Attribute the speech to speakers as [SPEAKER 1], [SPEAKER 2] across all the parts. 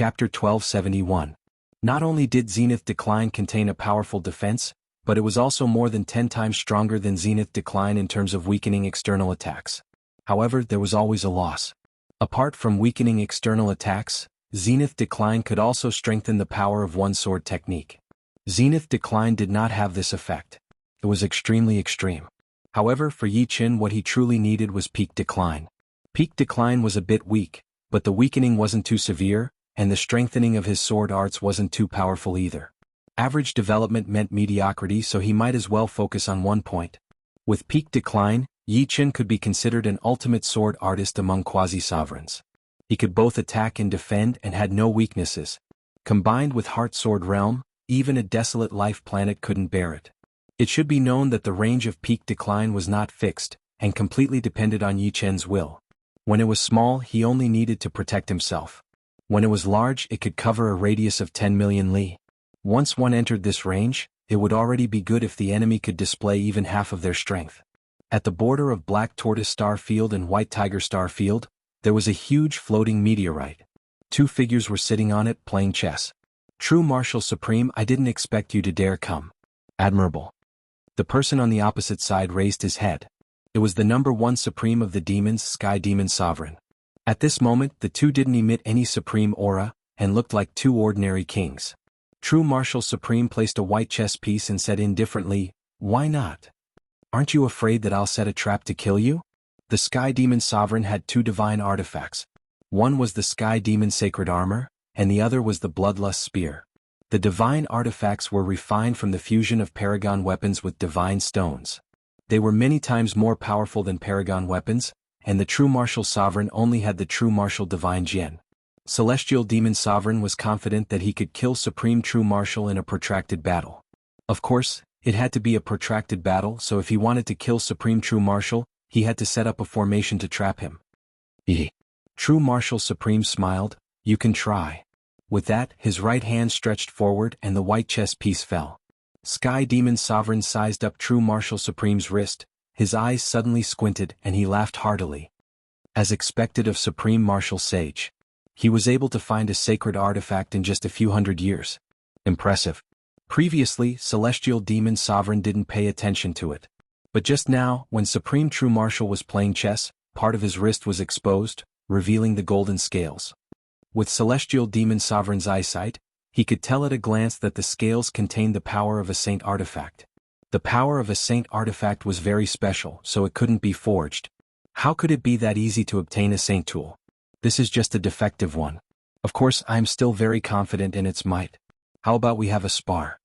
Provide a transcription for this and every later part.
[SPEAKER 1] Chapter 1271. Not only did Zenith Decline contain a powerful defense, but it was also more than 10 times stronger than Zenith Decline in terms of weakening external attacks. However, there was always a loss. Apart from weakening external attacks, Zenith Decline could also strengthen the power of one-sword technique. Zenith Decline did not have this effect. It was extremely extreme. However, for Yi Qin, what he truly needed was Peak Decline. Peak Decline was a bit weak, but the weakening wasn't too severe, and the strengthening of his sword arts wasn't too powerful either. Average development meant mediocrity, so he might as well focus on one point. With Peak Decline, Yi Qin could be considered an ultimate sword artist among quasi-sovereigns. He could both attack and defend and had no weaknesses. Combined with Heart Sword Realm, even a desolate life planet couldn't bear it. It should be known that the range of Peak Decline was not fixed, and completely depended on Yi Qin's will. When it was small, he only needed to protect himself. When it was large, it could cover a radius of 10 million li. Once one entered this range, it would already be good if the enemy could display even half of their strength. At the border of Black Tortoise Star Field and White Tiger Star Field, there was a huge floating meteorite. Two figures were sitting on it playing chess. True Marshal Supreme, I didn't expect you to dare come. Admirable. The person on the opposite side raised his head. It was the number 1 Supreme of the demons, Sky Demon Sovereign. At this moment, the two didn't emit any supreme aura, and looked like two ordinary kings. True Marshal Supreme placed a white chess piece and said indifferently, "Why not? Aren't you afraid that I'll set a trap to kill you?" The Sky Demon Sovereign had 2 divine artifacts. One was the Sky Demon Sacred Armor, and the other was the Bloodlust Spear. The divine artifacts were refined from the fusion of Paragon weapons with divine stones. They were many times more powerful than Paragon weapons, and the True Martial Sovereign only had the True Martial Divine Jian. Celestial Demon Sovereign was confident that he could kill Supreme True Martial in a protracted battle. Of course, it had to be a protracted battle, so if he wanted to kill Supreme True Martial, he had to set up a formation to trap him. True Martial Supreme smiled, "You can try." With that, his right hand stretched forward and the white chess piece fell. Sky Demon Sovereign sized up True Martial Supreme's wrist, his eyes suddenly squinted and he laughed heartily. As expected of Supreme Martial Sage, he was able to find a sacred artifact in just a few hundred years. Impressive. Previously, Celestial Demon Sovereign didn't pay attention to it. But just now, when Supreme True Martial was playing chess, part of his wrist was exposed, revealing the golden scales. With Celestial Demon Sovereign's eyesight, he could tell at a glance that the scales contained the power of a saint artifact. The power of a saint artifact was very special, so it couldn't be forged. How could it be that easy to obtain a saint tool? This is just a defective one. Of course, I am still very confident in its might. How about we have a spar?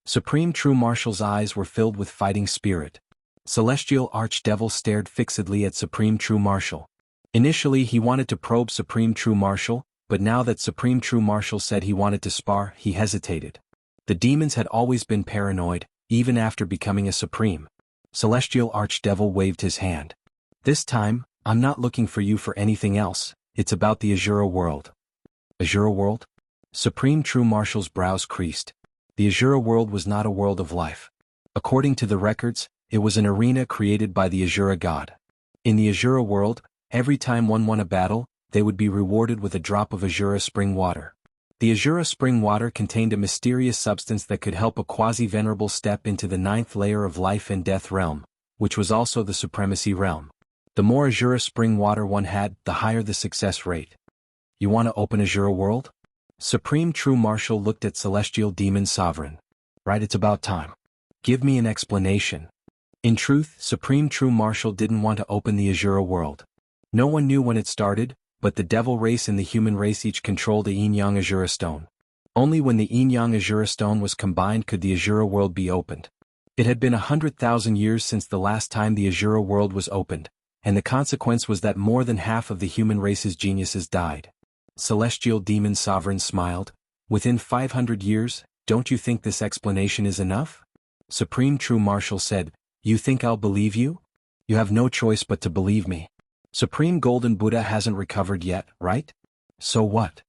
[SPEAKER 1] Supreme True Martial's eyes were filled with fighting spirit. Celestial Archdevil stared fixedly at Supreme True Martial. Initially, he wanted to probe Supreme True Martial, but now that Supreme True Martial said he wanted to spar, he hesitated. The demons had always been paranoid, even after becoming a Supreme. Celestial Archdevil waved his hand. "This time, I'm not looking for you for anything else, it's about the Azura world." Azura world? Supreme True Martial's brows creased. The Azura world was not a world of life. According to the records, it was an arena created by the Azura god. In the Azura world, every time one won a battle, they would be rewarded with a drop of Azura spring water. The Azura spring water contained a mysterious substance that could help a quasi-venerable step into the 9th layer of life and death realm, which was also the supremacy realm. The more Azura spring water one had, the higher the success rate. "You want to open Azura world?" Supreme True Martial looked at Celestial Demon Sovereign. "Right, it's about time. Give me an explanation." In truth, Supreme True Martial didn't want to open the Azura world. No one knew when it started, but the devil race and the human race each controlled a yin-yang Azura stone. Only when the yin-yang Azura stone was combined could the Azura world be opened. It had been 100,000 years since the last time the Azura world was opened, and the consequence was that more than half of the human race's geniuses died. Celestial Demon Sovereign smiled. "Within 500 years, don't you think this explanation is enough?" Supreme True Martial said, "You think I'll believe you? You have no choice but to believe me. Supreme Golden Buddha hasn't recovered yet, right? So what?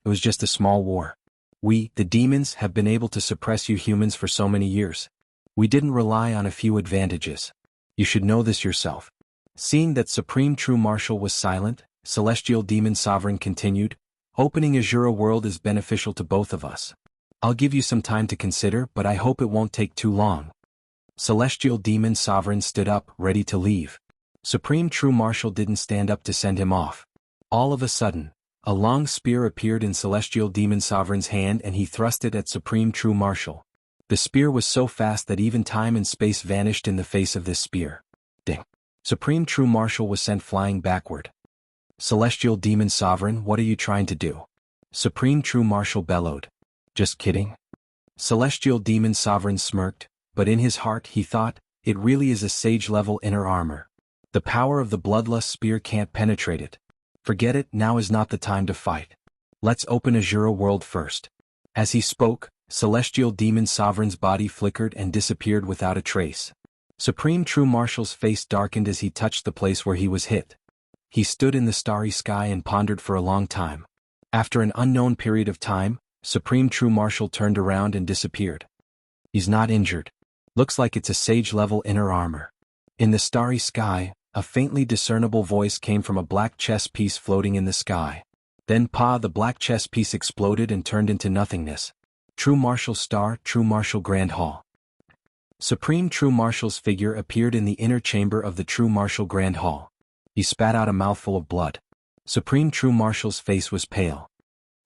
[SPEAKER 1] It was just a small war. We, the demons, have been able to suppress you humans for so many years. We didn't rely on a few advantages. You should know this yourself." Seeing that Supreme True Martial was silent, Celestial Demon Sovereign continued, Opening Azura World is beneficial to both of us. I'll give you some time to consider, but I hope it won't take too long. Celestial Demon Sovereign stood up, ready to leave. Supreme True Marshal didn't stand up to send him off. All of a sudden, a long spear appeared in Celestial Demon Sovereign's hand and he thrust it at Supreme True Marshal. The spear was so fast that even time and space vanished in the face of this spear. Ding! Supreme True Marshal was sent flying backward. Celestial Demon Sovereign, what are you trying to do? Supreme True Marshal bellowed. Just kidding? Celestial Demon Sovereign smirked, but in his heart he thought, it really is a sage-level inner armor. The power of the Bloodlust Spear can't penetrate it. Forget it, now is not the time to fight. Let's open Azura World first. As he spoke, Celestial Demon Sovereign's body flickered and disappeared without a trace. Supreme True Marshal's face darkened as he touched the place where he was hit. He stood in the starry sky and pondered for a long time. After an unknown period of time, Supreme True Marshal turned around and disappeared. He's not injured. Looks like it's a sage-level inner armor. In the starry sky, a faintly discernible voice came from a black chess piece floating in the sky. Then the black chess piece exploded and turned into nothingness. True Marshal Star, True Marshal Grand Hall. Supreme True Marshal's figure appeared in the inner chamber of the True Marshal Grand Hall. He spat out a mouthful of blood. Supreme True Marshal's face was pale.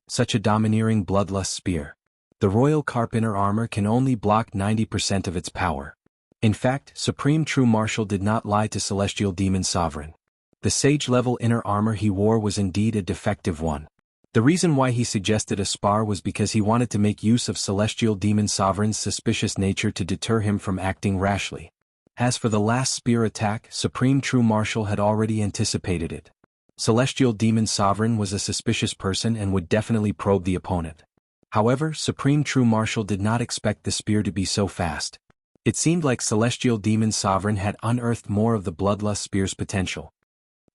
[SPEAKER 1] Such a domineering bloodlust spear. The Royal Carp inner armor can only block 90% of its power. In fact, Supreme True Marshal did not lie to Celestial Demon Sovereign. The sage-level inner armor he wore was indeed a defective one. The reason why he suggested a spar was because he wanted to make use of Celestial Demon Sovereign's suspicious nature to deter him from acting rashly. As for the last spear attack, Supreme True Marshal had already anticipated it. Celestial Demon Sovereign was a suspicious person and would definitely probe the opponent. However, Supreme True Marshal did not expect the spear to be so fast. It seemed like Celestial Demon Sovereign had unearthed more of the Bloodlust Spear's potential.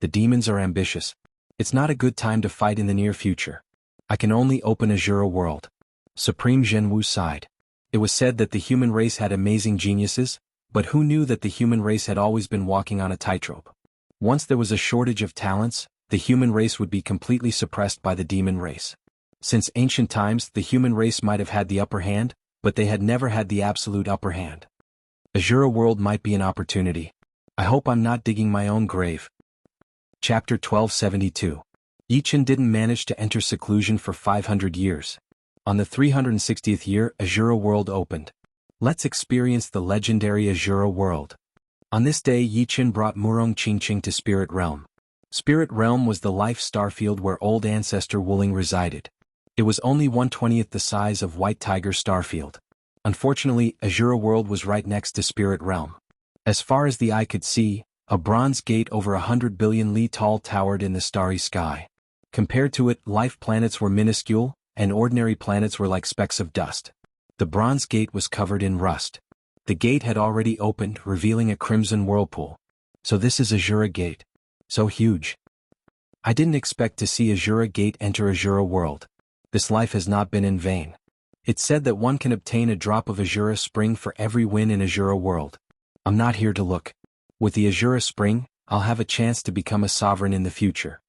[SPEAKER 1] The demons are ambitious. It's not a good time to fight in the near future. I can only open Azura World. Supreme Zhenwu sighed. It was said that the human race had amazing geniuses, but who knew that the human race had always been walking on a tightrope? Once there was a shortage of talents, the human race would be completely suppressed by the demon race. Since ancient times, the human race might have had the upper hand, but they had never had the absolute upper hand. Azura World might be an opportunity. I hope I'm not digging my own grave. Chapter 1272. Yichen didn't manage to enter seclusion for 500 years. On the 360th year, Azura World opened. Let's experience the legendary Azura World. On this day, Yichen brought Murong Qingqing to Spirit Realm. Spirit Realm was the life starfield where old ancestor Wuling resided. It was only 1/20th the size of White Tiger Starfield. Unfortunately, Azura World was right next to Spirit Realm. As far as the eye could see, a bronze gate over 100 billion li tall towered in the starry sky. Compared to it, life planets were minuscule, and ordinary planets were like specks of dust. The bronze gate was covered in rust. The gate had already opened, revealing a crimson whirlpool. So this is Azura Gate. So huge. I didn't expect to see Azura Gate enter Azura World. This life has not been in vain. It's said that one can obtain a drop of Azura Spring for every win in Azura World. I'm not here to look. With the Azura Spring, I'll have a chance to become a sovereign in the future.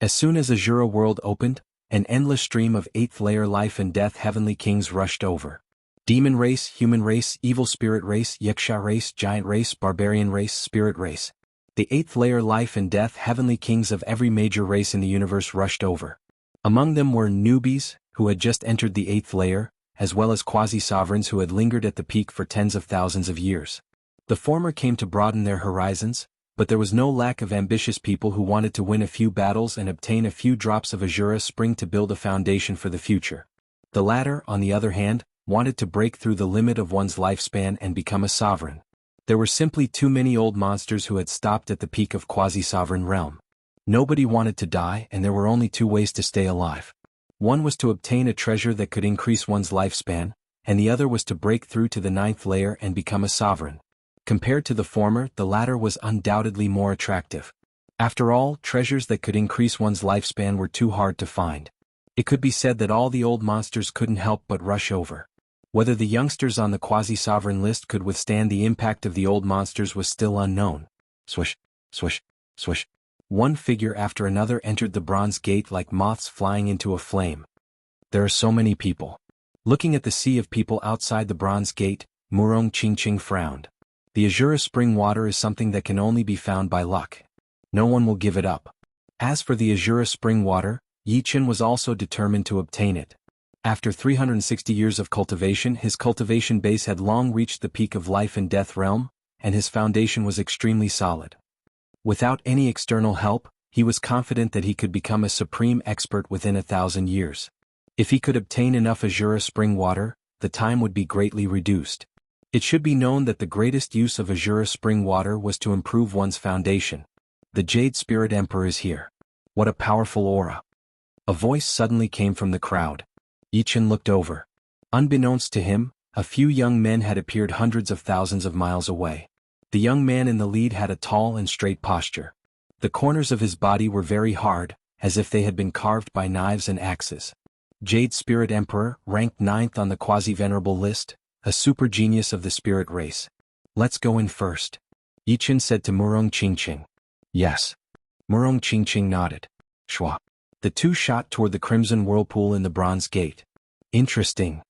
[SPEAKER 1] As soon as Azura World opened, an endless stream of 8th layer life and death heavenly kings rushed over. Demon race, human race, evil spirit race, Yaksha race, giant race, barbarian race, spirit race. The 8th layer life and death heavenly kings of every major race in the universe rushed over. Among them were newbies, who had just entered the 8th layer, as well as quasi-sovereigns who had lingered at the peak for tens of thousands of years. The former came to broaden their horizons, but there was no lack of ambitious people who wanted to win a few battles and obtain a few drops of Azura Spring to build a foundation for the future. The latter, on the other hand, wanted to break through the limit of one's lifespan and become a sovereign. There were simply too many old monsters who had stopped at the peak of quasi-sovereign realm. Nobody wanted to die, and there were only two ways to stay alive. One was to obtain a treasure that could increase one's lifespan, and the other was to break through to the 9th layer and become a sovereign. Compared to the former, the latter was undoubtedly more attractive. After all, treasures that could increase one's lifespan were too hard to find. It could be said that all the old monsters couldn't help but rush over. Whether the youngsters on the quasi-sovereign list could withstand the impact of the old monsters was still unknown. Swish, swish, swish. One figure after another entered the bronze gate like moths flying into a flame. There are so many people. Looking at the sea of people outside the bronze gate, Murong Qingqing frowned. The Azura spring water is something that can only be found by luck. No one will give it up. As for the Azura spring water, Yi Qin was also determined to obtain it. After 360 years of cultivation, his cultivation base had long reached the peak of life and death realm, and his foundation was extremely solid. Without any external help, he was confident that he could become a supreme expert within 1,000 years. If he could obtain enough Azura spring water, the time would be greatly reduced. It should be known that the greatest use of Azura spring water was to improve one's foundation. The Jade Spirit Emperor is here. What a powerful aura. A voice suddenly came from the crowd. Yi Qin looked over. Unbeknownst to him, a few young men had appeared hundreds of thousands of miles away. The young man in the lead had a tall and straight posture. The corners of his body were very hard, as if they had been carved by knives and axes. Jade Spirit Emperor, ranked 9th on the quasi-venerable list, a super genius of the spirit race. Let's go in first. Yi Qin said to Murong Qingqing. Yes. Murong Qingqing nodded. Shwa. The two shot toward the crimson whirlpool in the bronze gate. Interesting.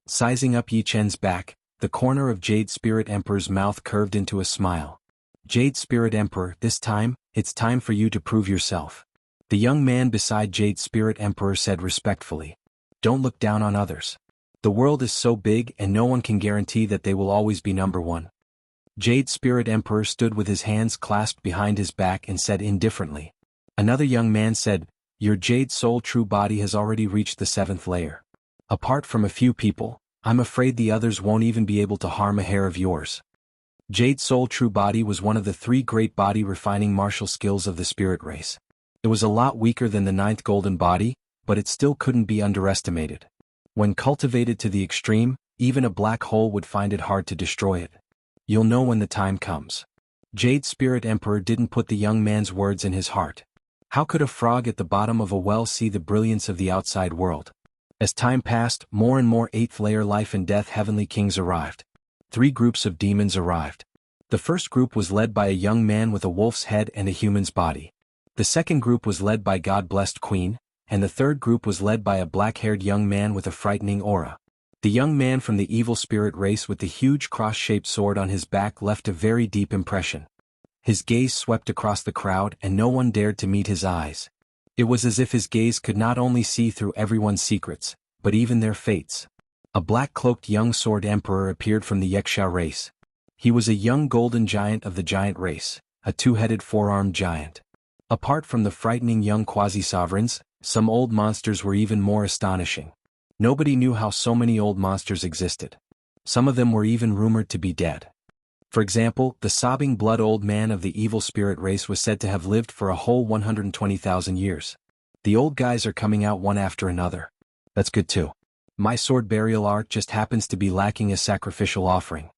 [SPEAKER 1] Sizing up Yi Qin's back, the corner of Jade Spirit Emperor's mouth curved into a smile. Jade Spirit Emperor, this time, it's time for you to prove yourself. The young man beside Jade Spirit Emperor said respectfully. Don't look down on others. The world is so big and no one can guarantee that they will always be number one. Jade Spirit Emperor stood with his hands clasped behind his back and said indifferently. Another young man said, Your Jade Soul True Body has already reached the 7th layer. Apart from a few people, I'm afraid the others won't even be able to harm a hair of yours. Jade Soul True Body was one of the 3 great body refining martial skills of the spirit race. It was a lot weaker than the 9th golden body, but it still couldn't be underestimated. When cultivated to the extreme, even a black hole would find it hard to destroy it. You'll know when the time comes. Jade Spirit Emperor didn't put the young man's words in his heart. How could a frog at the bottom of a well see the brilliance of the outside world? As time passed, more and more 8th layer life and death heavenly kings arrived. 3 groups of demons arrived. The first group was led by a young man with a wolf's head and a human's body. The second group was led by God-blessed queen, and the third group was led by a black-haired young man with a frightening aura. The young man from the evil spirit race with the huge cross-shaped sword on his back left a very deep impression. His gaze swept across the crowd and no one dared to meet his eyes. It was as if his gaze could not only see through everyone's secrets, but even their fates. A black-cloaked young sword emperor appeared from the Yeksha race. He was a young golden giant of the giant race, a 2-headed 4-armed giant. Apart from the frightening young quasi-sovereigns, some old monsters were even more astonishing. Nobody knew how so many old monsters existed. Some of them were even rumored to be dead. For example, the sobbing blood old man of the evil spirit race was said to have lived for a whole 120,000 years. The old guys are coming out one after another. That's good too. My sword burial art just happens to be lacking a sacrificial offering.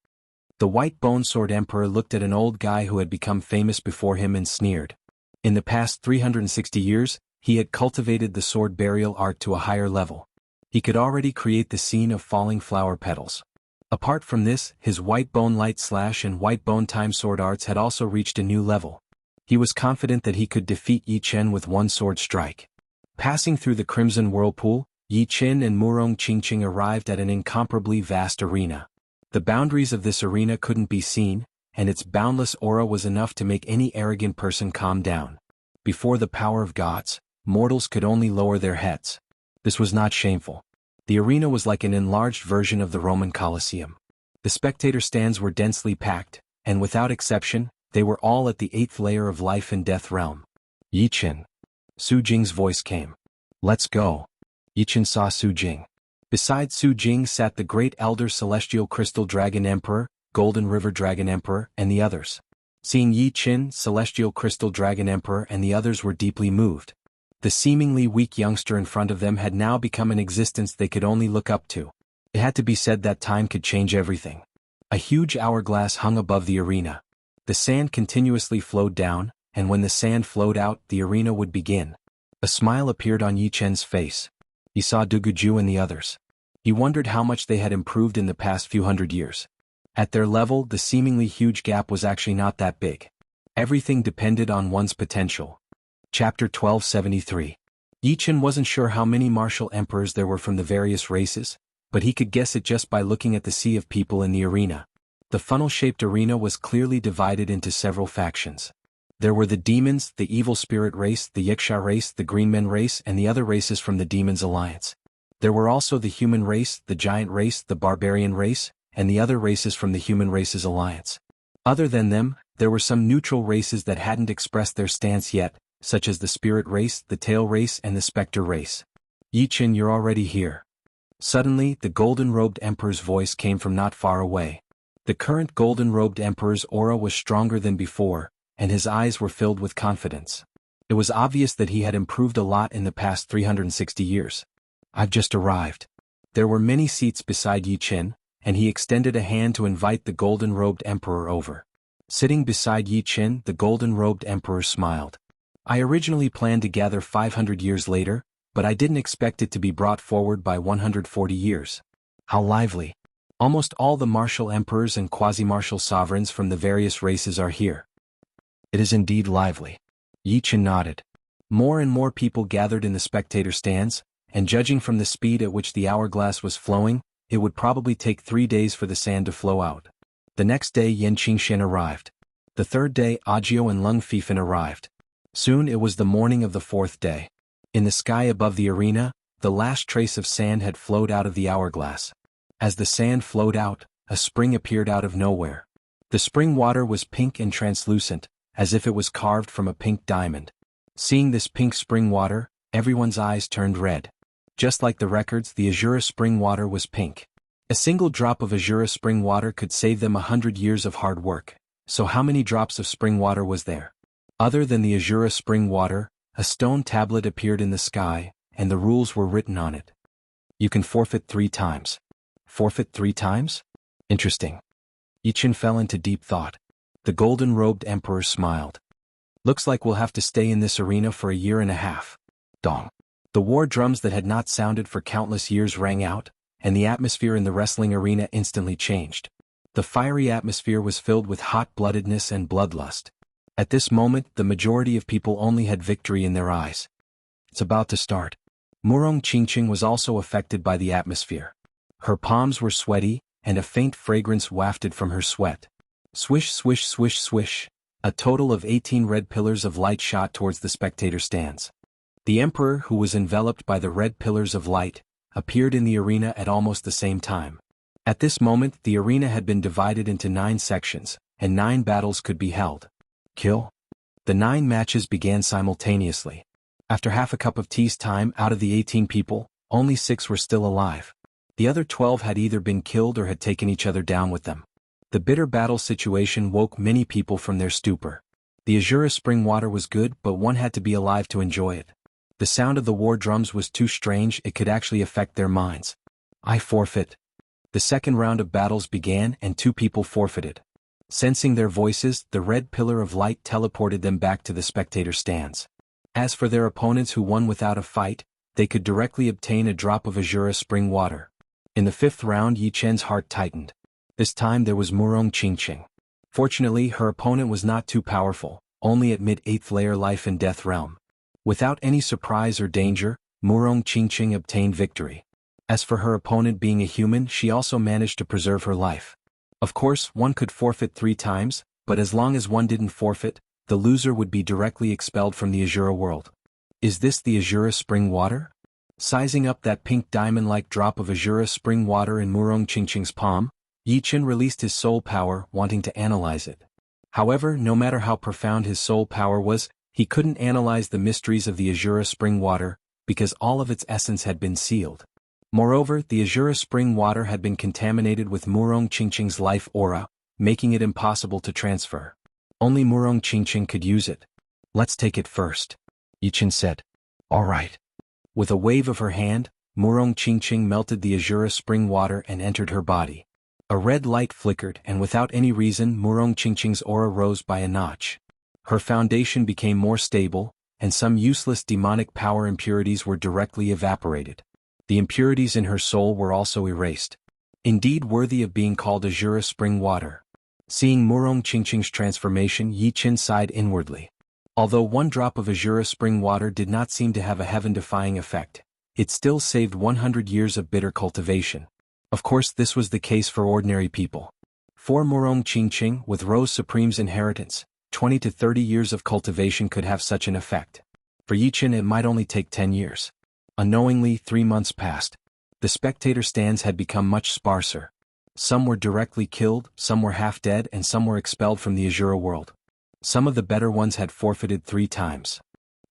[SPEAKER 1] The white bone sword emperor looked at an old guy who had become famous before him and sneered. In the past 360 years, he had cultivated the sword burial art to a higher level. He could already create the scene of falling flower petals. Apart from this, his white bone light slash and white bone time sword arts had also reached a new level. He was confident that he could defeat Yi Qin with one sword strike. Passing through the crimson whirlpool, Yi Qin and Murong Qingqing arrived at an incomparably vast arena. The boundaries of this arena couldn't be seen, and its boundless aura was enough to make any arrogant person calm down. Before the power of gods, mortals could only lower their heads. This was not shameful. The arena was like an enlarged version of the Roman Colosseum. The spectator stands were densely packed, and without exception, they were all at the 8th layer of life and death realm. Yi Qin. Su Jing's voice came. Let's go. Yi Qin saw Su Jing. Beside Su Jing sat the great elder Celestial Crystal Dragon Emperor, Golden River Dragon Emperor, and the others. Seeing Yi Qin, Celestial Crystal Dragon Emperor and the others were deeply moved. The seemingly weak youngster in front of them had now become an existence they could only look up to. It had to be said that time could change everything. A huge hourglass hung above the arena. The sand continuously flowed down, and when the sand flowed out, the arena would begin. A smile appeared on Yi Qin's face. He saw Duguju and the others. He wondered how much they had improved in the past few hundred years. At their level, the seemingly huge gap was actually not that big. Everything depended on one's potential. Chapter 1273. Yi Chen wasn't sure how many martial emperors there were from the various races, but he could guess it just by looking at the sea of people in the arena. The funnel-shaped arena was clearly divided into several factions. There were the demons, the evil spirit race, the Wuxia race, the green men race, and the other races from the demons alliance. There were also the human race, the giant race, the barbarian race, and the other races from the human races alliance. Other than them, there were some neutral races that hadn't expressed their stance yet, such as the spirit race, the tail race, and the specter race. Yi Chen, you're already here. Suddenly, the golden-robed emperor's voice came from not far away. The current golden-robed emperor's aura was stronger than before, and his eyes were filled with confidence. It was obvious that he had improved a lot in the past 360 years. I've just arrived. There were many seats beside Yi Chen, and he extended a hand to invite the golden-robed emperor over. Sitting beside Yi Chen, the golden-robed emperor smiled. I originally planned to gather 500 years later, but I didn't expect it to be brought forward by 140 years. How lively. Almost all the martial emperors and quasi-martial sovereigns from the various races are here. It is indeed lively. Yi Chen nodded. More and more people gathered in the spectator stands, and judging from the speed at which the hourglass was flowing, it would probably take 3 days for the sand to flow out. The next day Yan Qingshan arrived. The third day Ajio and Lung Fifan arrived. Soon it was the morning of the fourth day. In the sky above the arena, the last trace of sand had flowed out of the hourglass. As the sand flowed out, a spring appeared out of nowhere. The spring water was pink and translucent, as if it was carved from a pink diamond. Seeing this pink spring water, everyone's eyes turned red. Just like the records, the Azura spring water was pink. A single drop of Azura spring water could save them 100 years of hard work. So how many drops of spring water was there? Other than the Azura spring water, a stone tablet appeared in the sky, and the rules were written on it. You can forfeit 3 times. Forfeit 3 times? Interesting. Yi Chen fell into deep thought. The golden-robed emperor smiled. Looks like we'll have to stay in this arena for a year and a half. Dong. The war drums that had not sounded for countless years rang out, and the atmosphere in the wrestling arena instantly changed. The fiery atmosphere was filled with hot-bloodedness and bloodlust. At this moment, the majority of people only had victory in their eyes. It's about to start. Murong Qingqing was also affected by the atmosphere. Her palms were sweaty, and a faint fragrance wafted from her sweat. Swish, swish, swish, swish. A total of 18 red pillars of light shot towards the spectator stands. The emperor, who was enveloped by the red pillars of light, appeared in the arena at almost the same time. At this moment, the arena had been divided into 9 sections, and 9 battles could be held. Kill. The 9 matches began simultaneously. After half a cup of tea's time, out of the 18 people, only 6 were still alive. The other 12 had either been killed or had taken each other down with them. The bitter battle situation woke many people from their stupor. The Azura spring water was good, but one had to be alive to enjoy it. The sound of the war drums was too strange, it could actually affect their minds. I forfeit. The second round of battles began and 2 people forfeited. Sensing their voices, the red pillar of light teleported them back to the spectator stands. As for their opponents who won without a fight, they could directly obtain a drop of Azura spring water. In the 5th round, Yi Chen's heart tightened. This time there was Murong Qingqing. Fortunately, her opponent was not too powerful, only at mid-8th layer life and death realm. Without any surprise or danger, Murong Qingqing obtained victory. As for her opponent being a human, she also managed to preserve her life. Of course, one could forfeit 3 times, but as long as one didn't forfeit, the loser would be directly expelled from the Azura world. Is this the Azura spring water? Sizing up that pink diamond-like drop of Azura spring water in Murong Qingqing's palm, Yi Chen released his soul power, wanting to analyze it. However, no matter how profound his soul power was, he couldn't analyze the mysteries of the Azura spring water, because all of its essence had been sealed. Moreover, the Azura spring water had been contaminated with Murong Qingqing's life aura, making it impossible to transfer. Only Murong Qingqing could use it. Let's take it first. Yi Chen said. All right. With a wave of her hand, Murong Qingqing melted the Azura spring water and entered her body. A red light flickered, and without any reason, Murong Qingqing's aura rose by a notch. Her foundation became more stable, and some useless demonic power impurities were directly evaporated. The impurities in her soul were also erased. Indeed worthy of being called Azura spring water. Seeing Murong Qingqing's transformation, Yi Chen sighed inwardly. Although one drop of Azura spring water did not seem to have a heaven-defying effect, it still saved 100 years of bitter cultivation. Of course, this was the case for ordinary people. For Murong Qingqing, with Rose Supreme's inheritance, 20 to 30 years of cultivation could have such an effect. For Yichen it might only take 10 years. Unknowingly, 3 months passed. The spectator stands had become much sparser. Some were directly killed, some were half dead, and some were expelled from the Azura world. Some of the better ones had forfeited 3 times.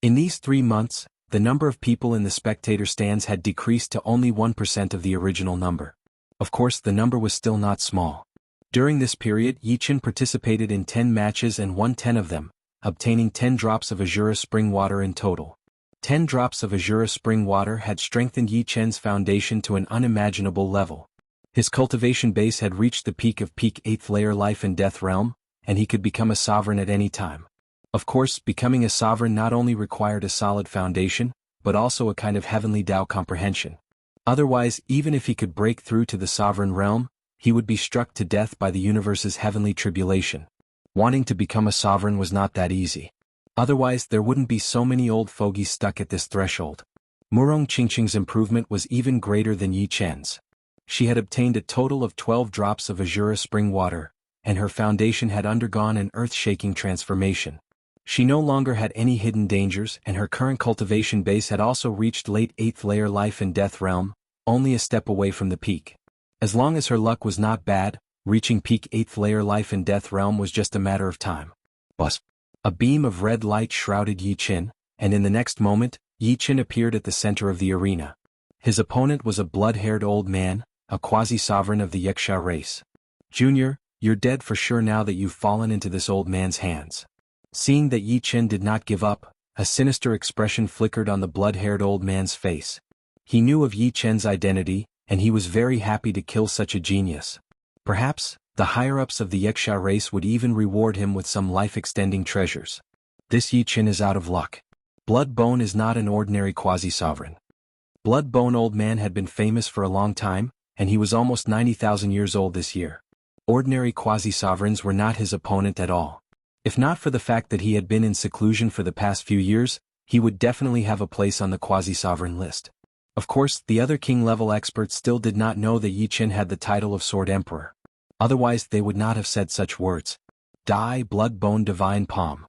[SPEAKER 1] In these 3 months, the number of people in the spectator stands had decreased to only 1% of the original number. Of course, the number was still not small. During this period, Yichen participated in 10 matches and won 10 of them, obtaining 10 drops of Azura spring water in total. 10 drops of Azura spring water had strengthened Yichen's foundation to an unimaginable level. His cultivation base had reached the peak of peak 8th layer life and death realm, and he could become a sovereign at any time. Of course, becoming a sovereign not only required a solid foundation, but also a kind of heavenly Tao comprehension. Otherwise, even if he could break through to the sovereign realm, he would be struck to death by the universe's heavenly tribulation. Wanting to become a sovereign was not that easy. Otherwise, there wouldn't be so many old fogies stuck at this threshold. Murong Qingqing's improvement was even greater than Yichen's. She had obtained a total of 12 drops of Azura spring water, and her foundation had undergone an earth-shaking transformation. She no longer had any hidden dangers, and her current cultivation base had also reached late 8th layer life and death realm, only a step away from the peak. As long as her luck was not bad, reaching peak 8th layer life and death realm was just a matter of time. Buzz. A beam of red light shrouded Yichen, and in the next moment, Yichen appeared at the center of the arena. His opponent was a blood-haired old man, a quasi-sovereign of the Wuxia race. Junior, you're dead for sure now that you've fallen into this old man's hands. Seeing that Yichen did not give up, a sinister expression flickered on the blood-haired old man's face. He knew of Yichen's identity, and he was very happy to kill such a genius. Perhaps, the higher-ups of the Wuxia race would even reward him with some life-extending treasures. This Yichen is out of luck. Bloodbone is not an ordinary quasi-sovereign. Bloodbone old man had been famous for a long time, and he was almost 90,000 years old this year. Ordinary quasi-sovereigns were not his opponent at all. If not for the fact that he had been in seclusion for the past few years, he would definitely have a place on the quasi-sovereign list. Of course, the other king-level experts still did not know that Yichen had the title of Sword Emperor. Otherwise they would not have said such words. Die, Bloodbone divine palm.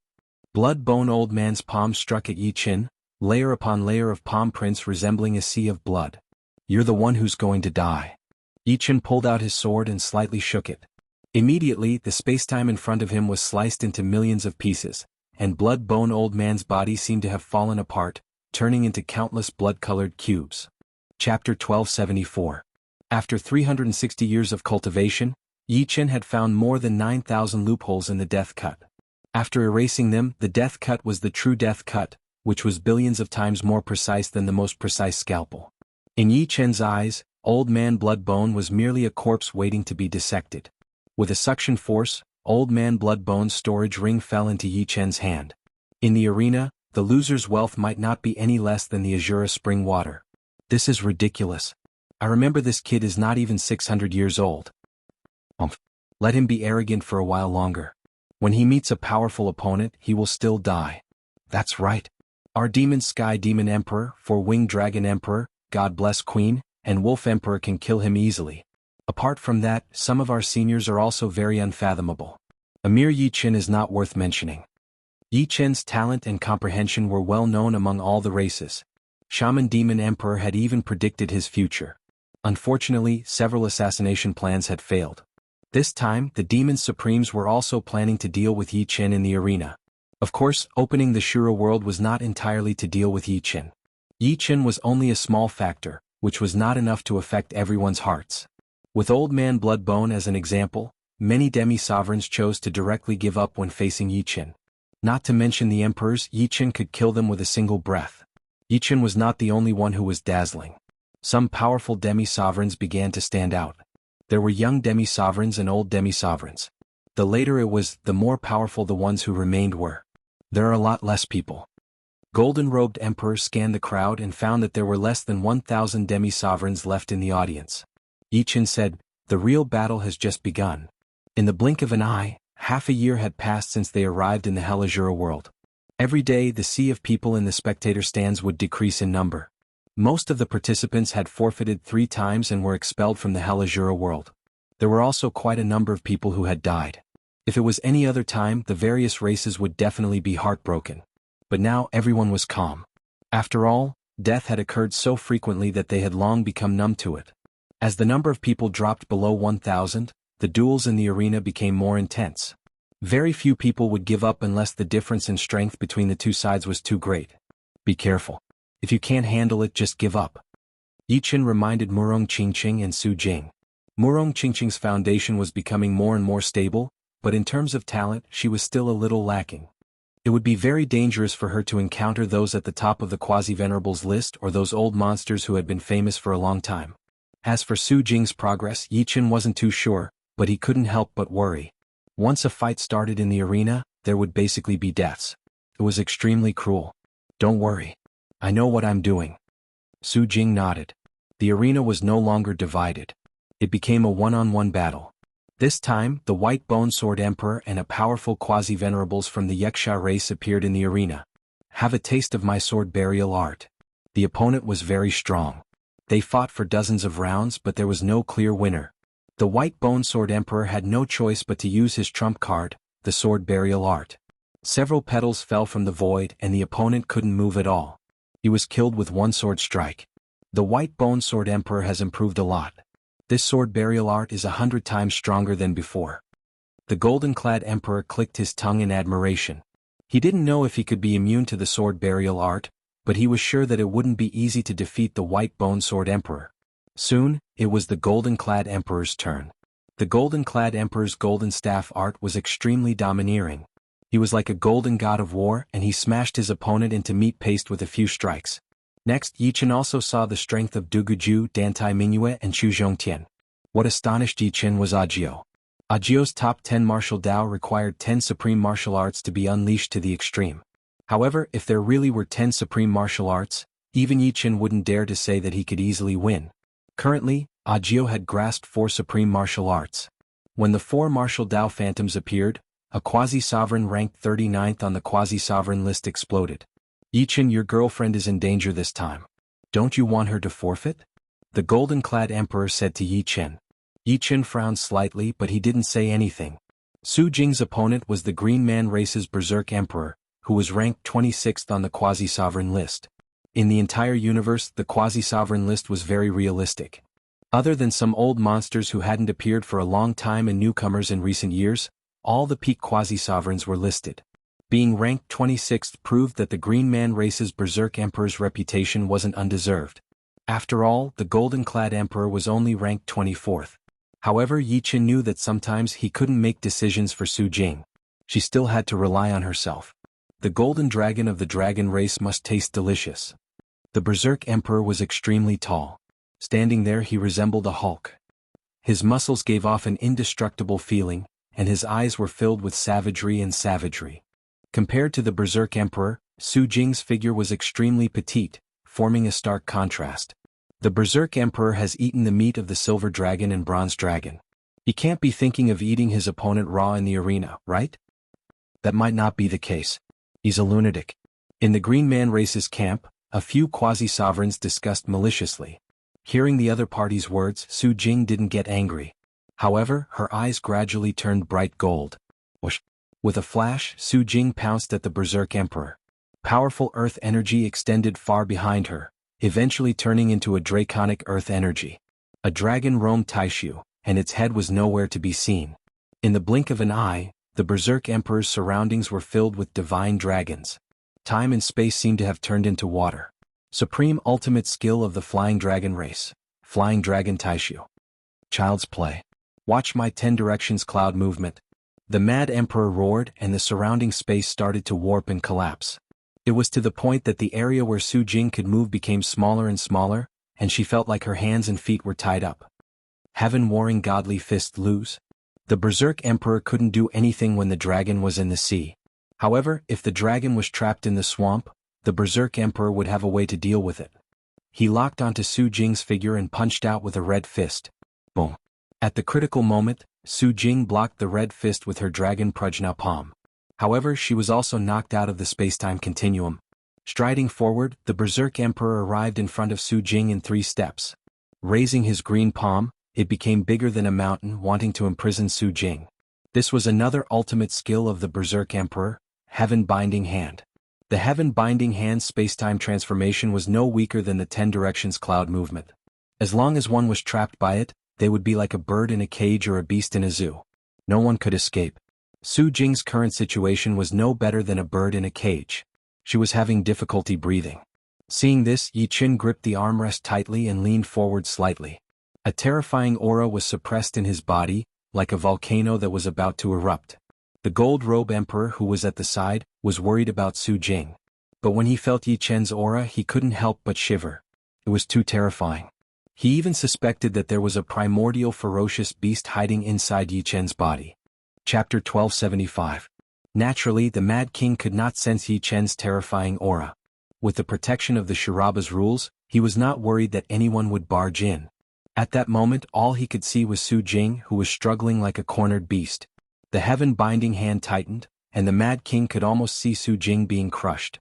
[SPEAKER 1] Bloodbone old man's palm struck at Yichen, layer upon layer of palm prints resembling a sea of blood. You're the one who's going to die. Yichen pulled out his sword and slightly shook it. Immediately, the spacetime in front of him was sliced into millions of pieces, and Bloodbone old man's body seemed to have fallen apart, turning into countless blood-colored cubes. Chapter 1274. After 360 years of cultivation, Yichen had found more than 9,000 loopholes in the death cut. After erasing them, the death cut was the true death cut, which was billions of times more precise than the most precise scalpel. In Yichen's eyes, old man Bloodbone was merely a corpse waiting to be dissected. With a suction force, old man Bloodbone's storage ring fell into Yichen's hand. In the arena, the loser's wealth might not be any less than the Azura spring water. This is ridiculous. I remember this kid is not even 600 years old. Let him be arrogant for a while longer. When he meets a powerful opponent, he will still die. That's right. Our Demon Sky Demon Emperor, Four-Winged Dragon Emperor, God Bless Queen, and Wolf Emperor can kill him easily. Apart from that, some of our seniors are also very unfathomable. Emir Yichen is not worth mentioning. Yichen's talent and comprehension were well known among all the races. Shaman Demon Emperor had even predicted his future. Unfortunately, several assassination plans had failed. This time, the Demon Supremes were also planning to deal with Yichen in the arena. Of course, opening the Shura world was not entirely to deal with Yichen. Yichen was only a small factor, which was not enough to affect everyone's hearts. With Old Man Bloodbone as an example, many demi-sovereigns chose to directly give up when facing Yichen. Not to mention the emperors, Yichen could kill them with a single breath. Yichen was not the only one who was dazzling. Some powerful demi-sovereigns began to stand out. There were young demi-sovereigns and old demi-sovereigns. The later it was, the more powerful the ones who remained were. There are a lot less people. Golden-robed emperors scanned the crowd and found that there were less than 1,000 demi-sovereigns left in the audience. Yichen said, "The real battle has just begun." In the blink of an eye, half a year had passed since they arrived in the Hell Azura world. Every day the sea of people in the spectator stands would decrease in number. Most of the participants had forfeited 3 times and were expelled from the Hell Azura world. There were also quite a number of people who had died. If it was any other time, the various races would definitely be heartbroken. But now everyone was calm. After all, death had occurred so frequently that they had long become numb to it. As the number of people dropped below 1,000, the duels in the arena became more intense. Very few people would give up unless the difference in strength between the two sides was too great. Be careful. If you can't handle it, just give up. Yichen reminded Murong Qingqing and Su Jing. Murong Qingqing's foundation was becoming more and more stable, but in terms of talent she was still a little lacking. It would be very dangerous for her to encounter those at the top of the quasi-venerables list or those old monsters who had been famous for a long time. As for Su Jing's progress, Yichen wasn't too sure, but he couldn't help but worry. Once a fight started in the arena, there would basically be deaths. It was extremely cruel. Don't worry. I know what I'm doing. Su Jing nodded. The arena was no longer divided. It became a one-on-one battle. This time, the White Bone Sword Emperor and a powerful quasi-venerables from the Yeksha race appeared in the arena. Have a taste of my sword burial art. The opponent was very strong. They fought for dozens of rounds, but there was no clear winner. The White Bone Sword Emperor had no choice but to use his trump card, the sword burial art. Several petals fell from the void and the opponent couldn't move at all. He was killed with one sword strike. The White Bone Sword Emperor has improved a lot. This sword burial art is 100 times stronger than before. The golden-clad emperor clicked his tongue in admiration. He didn't know if he could be immune to the sword burial art, but he was sure that it wouldn't be easy to defeat the White Bone Sword Emperor. Soon, it was the golden-clad emperor's turn. The golden-clad emperor's golden staff art was extremely domineering. He was like a golden god of war and he smashed his opponent into meat paste with a few strikes. Next, Yichen also saw the strength of Duguju, Dantai Mingyue and Chu Zhongtian. What astonished Yichen was Agio. Agio's top 10 martial Dao required 10 supreme martial arts to be unleashed to the extreme. However, if there really were 10 supreme martial arts, even Yichen wouldn't dare to say that he could easily win. Currently, Agio had grasped 4 supreme martial arts. When the 4 martial Dao phantoms appeared, a quasi-sovereign ranked 39th on the quasi-sovereign list exploded. Yichen, your girlfriend is in danger this time. Don't you want her to forfeit? The golden-clad emperor said to Yichen. Yichen frowned slightly but he didn't say anything. Su Jing's opponent was the Green Man race's Berserk Emperor, who was ranked 26th on the quasi-sovereign list. In the entire universe, the quasi-sovereign list was very realistic. Other than some old monsters who hadn't appeared for a long time and newcomers in recent years, all the peak quasi-sovereigns were listed. Being ranked 26th proved that the Green Man race's Berserk Emperor's reputation wasn't undeserved. After all, the golden-clad emperor was only ranked 24th. However, Yichen knew that sometimes he couldn't make decisions for Su Jing. She still had to rely on herself. The golden dragon of the dragon race must taste delicious. The Berserk Emperor was extremely tall. Standing there he resembled a Hulk. His muscles gave off an indestructible feeling, and his eyes were filled with savagery. Compared to the Berserk Emperor, Su Jing's figure was extremely petite, forming a stark contrast. The Berserk Emperor has eaten the meat of the Silver Dragon and Bronze Dragon. He can't be thinking of eating his opponent raw in the arena, right? That might not be the case. He's a lunatic. In the Green Man race's camp, a few quasi-sovereigns discussed maliciously. Hearing the other party's words, Su Jing didn't get angry. However, her eyes gradually turned bright gold. Whoosh! With a flash, Su Jing pounced at the Berserk Emperor. Powerful earth energy extended far behind her, eventually turning into a draconic earth energy. A dragon roamed Taishu, and its head was nowhere to be seen. In the blink of an eye, the Berserk Emperor's surroundings were filled with divine dragons. Time and space seemed to have turned into water. Supreme ultimate skill of the Flying Dragon race. Flying Dragon Taishu. Child's play. Watch my 10 directions cloud movement. The Mad Emperor roared and the surrounding space started to warp and collapse. It was to the point that the area where Su Jing could move became smaller and smaller, and she felt like her hands and feet were tied up. Heaven warring godly fist loose? The Berserk Emperor couldn't do anything when the dragon was in the sea. However, if the dragon was trapped in the swamp, the Berserk Emperor would have a way to deal with it. He locked onto Su Jing's figure and punched out with a red fist. Boom. At the critical moment, Su Jing blocked the red fist with her dragon prajna palm. However, she was also knocked out of the spacetime continuum. Striding forward, the Berserk Emperor arrived in front of Su Jing in 3 steps. Raising his green palm, it became bigger than a mountain, wanting to imprison Su Jing. This was another ultimate skill of the Berserk Emperor, Heaven Binding Hand. The Heaven Binding Hand's spacetime transformation was no weaker than the 10 Directions cloud movement. As long as one was trapped by it, they would be like a bird in a cage or a beast in a zoo. No one could escape. Su Jing's current situation was no better than a bird in a cage. She was having difficulty breathing. Seeing this, Yi Qin gripped the armrest tightly and leaned forward slightly. A terrifying aura was suppressed in his body, like a volcano that was about to erupt. The Gold Robe Emperor, who was at the side, was worried about Su Jing. But when he felt Yi Chen's aura, he couldn't help but shiver. It was too terrifying. He even suspected that there was a primordial ferocious beast hiding inside Yi Chen's body. Chapter 1275. Naturally, the Mad King could not sense Yi Chen's terrifying aura. With the protection of the Shiraba's rules, he was not worried that anyone would barge in. At that moment, all he could see was Su Jing, who was struggling like a cornered beast. The Heaven Binding Hand tightened, and the Mad King could almost see Su Jing being crushed.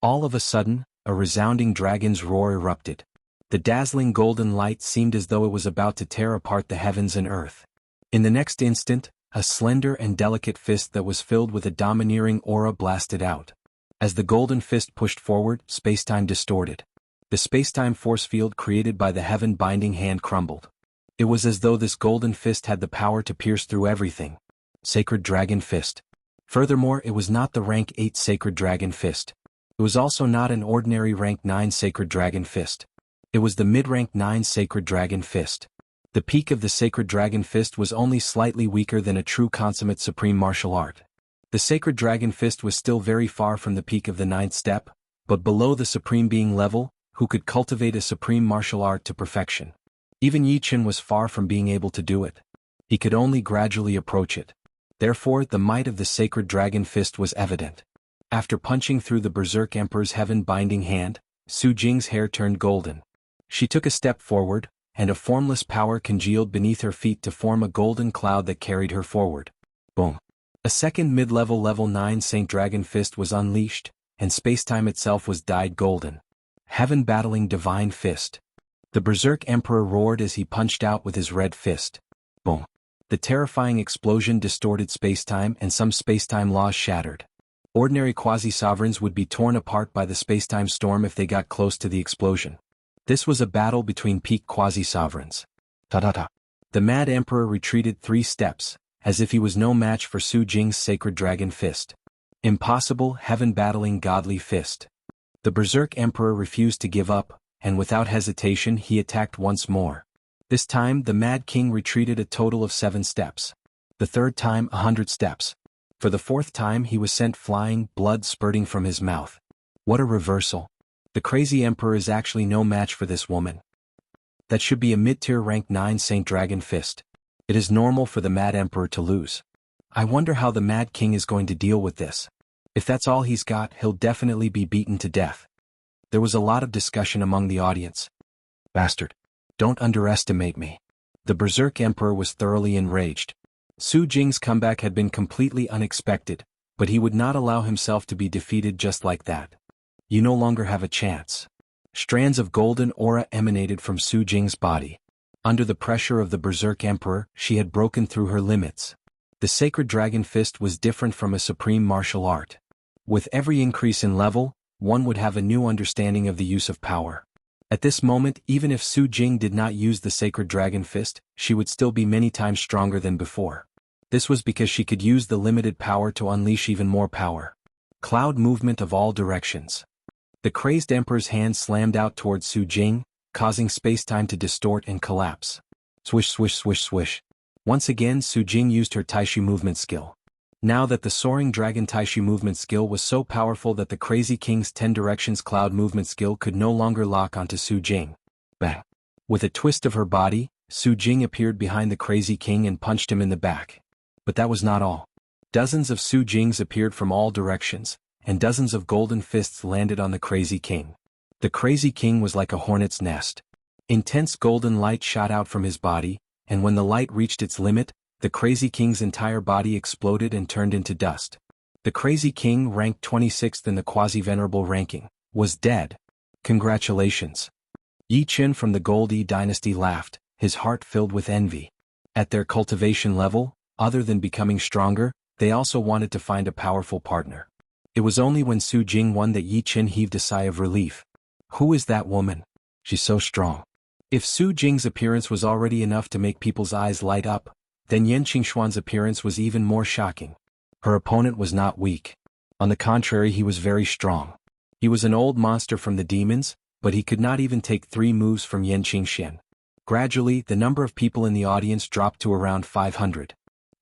[SPEAKER 1] All of a sudden, a resounding dragon's roar erupted. The dazzling golden light seemed as though it was about to tear apart the heavens and earth. In the next instant, a slender and delicate fist that was filled with a domineering aura blasted out. As the golden fist pushed forward, spacetime distorted. The spacetime force field created by the Heaven Binding Hand crumbled. It was as though this golden fist had the power to pierce through everything. Sacred Dragon Fist. Furthermore, it was not the rank 8 Sacred Dragon Fist. It was also not an ordinary rank 9 Sacred Dragon Fist. It was the mid-rank 9 Sacred Dragon Fist. The peak of the Sacred Dragon Fist was only slightly weaker than a true consummate supreme martial art. The Sacred Dragon Fist was still very far from the peak of the 9th step, but below the supreme being level, who could cultivate a supreme martial art to perfection. Even Yi Qin was far from being able to do it. He could only gradually approach it. Therefore, the might of the Sacred Dragon Fist was evident. After punching through the Berserk Emperor's Heaven Binding Hand, Su Jing's hair turned golden. She took a step forward, and a formless power congealed beneath her feet to form a golden cloud that carried her forward. Boom. A second mid-level level 9 Saint Dragon Fist was unleashed, and spacetime itself was dyed golden. Heaven Battling Divine Fist. The Berserk Emperor roared as he punched out with his red fist. Boom. The terrifying explosion distorted spacetime and some spacetime laws shattered. Ordinary quasi-sovereigns would be torn apart by the spacetime storm if they got close to the explosion. This was a battle between peak quasi-sovereigns. Ta-ta-ta. The Mad Emperor retreated 3 steps, as if he was no match for Su Jing's Sacred Dragon Fist. Impossible Heaven Battling Godly Fist. The Berserk Emperor refused to give up, and without hesitation he attacked once more. This time the Mad King retreated a total of 7 steps. The third time 100 steps. For the 4th time he was sent flying, blood spurting from his mouth. What a reversal. The crazy Emperor is actually no match for this woman. That should be a mid-tier rank 9 Saint Dragon Fist. It is normal for the Mad Emperor to lose. I wonder how the Mad King is going to deal with this. If that's all he's got, he'll definitely be beaten to death. There was a lot of discussion among the audience. Bastard. Don't underestimate me. The Berserk Emperor was thoroughly enraged. Su Jing's comeback had been completely unexpected, but he would not allow himself to be defeated just like that. You no longer have a chance. Strands of golden aura emanated from Su Jing's body. Under the pressure of the Berserk Emperor, she had broken through her limits. The Sacred Dragon Fist was different from a supreme martial art. With every increase in level, one would have a new understanding of the use of power. At this moment, even if Su Jing did not use the Sacred Dragon Fist, she would still be many times stronger than before. This was because she could use the limited power to unleash even more power. Cloud movement of all directions. The crazed Emperor's hand slammed out towards Su Jing, causing spacetime to distort and collapse. Swish swish swish swish. Once again Su Jing used her Taishu movement skill. Now that the Soaring Dragon Taishu movement skill was so powerful that the Crazy King's 10 Directions Cloud movement skill could no longer lock onto Su Jing. Bang. With a twist of her body, Su Jing appeared behind the Crazy King and punched him in the back. But that was not all. Dozens of Su Jings appeared from all directions, and dozens of golden fists landed on the Crazy King. The Crazy King was like a hornet's nest. Intense golden light shot out from his body, and when the light reached its limit, the Crazy King's entire body exploded and turned into dust. The crazy king, ranked 26th in the quasi-venerable ranking, was dead. Congratulations. Yi Qin from the Gold dynasty laughed, his heart filled with envy. At their cultivation level, other than becoming stronger, they also wanted to find a powerful partner. It was only when Su Jing won that Yi Qin heaved a sigh of relief. Who is that woman? She's so strong. If Su Jing's appearance was already enough to make people's eyes light up, then Yan Qingshuan's appearance was even more shocking. Her opponent was not weak. On the contrary, he was very strong. He was an old monster from the demons, but he could not even take 3 moves from Yan Qingxian. Gradually, the number of people in the audience dropped to around 500.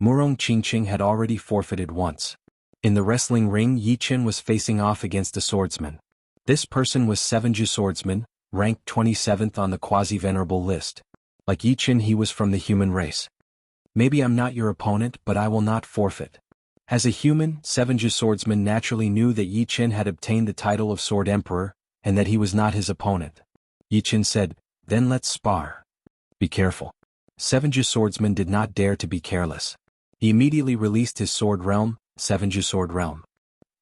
[SPEAKER 1] Murong Qingqing had already forfeited once. In the wrestling ring, Yi Qin was facing off against a swordsman. This person was Sevenju swordsman, ranked 27th on the quasi-venerable list. Like Yi Qin, he was from the human race. Maybe I'm not your opponent, but I will not forfeit. As a human, Sevenju swordsman naturally knew that Yi Qin had obtained the title of Sword Emperor, and that he was not his opponent. Yi Qin said, "Then let's spar." Be careful. Sevenju swordsman did not dare to be careless. He immediately released his sword realm, Sevenju sword realm.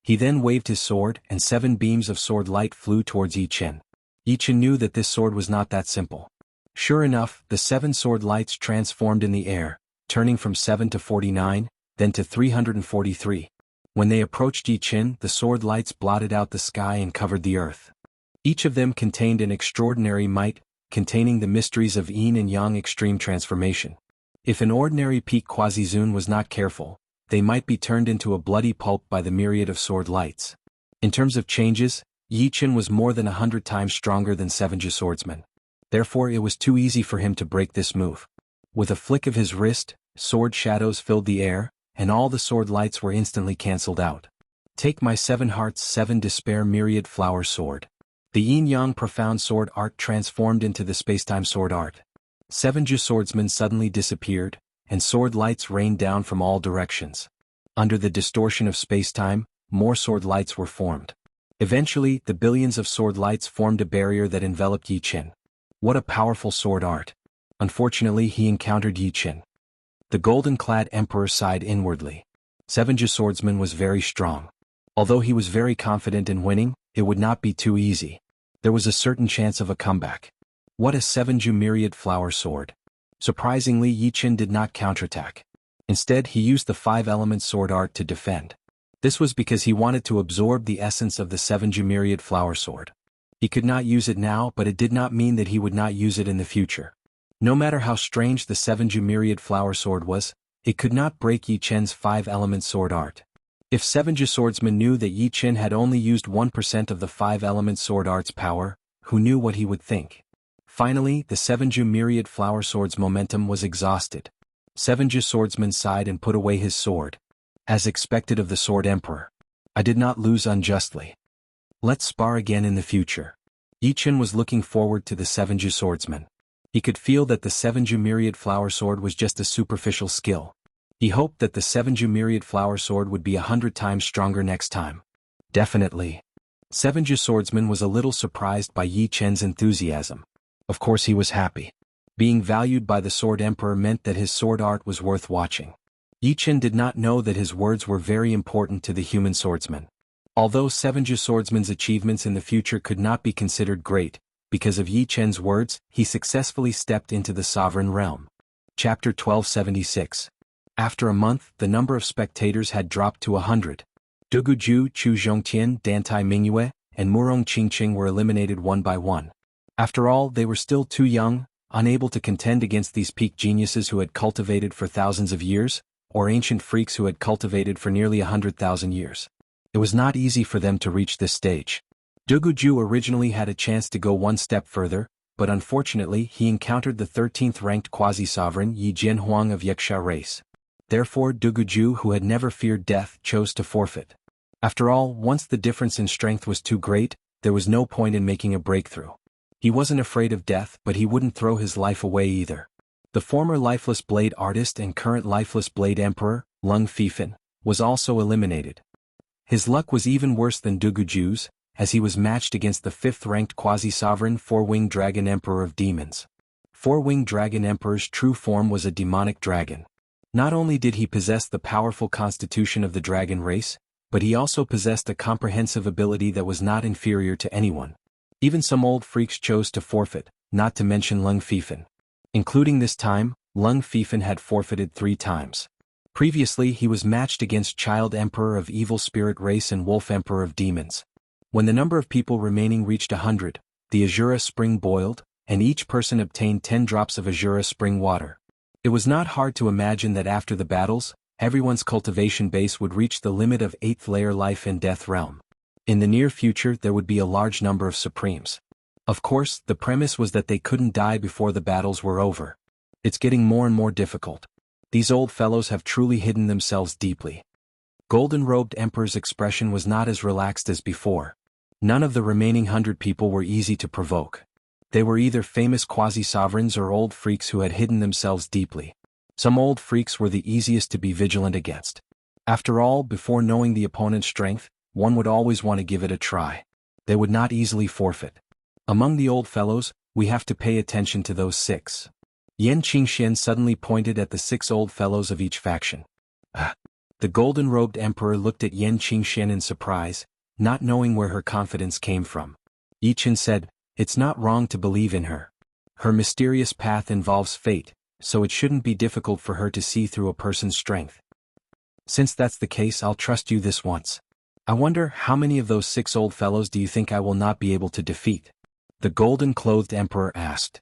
[SPEAKER 1] He then waved his sword, and 7 beams of sword light flew towards Yi Qin. Yi Qin knew that this sword was not that simple. Sure enough, the 7 sword lights transformed in the air, turning from 7 to 49, then to 343. When they approached Yi Qin, the sword lights blotted out the sky and covered the earth. Each of them contained an extraordinary might, containing the mysteries of yin and yang extreme transformation. If an ordinary peak quasi-zun was not careful, they might be turned into a bloody pulp by the myriad of sword lights. In terms of changes, Yi Qin was more than 100 times stronger than Sevenju swordsman. Therefore it was too easy for him to break this move. With a flick of his wrist, sword shadows filled the air, and all the sword lights were instantly cancelled out. Take my 7 hearts 7 despair myriad flower sword. The yin-yang profound sword art transformed into the spacetime sword art. Sevenju swordsman suddenly disappeared, and sword lights rained down from all directions. Under the distortion of spacetime, more sword lights were formed. Eventually, the billions of sword lights formed a barrier that enveloped Yi Qin. What a powerful sword art! Unfortunately, he encountered Yi Qin. The golden-clad emperor sighed inwardly. Sevenju swordsman was very strong. Although he was very confident in winning, it would not be too easy. There was a certain chance of a comeback. What a Sevenju myriad flower sword! Surprisingly, Yi Qin did not counterattack. Instead, he used the 5-element sword art to defend. This was because he wanted to absorb the essence of the Sevenju myriad flower sword. He could not use it now, but it did not mean that he would not use it in the future. No matter how strange the Sevenju myriad flower sword was, it could not break Yi Qin's 5-element sword art. If Sevenju swordsman knew that Yi Qin had only used 1% of the 5-element sword art's power, who knew what he would think? Finally, the Sevenju myriad flower sword's momentum was exhausted. Sevenju swordsman sighed and put away his sword. As expected of the Sword Emperor. I did not lose unjustly. Let's spar again in the future. Yi Qin was looking forward to the Sevenju swordsman. He could feel that the Sevenju myriad flower sword was just a superficial skill. He hoped that the Sevenju myriad flower sword would be 100 times stronger next time. Definitely. Sevenju swordsman was a little surprised by Yi Qin's enthusiasm. Of course he was happy. Being valued by the Sword Emperor meant that his sword art was worth watching. Yi Qin did not know that his words were very important to the human swordsman. Although Sevenju swordsman's achievements in the future could not be considered great, because of Yi Qin's words, he successfully stepped into the sovereign realm. Chapter 1276. After a month, the number of spectators had dropped to 100. Duguju, Chu Zhongtian, Dantai Mingyue, and Murong Qingqing were eliminated one by one. After all, they were still too young, unable to contend against these peak geniuses who had cultivated for thousands of years, or ancient freaks who had cultivated for nearly 100,000 years. It was not easy for them to reach this stage. Duguju originally had a chance to go one step further, but unfortunately he encountered the 13th ranked quasi-sovereign Yi Jianhuang of Wuxia race. Therefore Duguju, who had never feared death, chose to forfeit. After all, once the difference in strength was too great, there was no point in making a breakthrough. He wasn't afraid of death, but he wouldn't throw his life away either. The former lifeless blade artist and current lifeless blade emperor, Lung Fifan, was also eliminated. His luck was even worse than Duguju's, as he was matched against the 5th-ranked quasi-sovereign Four-Winged Dragon Emperor of Demons. Four-Winged Dragon Emperor's true form was a demonic dragon. Not only did he possess the powerful constitution of the dragon race, but he also possessed a comprehensive ability that was not inferior to anyone. Even some old freaks chose to forfeit, not to mention Lung Fifan. Including this time, Lung Fifan had forfeited 3 times. Previously he was matched against Child Emperor of Evil Spirit Race and Wolf Emperor of Demons. When the number of people remaining reached 100, the Azura spring boiled, and each person obtained 10 drops of Azura spring water. It was not hard to imagine that after the battles, everyone's cultivation base would reach the limit of 8th layer life and death realm. In the near future there would be a large number of Supremes. Of course, the premise was that they couldn't die before the battles were over. It's getting more and more difficult. These old fellows have truly hidden themselves deeply. Golden-robed Emperor's expression was not as relaxed as before. None of the remaining 100 people were easy to provoke. They were either famous quasi-sovereigns or old freaks who had hidden themselves deeply. Some old freaks were the easiest to be vigilant against. After all, before knowing the opponent's strength, one would always want to give it a try. They would not easily forfeit. Among the old fellows, we have to pay attention to those 6. Yan Qingxian suddenly pointed at the 6 old fellows of each faction. The golden-robed emperor looked at Yan Qingxian in surprise, not knowing where her confidence came from. Yi Chen said, "It's not wrong to believe in her. Her mysterious path involves fate, so it shouldn't be difficult for her to see through a person's strength. Since that's the case, I'll trust you this once. I wonder how many of those 6 old fellows do you think I will not be able to defeat?" The golden-clothed emperor asked.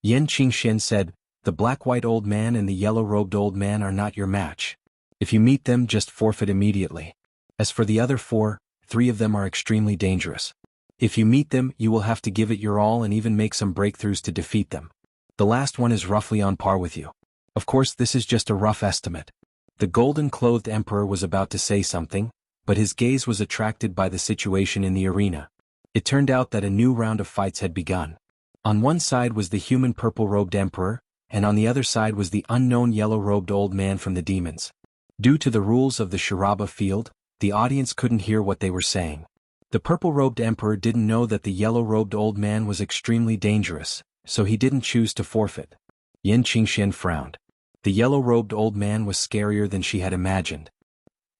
[SPEAKER 1] Yan Qingxian said, "The black-white old man and the yellow-robed old man are not your match. If you meet them, just forfeit immediately. As for the other 4, 3 of them are extremely dangerous. If you meet them, you will have to give it your all and even make some breakthroughs to defeat them. The last one is roughly on par with you. Of course, this is just a rough estimate." The golden-clothed emperor was about to say something, but his gaze was attracted by the situation in the arena. It turned out that a new round of fights had begun. On one side was the human purple-robed emperor, and on the other side was the unknown yellow-robed old man from the demons. Due to the rules of the Shiraba field, the audience couldn't hear what they were saying. The purple-robed emperor didn't know that the yellow-robed old man was extremely dangerous, so he didn't choose to forfeit. Yan Qingxian frowned. The yellow-robed old man was scarier than she had imagined.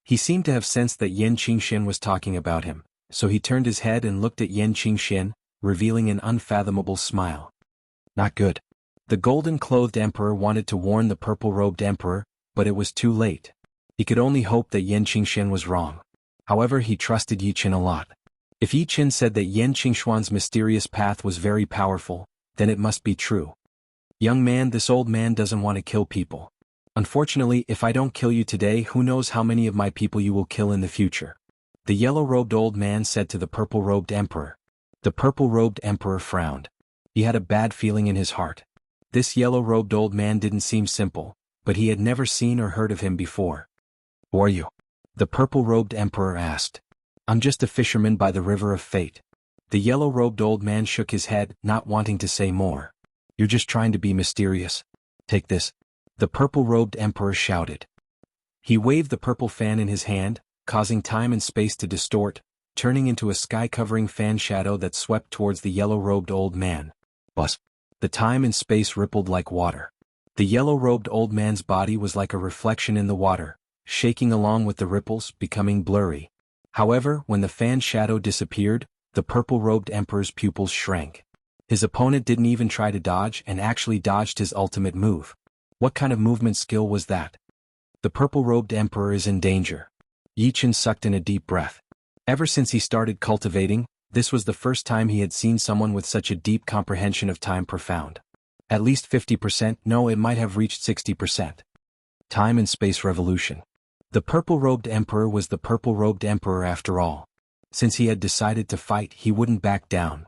[SPEAKER 1] He seemed to have sensed that Yan Qingxian was talking about him, so he turned his head and looked at Yan Qingxian, revealing an unfathomable smile. Not good. The golden-clothed emperor wanted to warn the purple-robed emperor, but it was too late. He could only hope that Yan Qingxian was wrong. However, he trusted Yi Chen a lot. If Yi Chen said that Yan Qingxuan's mysterious path was very powerful, then it must be true. "Young man, this old man doesn't want to kill people. Unfortunately, if I don't kill you today, who knows how many of my people you will kill in the future," the yellow-robed old man said to the purple-robed emperor. The purple-robed emperor frowned. He had a bad feeling in his heart. This yellow-robed old man didn't seem simple, but he had never seen or heard of him before. "Who are you?" the purple-robed emperor asked. "I'm just a fisherman by the river of fate." The yellow-robed old man shook his head, not wanting to say more. "You're just trying to be mysterious. Take this," the purple-robed emperor shouted. He waved the purple fan in his hand, causing time and space to distort, turning into a sky-covering fan shadow that swept towards the yellow-robed old man. Buzz! The time and space rippled like water. The yellow-robed old man's body was like a reflection in the water, shaking along with the ripples, becoming blurry. However, when the fan shadow disappeared, the purple-robed emperor's pupils shrank. His opponent didn't even try to dodge and actually dodged his ultimate move. What kind of movement skill was that? The purple-robed emperor is in danger. Yi Chen sucked in a deep breath. Ever since he started cultivating, this was the first time he had seen someone with such a deep comprehension of time profound. At least 50%, no, it might have reached 60%. Time and space revolution. The purple-robed emperor was the purple-robed emperor after all. Since he had decided to fight, he wouldn't back down.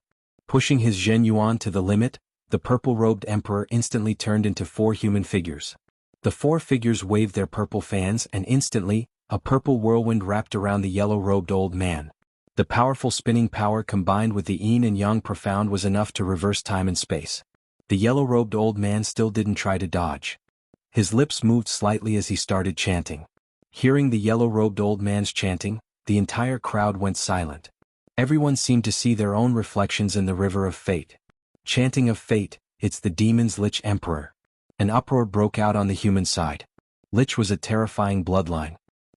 [SPEAKER 1] Pushing his Zhen Yuan to the limit, the purple-robed emperor instantly turned into 4 human figures. The 4 figures waved their purple fans and instantly, a purple whirlwind wrapped around the yellow-robed old man. The powerful spinning power combined with the yin and yang profound was enough to reverse time and space. The yellow-robed old man still didn't try to dodge. His lips moved slightly as he started chanting. Hearing the yellow-robed old man's chanting, the entire crowd went silent. Everyone seemed to see their own reflections in the river of fate. Chanting of fate, it's the demon's Lich Emperor. An uproar broke out on the human side. Lich was a terrifying bloodline.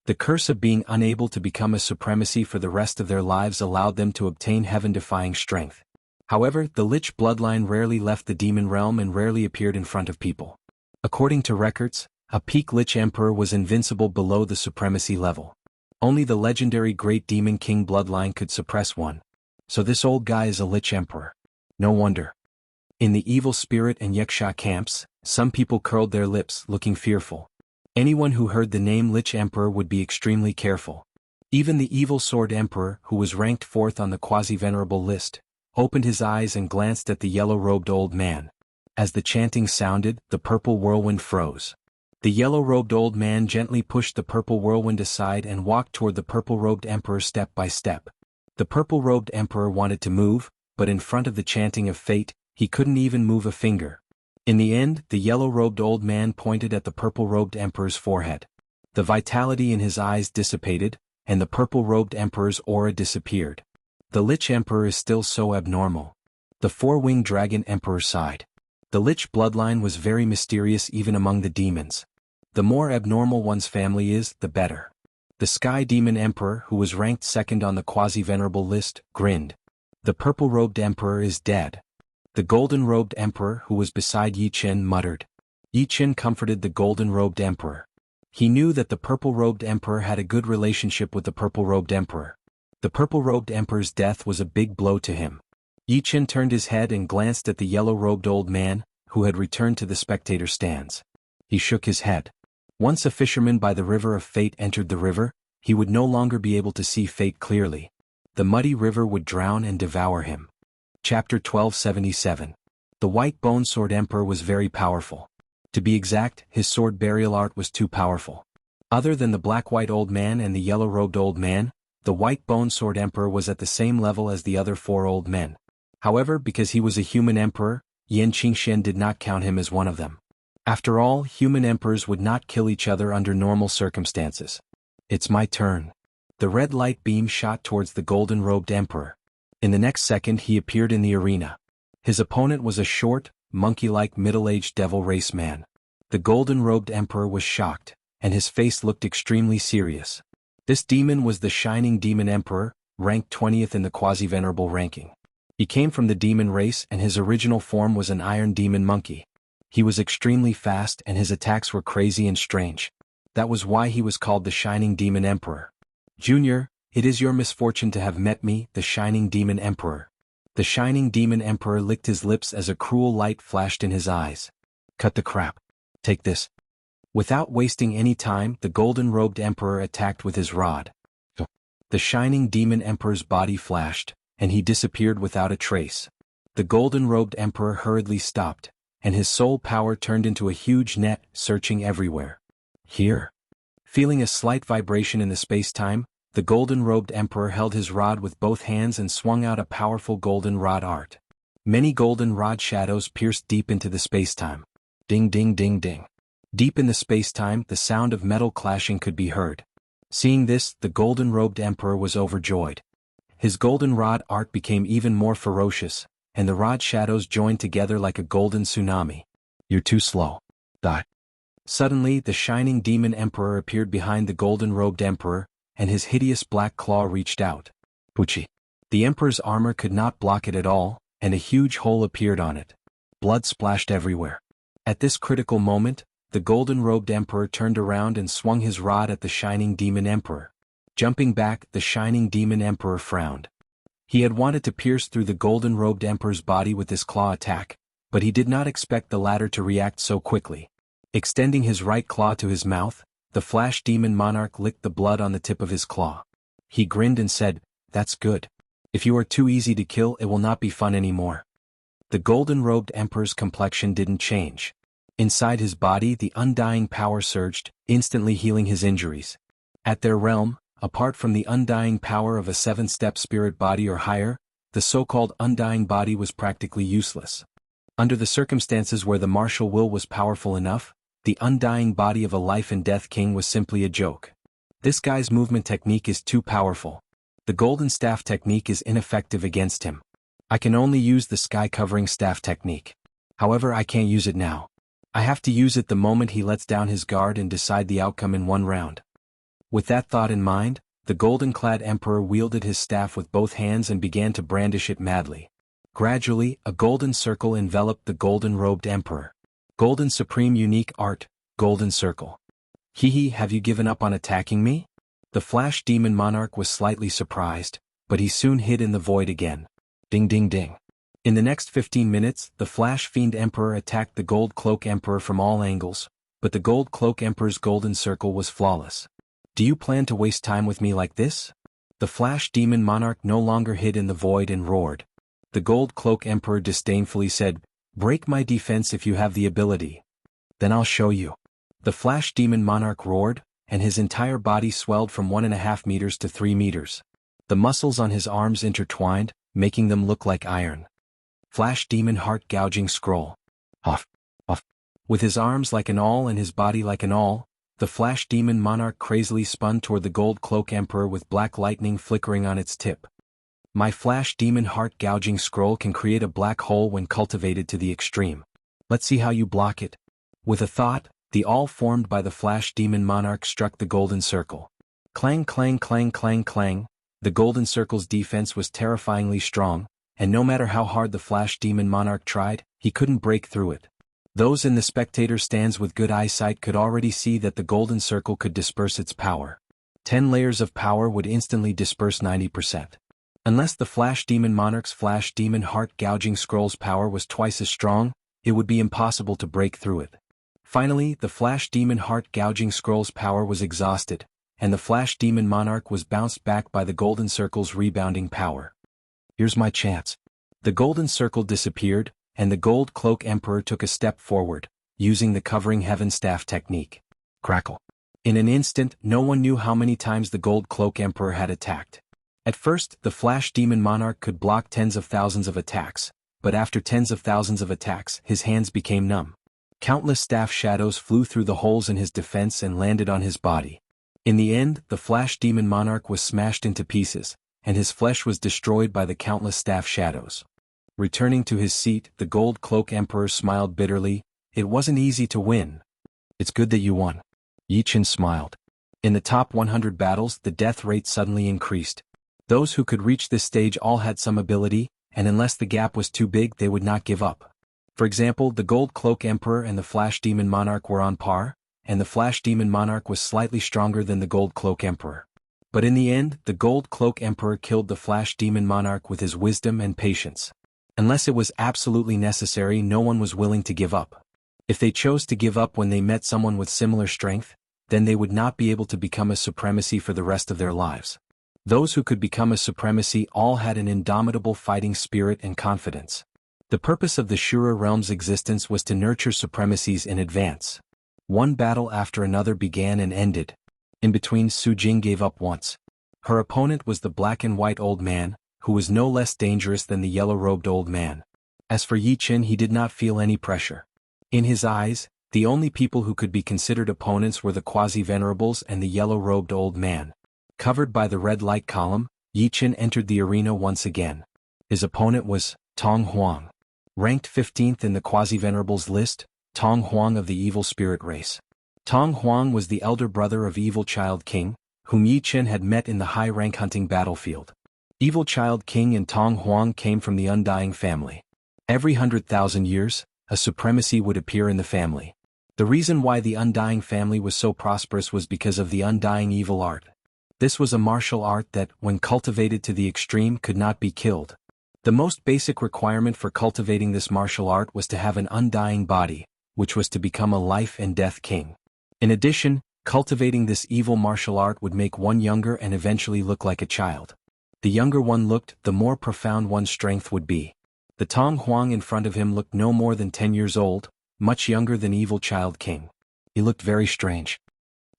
[SPEAKER 1] The curse of being unable to become a supremacy for the rest of their lives allowed them to obtain heaven-defying strength. However, the Lich bloodline rarely left the demon realm and rarely appeared in front of people. According to records, a peak Lich Emperor was invincible below the supremacy level. Only the legendary Great Demon King bloodline could suppress one. So this old guy is a Lich Emperor. No wonder. In the Evil Spirit and Wuxia camps, some people curled their lips, looking fearful. Anyone who heard the name Lich Emperor would be extremely careful. Even the Evil Sword Emperor, who was ranked 4th on the quasi-venerable list, opened his eyes and glanced at the yellow-robed old man. As the chanting sounded, the purple whirlwind froze. The yellow-robed old man gently pushed the purple whirlwind aside and walked toward the purple-robed emperor step by step. The purple-robed emperor wanted to move, but in front of the chanting of fate, he couldn't even move a finger. In the end, the yellow-robed old man pointed at the purple-robed emperor's forehead. The vitality in his eyes dissipated, and the purple-robed emperor's aura disappeared. The Lich Emperor is still so abnormal. The four-winged dragon emperor sighed. The Lich bloodline was very mysterious even among the demons. The more abnormal one's family is, the better. The Sky Demon Emperor, who was ranked 2nd on the quasi-venerable list, grinned. The purple-robed emperor is dead. The golden-robed emperor, who was beside Yi Chen, muttered. Yi Chen comforted the golden-robed emperor. He knew that the purple-robed emperor had a good relationship with the purple-robed emperor. The purple-robed emperor's death was a big blow to him. Yi Chen turned his head and glanced at the yellow-robed old man, who had returned to the spectator stands. He shook his head. Once a fisherman by the river of fate entered the river, he would no longer be able to see fate clearly. The muddy river would drown and devour him. Chapter 1277. The White Bone Sword Emperor was very powerful. To be exact, his sword burial art was too powerful. Other than the black-white old man and the yellow-robed old man, the White Bone Sword Emperor was at the same level as the other 4 old men. However, because he was a human emperor, Yan Qingxian did not count him as one of them. After all, human emperors would not kill each other under normal circumstances. It's my turn. The red light beam shot towards the golden-robed emperor. In the next second he appeared in the arena. His opponent was a short, monkey-like middle-aged devil race man. The golden-robed emperor was shocked, and his face looked extremely serious. This demon was the Shining Demon Emperor, ranked 20th in the quasi-venerable ranking. He came from the demon race and his original form was an iron demon monkey. He was extremely fast and his attacks were crazy and strange. That was why he was called the Shining Demon Emperor. Junior, it is your misfortune to have met me, the Shining Demon Emperor. The Shining Demon Emperor licked his lips as a cruel light flashed in his eyes. Cut the crap. Take this. Without wasting any time, the golden-robed emperor attacked with his rod. The Shining Demon Emperor's body flashed, and he disappeared without a trace. The golden-robed emperor hurriedly stopped, and his soul power turned into a huge net, searching everywhere. Here. Feeling a slight vibration in the space-time, the golden-robed emperor held his rod with both hands and swung out a powerful golden rod art. Many golden rod shadows pierced deep into the space-time. Ding ding ding ding. Deep in the space-time, the sound of metal clashing could be heard. Seeing this, the golden-robed emperor was overjoyed. His golden rod art became even more ferocious, and the rod shadows joined together like a golden tsunami. You're too slow. Die. Suddenly, the Shining Demon Emperor appeared behind the golden-robed emperor, and his hideous black claw reached out. Puchi. The emperor's armor could not block it at all, and a huge hole appeared on it. Blood splashed everywhere. At this critical moment, the golden-robed emperor turned around and swung his rod at the Shining Demon Emperor. Jumping back, the Shining Demon Emperor frowned. He had wanted to pierce through the golden-robed emperor's body with this claw attack, but he did not expect the latter to react so quickly. Extending his right claw to his mouth, the Flash Demon Monarch licked the blood on the tip of his claw. He grinned and said, "That's good. If you are too easy to kill, it will not be fun anymore." The golden-robed emperor's complexion didn't change. Inside his body, the undying power surged, instantly healing his injuries. At their realm, apart from the undying power of a 7-step spirit body or higher, the so-called undying body was practically useless. Under the circumstances where the martial will was powerful enough, the undying body of a life-and-death king was simply a joke. This guy's movement technique is too powerful. The golden staff technique is ineffective against him. I can only use the sky-covering staff technique. However, I can't use it now. I have to use it the moment he lets down his guard and decide the outcome in one round. With that thought in mind, the golden-clad emperor wielded his staff with both hands and began to brandish it madly. Gradually, a golden circle enveloped the golden-robed emperor. Golden supreme unique art, golden circle. Hee, have you given up on attacking me? The flash demon monarch was slightly surprised, but he soon hid in the void again. Ding ding ding. In the next 15 minutes, the flash fiend emperor attacked the gold cloak emperor from all angles, but the gold cloak emperor's golden circle was flawless. Do you plan to waste time with me like this? The flash demon monarch no longer hid in the void and roared. The gold cloak emperor disdainfully said, break my defense if you have the ability. Then I'll show you. The flash demon monarch roared, and his entire body swelled from 1.5 meters to 3 meters. The muscles on his arms intertwined, making them look like iron. Flash demon heart gouging scroll. Off. With his arms like an awl and his body like an awl, the flash demon monarch crazily spun toward the gold cloak emperor with black lightning flickering on its tip. My flash demon heart gouging scroll can create a black hole when cultivated to the extreme. Let's see how you block it. With a thought, the awl formed by the flash demon monarch struck the golden circle. Clang clang clang clang clang, the golden circle's defense was terrifyingly strong, and no matter how hard the flash demon monarch tried, he couldn't break through it. Those in the spectator stands with good eyesight could already see that the golden circle could disperse its power. 10 layers of power would instantly disperse 90%. Unless the flash demon monarch's flash demon heart gouging scroll's power was twice as strong, it would be impossible to break through it. Finally, the flash demon heart gouging scroll's power was exhausted, and the flash demon monarch was bounced back by the golden circle's rebounding power. Here's my chance. The golden circle disappeared, and the gold cloak emperor took a step forward, using the covering heaven staff technique. Crackle. In an instant, no one knew how many times the gold cloak emperor had attacked. At first, the flash demon monarch could block tens of thousands of attacks, but after tens of thousands of attacks, his hands became numb. Countless staff shadows flew through the holes in his defense and landed on his body. In the end, the flash demon monarch was smashed into pieces, and his flesh was destroyed by the countless staff shadows. Returning to his seat, the gold cloak emperor smiled bitterly. It wasn't easy to win. It's good that you won. Yi Chen smiled. In the top 100 battles, the death rate suddenly increased. Those who could reach this stage all had some ability, and unless the gap was too big, they would not give up. For example, the gold cloak emperor and the flash demon monarch were on par, and the flash demon monarch was slightly stronger than the gold cloak emperor. But in the end, the gold cloak emperor killed the flash demon monarch with his wisdom and patience. Unless it was absolutely necessary, no one was willing to give up. If they chose to give up when they met someone with similar strength, then they would not be able to become a supremacy for the rest of their lives. Those who could become a supremacy all had an indomitable fighting spirit and confidence. The purpose of the Shura realm's existence was to nurture supremacies in advance. One battle after another began and ended. In between, Su Jing gave up once. Her opponent was the black and white old man, who was no less dangerous than the yellow-robed old man. As for Yi Chen, he did not feel any pressure. In his eyes, the only people who could be considered opponents were the quasi-venerables and the yellow-robed old man. Covered by the red light column, Yi Chen entered the arena once again. His opponent was Tong Huang. Ranked 15th in the quasi-venerables list, Tong Huang of the evil spirit race. Tong Huang was the elder brother of Evil Child King, whom Yi Chen had met in the high-rank hunting battlefield. Evil Child King and Tong Huang came from the Undying family. Every 100,000 years, a supremacy would appear in the family. The reason why the Undying family was so prosperous was because of the Undying evil art. This was a martial art that, when cultivated to the extreme, could not be killed. The most basic requirement for cultivating this martial art was to have an undying body, which was to become a life and death king. In addition, cultivating this evil martial art would make one younger and eventually look like a child. The younger one looked, the more profound one's strength would be. The Tong Huang in front of him looked no more than 10 years old, much younger than Evil Child King. He looked very strange.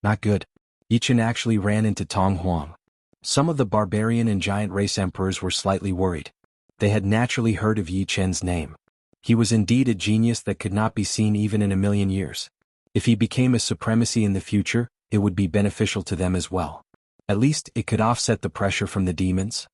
[SPEAKER 1] Not good. Yi Chen actually ran into Tong Huang. Some of the barbarian and giant race emperors were slightly worried. They had naturally heard of Yi Chen's name. He was indeed a genius that could not be seen even in a million years. If he became a supremacy in the future, it would be beneficial to them as well. At least, it could offset the pressure from the demons.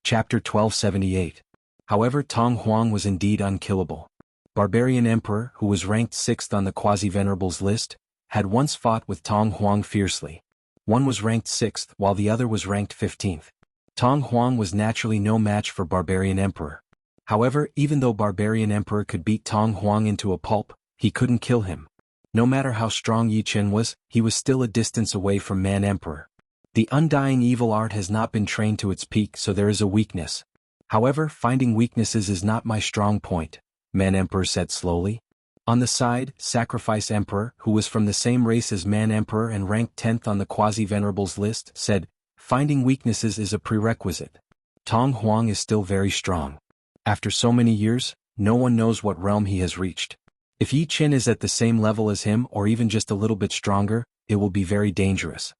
[SPEAKER 1] Chapter 1278. However, Tong Huang was indeed unkillable. Barbarian Emperor, who was ranked 6th on the Quasi-Venerables list, had once fought with Tong Huang fiercely. One was ranked 6th while the other was ranked 15th. Tong Huang was naturally no match for Barbarian Emperor. However, even though Barbarian Emperor could beat Tong Huang into a pulp, he couldn't kill him. No matter how strong Yi Chen was, he was still a distance away from Man Emperor. The undying evil art has not been trained to its peak, so there is a weakness. However, finding weaknesses is not my strong point, Man Emperor said slowly. On the side, Sacrifice Emperor, who was from the same race as Man Emperor and ranked 10th on the Quasi-Venerables list, said, finding weaknesses is a prerequisite. Tong Huang is still very strong. After so many years, no one knows what realm he has reached. If Yi Chen is at the same level as him or even just a little bit stronger, it will be very dangerous.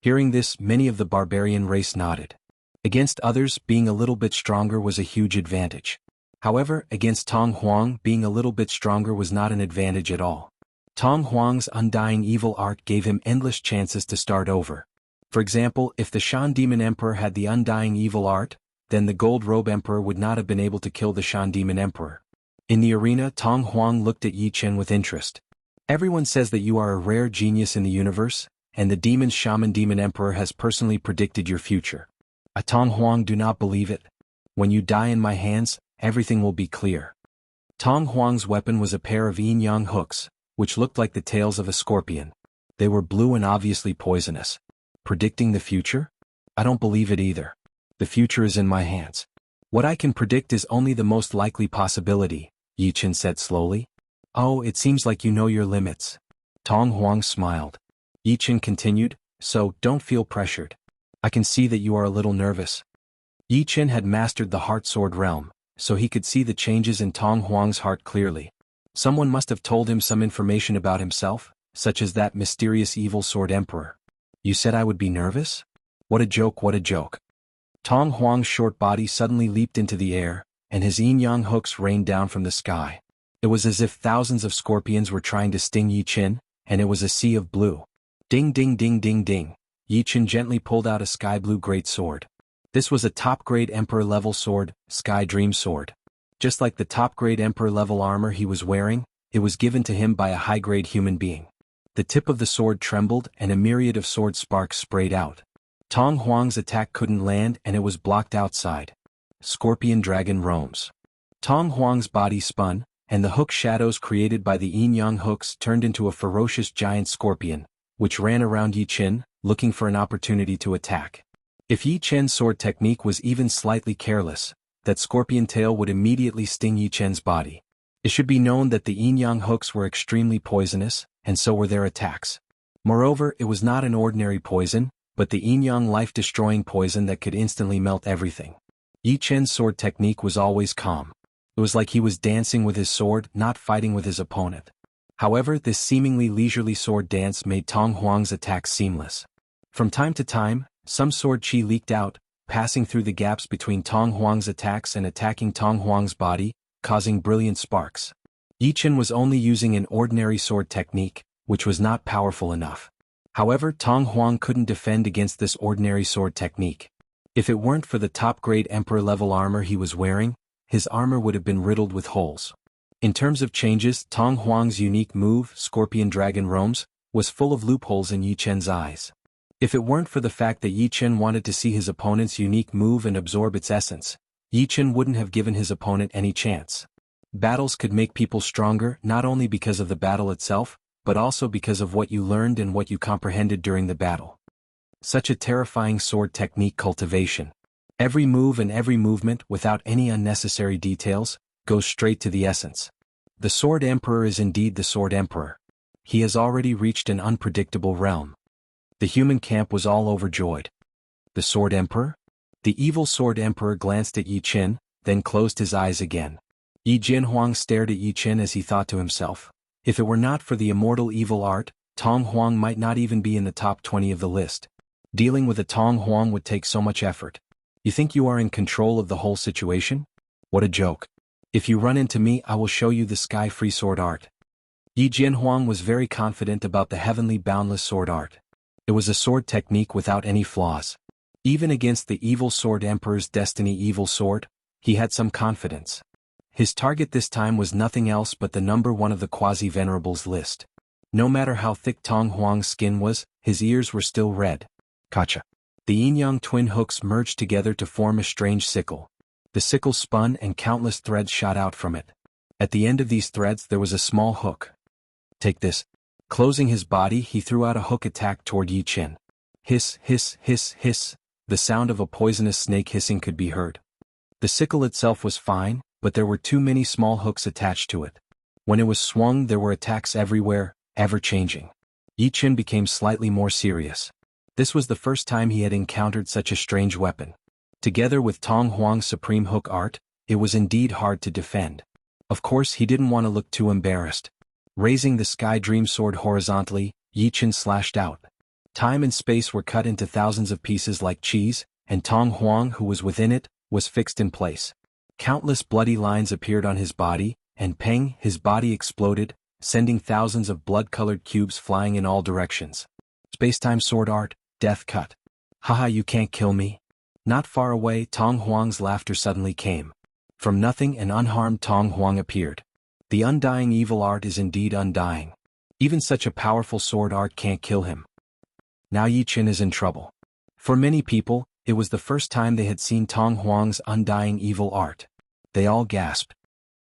[SPEAKER 1] Hearing this, many of the barbarian race nodded. Against others, being a little bit stronger was a huge advantage. However, against Tong Huang, being a little bit stronger was not an advantage at all. Tong Huang's undying evil art gave him endless chances to start over. For example, if the Shan Demon Emperor had the undying evil art, then the Gold Robe Emperor would not have been able to kill the Shan Demon Emperor. In the arena, Tong Huang looked at Yi Chen with interest. Everyone says that you are a rare genius in the universe, and the Demon Shaman Demon Emperor has personally predicted your future. Tong Huang, do not believe it. When you die in my hands, everything will be clear. Tong Huang's weapon was a pair of yin-yang hooks, which looked like the tails of a scorpion. They were blue and obviously poisonous. Predicting the future? I don't believe it either. The future is in my hands. What I can predict is only the most likely possibility, Yi Chen said slowly. Oh, it seems like you know your limits. Tong Huang smiled. Yi Chen continued, so don't feel pressured. I can see that you are a little nervous. Yi Chen had mastered the Heart Sword realm, so he could see the changes in Tong Huang's heart clearly. Someone must have told him some information about himself, such as that mysterious evil sword emperor. You said I would be nervous? What a joke, what a joke. Tong Huang's short body suddenly leaped into the air, and his yin-yang hooks rained down from the sky. It was as if thousands of scorpions were trying to sting Yi Chen, and it was a sea of blue. Ding ding ding ding ding. Yi Chen gently pulled out a sky-blue great sword. This was a top-grade Emperor-level sword, Sky Dream Sword. Just like the top-grade Emperor-level armor he was wearing, it was given to him by a high-grade human being. The tip of the sword trembled and a myriad of sword sparks sprayed out. Tong Huang's attack couldn't land and it was blocked outside. Scorpion Dragon roams. Tong Huang's body spun, and the hook shadows created by the yin-yang hooks turned into a ferocious giant scorpion, which ran around Yi Chen, looking for an opportunity to attack. If Yi Chen's sword technique was even slightly careless, that scorpion tail would immediately sting Yi Chen's body. It should be known that the yin-yang hooks were extremely poisonous, and so were their attacks. Moreover, it was not an ordinary poison, but the yin-yang life-destroying poison that could instantly melt everything. Yi Chen's sword technique was always calm. It was like he was dancing with his sword, not fighting with his opponent. However, this seemingly leisurely sword dance made Tong Huang's attacks seamless. From time to time, some sword chi leaked out, passing through the gaps between Tong Huang's attacks and attacking Tong Huang's body, causing brilliant sparks. Yi Chen was only using an ordinary sword technique, which was not powerful enough. However, Tong Huang couldn't defend against this ordinary sword technique. If it weren't for the top-grade Emperor-level armor he was wearing, his armor would have been riddled with holes. In terms of changes, Tong Huang's unique move, Scorpion Dragon Roams, was full of loopholes in Yi Chen's eyes. If it weren't for the fact that Yi Chen wanted to see his opponent's unique move and absorb its essence, Yi Chen wouldn't have given his opponent any chance. Battles could make people stronger not only because of the battle itself, but also because of what you learned and what you comprehended during the battle. Such a terrifying sword technique cultivation. Every move and every movement, without any unnecessary details, goes straight to the essence. The Sword Emperor is indeed the Sword Emperor. He has already reached an unpredictable realm. The human camp was all overjoyed. The Sword Emperor? The evil Sword Emperor glanced at Yi Chen, then closed his eyes again. Yi Jinhuang stared at Yi Chen as he thought to himself, if it were not for the immortal evil art, Tong Huang might not even be in the top 20 of the list. Dealing with a Tong Huang would take so much effort. You think you are in control of the whole situation? What a joke. If you run into me, I will show you the Sky Free Sword art. Yi Jinhuang was very confident about the heavenly boundless sword art. It was a sword technique without any flaws. Even against the evil Sword Emperor's Destiny evil sword, he had some confidence. His target this time was nothing else but the number 1 of the Quasi-Venerables list. No matter how thick Tong Huang's skin was, his ears were still red. Gotcha. The yin-yang twin hooks merged together to form a strange sickle. The sickle spun and countless threads shot out from it. At the end of these threads there was a small hook. Take this. Closing his body, he threw out a hook attack toward Yi Qin. Hiss, hiss, hiss, hiss. The sound of a poisonous snake hissing could be heard. The sickle itself was fine, but there were too many small hooks attached to it. When it was swung, there were attacks everywhere, ever-changing. Yi Qin became slightly more serious. This was the first time he had encountered such a strange weapon. Together with Tong Huang's supreme hook art, it was indeed hard to defend. Of course, he didn't want to look too embarrassed. Raising the Sky Dream Sword horizontally, Yi Qin slashed out. Time and space were cut into thousands of pieces like cheese, and Tong Huang, who was within it, was fixed in place. Countless bloody lines appeared on his body, and peng, his body exploded, sending thousands of blood-colored cubes flying in all directions. Spacetime sword art, death cut. Haha, you can't kill me. Not far away, Tong Huang's laughter suddenly came. From nothing, an unharmed Tong Huang appeared. The undying evil art is indeed undying. Even such a powerful sword art can't kill him. Now Yi Qin is in trouble. For many people, it was the first time they had seen Tong Huang's undying evil art. They all gasped.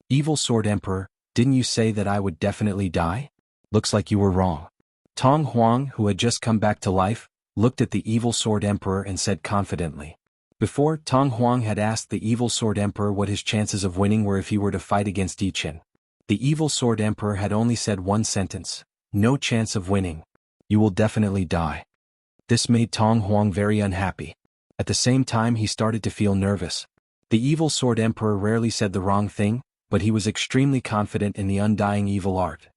[SPEAKER 1] Evil Sword Emperor, didn't you say that I would definitely die? Looks like you were wrong. Tong Huang, who had just come back to life, looked at the Evil Sword Emperor and said confidently. Before, Tong Huang had asked the Evil Sword Emperor what his chances of winning were if he were to fight against Yi Qin. The Evil Sword Emperor had only said one sentence, no chance of winning. You will definitely die. This made Tong Huang very unhappy. At the same time he started to feel nervous. The Evil Sword Emperor rarely said the wrong thing, but he was extremely confident in the undying evil art.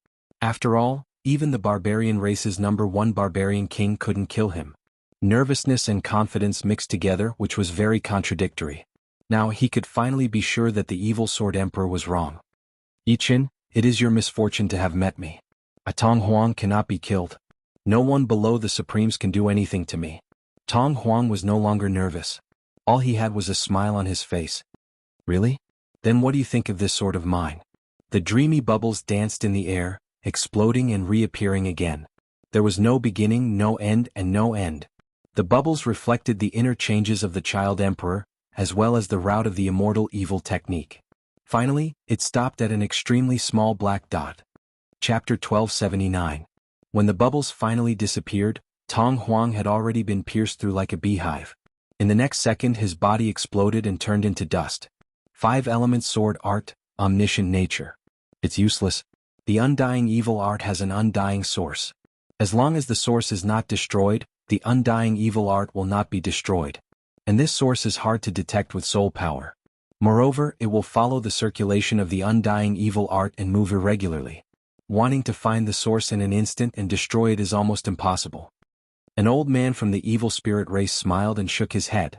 [SPEAKER 1] After all, even the barbarian race's #1 barbarian king couldn't kill him. Nervousness and confidence mixed together, which was very contradictory. Now he could finally be sure that the Evil Sword Emperor was wrong. Yi Qin, it is your misfortune to have met me. A Tong Huang cannot be killed. No one below the Supremes can do anything to me. Tong Huang was no longer nervous. All he had was a smile on his face. Really? Then what do you think of this sword of mine? The dreamy bubbles danced in the air, exploding and reappearing again. There was no beginning, no end, and no end. The bubbles reflected the inner changes of the child emperor, as well as the route of the immortal evil technique. Finally, it stopped at an extremely small black dot. Chapter 1279. When the bubbles finally disappeared, Tong Huang had already been pierced through like a beehive. In the next second his body exploded and turned into dust. 5-element sword art, omniscient nature. It's useless. The undying evil art has an undying source. As long as the source is not destroyed, the undying evil art will not be destroyed. And this source is hard to detect with soul power. Moreover, it will follow the circulation of the undying evil art and move irregularly. Wanting to find the source in an instant and destroy it is almost impossible. An old man from the evil spirit race smiled and shook his head.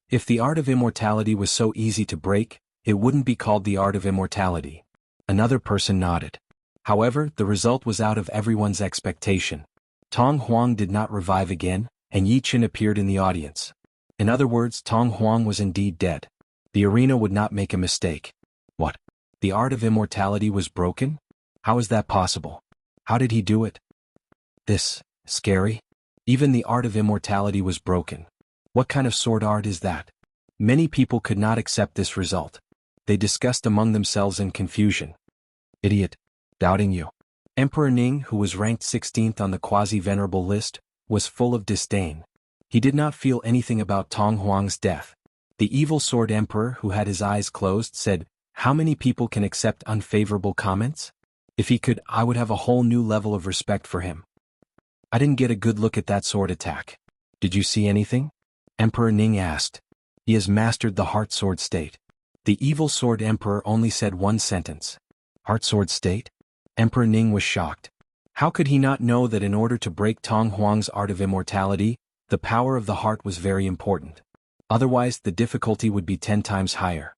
[SPEAKER 1] If the art of immortality was so easy to break, it wouldn't be called the art of immortality. Another person nodded. However, the result was out of everyone's expectation. Tong Huang did not revive again, and Yi Qin appeared in the audience. In other words, Tong Huang was indeed dead. The arena would not make a mistake. What? The art of immortality was broken? How is that possible? How did he do it? This, scary? Even the art of immortality was broken. What kind of sword art is that? Many people could not accept this result. They discussed among themselves in confusion. Idiot. Doubting you. Emperor Ning, who was ranked 16th on the quasi-venerable list, was full of disdain. He did not feel anything about Tong Huang's death. The Evil Sword Emperor, who had his eyes closed, said, "How many people can accept unfavorable comments? If he could, I would have a whole new level of respect for him." I didn't get a good look at that sword attack. Did you see anything? Emperor Ning asked. He has mastered the Heart Sword state. The Evil Sword Emperor only said one sentence. Heart Sword state? Emperor Ning was shocked. How could he not know that in order to break Tong Huang's art of immortality, the power of the heart was very important? Otherwise, the difficulty would be 10 times higher.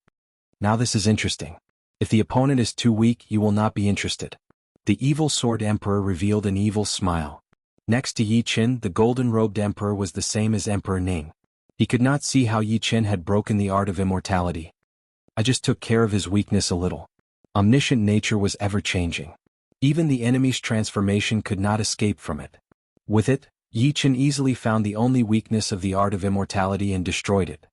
[SPEAKER 1] Now this is interesting. If the opponent is too weak, you will not be interested. The Evil Sword Emperor revealed an evil smile. Next to Yi Qin, the golden-robed emperor was the same as Emperor Ning. He could not see how Yi Qin had broken the art of immortality. I just took care of his weakness a little. Omniscient nature was ever-changing. Even the enemy's transformation could not escape from it. With it, Yi Chen easily found the only weakness of the art of immortality and destroyed it.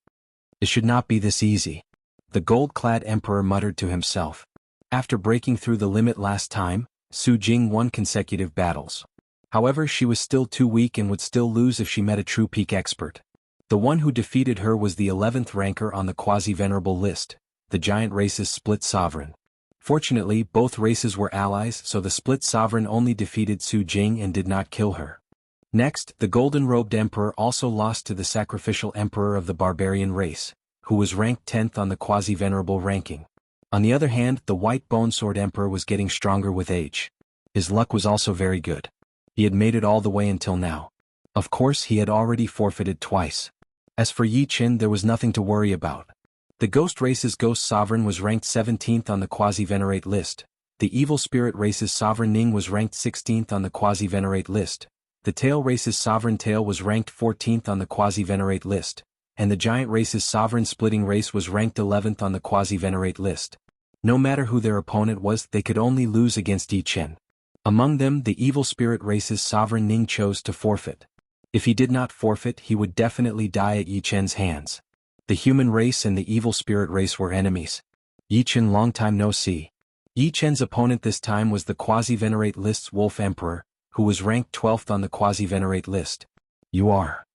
[SPEAKER 1] It should not be this easy, the gold-clad emperor muttered to himself. After breaking through the limit last time, Su Jing won consecutive battles. However, she was still too weak and would still lose if she met a true peak expert. The one who defeated her was the 11th ranker on the quasi-venerable list, the giant race's split sovereign. Fortunately, both races were allies, so the split sovereign only defeated Su Jing and did not kill her. Next, the golden-robed emperor also lost to the sacrificial emperor of the barbarian race, who was ranked 10th on the quasi-venerable ranking. On the other hand, the white bone-sword emperor was getting stronger with age. His luck was also very good. He had made it all the way until now. Of course, he had already forfeited twice. As for Yi Chen, there was nothing to worry about. The ghost race's ghost sovereign was ranked 17th on the quasi-venerate list. The evil spirit race's sovereign Ning was ranked 16th on the quasi-venerate list. The tail race's sovereign tail was ranked 14th on the quasi-venerate list. And the giant race's sovereign splitting race was ranked 11th on the quasi-venerate list. No matter who their opponent was, they could only lose against Yi Chen. Among them, the evil spirit race's sovereign Ning chose to forfeit. If he did not forfeit, he would definitely die at Yi Chen's hands. The human race and the evil spirit race were enemies. Yi Chen long time no see. Yi Chen's opponent this time was the quasi-venerate list's Wolf Emperor, who was ranked 12th on the quasi-venerate list. You are.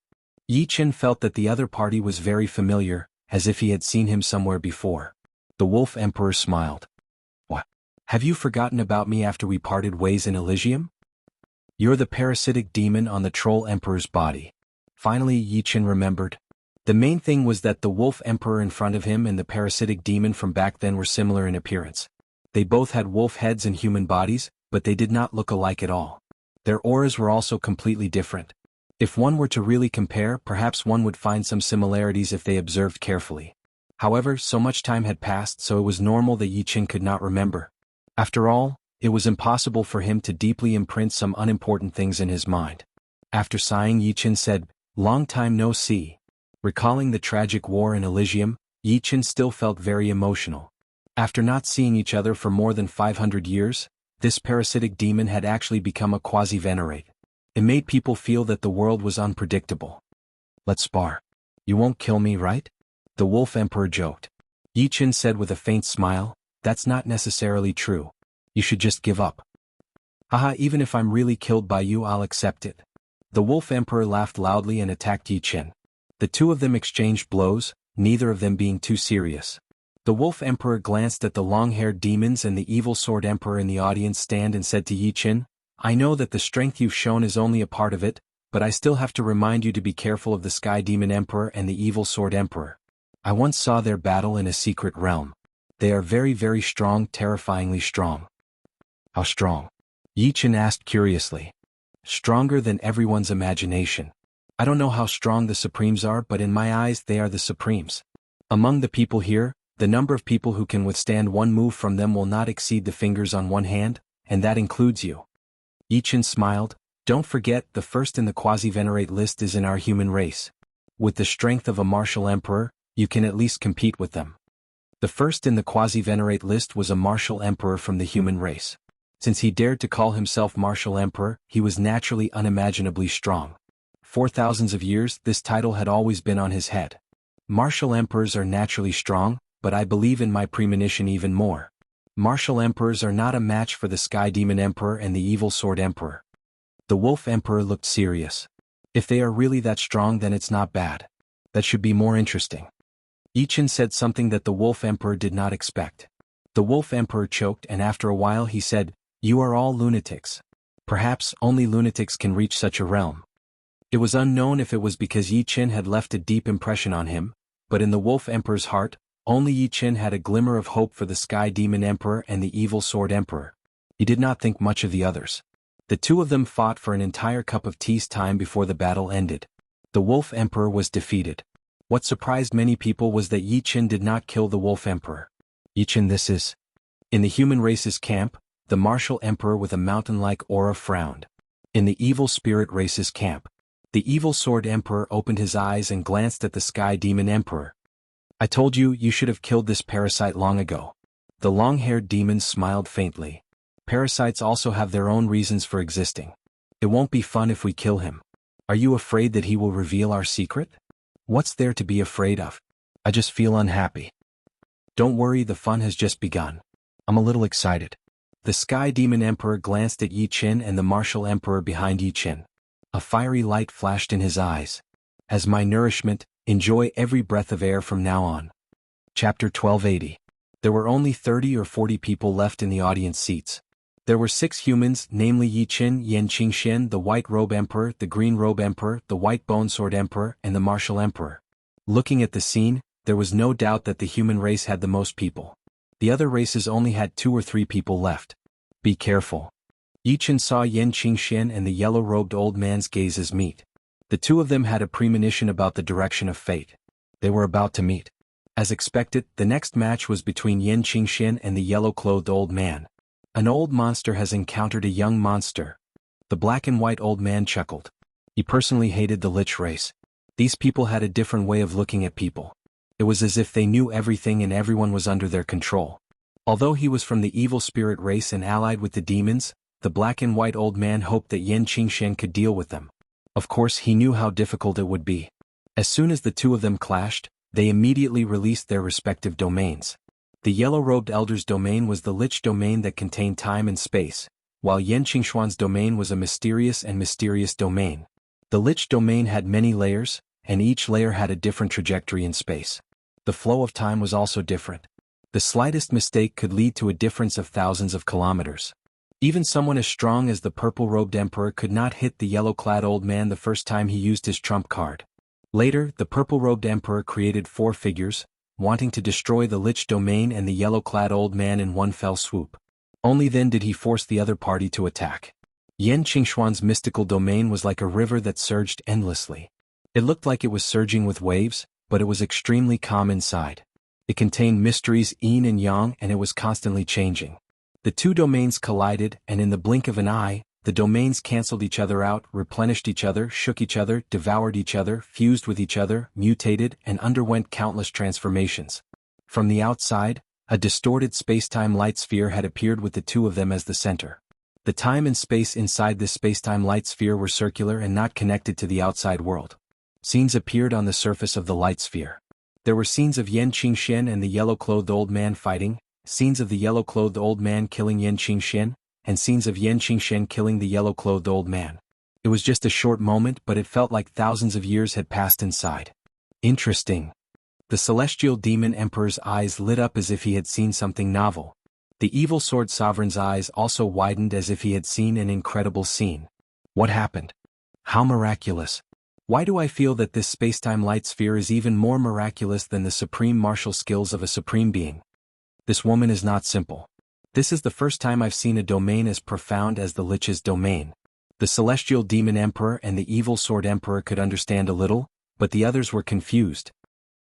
[SPEAKER 1] Yi Chen felt that the other party was very familiar, as if he had seen him somewhere before. The Wolf Emperor smiled. What? Have you forgotten about me after we parted ways in Elysium? You're the parasitic demon on the Troll Emperor's body. Finally, Yi Chen remembered. The main thing was that the Wolf Emperor in front of him and the parasitic demon from back then were similar in appearance. They both had wolf heads and human bodies, but they did not look alike at all. Their auras were also completely different. If one were to really compare, perhaps one would find some similarities if they observed carefully. However, so much time had passed, so it was normal that Yi Chen could not remember. After all, it was impossible for him to deeply imprint some unimportant things in his mind. After sighing, Yi Chen said, "Long time no see." Recalling the tragic war in Elysium, Yi Chen still felt very emotional. After not seeing each other for more than 500 years, this parasitic demon had actually become a quasi-venerate. It made people feel that the world was unpredictable. Let's spar. You won't kill me, right? The Wolf Emperor joked. Yi Chen said with a faint smile, "That's not necessarily true. You should just give up." Haha, even if I'm really killed by you, I'll accept it. The Wolf Emperor laughed loudly and attacked Yi Chen. The two of them exchanged blows, neither of them being too serious. The Wolf Emperor glanced at the long-haired demons and the Evil Sword Emperor in the audience stand and said to Yi Chen, "I know that the strength you've shown is only a part of it, but I still have to remind you to be careful of the Sky Demon Emperor and the Evil Sword Emperor. I once saw their battle in a secret realm. They are very, very strong, terrifyingly strong." How strong? Yi Chen asked curiously. Stronger than everyone's imagination. I don't know how strong the Supremes are, but in my eyes they are the Supremes. Among the people here, the number of people who can withstand one move from them will not exceed the fingers on one hand, and that includes you. Yi Chen smiled. Don't forget, the first in the quasi-venerate list is in our human race. With the strength of a martial emperor, you can at least compete with them. The first in the quasi-venerate list was a martial emperor from the human race. Since he dared to call himself martial emperor, he was naturally unimaginably strong. For thousands of years, this title had always been on his head. Martial emperors are naturally strong, but I believe in my premonition even more. Martial emperors are not a match for the Sky Demon Emperor and the Evil Sword Emperor. The Wolf Emperor looked serious. If they are really that strong, then it's not bad. That should be more interesting. Yi Chen said something that the Wolf Emperor did not expect. The Wolf Emperor choked, and after a while he said, "You are all lunatics. Perhaps only lunatics can reach such a realm." It was unknown if it was because Yi Chen had left a deep impression on him, but in the Wolf Emperor's heart, only Yi Chen had a glimmer of hope for the Sky Demon Emperor and the Evil Sword Emperor. He did not think much of the others. The two of them fought for an entire cup of tea's time before the battle ended. The Wolf Emperor was defeated. What surprised many people was that Yi Chen did not kill the Wolf Emperor. Yi Chen, this is... In the human race's camp, the martial emperor with a mountain-like aura frowned. In the evil spirit race's camp, the Evil Sword Emperor opened his eyes and glanced at the Sky Demon Emperor. "I told you, you should have killed this parasite long ago." The long-haired demon smiled faintly. Parasites also have their own reasons for existing. It won't be fun if we kill him. Are you afraid that he will reveal our secret? What's there to be afraid of? I just feel unhappy. Don't worry, the fun has just begun. I'm a little excited. The Sky Demon Emperor glanced at Yi Qin and the Martial Emperor behind Yi Qin. A fiery light flashed in his eyes. As my nourishment, enjoy every breath of air from now on. Chapter 1280. There were only 30 or 40 people left in the audience seats. There were 6 humans, namely Yi Qin, Yan Qingxian, the White Robe Emperor, the Green Robe Emperor, the White Bone Sword Emperor, and the Martial Emperor. Looking at the scene, there was no doubt that the human race had the most people. The other races only had 2 or 3 people left. Be careful. Yi Qin saw Yan Qingxian and the yellow-robed old man's gazes meet. The two of them had a premonition about the direction of fate. They were about to meet. As expected, the next match was between Yan Qingxian and the yellow-clothed old man. An old monster has encountered a young monster. The black and white old man chuckled. He personally hated the Lich race. These people had a different way of looking at people. It was as if they knew everything and everyone was under their control. Although he was from the evil spirit race and allied with the demons, the black and white old man hoped that Yan Qingxian could deal with them. Of course, he knew how difficult it would be. As soon as the two of them clashed, they immediately released their respective domains. The yellow-robed elder's domain was the Lich domain that contained time and space, while Yan Qingxuan's domain was a mysterious domain. The Lich domain had many layers, and each layer had a different trajectory in space. The flow of time was also different. The slightest mistake could lead to a difference of thousands of kilometers. Even someone as strong as the purple-robed emperor could not hit the yellow-clad old man the first time he used his trump card. Later, the purple-robed emperor created 4 figures, wanting to destroy the Lich domain and the yellow-clad old man in one fell swoop. Only then did he force the other party to attack. Yan Qingxuan's mystical domain was like a river that surged endlessly. It looked like it was surging with waves, but it was extremely calm inside. It contained mysteries yin and yang, and it was constantly changing. The two domains collided, and in the blink of an eye, the domains cancelled each other out, replenished each other, shook each other, devoured each other, fused with each other, mutated, and underwent countless transformations. From the outside, a distorted space-time light sphere had appeared with the two of them as the center. The time and space inside this space-time light sphere were circular and not connected to the outside world. Scenes appeared on the surface of the light sphere. There were scenes of Yan Qingxian and the yellow-clothed old man fighting, scenes of the yellow-clothed old man killing Yan Qingxian, and scenes of Yan Qingxian killing the yellow-clothed old man. It was just a short moment, but it felt like thousands of years had passed inside. Interesting. The celestial demon emperor's eyes lit up as if he had seen something novel. The evil sword sovereign's eyes also widened as if he had seen an incredible scene. What happened? How miraculous. Why do I feel that this spacetime light sphere is even more miraculous than the supreme martial skills of a supreme being? This woman is not simple. This is the first time I've seen a domain as profound as the Lich's domain. The celestial demon emperor and the evil sword emperor could understand a little, but the others were confused.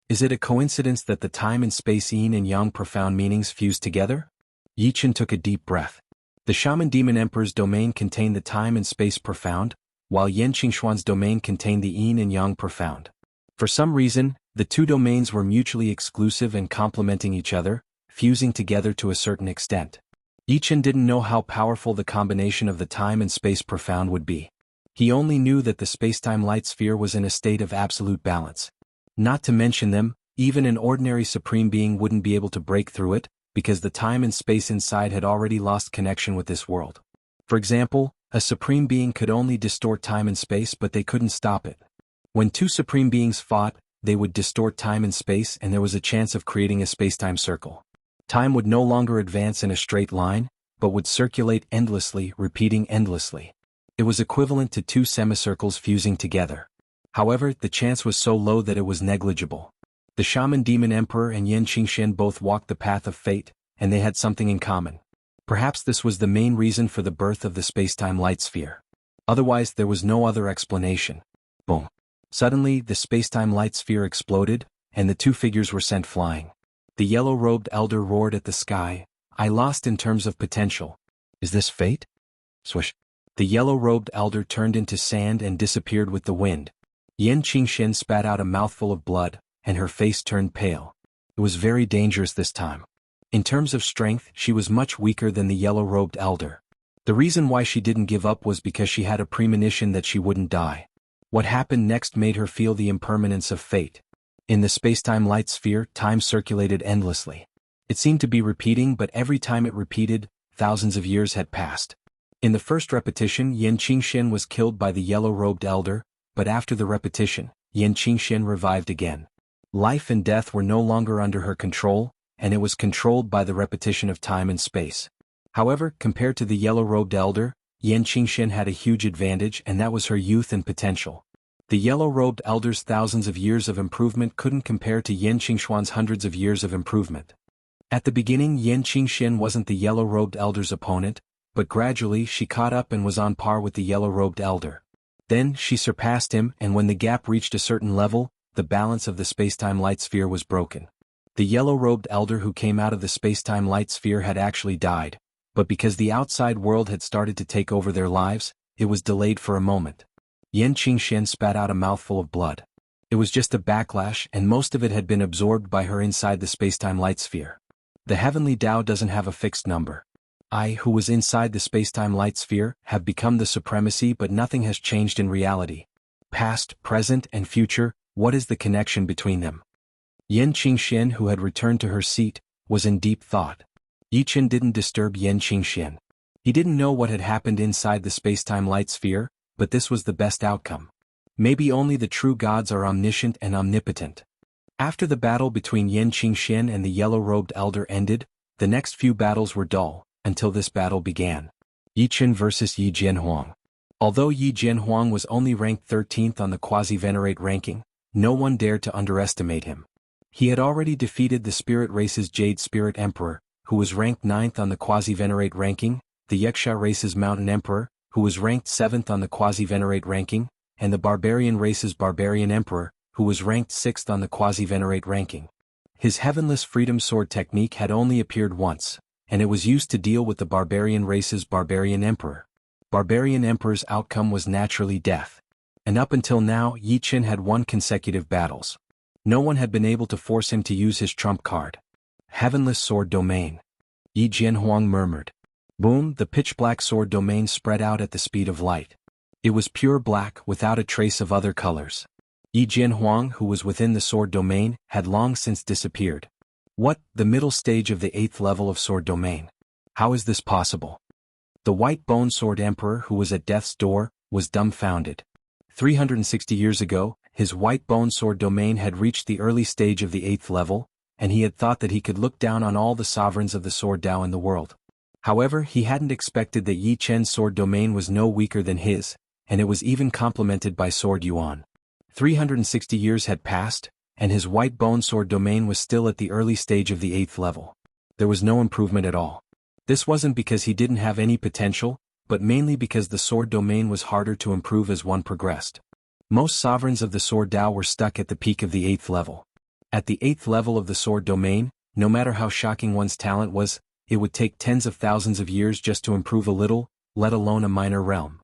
[SPEAKER 1] Is it a coincidence that the time and space yin and yang profound meanings fused together? Yi Qin took a deep breath. The shaman demon emperor's domain contained the time and space profound, while Yan Qingxuan's domain contained the yin and yang profound. For some reason, the two domains were mutually exclusive and complementing each other, fusing together to a certain extent. Yi Qin didn't know how powerful the combination of the time and space profound would be. He only knew that the spacetime light sphere was in a state of absolute balance. Not to mention them, even an ordinary supreme being wouldn't be able to break through it, because the time and space inside had already lost connection with this world. For example, a supreme being could only distort time and space, but they couldn't stop it. When two supreme beings fought, they would distort time and space, and there was a chance of creating a spacetime circle. Time would no longer advance in a straight line, but would circulate endlessly, repeating endlessly. It was equivalent to two semicircles fusing together. However, the chance was so low that it was negligible. The shaman demon emperor and Yan Qingxian both walked the path of fate, and they had something in common. Perhaps this was the main reason for the birth of the spacetime light sphere. Otherwise, there was no other explanation. Boom. Suddenly, the spacetime light sphere exploded, and the two figures were sent flying. The yellow-robed elder roared at the sky, "I lost in terms of potential. Is this fate?" Swish. The yellow-robed elder turned into sand and disappeared with the wind. Yan Qingxian spat out a mouthful of blood, and her face turned pale. It was very dangerous this time. In terms of strength, she was much weaker than the yellow-robed elder. The reason why she didn't give up was because she had a premonition that she wouldn't die. What happened next made her feel the impermanence of fate. In the spacetime light sphere, time circulated endlessly. It seemed to be repeating, but every time it repeated, thousands of years had passed. In the first repetition, Yan Qingxian was killed by the yellow-robed elder, but after the repetition, Yan Qingxian revived again. Life and death were no longer under her control, and it was controlled by the repetition of time and space. However, compared to the yellow-robed elder, Yan Qingxian had a huge advantage, and that was her youth and potential. The yellow-robed elder's thousands of years of improvement couldn't compare to Yan Qingxuan's hundreds of years of improvement. At the beginning, Yan Qingxian wasn't the yellow-robed elder's opponent, but gradually she caught up and was on par with the yellow-robed elder. Then, she surpassed him, and when the gap reached a certain level, the balance of the spacetime light sphere was broken. The yellow-robed elder who came out of the spacetime light sphere had actually died, but because the outside world had started to take over their lives, it was delayed for a moment. Yan Qingxian spat out a mouthful of blood. It was just a backlash, and most of it had been absorbed by her inside the spacetime light sphere. The heavenly Tao doesn't have a fixed number. I, who was inside the spacetime light sphere, have become the supremacy, but nothing has changed in reality. Past, present, and future, what is the connection between them? Yan Qingxian, who had returned to her seat, was in deep thought. Yi Chen didn't disturb Yan Qingxian. He didn't know what had happened inside the spacetime light sphere, but this was the best outcome. Maybe only the true gods are omniscient and omnipotent. After the battle between Yan Qingxian and the yellow-robed elder ended, the next few battles were dull, until this battle began. Yi Chen versus Yi Jianhuang. Although Yi Jianhuang was only ranked 13th on the quasi-venerate ranking, no one dared to underestimate him. He had already defeated the spirit race's Jade Spirit Emperor, who was ranked 9th on the quasi-venerate ranking, the Yuxia race's Mountain Emperor, who was ranked 7th on the quasi-venerate ranking, and the Barbarian race's Barbarian Emperor, who was ranked 6th on the quasi-venerate ranking. His Heavenless Freedom Sword technique had only appeared once, and it was used to deal with the Barbarian race's Barbarian Emperor. Barbarian Emperor's outcome was naturally death. And up until now, Yi Chen had won consecutive battles. No one had been able to force him to use his trump card. Heavenless Sword Domain. Yi Jianhuang murmured. Boom, the pitch-black sword domain spread out at the speed of light. It was pure black, without a trace of other colors. Yi Jianhuang, who was within the sword domain, had long since disappeared. What, the middle stage of the 8th level of sword domain? How is this possible? The White Bone Sword Emperor, who was at death's door, was dumbfounded. 360 years ago, his White Bone Sword domain had reached the early stage of the 8th level, and he had thought that he could look down on all the sovereigns of the Sword Tao in the world. However, he hadn't expected that Yi Chen's sword domain was no weaker than his, and it was even complemented by Sword Yuan. 360 years had passed, and his White Bone Sword domain was still at the early stage of the 8th level. There was no improvement at all. This wasn't because he didn't have any potential, but mainly because the sword domain was harder to improve as one progressed. Most sovereigns of the Sword Tao were stuck at the peak of the 8th level. At the 8th level of the sword domain, no matter how shocking one's talent was, it would take tens of thousands of years just to improve a little, let alone a minor realm.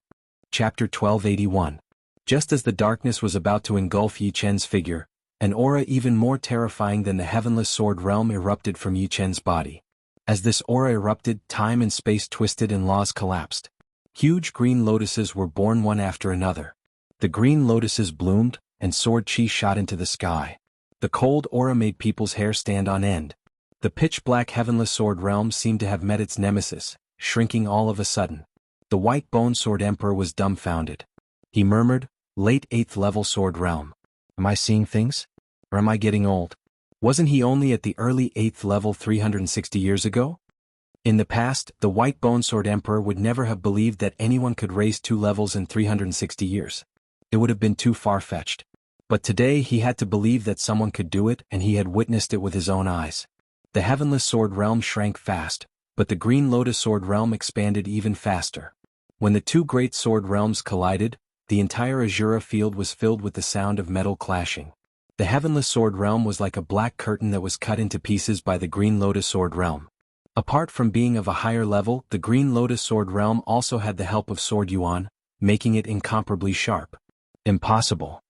[SPEAKER 1] Chapter 1281. Just as the darkness was about to engulf Yi Chen's figure, an aura even more terrifying than the heavenless sword realm erupted from Yi Chen's body. As this aura erupted, time and space twisted and laws collapsed. Huge green lotuses were born one after another. The green lotuses bloomed, and sword chi shot into the sky. The cold aura made people's hair stand on end. The pitch-black heavenless sword realm seemed to have met its nemesis, shrinking all of a sudden. The White Bone Sword Emperor was dumbfounded. He murmured, "Late 8th level sword realm. Am I seeing things? Or am I getting old? Wasn't he only at the early 8th level 360 years ago?" In the past, the White Bone Sword Emperor would never have believed that anyone could raise 2 levels in 360 years. It would have been too far-fetched. But today he had to believe that someone could do it, and he had witnessed it with his own eyes. The Heavenless Sword Realm shrank fast, but the Green Lotus Sword Realm expanded even faster. When the two great sword realms collided, the entire Azura field was filled with the sound of metal clashing. The Heavenless Sword Realm was like a black curtain that was cut into pieces by the Green Lotus Sword Realm. Apart from being of a higher level, the Green Lotus Sword Realm also had the help of Sword Yuan, making it incomparably sharp. Impossible.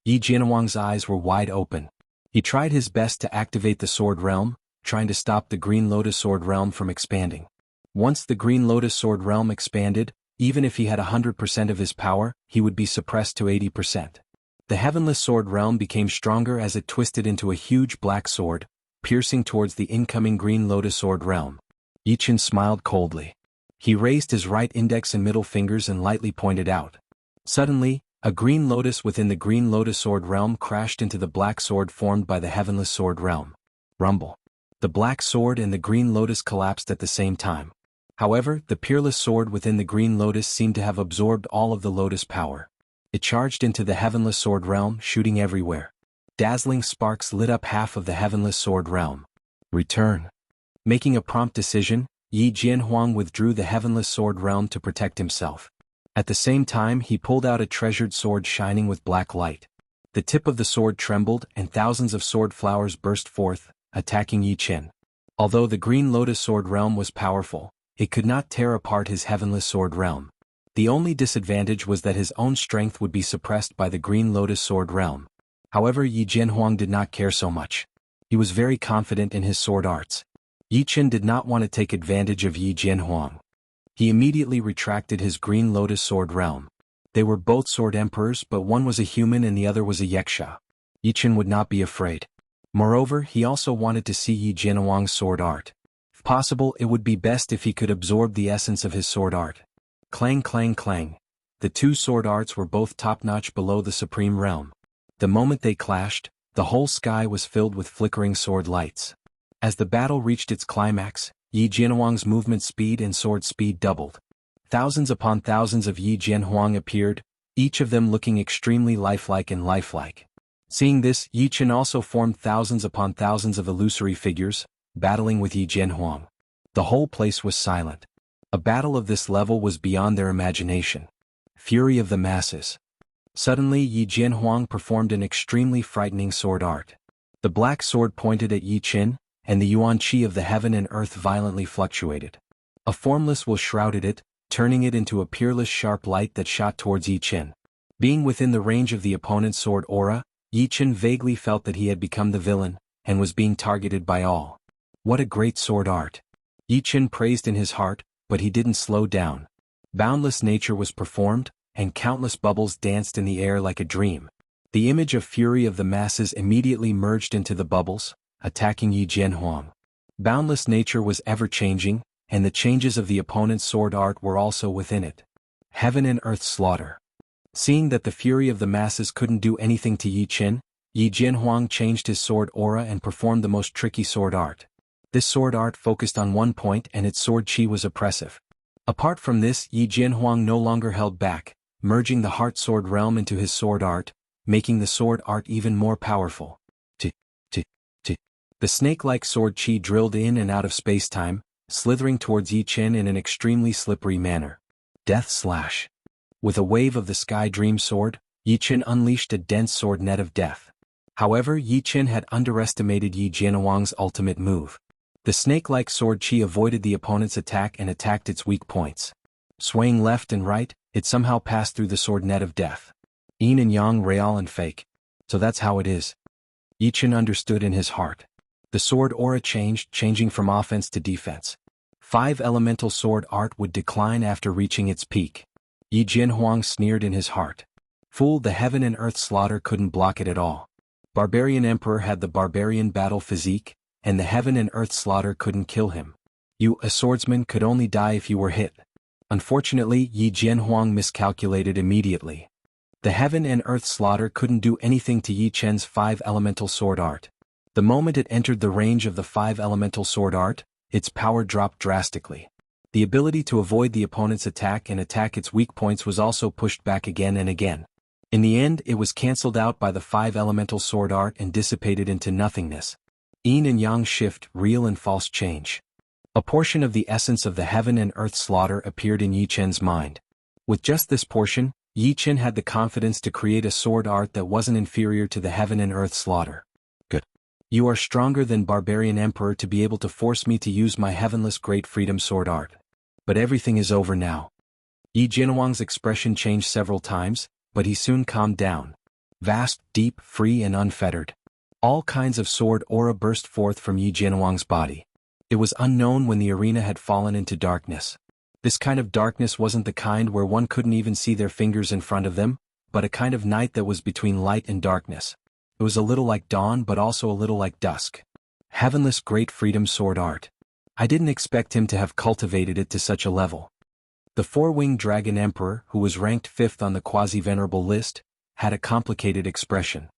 [SPEAKER 1] Yi Jianhuang's eyes were wide open. He tried his best to activate the Sword Realm, trying to stop the Green Lotus Sword realm from expanding. Once the Green Lotus Sword realm expanded, even if he had 100% of his power, he would be suppressed to 80%. The Heavenless Sword realm became stronger as it twisted into a huge black sword, piercing towards the incoming Green Lotus Sword realm. Yi Chen smiled coldly. He raised his right index and middle fingers and lightly pointed out. Suddenly, a green lotus within the Green Lotus Sword realm crashed into the black sword formed by the Heavenless Sword realm. Rumble. The black sword and the green lotus collapsed at the same time. However, the peerless sword within the green lotus seemed to have absorbed all of the lotus power. It charged into the Heavenless Sword realm, shooting everywhere. Dazzling sparks lit up half of the Heavenless Sword realm. Return. Making a prompt decision, Yi Jianhuang withdrew the Heavenless Sword realm to protect himself. At the same time, he pulled out a treasured sword shining with black light. The tip of the sword trembled and thousands of sword flowers burst forth, attacking Yi Chen. Although the Green Lotus Sword realm was powerful, it could not tear apart his Heavenless Sword realm. The only disadvantage was that his own strength would be suppressed by the Green Lotus Sword realm. However, Yi Jianhuang did not care so much. He was very confident in his sword arts. Yi Chen did not want to take advantage of Yi Jianhuang. He immediately retracted his Green Lotus Sword realm. They were both sword emperors, but one was a human and the other was a yaksha. Yi Chen would not be afraid. Moreover, he also wanted to see Yi Jianhuang's sword art. If possible, it would be best if he could absorb the essence of his sword art. Clang clang clang. The two sword arts were both top-notch below the supreme realm. The moment they clashed, the whole sky was filled with flickering sword lights. As the battle reached its climax, Yi Jianhuang's movement speed and sword speed doubled. Thousands upon thousands of Yi Jianhuang appeared, each of them looking extremely lifelike and lifelike. Seeing this, Yi Chen also formed thousands upon thousands of illusory figures, battling with Yi Jianhuang. The whole place was silent. A battle of this level was beyond their imagination. Fury of the masses. Suddenly Yi Jianhuang performed an extremely frightening sword art. The black sword pointed at Yi Chen, and the yuan qi of the heaven and earth violently fluctuated. A formless will shrouded it, turning it into a peerless sharp light that shot towards Yi Chen. Being within the range of the opponent's sword aura, Yi Chen vaguely felt that he had become the villain, and was being targeted by all. What a great sword art! Yi Chen praised in his heart, but he didn't slow down. Boundless nature was performed, and countless bubbles danced in the air like a dream. The image of fury of the masses immediately merged into the bubbles, attacking Yi Jianhuang. Boundless nature was ever-changing, and the changes of the opponent's sword art were also within it. Heaven and earth slaughter. Seeing that the fury of the masses couldn't do anything to Yi Chen, Yi Jianhuang changed his sword aura and performed the most tricky sword art. This sword art focused on one point and its sword qi was oppressive. Apart from this, Yi Jianhuang no longer held back, merging the heart sword realm into his sword art, making the sword art even more powerful. The snake-like sword qi drilled in and out of space-time, slithering towards Yi Chen in an extremely slippery manner. Death slash. With a wave of the Sky Dream sword, Yi Chen unleashed a dense sword net of death. However, Yi Chen had underestimated Yi Jianhuang's ultimate move. The snake-like sword qi avoided the opponent's attack and attacked its weak points. Swaying left and right, it somehow passed through the sword net of death. Yin and yang, real and fake. So that's how it is. Yi Chen understood in his heart. The sword aura changed, changing from offense to defense. 5 elemental sword art would decline after reaching its peak. Yi Jianhuang sneered in his heart. Fool, the heaven and earth slaughter couldn't block it at all. Barbarian Emperor had the barbarian battle physique, and the heaven and earth slaughter couldn't kill him. You, a swordsman, could only die if you were hit. Unfortunately, Yi Jianhuang miscalculated immediately. The heaven and earth slaughter couldn't do anything to Yi Chen's 5 elemental sword art. The moment it entered the range of the 5 elemental sword art, its power dropped drastically. The ability to avoid the opponent's attack and attack its weak points was also pushed back again and again. In the end, it was cancelled out by the 5 elemental sword art and dissipated into nothingness. Yin and yang shift, real and false change. A portion of the essence of the heaven and earth slaughter appeared in Yi Chen's mind. With just this portion, Yi Chen had the confidence to create a sword art that wasn't inferior to the heaven and earth slaughter. Good. You are stronger than Barbarian Emperor to be able to force me to use my heavenless great freedom sword art. But everything is over now. Yi Jianhuang's expression changed several times, but he soon calmed down. Vast, deep, free and unfettered. All kinds of sword aura burst forth from Yi Jianhuang's body. It was unknown when the arena had fallen into darkness. This kind of darkness wasn't the kind where one couldn't even see their fingers in front of them, but a kind of night that was between light and darkness. It was a little like dawn but also a little like dusk. Heavenless Great Freedom Sword Art. I didn't expect him to have cultivated it to such a level. The four-winged dragon emperor, who was ranked 5th on the quasi-venerable list, had a complicated expression.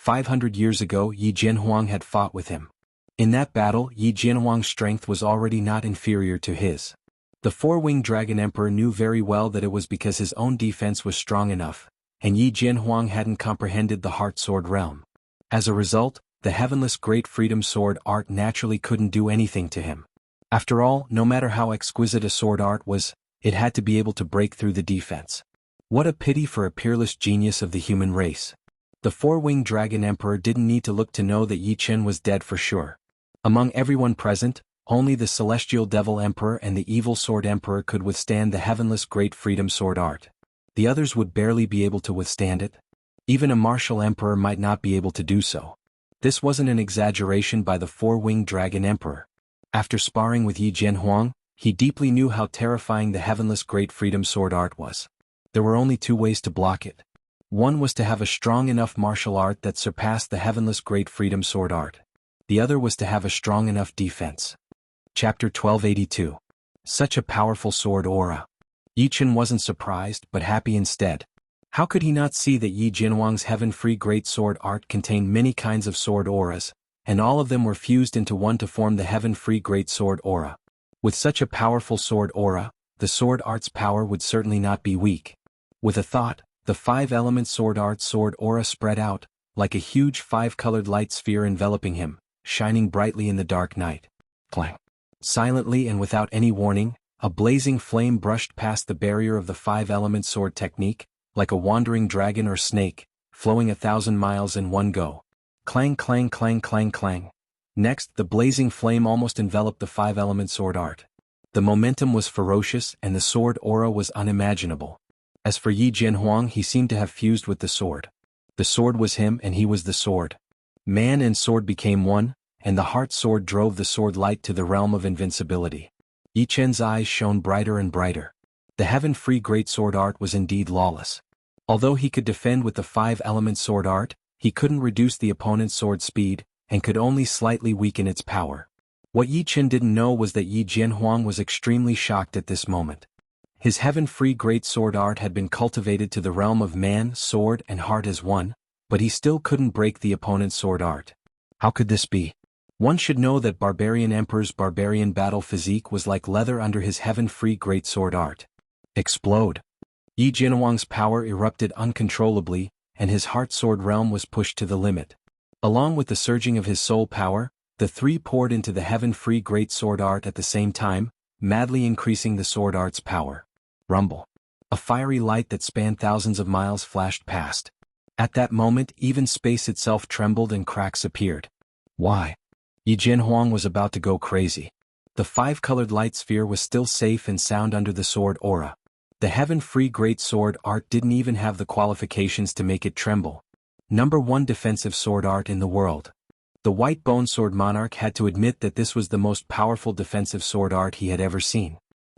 [SPEAKER 1] 500 years ago Yi Jianhuang had fought with him. In that battle Yi Jianhuang's strength was already not inferior to his. The four-winged dragon emperor knew very well that it was because his own defense was strong enough, and Yi Jianhuang hadn't comprehended the heart sword realm. As a result, the heavenless Great Freedom Sword Art naturally couldn't do anything to him. After all, no matter how exquisite a sword art was, it had to be able to break through the defense. What a pity for a peerless genius of the human race. The four-winged dragon emperor didn't need to look to know that Yi Chen was dead for sure. Among everyone present, only the celestial devil emperor and the evil sword emperor could withstand the heavenless Great Freedom Sword Art. The others would barely be able to withstand it. Even a martial emperor might not be able to do so. This wasn't an exaggeration by the four-winged dragon emperor. After sparring with Yi Jianhuang, he deeply knew how terrifying the heavenless Great Freedom Sword Art was. There were only two ways to block it. One was to have a strong enough martial art that surpassed the heavenless Great Freedom Sword Art. The other was to have a strong enough defense. Chapter 1282. Such a powerful sword aura. Yi Chen wasn't surprised but happy instead. How could he not see that Yi Jianhuang's heaven-free great sword art contained many kinds of sword auras, and all of them were fused into one to form the heaven-free great sword aura? With such a powerful sword aura, the sword art's power would certainly not be weak. With a thought, the five-element sword art's sword aura spread out, like a huge five-colored light sphere enveloping him, shining brightly in the dark night. Clang. Silently and without any warning, a blazing flame brushed past the barrier of the five-element sword technique, like a wandering dragon or snake, flowing 1,000 miles in one go. Clang clang clang clang clang. Next, the blazing flame almost enveloped the five-element sword art. The momentum was ferocious and the sword aura was unimaginable. As for Yi Jianhuang, he seemed to have fused with the sword. The sword was him and he was the sword. Man and sword became one, and the heart sword drove the sword light to the realm of invincibility. Yi Chen's eyes shone brighter and brighter. The heaven-free great sword art was indeed lawless. Although he could defend with the five-element sword art, he couldn't reduce the opponent's sword speed, and could only slightly weaken its power. What Yi Chen didn't know was that Yi Jianhuang was extremely shocked at this moment. His heaven-free great sword art had been cultivated to the realm of man, sword, and heart as one, but he still couldn't break the opponent's sword art. How could this be? One should know that Barbarian Emperor's barbarian battle physique was like leather under his heaven-free great sword art. Explode. Yi Jianhuang's power erupted uncontrollably, and his heart sword realm was pushed to the limit. Along with the surging of his soul power, the three poured into the heaven-free great sword art at the same time, madly increasing the sword art's power. Rumble. A fiery light that spanned thousands of miles flashed past. At that moment even space itself trembled and cracks appeared. Why? Yi Jianhuang was about to go crazy. The five-colored light sphere was still safe and sound under the sword aura. The heaven-free great sword art didn't even have the qualifications to make it tremble. Number 1 defensive sword art in the world. The white bone sword monarch had to admit that this was the most powerful defensive sword art he had ever seen.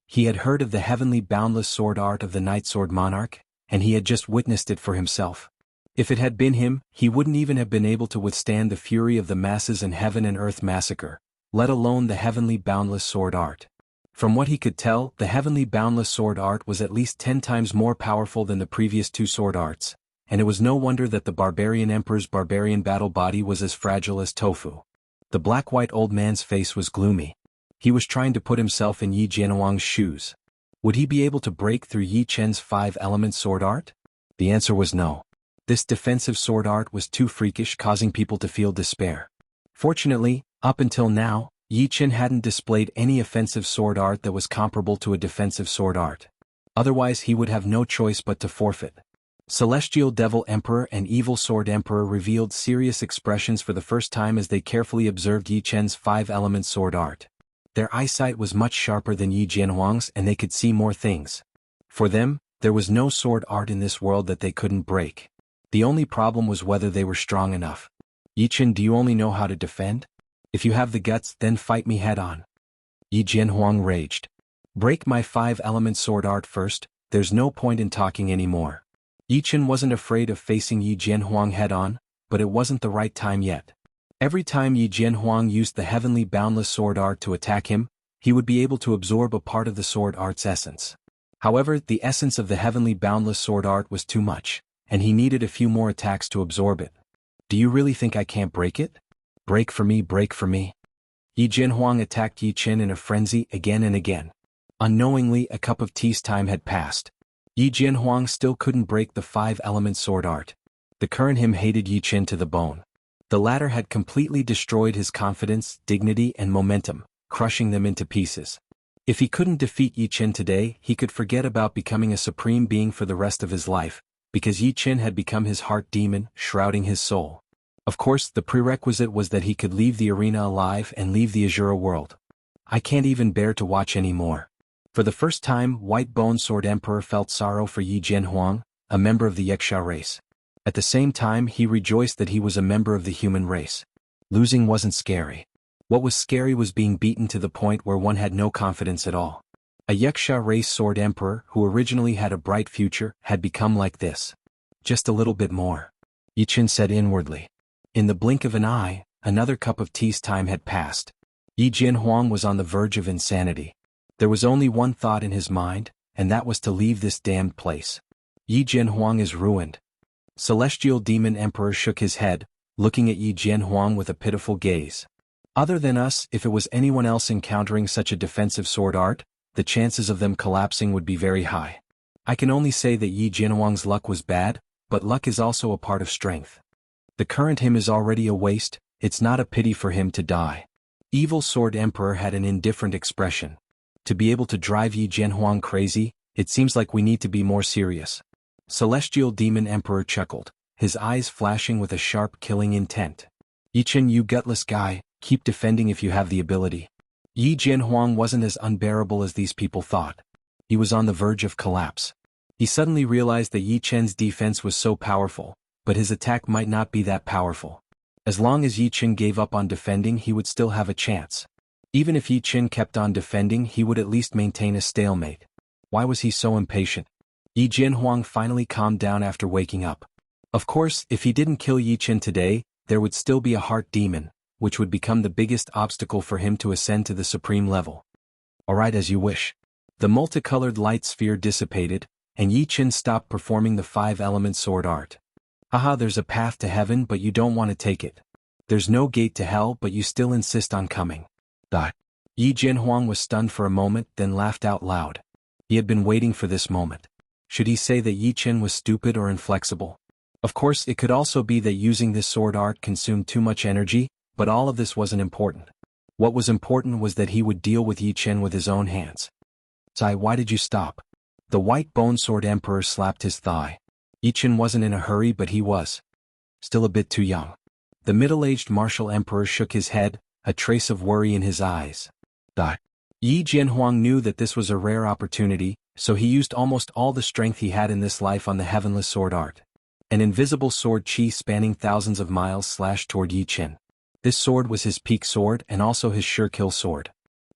[SPEAKER 1] He had heard of the heavenly boundless sword art of the night sword monarch, and he had just witnessed it for himself. If it had been him, he wouldn't even have been able to withstand the fury of the masses and heaven and earth massacre, let alone the heavenly boundless sword art. From what he could tell, the heavenly boundless sword art was at least 10 times more powerful than the previous two sword arts, and it was no wonder that the barbarian emperor's barbarian battle body was as fragile as tofu. The black-white old man's face was gloomy. He was trying to put himself in Yi Jianhuang's shoes. Would he be able to break through Yi Chen's five-element sword art? The answer was no. This defensive sword art was too freakish, causing people to feel despair. Fortunately, up until now, Yi Chen hadn't displayed any offensive sword art that was comparable to a defensive sword art. Otherwise he would have no choice but to forfeit. Celestial Devil Emperor and Evil Sword Emperor revealed serious expressions for the first time as they carefully observed Yi Chen's five-element sword art. Their eyesight was much sharper than Yi Jianhuang's and they could see more things. For them, there was no sword art in this world that they couldn't break. The only problem was whether they were strong enough. Yi Chen, do you only know how to defend? If you have the guts, then fight me head on. Yi Jianhuang raged. Break my 5-element sword art first, there's no point in talking anymore. Yi Chen wasn't afraid of facing Yi Jianhuang head on, but it wasn't the right time yet. Every time Yi Jianhuang used the heavenly boundless sword art to attack him, he would be able to absorb a part of the sword art's essence. However, the essence of the heavenly boundless sword art was too much, and he needed a few more attacks to absorb it. Do you really think I can't break it? Break for me, break for me. Yi Jianhuang attacked Yi Chen in a frenzy again and again. Unknowingly, a cup of tea's time had passed. Yi Jianhuang still couldn't break the 5-element sword art. The current him hated Yi Chen to the bone. The latter had completely destroyed his confidence, dignity, and momentum, crushing them into pieces. If he couldn't defeat Yi Chen today, he could forget about becoming a supreme being for the rest of his life, because Yi Chen had become his heart demon, shrouding his soul. Of course, the prerequisite was that he could leave the arena alive and leave the Azura world. I can't even bear to watch anymore. For the first time, White Bone Sword Emperor felt sorrow for Yi Jianhuang, a member of the Wuxia race. At the same time, he rejoiced that he was a member of the human race. Losing wasn't scary. What was scary was being beaten to the point where one had no confidence at all. A Wuxia race Sword Emperor, who originally had a bright future, had become like this. Just a little bit more. Yi Chen said inwardly. In the blink of an eye, another cup of tea's time had passed. Yi Jianhuang was on the verge of insanity. There was only one thought in his mind, and that was to leave this damned place. Yi Jianhuang is ruined. Celestial Demon Emperor shook his head, looking at Yi Jianhuang with a pitiful gaze. Other than us, if it was anyone else encountering such a defensive sword art, the chances of them collapsing would be very high. I can only say that Yi Jianhuang's luck was bad, but luck is also a part of strength. The current him is already a waste, it's not a pity for him to die. Evil Sword Emperor had an indifferent expression. To be able to drive Yi Jianhuang crazy, it seems like we need to be more serious. Celestial Demon Emperor chuckled, his eyes flashing with a sharp killing intent. Yi Chen, you gutless guy, keep defending if you have the ability. Yi Jianhuang wasn't as unbearable as these people thought. He was on the verge of collapse. He suddenly realized that Yi Chen's defense was so powerful, but his attack might not be that powerful. As long as Yi Chen gave up on defending, he would still have a chance. Even if Yi Chen kept on defending, he would at least maintain a stalemate. Why was he so impatient? Yi Jianhuang finally calmed down after waking up. Of course, if he didn't kill Yi Chen today, there would still be a heart demon, which would become the biggest obstacle for him to ascend to the supreme level. Alright, as you wish. The multicolored light sphere dissipated, and Yi Chen stopped performing the 5-element sword art. Haha, there's a path to heaven but you don't want to take it. There's no gate to hell but you still insist on coming. Yi Jianhuang was stunned for a moment, then laughed out loud. He had been waiting for this moment. Should he say that Yi Chen was stupid or inflexible? Of course, it could also be that using this sword art consumed too much energy, but all of this wasn't important. What was important was that he would deal with Yi Chen with his own hands. Sai, why did you stop? The White Bone Sword Emperor slapped his thigh. Yi Chen wasn't in a hurry, but he was still a bit too young. The middle-aged martial emperor shook his head, a trace of worry in his eyes. Yi Jianhuang knew that this was a rare opportunity, so he used almost all the strength he had in this life on the heavenless sword art. An invisible sword chi spanning thousands of miles slashed toward Yi Chen. This sword was his peak sword and also his sure kill sword.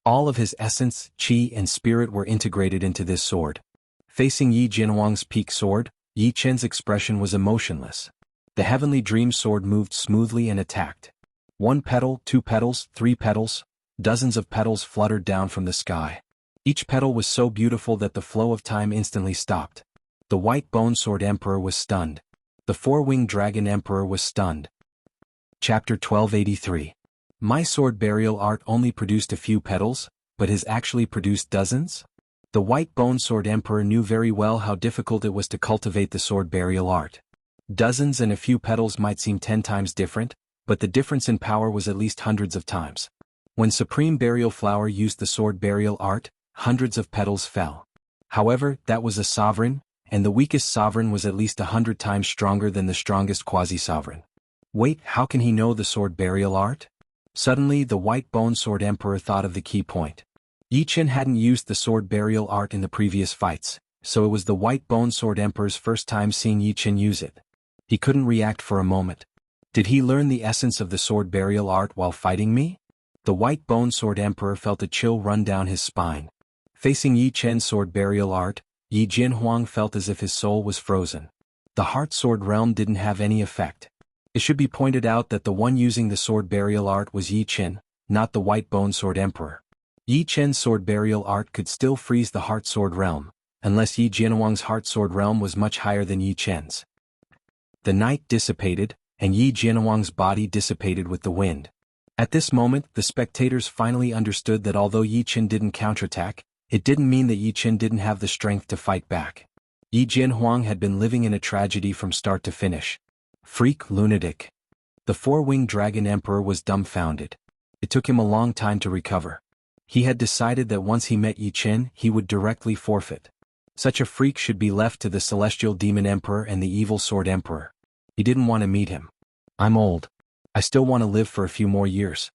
[SPEAKER 1] All of his essence, chi, and spirit were integrated into this sword. Facing Yi Jianhuang's peak sword, Yi Chen's expression was emotionless. The heavenly dream sword moved smoothly and attacked. 1 petal, 2 petals, 3 petals, dozens of petals fluttered down from the sky. Each petal was so beautiful that the flow of time instantly stopped. The White Bone Sword Emperor was stunned. The 4-winged Dragon Emperor was stunned. Chapter 1283. My sword burial art only produced a few petals, but has actually produced dozens? The White Bone Sword Emperor knew very well how difficult it was to cultivate the sword burial art. Dozens and a few petals might seem 10 times different, but the difference in power was at least hundreds of times. When Supreme Burial Flower used the sword burial art, hundreds of petals fell. However, that was a sovereign, and the weakest sovereign was at least 100 times stronger than the strongest quasi-sovereign. Wait, how can he know the sword burial art? Suddenly, the White Bone Sword Emperor thought of the key point. Yi Chen hadn't used the sword burial art in the previous fights, so it was the White Bone Sword Emperor's first time seeing Yi Chen use it. He couldn't react for a moment. Did he learn the essence of the sword burial art while fighting me? The white bone sword emperor felt a chill run down his spine. Facing Yi Chen's sword burial art, Yi Jinhuang felt as if his soul was frozen. The heart sword realm didn't have any effect. It should be pointed out that the one using the sword burial art was Yi Chen, not the white bone sword emperor. Yi Chen's sword burial art could still freeze the heart sword realm, unless Yi Jinhuang's heart sword realm was much higher than Yi Chen's. The night dissipated, and Yi Jinhuang's body dissipated with the wind. At this moment, the spectators finally understood that although Yi Chen didn't counterattack, it didn't mean that Yi Chen didn't have the strength to fight back. Yi Jinhuang had been living in a tragedy from start to finish. Freak lunatic. The four-winged dragon emperor was dumbfounded. It took him a long time to recover. He had decided that once he met Yi Chen, he would directly forfeit. Such a freak should be left to the celestial demon emperor and the evil sword emperor. He didn't want to meet him. I'm old. I still want to live for a few more years.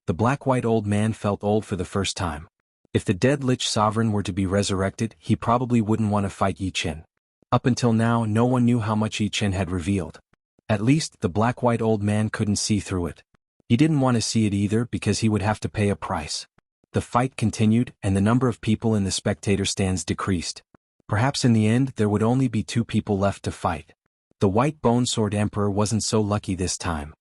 [SPEAKER 1] The black-white old man felt old for the first time. If the dead Lich sovereign were to be resurrected, he probably wouldn't want to fight Yi Chen. Up until now, no one knew how much Yi Chen had revealed. At least, the black-white old man couldn't see through it. He didn't want to see it either because he would have to pay a price. The fight continued, and the number of people in the spectator stands decreased. Perhaps in the end there would only be 2 people left to fight. The white bone sword emperor wasn't so lucky this time.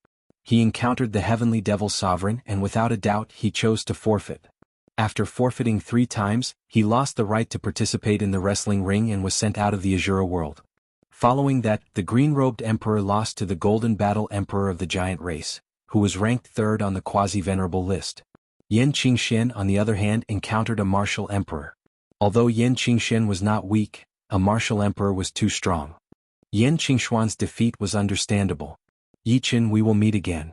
[SPEAKER 1] He encountered the heavenly devil sovereign and without a doubt he chose to forfeit. After forfeiting 3 times, he lost the right to participate in the wrestling ring and was sent out of the Azura world. Following that, the green-robed emperor lost to the golden battle emperor of the giant race, who was ranked 3rd on the quasi-venerable list. Yan Qingxian on the other hand encountered a martial emperor. Although Yan Qingxian was not weak, a martial emperor was too strong. Yan Qingshuan's defeat was understandable. Yi Chen, we will meet again.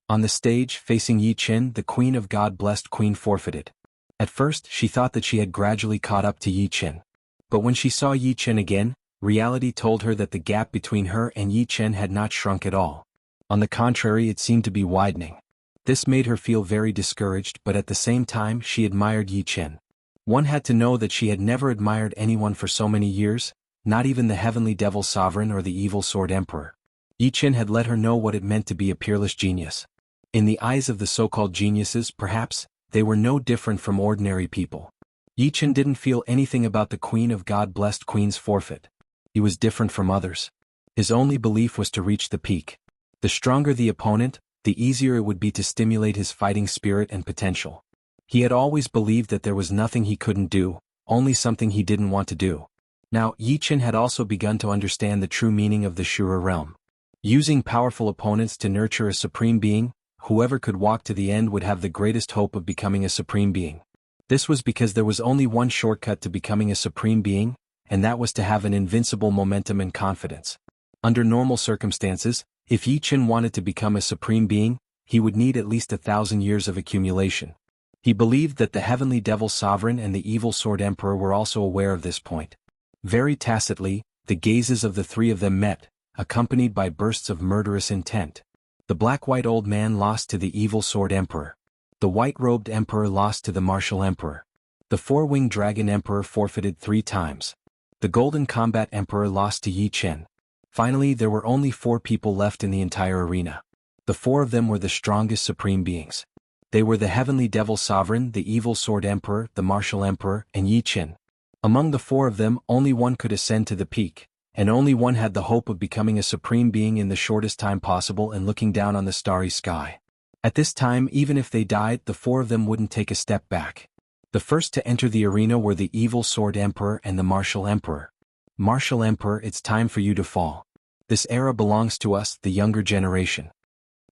[SPEAKER 1] On the stage, facing Yi Chen, the Queen of God-blessed Queen forfeited. At first, she thought that she had gradually caught up to Yi Chen. But when she saw Yi Chen again, reality told her that the gap between her and Yi Chen had not shrunk at all. On the contrary, it seemed to be widening. This made her feel very discouraged, but at the same time she admired Yi Chen. One had to know that she had never admired anyone for so many years, not even the heavenly devil sovereign or the evil sword emperor. Yi Chen had let her know what it meant to be a peerless genius. In the eyes of the so-called geniuses, perhaps, they were no different from ordinary people. Yi Chen didn't feel anything about the Queen of God-blessed Queen's forfeit. He was different from others. His only belief was to reach the peak. The stronger the opponent, the easier it would be to stimulate his fighting spirit and potential. He had always believed that there was nothing he couldn't do, only something he didn't want to do. Now, Yi Chen had also begun to understand the true meaning of the Shura realm. Using powerful opponents to nurture a supreme being, whoever could walk to the end would have the greatest hope of becoming a supreme being. This was because there was only one shortcut to becoming a supreme being, and that was to have an invincible momentum and confidence. Under normal circumstances, if Yi Chen wanted to become a supreme being, he would need at least 1,000 years of accumulation. He believed that the heavenly devil sovereign and the evil sword emperor were also aware of this point. Very tacitly, the gazes of the 3 of them met, accompanied by bursts of murderous intent. The black-white old man lost to the evil sword emperor. The white-robed emperor lost to the martial emperor. The 4-winged dragon emperor forfeited 3 times. The golden combat emperor lost to Yi Chen. Finally, there were only 4 people left in the entire arena. The 4 of them were the strongest supreme beings. They were the heavenly devil sovereign, the evil sword emperor, the martial emperor, and Yi Chen. Among the 4 of them, only one could ascend to the peak, and only one had the hope of becoming a supreme being in the shortest time possible and looking down on the starry sky. At this time, even if they died, the 4 of them wouldn't take a step back. The first to enter the arena were the evil sword emperor and the martial emperor. Martial emperor, it's time for you to fall. This era belongs to us, the younger generation.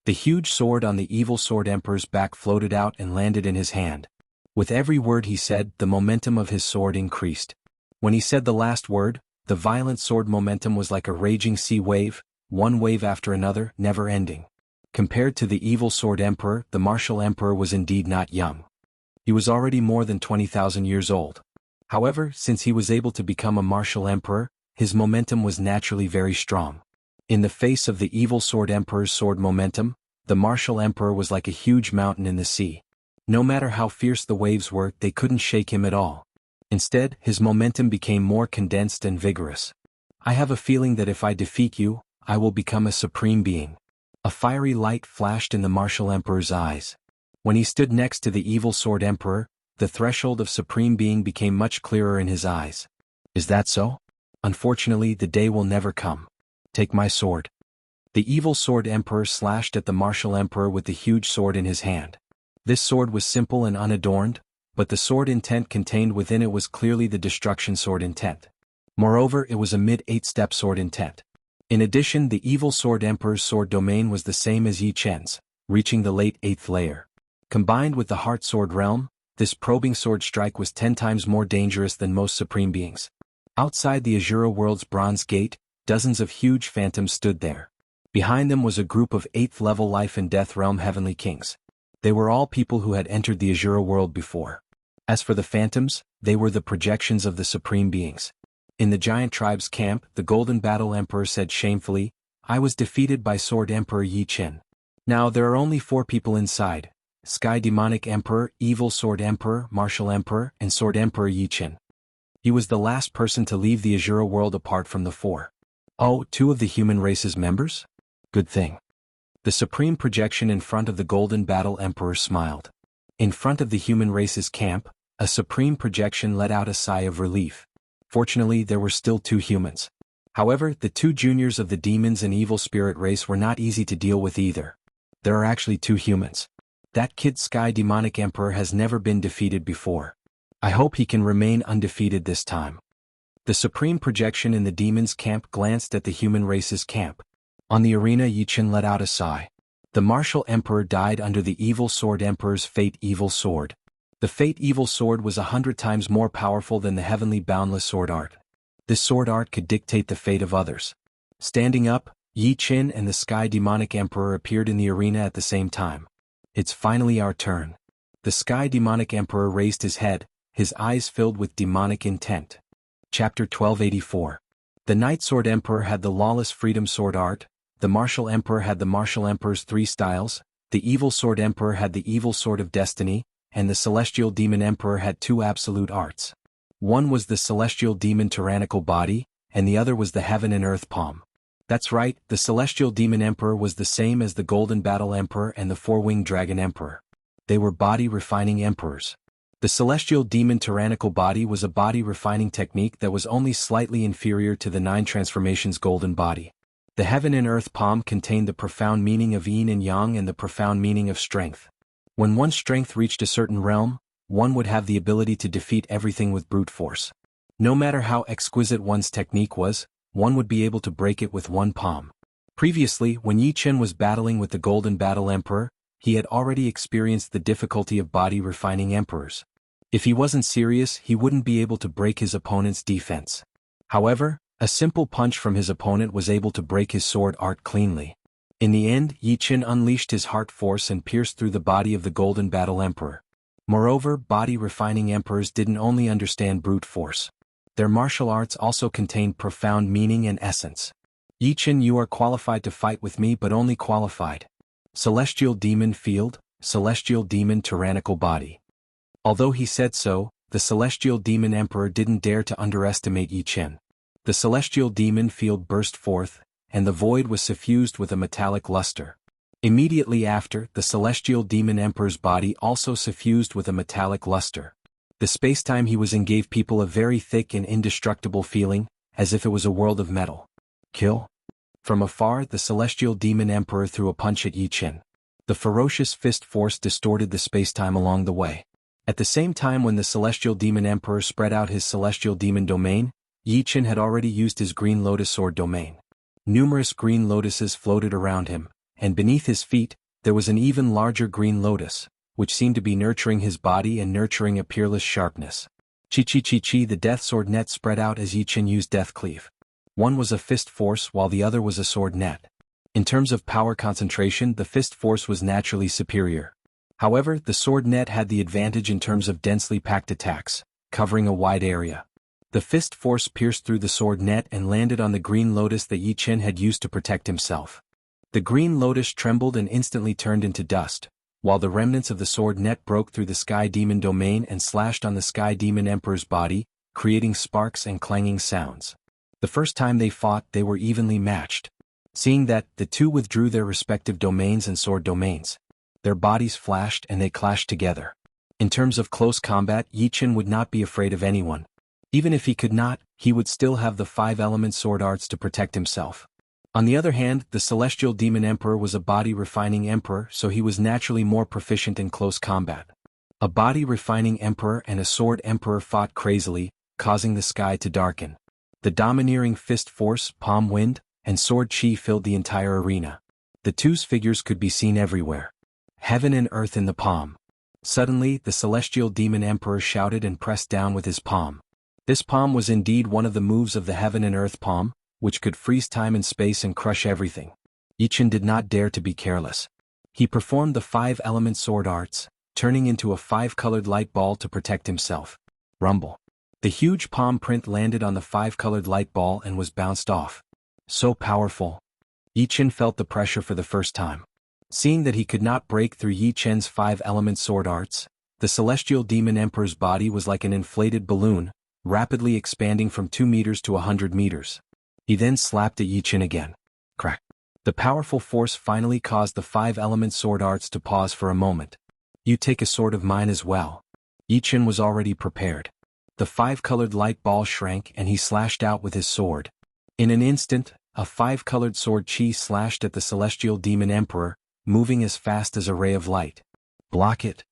[SPEAKER 1] The huge sword on the evil sword emperor's back floated out and landed in his hand. With every word he said, the momentum of his sword increased. When he said the last word, the violent sword momentum was like a raging sea wave, one wave after another, never ending. Compared to the evil sword emperor, the martial emperor was indeed not young. He was already more than 20,000 years old. However, since he was able to become a martial emperor, his momentum was naturally very strong. In the face of the evil sword emperor's sword momentum, the martial emperor was like a huge mountain in the sea. No matter how fierce the waves were, they couldn't shake him at all. Instead, his momentum became more condensed and vigorous. I have a feeling that if I defeat you, I will become a supreme being. A fiery light flashed in the martial emperor's eyes. When he stood next to the evil sword emperor, the threshold of supreme being became much clearer in his eyes. Is that so? Unfortunately, the day will never come. Take my sword. The evil sword emperor slashed at the martial emperor with the huge sword in his hand. This sword was simple and unadorned, but the sword intent contained within it was clearly the destruction sword intent. Moreover, it was a mid-8-step sword intent. In addition, the evil sword emperor's sword domain was the same as Yi Chen's, reaching the late 8th layer. Combined with the heart sword realm, this probing sword strike was 10 times more dangerous than most supreme beings. Outside the Azura world's bronze gate, dozens of huge phantoms stood there. Behind them was a group of 8th-level life and death realm heavenly kings. They were all people who had entered the Azura world before. As for the phantoms, they were the projections of the supreme beings. In the giant tribe's camp, the Golden Battle Emperor said shamefully, "I was defeated by Sword Emperor Yi Chen. Now there are only 4 people inside: Sky Demonic Emperor, Evil Sword Emperor, Martial Emperor, and Sword Emperor Yi Chen. He was the last person to leave the Azura world apart from the 4. Oh, 2 of the human race's members? Good thing." The supreme projection in front of the Golden Battle Emperor smiled. In front of the human race's camp, a supreme projection let out a sigh of relief. Fortunately, there were still 2 humans. However, the 2 juniors of the demons and evil spirit race were not easy to deal with either. There are actually 2 humans. That kid Sky Demonic Emperor has never been defeated before. I hope he can remain undefeated this time. The supreme projection in the demons' camp glanced at the human race's camp. On the arena, Yi Chen let out a sigh. The martial emperor died under the evil sword emperor's fate evil sword. The fate evil sword was 100 times more powerful than the heavenly boundless sword art. This sword art could dictate the fate of others. Standing up, Yi Chen and the Sky Demonic Emperor appeared in the arena at the same time. It's finally our turn. The Sky Demonic Emperor raised his head, his eyes filled with demonic intent. Chapter 1284. The Night Sword Emperor had the Lawless Freedom Sword art, the Martial Emperor had the Martial Emperor's 3 styles, the Evil Sword Emperor had the Evil Sword of Destiny, and the Celestial Demon Emperor had 2 absolute arts. One was the Celestial Demon Tyrannical Body, and the other was the Heaven and Earth Palm. That's right, the Celestial Demon Emperor was the same as the Golden Battle Emperor and the 4-Winged Dragon Emperor. They were body-refining emperors. The Celestial Demon Tyrannical Body was a body-refining technique that was only slightly inferior to the 9 Transformations Golden Body. The Heaven and Earth Palm contained the profound meaning of yin and yang and the profound meaning of strength. When one's strength reached a certain realm, one would have the ability to defeat everything with brute force. No matter how exquisite one's technique was, one would be able to break it with one palm. Previously, when Yi Chen was battling with the Golden Battle Emperor, he had already experienced the difficulty of body-refining emperors. If he wasn't serious, he wouldn't be able to break his opponent's defense. However, a simple punch from his opponent was able to break his sword art cleanly. In the end, Yi Chen unleashed his heart force and pierced through the body of the Golden Battle Emperor. Moreover, body-refining emperors didn't only understand brute force. Their martial arts also contained profound meaning and essence. Yi Chen, you are qualified to fight with me, but only qualified. Celestial Demon Field, Celestial Demon Tyrannical Body. Although he said so, the Celestial Demon Emperor didn't dare to underestimate Yi Chen. The Celestial Demon Field burst forth, and the void was suffused with a metallic luster. Immediately after, the Celestial Demon Emperor's body also suffused with a metallic luster. The spacetime he was in gave people a very thick and indestructible feeling, as if it was a world of metal. Kill? From afar, the Celestial Demon Emperor threw a punch at Yi Chen. The ferocious fist force distorted the spacetime along the way. At the same time when the Celestial Demon Emperor spread out his Celestial Demon domain, Yi Chen had already used his Green Lotus Sword domain. Numerous green lotuses floated around him, and beneath his feet, there was an even larger green lotus, which seemed to be nurturing his body and nurturing a peerless sharpness. Chi, the Death Sword net spread out as Yi Chen used Death Cleave. One was a fist force while the other was a sword net. In terms of power concentration, the fist force was naturally superior. However, the sword net had the advantage in terms of densely packed attacks, covering a wide area. The fist force pierced through the sword net and landed on the green lotus that Yi Chen had used to protect himself. The green lotus trembled and instantly turned into dust, while the remnants of the sword net broke through the Sky Demon domain and slashed on the Sky Demon Emperor's body, creating sparks and clanging sounds. The first time they fought, they were evenly matched. Seeing that, the two withdrew their respective domains and sword domains. Their bodies flashed and they clashed together. In terms of close combat, Yi Chen would not be afraid of anyone. Even if he could not, he would still have the 5-element sword arts to protect himself. On the other hand, the Celestial Demon Emperor was a body-refining emperor, so he was naturally more proficient in close combat. A body-refining emperor and a sword emperor fought crazily, causing the sky to darken. The domineering fist force, palm wind, and sword chi filled the entire arena. The two's figures could be seen everywhere. Heaven and earth in the palm. Suddenly, the Celestial Demon Emperor shouted and pressed down with his palm. This palm was indeed one of the moves of the Heaven and Earth palm, which could freeze time and space and crush everything. Yi Chen did not dare to be careless. He performed the 5-element sword arts, turning into a 5-colored light ball to protect himself. Rumble. The huge palm print landed on the 5-colored light ball and was bounced off. So powerful. Yi Chen felt the pressure for the first time. Seeing that he could not break through Yi Chen's 5-element sword arts, the Celestial Demon Emperor's body was like an inflated balloon, rapidly expanding from 2 meters to 100 meters. He then slapped at Yi Chen again. Crack. The powerful force finally caused the 5-element sword arts to pause for a moment. You take a sword of mine as well. Yi Chen was already prepared. The 5-colored light ball shrank and he slashed out with his sword. In an instant, a 5-colored sword chi slashed at the Celestial Demon Emperor, moving as fast as a ray of light. Block it.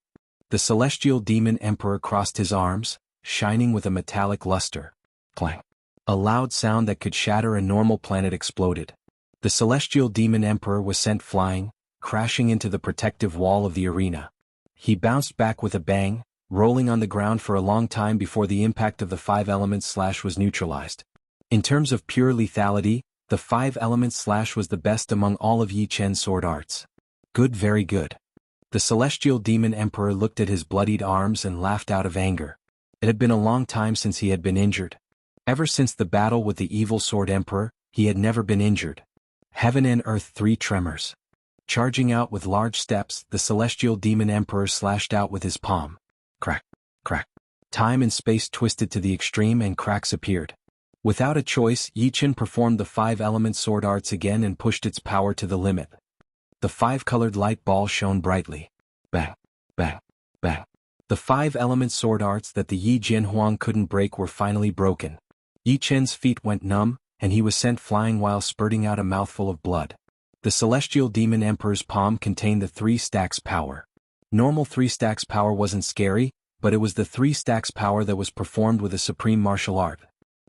[SPEAKER 1] The Celestial Demon Emperor crossed his arms, shining with a metallic luster. Clang. A loud sound that could shatter a normal planet exploded. The Celestial Demon Emperor was sent flying, crashing into the protective wall of the arena. He bounced back with a bang, rolling on the ground for a long time before the impact of the 5-element slash was neutralized. In terms of pure lethality, the 5-element slash was the best among all of Yi Chen's sword arts. Good, very good. The Celestial Demon Emperor looked at his bloodied arms and laughed out of anger. It had been a long time since he had been injured. Ever since the battle with the evil Sword Emperor, he had never been injured. Heaven and earth 3 tremors. Charging out with large steps, the Celestial Demon Emperor slashed out with his palm. Crack, crack. Time and space twisted to the extreme and cracks appeared. Without a choice, Yi Chen performed the 5-element sword arts again and pushed its power to the limit. The 5-colored light ball shone brightly. Bang, bang, bang. The 5-element sword arts that the Yi Jianhuang couldn't break were finally broken. Yi Chen's feet went numb, and he was sent flying while spurting out a mouthful of blood. The Celestial Demon Emperor's palm contained the 3 stacks power. Normal 3 stacks power wasn't scary, but it was the 3 stacks power that was performed with a supreme martial art.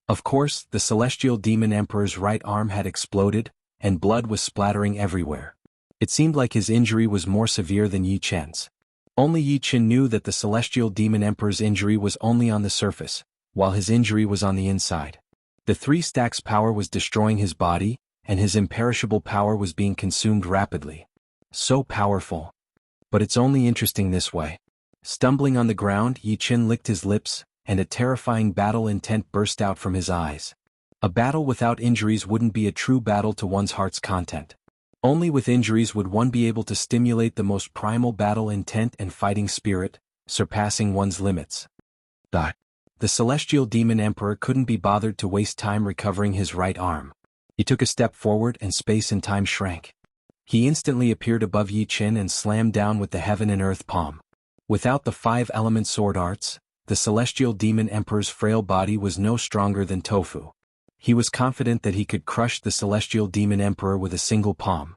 [SPEAKER 1] Of course, the Celestial Demon Emperor's right arm had exploded, and blood was splattering everywhere. It seemed like his injury was more severe than Yi Chen's. Only Yi Chen knew that the Celestial Demon Emperor's injury was only on the surface, while his injury was on the inside. The 3 stacks power was destroying his body, and his imperishable power was being consumed rapidly. So powerful. But it's only interesting this way. Stumbling on the ground, Yi Chen licked his lips, and a terrifying battle intent burst out from his eyes. A battle without injuries wouldn't be a true battle to one's heart's content. Only with injuries would one be able to stimulate the most primal battle intent and fighting spirit, surpassing one's limits. The Celestial Demon Emperor couldn't be bothered to waste time recovering his right arm. He took a step forward and space and time shrank. He instantly appeared above Yi Chen and slammed down with the Heaven and Earth palm. Without the 5-element sword arts, the Celestial Demon Emperor's frail body was no stronger than tofu. He was confident that he could crush the Celestial Demon Emperor with a single palm.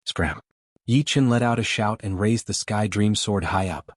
[SPEAKER 1] Scram. Yi Chen let out a shout and raised the Sky Dream Sword high up.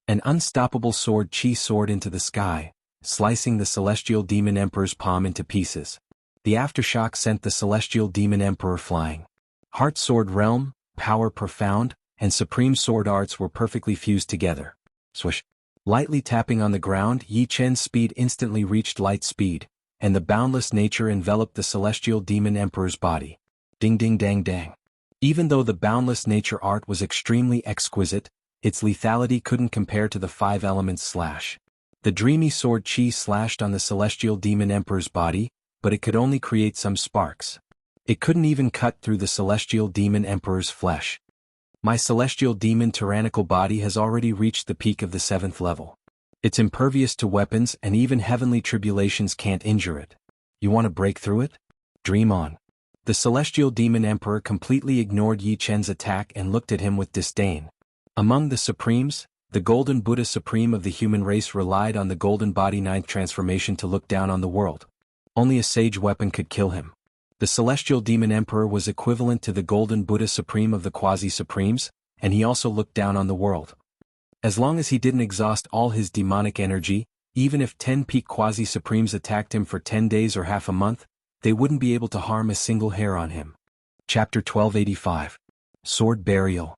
[SPEAKER 1] An unstoppable sword chi soared into the sky, slicing the Celestial Demon Emperor's palm into pieces. The aftershock sent the Celestial Demon Emperor flying. Heart Sword Realm, Power Profound, and Supreme Sword Arts were perfectly fused together. Swish. Lightly tapping on the ground, Yi Chen's speed instantly reached light speed, and the boundless nature enveloped the Celestial Demon Emperor's body. Ding ding dang dang. Even though the boundless nature art was extremely exquisite, its lethality couldn't compare to the 5-element slash. The dreamy sword chi slashed on the Celestial Demon Emperor's body, but it could only create some sparks. It couldn't even cut through the Celestial Demon Emperor's flesh. My Celestial Demon tyrannical body has already reached the peak of the 7th level. It's impervious to weapons and even heavenly tribulations can't injure it. You want to break through it? Dream on. The The celestial demon emperor completely ignored Yi Chen's attack and looked at him with disdain. Among the supremes, the golden Buddha supreme of the human race relied on the golden body ninth transformation to look down on the world. Only a sage weapon could kill him. The celestial demon emperor was equivalent to the golden Buddha supreme of the quasi-supremes, and he also looked down on the world. As long as he didn't exhaust all his demonic energy, even if 10 peak quasi-supremes attacked him for 10 days or half a month, they wouldn't be able to harm a single hair on him. Chapter 1285. Sword Burial.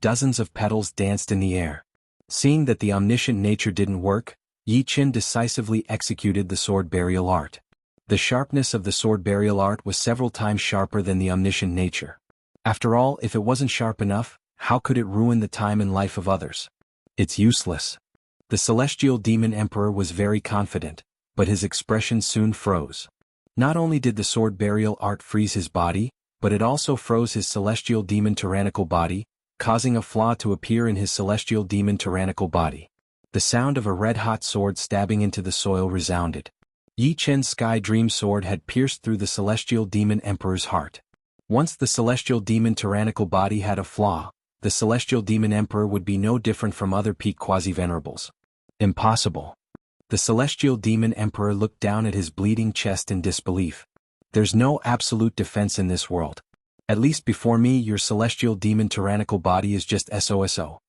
[SPEAKER 1] Dozens of petals danced in the air. Seeing that the omniscient nature didn't work, Yi Chen decisively executed the sword burial art. The sharpness of the sword burial art was several times sharper than the omniscient nature. After all, if it wasn't sharp enough, how could it ruin the time and life of others? It's useless. The celestial demon emperor was very confident, but his expression soon froze. Not only did the sword burial art freeze his body, but it also froze his celestial demon tyrannical body, causing a flaw to appear in his celestial demon tyrannical body. The sound of a red-hot sword stabbing into the soil resounded. Yi Chen's sky dream sword had pierced through the celestial demon emperor's heart. Once the celestial demon tyrannical body had a flaw, the celestial demon emperor would be no different from other peak quasi-venerables. Impossible. The celestial demon emperor looked down at his bleeding chest in disbelief. There's no absolute defense in this world. At least before me, your celestial demon tyrannical body is just SOSO.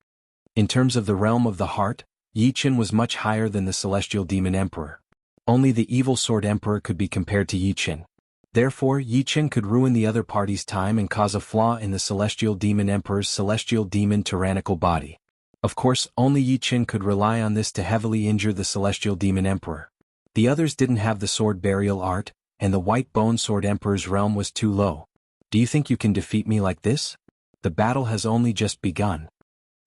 [SPEAKER 1] In terms of the realm of the heart, Yi Chen was much higher than the celestial demon emperor. Only the evil sword emperor could be compared to Yi Chen. Therefore, Yi Chen could ruin the other party's time and cause a flaw in the celestial demon emperor's celestial demon tyrannical body. Of course, only Yi Chen could rely on this to heavily injure the celestial demon emperor. The others didn't have the sword burial art, and the white bone sword emperor's realm was too low. Do you think you can defeat me like this? The battle has only just begun.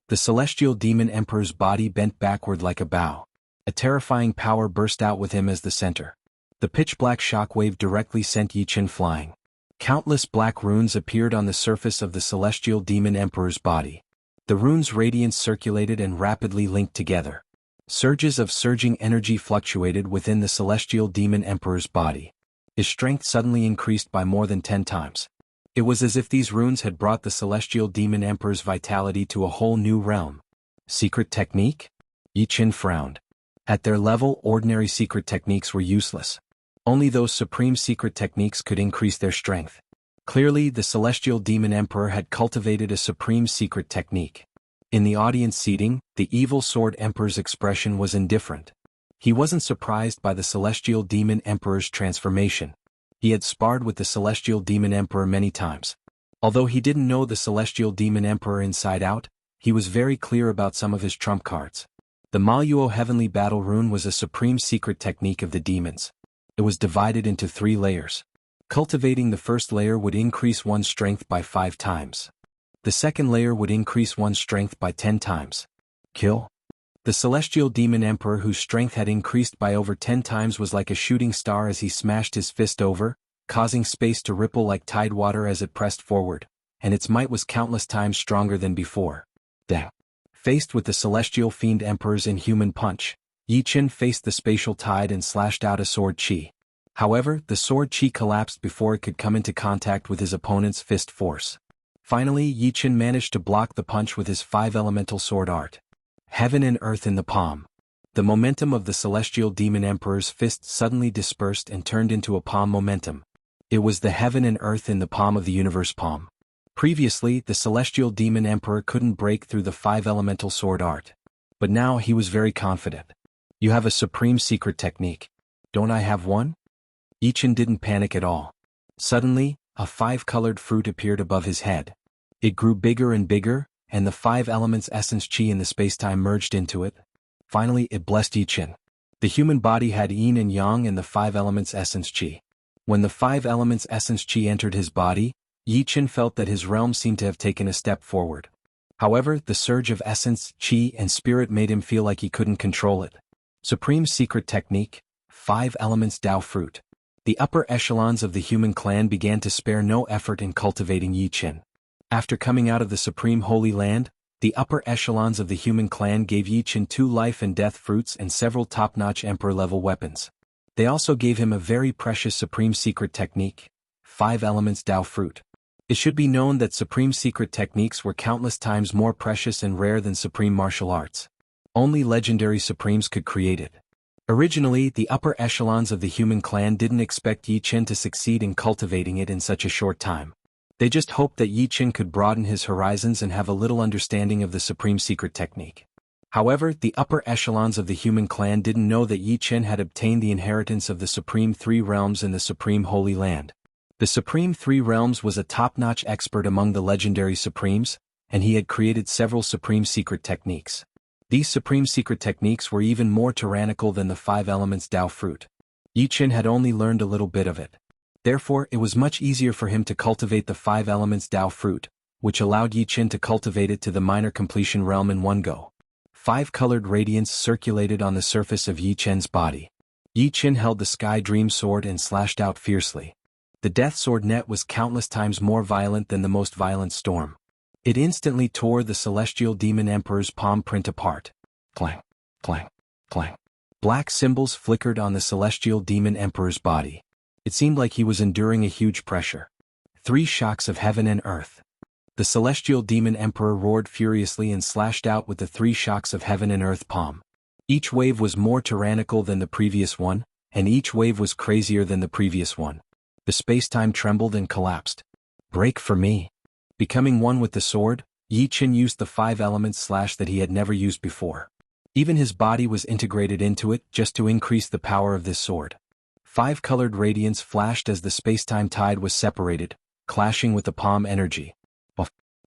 [SPEAKER 1] The celestial demon emperor's body bent backward like a bow. A terrifying power burst out with him as the center. The pitch-black shockwave directly sent Yi Chen flying. Countless black runes appeared on the surface of the celestial demon emperor's body. The runes' radiance circulated and rapidly linked together. Surges of surging energy fluctuated within the celestial demon emperor's body. His strength suddenly increased by more than 10 times. It was as if these runes had brought the celestial demon emperor's vitality to a whole new realm. Secret technique? Yi Chen frowned. At their level, ordinary secret techniques were useless. Only those supreme secret techniques could increase their strength. Clearly, the celestial demon emperor had cultivated a supreme secret technique. In the audience seating, the evil sword emperor's expression was indifferent. He wasn't surprised by the celestial demon emperor's transformation. He had sparred with the celestial demon emperor many times. Although he didn't know the celestial demon emperor inside out, he was very clear about some of his trump cards. The Maluo Heavenly Battle Rune was a supreme secret technique of the demons. It was divided into 3 layers. Cultivating the first layer would increase one's strength by 5 times. The second layer would increase one's strength by 10 times. Kill. The celestial demon emperor, whose strength had increased by over 10 times, was like a shooting star as he smashed his fist over, causing space to ripple like tidewater as it pressed forward, and its might was countless times stronger than before. Dang. Faced with the celestial fiend emperor's inhuman punch, Yi Chen faced the spatial tide and slashed out a sword chi. However, the sword chi collapsed before it could come into contact with his opponent's fist force. Finally, Yi Chen managed to block the punch with his 5-elemental sword art. Heaven and earth in the palm. The momentum of the celestial demon emperor's fist suddenly dispersed and turned into a palm momentum. It was the heaven and earth in the palm of the universe palm. Previously, the celestial demon emperor couldn't break through the 5-elemental sword art. But now he was very confident. You have a supreme secret technique. Don't I have one? Yi Chen didn't panic at all. Suddenly, a 5-colored fruit appeared above his head. It grew bigger and bigger, and the 5 elements essence chi in the spacetime merged into it. Finally, it blessed Yi Chen. The human body had yin and yang and the 5 elements essence chi. When the 5 elements essence chi entered his body, Yi Chen felt that his realm seemed to have taken a step forward. However, the surge of essence, chi, and spirit made him feel like he couldn't control it. Supreme secret technique, 5 elements Dao fruit. The upper echelons of the human clan began to spare no effort in cultivating Yi Chen. After coming out of the Supreme Holy Land, the upper echelons of the human clan gave Yi Chen 2 life and death fruits and several top-notch emperor-level weapons. They also gave him a very precious supreme secret technique, 5 Elements Tao Fruit. It should be known that supreme secret techniques were countless times more precious and rare than supreme martial arts. Only legendary supremes could create it. Originally, the upper echelons of the human clan didn't expect Yi Chen to succeed in cultivating it in such a short time. They just hoped that Yi Chen could broaden his horizons and have a little understanding of the supreme secret technique. However, the upper echelons of the human clan didn't know that Yi Chen had obtained the inheritance of the Supreme Three Realms in the Supreme Holy Land. The Supreme Three Realms was a top-notch expert among the legendary Supremes, and he had created several supreme secret techniques. These supreme secret techniques were even more tyrannical than the 5 Elements Tao Fruit. Yi Chen had only learned a little bit of it. Therefore, it was much easier for him to cultivate the 5 Elements Tao Fruit, which allowed Yi Chen to cultivate it to the minor completion realm in one go. 5 colored radiance circulated on the surface of Yi Chen's body. Yi Chen held the Sky Dream Sword and slashed out fiercely. The Death Sword net was countless times more violent than the most violent storm. It instantly tore the Celestial Demon Emperor's palm print apart. Clang, clang, clang. Black symbols flickered on the Celestial Demon Emperor's body. It seemed like he was enduring a huge pressure. 3 shocks of heaven and earth. The Celestial Demon Emperor roared furiously and slashed out with the 3 shocks of heaven and earth palm. Each wave was more tyrannical than the previous one, and each wave was crazier than the previous one. The space-time trembled and collapsed. Break for me. Becoming one with the sword, Yi Chen used the 5 elements slash that he had never used before. Even his body was integrated into it just to increase the power of this sword. 5 colored radiance flashed as the space-time tide was separated, clashing with the palm energy.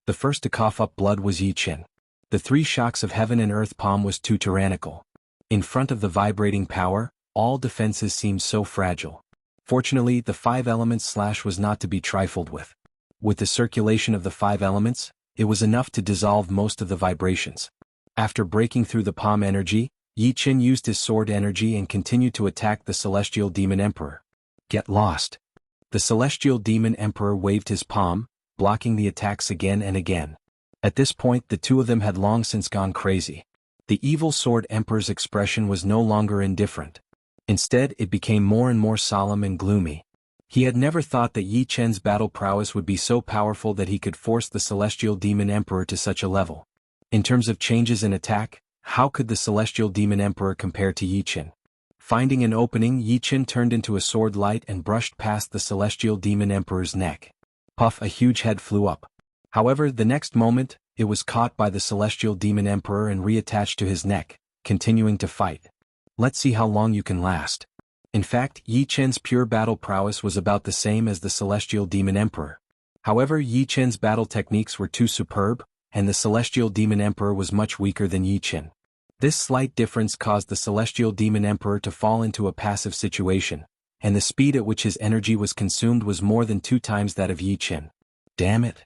[SPEAKER 1] The first to cough up blood was Yi Chen. The 3 shocks of heaven and earth palm was too tyrannical. In front of the vibrating power, all defenses seemed so fragile. Fortunately, the 5 elements slash was not to be trifled with. With the circulation of the 5 elements, it was enough to dissolve most of the vibrations. After breaking through the palm energy, Yi Chen used his sword energy and continued to attack the Celestial Demon Emperor. Get lost. The Celestial Demon Emperor waved his palm, blocking the attacks again and again. At this point, the two of them had long since gone crazy. The Evil Sword Emperor's expression was no longer indifferent. Instead, it became more and more solemn and gloomy. He had never thought that Yi Chen's battle prowess would be so powerful that he could force the Celestial Demon Emperor to such a level. In terms of changes in attack, how could the Celestial Demon Emperor compare to Yi Chen? Finding an opening, Yi Chen turned into a sword light and brushed past the Celestial Demon Emperor's neck. Puff, a huge head flew up. However, the next moment, it was caught by the Celestial Demon Emperor and reattached to his neck, continuing to fight. Let's see how long you can last. In fact, Yi Chen's pure battle prowess was about the same as the Celestial Demon Emperor. However, Yi Chen's battle techniques were too superb, and the Celestial Demon Emperor was much weaker than Yi Chen. This slight difference caused the Celestial Demon Emperor to fall into a passive situation, and the speed at which his energy was consumed was more than 2 times that of Yi Chen. Damn it!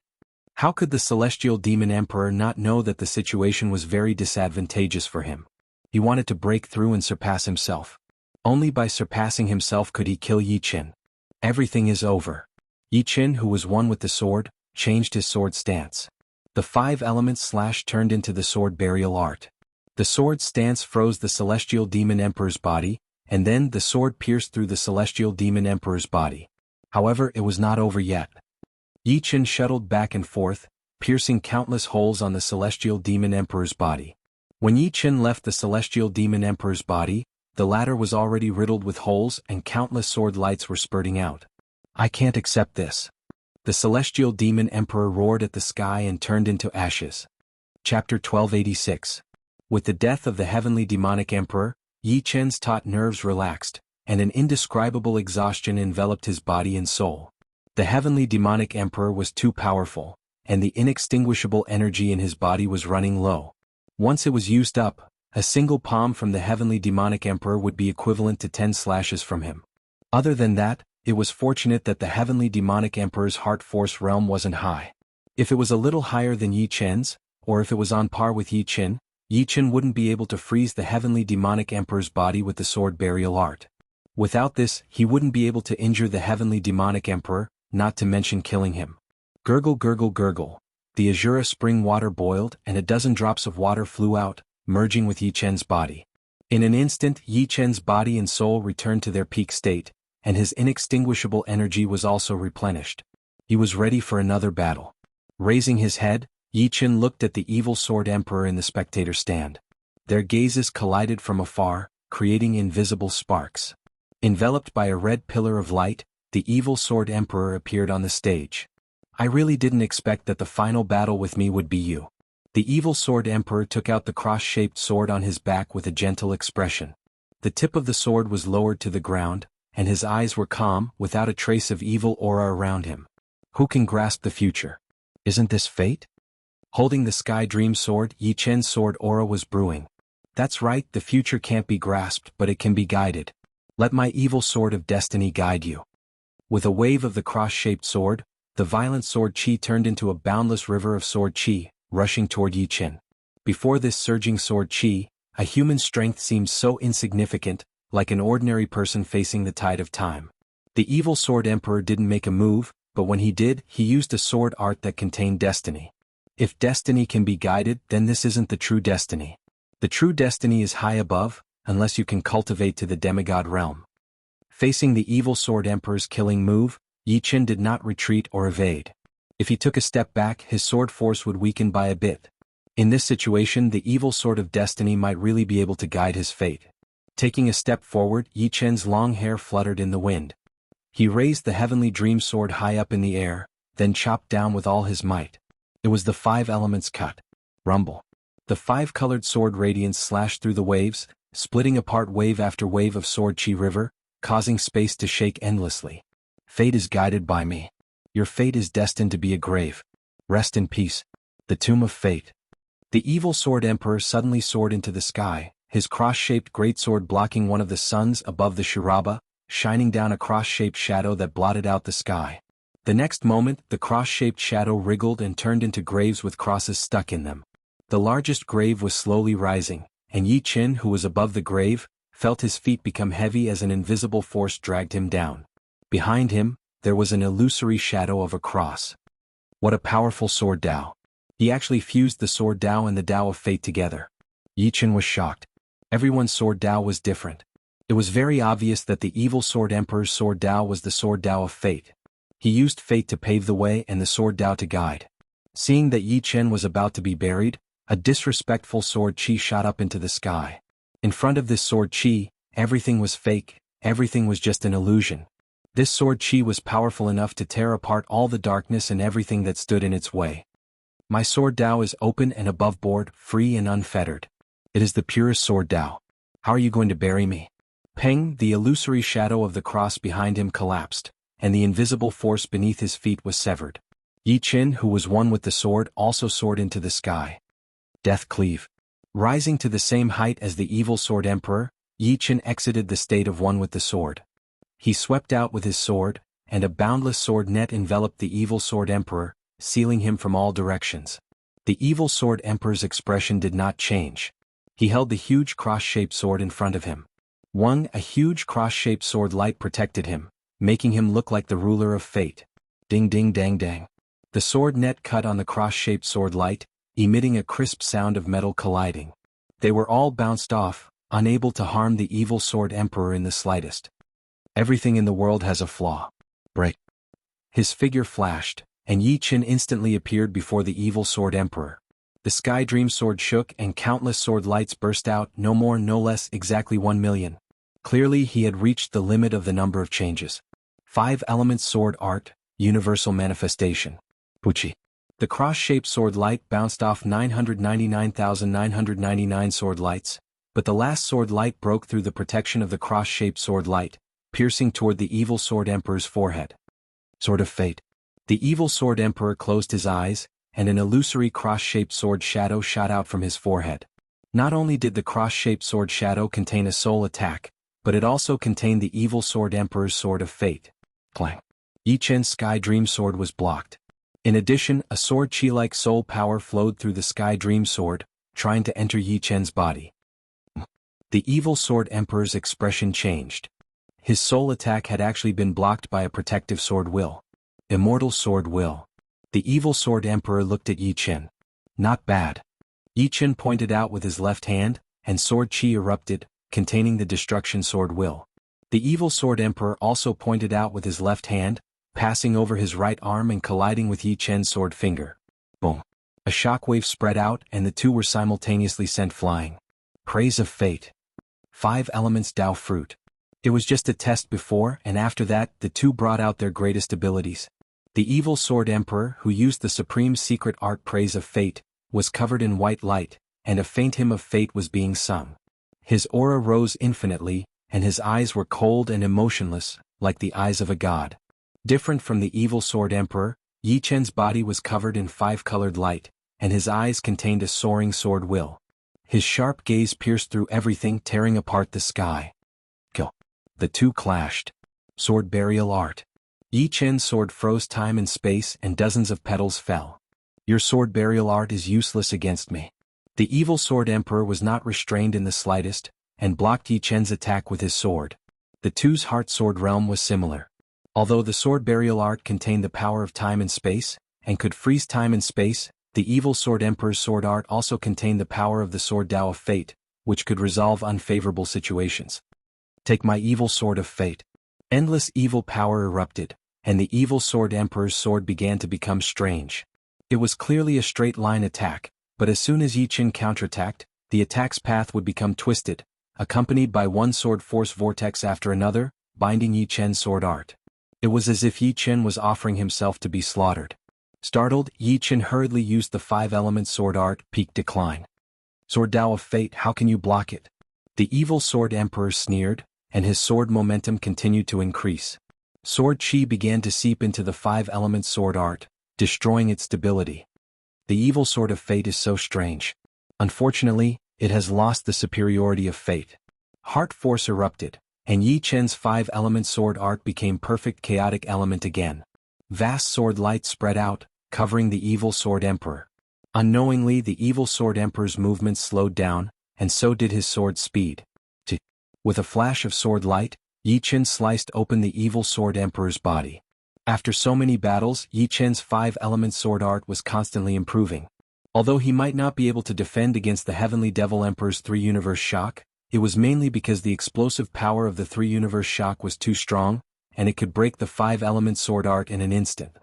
[SPEAKER 1] How could the Celestial Demon Emperor not know that the situation was very disadvantageous for him? He wanted to break through and surpass himself. Only by surpassing himself could he kill Yi Chen. Everything is over. Yi Chen, who was one with the sword, changed his sword stance. The 5 elements slash turned into the sword burial art. The sword stance froze the Celestial Demon Emperor's body, and then the sword pierced through the Celestial Demon Emperor's body. However, it was not over yet. Yi Chen shuttled back and forth, piercing countless holes on the Celestial Demon Emperor's body. When Yi Chen left the Celestial Demon Emperor's body, the latter was already riddled with holes and countless sword lights were spurting out. I can't accept this. The Celestial Demon Emperor roared at the sky and turned into ashes. Chapter 1286. With the death of the Heavenly Demonic Emperor, Yi Chen's taut nerves relaxed, and an indescribable exhaustion enveloped his body and soul. The Heavenly Demonic Emperor was too powerful, and the inextinguishable energy in his body was running low. Once it was used up, a single palm from the Heavenly Demonic Emperor would be equivalent to 10 slashes from him. Other than that, it was fortunate that the Heavenly Demonic Emperor's heart force realm wasn't high. If it was a little higher than Yi Chen's, or if it was on par with Yi Chen wouldn't be able to freeze the Heavenly Demonic Emperor's body with the sword burial art. Without this, he wouldn't be able to injure the Heavenly Demonic Emperor, not to mention killing him. Gurgle gurgle gurgle. The Azura spring water boiled and a dozen drops of water flew out, merging with Yi Chen's body. In an instant, Yi Chen's body and soul returned to their peak state, and his inextinguishable energy was also replenished. He was ready for another battle. Raising his head, Yi Chen looked at the evil sword emperor in the spectator stand. Their gazes collided from afar, creating invisible sparks. Enveloped by a red pillar of light, the evil sword emperor appeared on the stage. I really didn't expect that the final battle with me would be you. The evil sword emperor took out the cross-shaped sword on his back with a gentle expression. The tip of the sword was lowered to the ground, and his eyes were calm, without a trace of evil aura around him. Who can grasp the future? Isn't this fate? Holding the Sky Dream sword, Yi Chen's sword aura was brewing. That's right, the future can't be grasped, but it can be guided. Let my evil sword of destiny guide you. With a wave of the cross-shaped sword, the violent sword chi turned into a boundless river of sword chi, rushing toward Yi Chen. Before this surging sword chi, a human's strength seemed so insignificant, like an ordinary person facing the tide of time. The evil sword emperor didn't make a move, but when he did, he used a sword art that contained destiny. If destiny can be guided, then this isn't the true destiny. The true destiny is high above, unless you can cultivate to the demigod realm. Facing the evil sword emperor's killing move, Yi Chen did not retreat or evade. If he took a step back, his sword force would weaken by a bit. In this situation, the evil sword of destiny might really be able to guide his fate. Taking a step forward, Yi Chen's long hair fluttered in the wind. He raised the heavenly dream sword high up in the air, then chopped down with all his might. It was the 5 elements cut. Rumble. The 5-colored sword radiance slashed through the waves, splitting apart wave after wave of sword chi river, causing space to shake endlessly. Fate is guided by me. Your fate is destined to be a grave. Rest in peace. The tomb of fate. The evil sword emperor suddenly soared into the sky, his cross-shaped greatsword blocking one of the suns above the Shiraba, shining down a cross-shaped shadow that blotted out the sky. The next moment, the cross-shaped shadow wriggled and turned into graves with crosses stuck in them. The largest grave was slowly rising, and Yi Chen, who was above the grave, felt his feet become heavy as an invisible force dragged him down. Behind him, there was an illusory shadow of a cross. What a powerful sword Dao. He actually fused the sword Dao and the Dao of fate together. Yi Chen was shocked. Everyone's sword Dao was different. It was very obvious that the evil sword emperor's sword Dao was the sword Dao of fate. He used fate to pave the way and the sword Dao to guide. Seeing that Yi Chen was about to be buried, a disrespectful sword chi shot up into the sky. In front of this sword chi, everything was fake, everything was just an illusion. This sword chi was powerful enough to tear apart all the darkness and everything that stood in its way. My sword Dao is open and above board, free and unfettered. It is the purest sword Dao. How are you going to bury me? Peng, the illusory shadow of the cross behind him collapsed, and the invisible force beneath his feet was severed. Yi Chen, who was one with the sword, also soared into the sky. Death cleave. Rising to the same height as the evil sword emperor, Yi Chen exited the state of one with the sword. He swept out with his sword, and a boundless sword net enveloped the evil sword emperor, sealing him from all directions. The evil sword emperor's expression did not change. He held the huge cross-shaped sword in front of him. A huge cross-shaped sword light protected him, making him look like the ruler of fate. Ding ding dang dang. The sword net cut on the cross-shaped sword light, emitting a crisp sound of metal colliding. They were all bounced off, unable to harm the evil sword emperor in the slightest. Everything in the world has a flaw. Break. His figure flashed, and Yi Chen instantly appeared before the evil sword emperor. The Sky Dream sword shook and countless sword lights burst out, no more no less, exactly 1 million. Clearly he had reached the limit of the number of changes. 5 elements sword art, universal manifestation. Puchi. The cross-shaped sword light bounced off 999,999 sword lights, but the last sword light broke through the protection of the cross-shaped sword light, piercing toward the evil sword emperor's forehead. Sword of fate. The evil sword emperor closed his eyes, and an illusory cross-shaped sword shadow shot out from his forehead. Not only did the cross-shaped sword shadow contain a soul attack, but it also contained the evil sword emperor's sword of fate. Clang. Yi Chen's Sky Dream sword was blocked. In addition, a sword chi-like soul power flowed through the Sky Dream sword, trying to enter Yi Chen's body. The evil sword emperor's expression changed. His soul attack had actually been blocked by a protective sword will. Immortal sword will. The evil sword emperor looked at Yi Chen. Not bad. Yi Chen pointed out with his left hand, and sword chi erupted, containing the destruction sword will. The evil sword emperor also pointed out with his left hand, passing over his right arm and colliding with Yi Chen's sword finger. Boom. A shockwave spread out and the two were simultaneously sent flying. Praise of fate. 5 elements Dao fruit. It was just a test before, and after that, the two brought out their greatest abilities. The evil sword emperor, who used the supreme secret art Praise of Fate, was covered in white light, and a faint hymn of fate was being sung. His aura rose infinitely, and his eyes were cold and emotionless, like the eyes of a god. Different from the evil sword emperor, Yi Chen's body was covered in 5-colored light, and his eyes contained a soaring sword will. His sharp gaze pierced through everything, tearing apart the sky. Kill. The two clashed. Sword burial art. Yi Chen's sword froze time and space and dozens of petals fell. Your sword burial art is useless against me. The evil sword emperor was not restrained in the slightest, and blocked Yi Chen's attack with his sword. The two's heart sword realm was similar. Although the sword burial art contained the power of time and space, and could freeze time and space, the evil sword emperor's sword art also contained the power of the sword Tao of fate, which could resolve unfavorable situations. Take my evil sword of fate. Endless evil power erupted, and the evil sword emperor's sword began to become strange. It was clearly a straight-line attack, but as soon as Yi Chen counterattacked, the attack's path would become twisted, accompanied by one sword force vortex after another, binding Yi Chen's sword art. It was as if Yi Chen was offering himself to be slaughtered. Startled, Yi Chen hurriedly used the 5-element sword art, Peak Decline. Sword Tao of Fate, how can you block it? The evil sword emperor sneered, and his sword momentum continued to increase. Sword chi began to seep into the 5-element sword art, destroying its stability. The evil sword of fate is so strange. Unfortunately, it has lost the superiority of fate. Heart force erupted, and Yi Chen's 5-element sword art became perfect chaotic element again. Vast sword light spread out, covering the evil sword emperor. Unknowingly, the evil sword emperor's movements slowed down, and so did his sword's speed. With a flash of sword light, Yi Chen sliced open the evil sword emperor's body. After so many battles, Yi Chen's 5-element sword art was constantly improving. Although he might not be able to defend against the Heavenly Devil Emperor's 3-universe shock, it was mainly because the explosive power of the 3-universe shock was too strong, and it could break the 5-element sword art in an instant.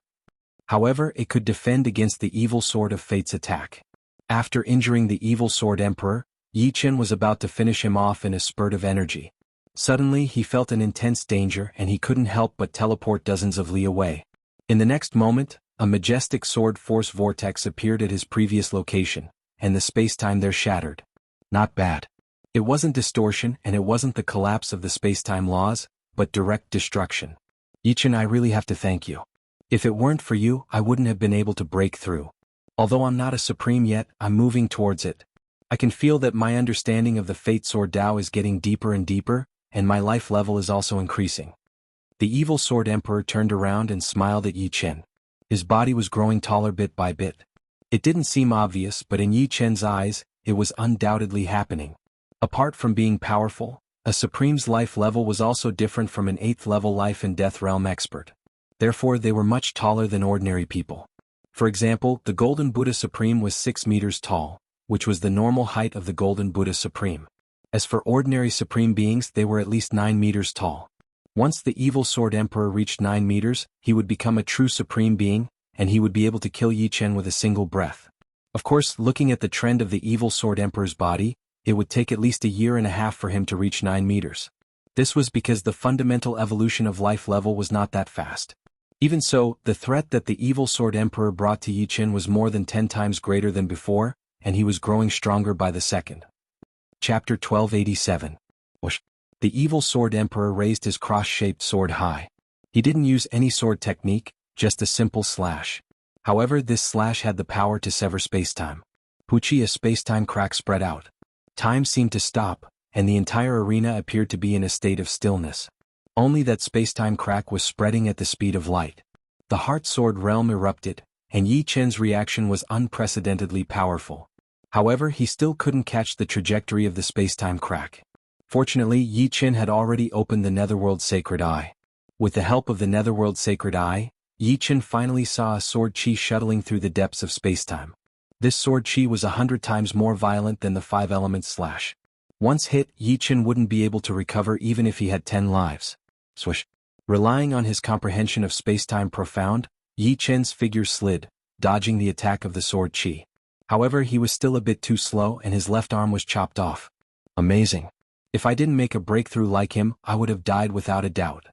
[SPEAKER 1] However, it could defend against the evil sword of fate's attack. After injuring the evil sword emperor, Yi Chen was about to finish him off in a spurt of energy. Suddenly he felt an intense danger and he couldn't help but teleport dozens of li away. In the next moment, a majestic sword force vortex appeared at his previous location, and the space-time there shattered. Not bad. It wasn't distortion and it wasn't the collapse of the space-time laws, but direct destruction. Yi Chen, I really have to thank you. If it weren't for you, I wouldn't have been able to break through. Although I'm not a supreme yet, I'm moving towards it. I can feel that my understanding of the Fate Sword Tao is getting deeper and deeper, and my life level is also increasing. The evil sword emperor turned around and smiled at Yi Chen. His body was growing taller bit by bit. It didn't seem obvious, but in Yi Chen's eyes, it was undoubtedly happening. Apart from being powerful, a Supreme's life level was also different from an 8th level life and death realm expert. Therefore they were much taller than ordinary people. For example, the Golden Buddha Supreme was 6 meters tall, which was the normal height of the Golden Buddha Supreme. As for ordinary Supreme beings, they were at least 9 meters tall. Once the evil sword emperor reached 9 meters, he would become a true Supreme being, and he would be able to kill Yi Chen with a single breath. Of course, looking at the trend of the evil sword emperor's body, it would take at least a year and a half for him to reach 9 meters. This was because the fundamental evolution of life level was not that fast. Even so, the threat that the evil sword emperor brought to Yi Chen was more than 10 times greater than before, and he was growing stronger by the second. Chapter 1287. Whoosh. The evil sword emperor raised his cross-shaped sword high. He didn't use any sword technique, just a simple slash. However, this slash had the power to sever spacetime. Wuxia, a spacetime crack spread out. Time seemed to stop, and the entire arena appeared to be in a state of stillness. Only that spacetime crack was spreading at the speed of light. The heart sword realm erupted, and Yi Chen's reaction was unprecedentedly powerful. However, he still couldn't catch the trajectory of the spacetime crack. Fortunately, Yi Chen had already opened the Netherworld Sacred Eye. With the help of the Netherworld Sacred Eye, Yi Chen finally saw a sword chi shuttling through the depths of spacetime. This sword chi was 100 times more violent than the 5-element slash. Once hit, Yi Chen wouldn't be able to recover even if he had 10 lives. Swish. Relying on his comprehension of space-time profound, Yi Chen's figure slid, dodging the attack of the sword chi. However, he was still a bit too slow and his left arm was chopped off. Amazing. If I didn't make a breakthrough like him, I would have died without a doubt.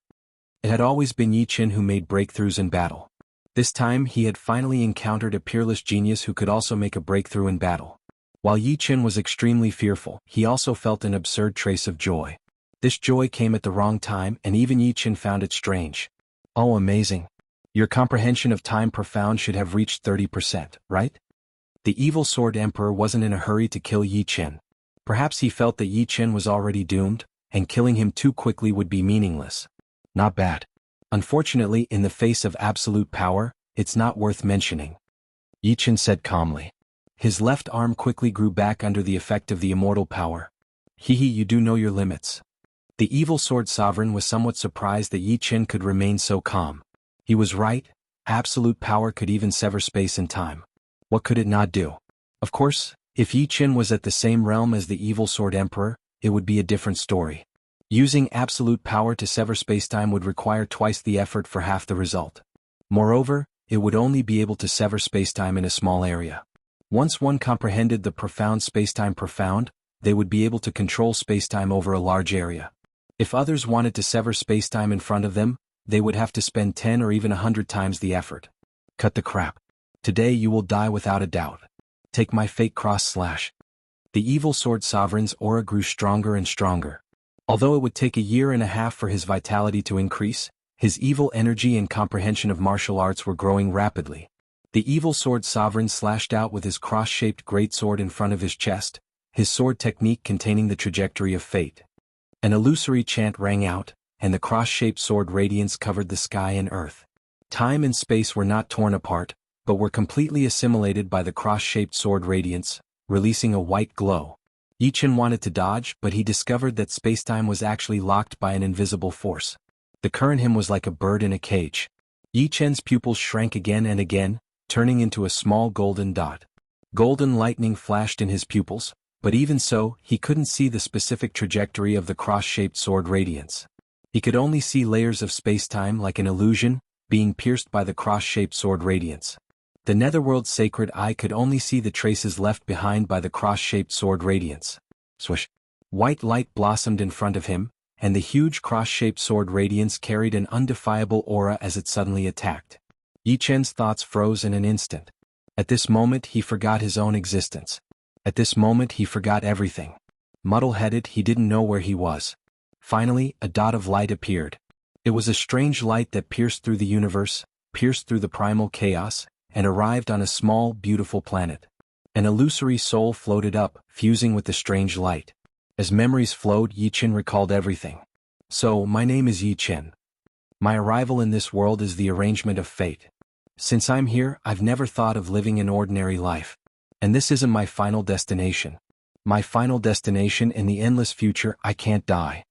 [SPEAKER 1] It had always been Yi Chen who made breakthroughs in battle. This time he had finally encountered a peerless genius who could also make a breakthrough in battle. While Yi Chen was extremely fearful, he also felt an absurd trace of joy. This joy came at the wrong time and even Yi Chen found it strange. Oh, amazing. Your comprehension of time profound should have reached 30%, right? The evil sword emperor wasn't in a hurry to kill Yi Chen. Perhaps he felt that Yi Chen was already doomed, and killing him too quickly would be meaningless. Not bad. Unfortunately, in the face of absolute power, it's not worth mentioning, Yi Chen said calmly. His left arm quickly grew back under the effect of the immortal power. You do know your limits. The evil sword sovereign was somewhat surprised that Yi Chen could remain so calm. He was right, absolute power could even sever space and time. What could it not do? Of course, if Yi Chen was at the same realm as the evil sword emperor, it would be a different story. Using absolute power to sever spacetime would require twice the effort for half the result. Moreover, it would only be able to sever spacetime in a small area. Once one comprehended the profound spacetime profound, they would be able to control spacetime over a large area. If others wanted to sever spacetime in front of them, they would have to spend 10 or even 100 times the effort. Cut the crap. Today you will die without a doubt. Take my fate cross / The evil sword sovereign's aura grew stronger and stronger. Although it would take a year and a half for his vitality to increase, his evil energy and comprehension of martial arts were growing rapidly. The evil sword sovereign slashed out with his cross-shaped greatsword in front of his chest, his sword technique containing the trajectory of fate. An illusory chant rang out, and the cross-shaped sword radiance covered the sky and earth. Time and space were not torn apart, but were completely assimilated by the cross-shaped sword radiance, releasing a white glow. Yi Chen wanted to dodge, but he discovered that spacetime was actually locked by an invisible force. The current him was like a bird in a cage. Yi Chen's pupils shrank again and again, turning into a small golden dot. Golden lightning flashed in his pupils, but even so, he couldn't see the specific trajectory of the cross-shaped sword radiance. He could only see layers of spacetime like an illusion, being pierced by the cross-shaped sword radiance. The netherworld's sacred eye could only see the traces left behind by the cross-shaped sword radiance. Swish. White light blossomed in front of him, and the huge cross-shaped sword radiance carried an undefiable aura as it suddenly attacked. Yi Chen's thoughts froze in an instant. At this moment he forgot his own existence. At this moment he forgot everything. Muddle-headed, he didn't know where he was. Finally, a dot of light appeared. It was a strange light that pierced through the universe, pierced through the primal chaos, and arrived on a small, beautiful planet. An illusory soul floated up, fusing with the strange light. As memories flowed, Yi Chen recalled everything. So, my name is Yi Chen. My arrival in this world is the arrangement of fate. Since I'm here, I've never thought of living an ordinary life. And this isn't my final destination. My final destination in the endless future, I can't die.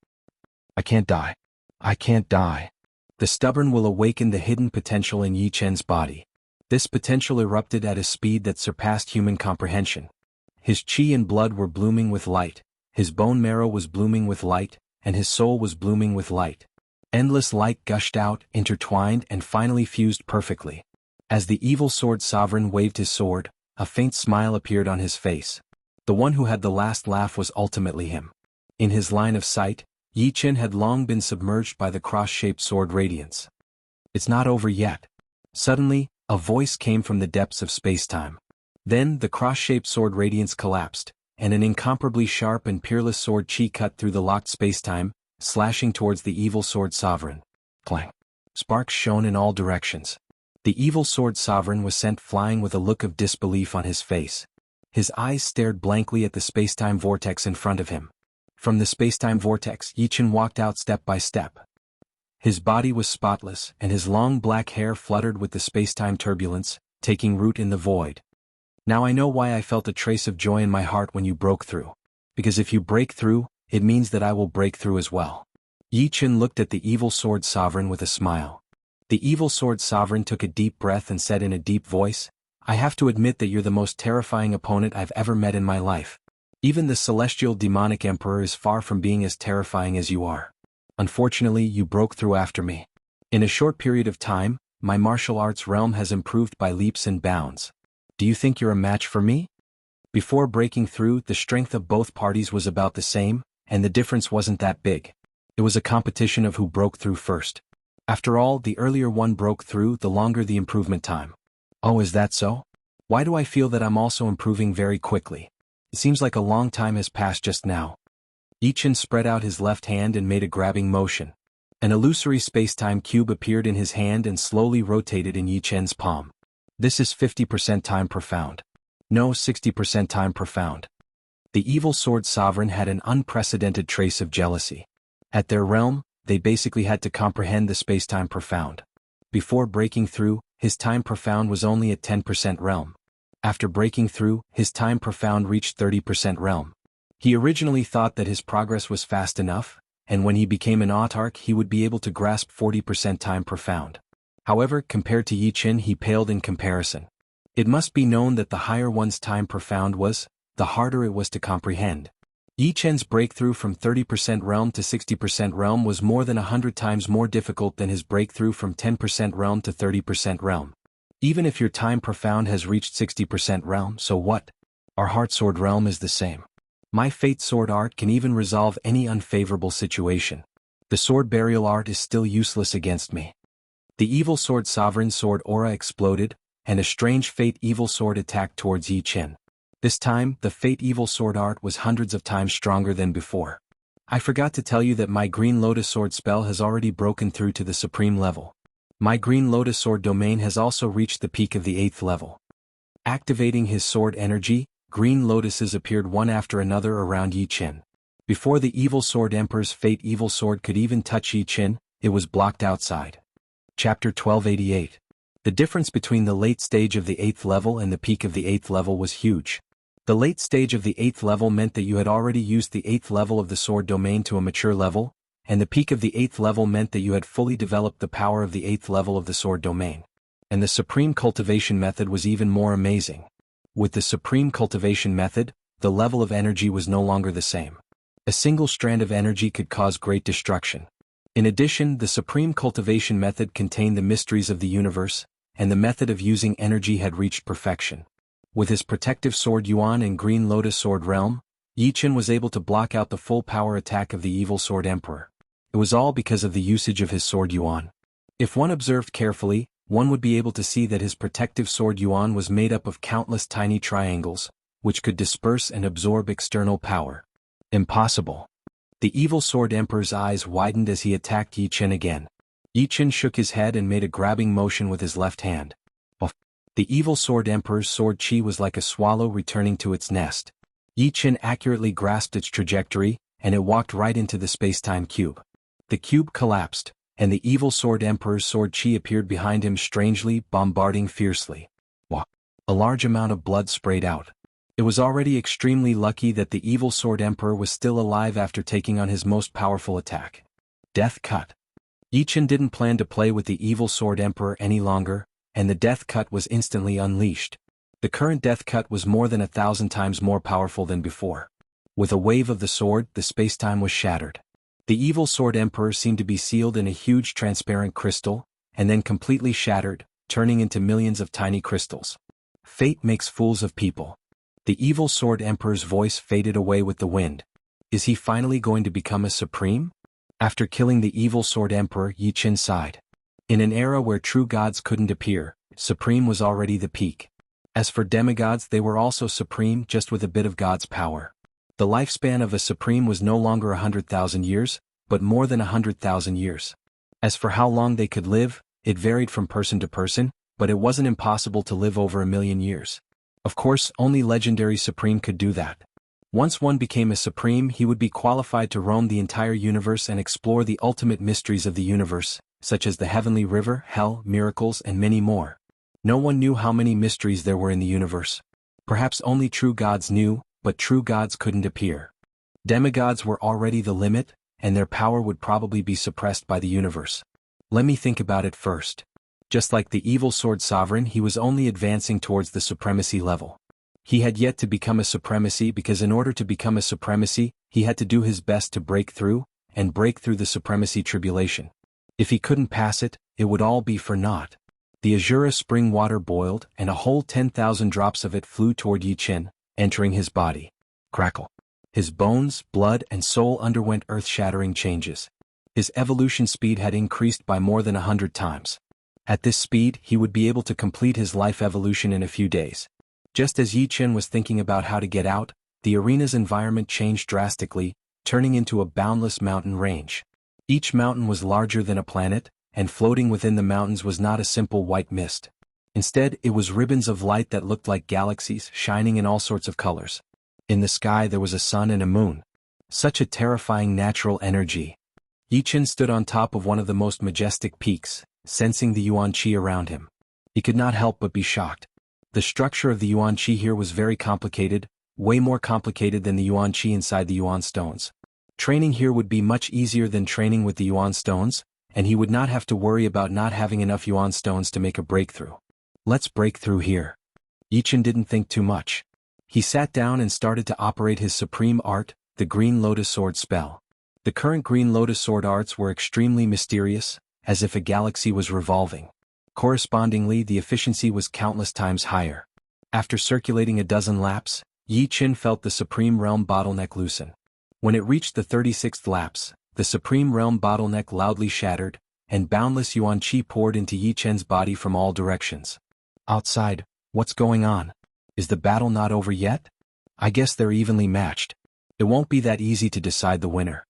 [SPEAKER 1] I can't die. I can't die. The stubborn will awaken the hidden potential in Yi Chen's body. This potential erupted at a speed that surpassed human comprehension. His chi and blood were blooming with light, his bone marrow was blooming with light, and his soul was blooming with light. Endless light gushed out, intertwined, and finally fused perfectly. As the evil sword sovereign waved his sword, a faint smile appeared on his face. The one who had the last laugh was ultimately him. In his line of sight, Yi Chen had long been submerged by the cross-shaped sword radiance. It's not over yet. Suddenly, a voice came from the depths of spacetime. Then, the cross-shaped sword radiance collapsed, and an incomparably sharp and peerless sword chi cut through the locked spacetime, slashing towards the evil sword sovereign. Clang. Sparks shone in all directions. The evil sword sovereign was sent flying with a look of disbelief on his face. His eyes stared blankly at the spacetime vortex in front of him. From the spacetime vortex, Yi Chen walked out step by step. His body was spotless, and his long black hair fluttered with the spacetime turbulence, taking root in the void. Now I know why I felt a trace of joy in my heart when you broke through. Because if you break through, it means that I will break through as well. Yi Chen looked at the evil sword sovereign with a smile. The evil sword sovereign took a deep breath and said in a deep voice, I have to admit that you're the most terrifying opponent I've ever met in my life. Even the celestial demonic emperor is far from being as terrifying as you are. Unfortunately, you broke through after me. In a short period of time, my martial arts realm has improved by leaps and bounds. Do you think you're a match for me? Before breaking through, the strength of both parties was about the same, and the difference wasn't that big. It was a competition of who broke through first. After all, the earlier one broke through, the longer the improvement time. Oh, is that so? Why do I feel that I'm also improving very quickly? It seems like a long time has passed just now. Ichin spread out his left hand and made a grabbing motion. An illusory space-time cube appeared in his hand and slowly rotated in Yichen's palm. This is 50% time profound. No, 60% time profound. The evil sword sovereign had an unprecedented trace of jealousy. At their realm, they basically had to comprehend the space-time profound. Before breaking through, his time profound was only at 10% realm. After breaking through, his time profound reached 30% realm. He originally thought that his progress was fast enough, and when he became an autarch he would be able to grasp 40% time profound. However, compared to Yichin he paled in comparison. It must be known that the higher one's time profound was, the harder it was to comprehend. Yichen's breakthrough from 30% realm to 60% realm was more than 100 times more difficult than his breakthrough from 10% realm to 30% realm. Even if your time profound has reached 60% realm, so what? Our heart sword realm is the same. My fate sword art can even resolve any unfavorable situation. The sword burial art is still useless against me. The evil sword sovereign sword aura exploded, and a strange fate evil sword attacked towards Yichin. This time, the fate evil sword art was hundreds of times stronger than before. I forgot to tell you that my green lotus sword spell has already broken through to the supreme level. My green lotus sword domain has also reached the peak of the 8th level. Activating his sword energy, green lotuses appeared one after another around Yichin. Before the evil sword emperor's fate evil sword could even touch Yichin, it was blocked outside. Chapter 1288. The difference between the late stage of the 8th level and the peak of the 8th level was huge. The late stage of the 8th level meant that you had already used the 8th level of the sword domain to a mature level, and the peak of the 8th level meant that you had fully developed the power of the 8th level of the sword domain. And the supreme cultivation method was even more amazing. With the supreme cultivation method, the level of energy was no longer the same. A single strand of energy could cause great destruction. In addition, the supreme cultivation method contained the mysteries of the universe, and the method of using energy had reached perfection. With his protective sword Yuan and green lotus sword realm, Yichin was able to block out the full power attack of the evil sword emperor. It was all because of the usage of his sword Yuan. If one observed carefully, one would be able to see that his protective sword Yuan was made up of countless tiny triangles, which could disperse and absorb external power. Impossible. The evil sword emperor's eyes widened as he attacked Yichin again. Yichin shook his head and made a grabbing motion with his left hand. The evil sword emperor's sword chi was like a swallow returning to its nest. Yichin accurately grasped its trajectory, and it walked right into the space-time cube. The cube collapsed, and the evil sword emperor's sword chi appeared behind him strangely, bombarding fiercely. A large amount of blood sprayed out. It was already extremely lucky that the evil sword emperor was still alive after taking on his most powerful attack. Death cut. Yichin didn't plan to play with the evil sword emperor any longer, and the death cut was instantly unleashed. The current death cut was more than 1,000 times more powerful than before. With a wave of the sword, the space-time was shattered. The evil sword emperor seemed to be sealed in a huge transparent crystal, and then completely shattered, turning into millions of tiny crystals. Fate makes fools of people. The evil sword emperor's voice faded away with the wind. Is he finally going to become a supreme? After killing the evil sword emperor, Yichin sighed. In an era where true gods couldn't appear, supreme was already the peak. As for demigods, they were also supreme, just with a bit of God's power. The lifespan of a supreme was no longer 100,000 years, but more than 100,000 years. As for how long they could live, it varied from person to person, but it wasn't impossible to live over 1,000,000 years. Of course, only legendary supreme could do that. Once one became a supreme, he would be qualified to roam the entire universe and explore the ultimate mysteries of the universe, such as the heavenly river, hell, miracles, and many more. No one knew how many mysteries there were in the universe. Perhaps only true gods knew, but true gods couldn't appear. Demigods were already the limit, and their power would probably be suppressed by the universe. Let me think about it first. Just like the evil sword sovereign, he was only advancing towards the supremacy level. He had yet to become a supremacy because in order to become a supremacy, he had to do his best to break through the supremacy tribulation. If he couldn't pass it, it would all be for naught. The azure spring water boiled, and a whole 10,000 drops of it flew toward Yi Chen, entering his body. Crackle. His bones, blood, and soul underwent earth-shattering changes. His evolution speed had increased by more than 100 times. At this speed, he would be able to complete his life evolution in a few days. Just as Yi Chen was thinking about how to get out, the arena's environment changed drastically, turning into a boundless mountain range. Each mountain was larger than a planet, and floating within the mountains was not a simple white mist. Instead, it was ribbons of light that looked like galaxies, shining in all sorts of colors. In the sky there was a sun and a moon. Such a terrifying natural energy. Yi Chen stood on top of one of the most majestic peaks, sensing the yuan qi around him. He could not help but be shocked. The structure of the yuan qi here was very complicated, way more complicated than the yuan qi inside the yuan stones. Training here would be much easier than training with the yuan stones, and he would not have to worry about not having enough yuan stones to make a breakthrough. Let's break through here. Yi Chen didn't think too much. He sat down and started to operate his supreme art, the Green Lotus Sword spell. The current Green Lotus Sword arts were extremely mysterious, as if a galaxy was revolving. Correspondingly, the efficiency was countless times higher. After circulating a dozen laps, Yi Chen felt the Supreme Realm bottleneck loosen. When it reached the 36th lapse, the Supreme Realm bottleneck loudly shattered, and boundless yuan qi poured into Yi Chen's body from all directions. Outside, what's going on? Is the battle not over yet? I guess they're evenly matched. It won't be that easy to decide the winner.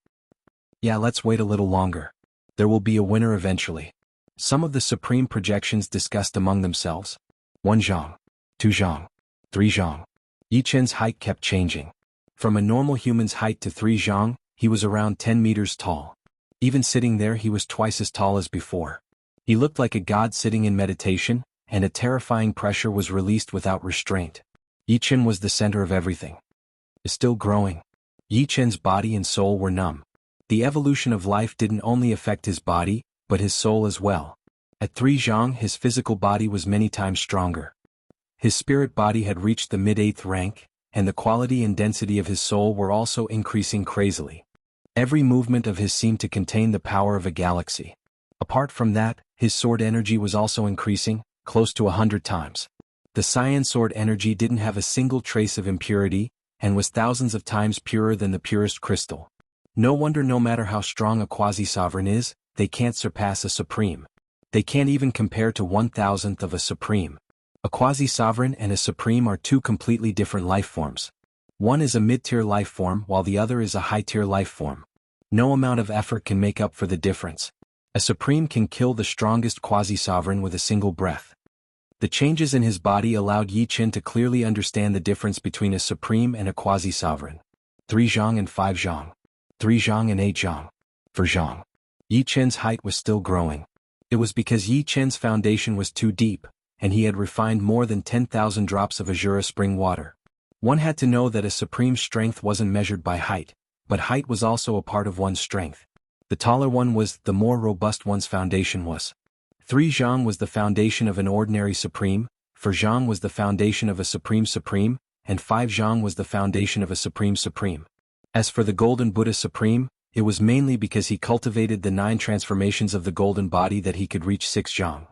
[SPEAKER 1] Yeah, let's wait a little longer. There will be a winner eventually. Some of the supreme projections discussed among themselves. 1 zhang, 2 zhang, 3 zhang. Yi Chen's height kept changing. From a normal human's height to 3 zhang, he was around 10 meters tall. Even sitting there he was twice as tall as before. He looked like a god sitting in meditation, and a terrifying pressure was released without restraint. Yi Chen was the center of everything. Is still growing. Yi Chen's body and soul were numb. The evolution of life didn't only affect his body, but his soul as well. At 3 zhang his physical body was many times stronger. His spirit body had reached the mid-8th rank, and the quality and density of his soul were also increasing crazily. Every movement of his seemed to contain the power of a galaxy. Apart from that, his sword energy was also increasing, close to 100 times. The cyan sword energy didn't have a single trace of impurity, and was thousands of times purer than the purest crystal. No wonder no matter how strong a quasi-sovereign is, they can't surpass a supreme. They can't even compare to 1,000th of a supreme. A quasi-sovereign and a supreme are two completely different life forms. One is a mid-tier life form while the other is a high-tier life form. No amount of effort can make up for the difference. A supreme can kill the strongest quasi-sovereign with a single breath. The changes in his body allowed Yi Chen to clearly understand the difference between a supreme and a quasi-sovereign. 3 zhang and 5 zhang. 3 zhang and 8 zhang. 4 zhang. Yi Chen's height was still growing. It was because Yi Chen's foundation was too deep, and he had refined more than 10,000 drops of azure spring water. One had to know that a supreme strength wasn't measured by height, but height was also a part of one's strength. The taller one was, the more robust one's foundation was. 3 zhang was the foundation of an ordinary supreme, 4 zhang was the foundation of a supreme supreme, and 5 zhang was the foundation of a supreme supreme. As for the Golden Buddha Supreme, it was mainly because he cultivated the 9 transformations of the golden body that he could reach 6 zhang.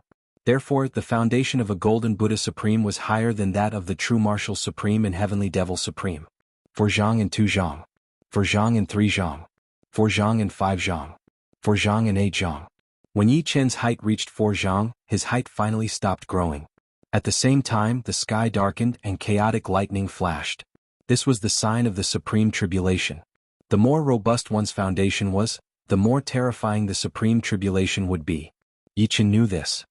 [SPEAKER 1] Therefore, the foundation of a Golden Buddha Supreme was higher than that of the true Martial Supreme and Heavenly Devil Supreme. 4 zhang and 2 zhang. 4 zhang and 3 zhang. 4 zhang and 5 zhang. 4 zhang and 8 zhang. When Yi Chen's height reached 4 zhang, his height finally stopped growing. At the same time, the sky darkened and chaotic lightning flashed. This was the sign of the supreme tribulation. The more robust one's foundation was, the more terrifying the supreme tribulation would be. Yi Chen knew this.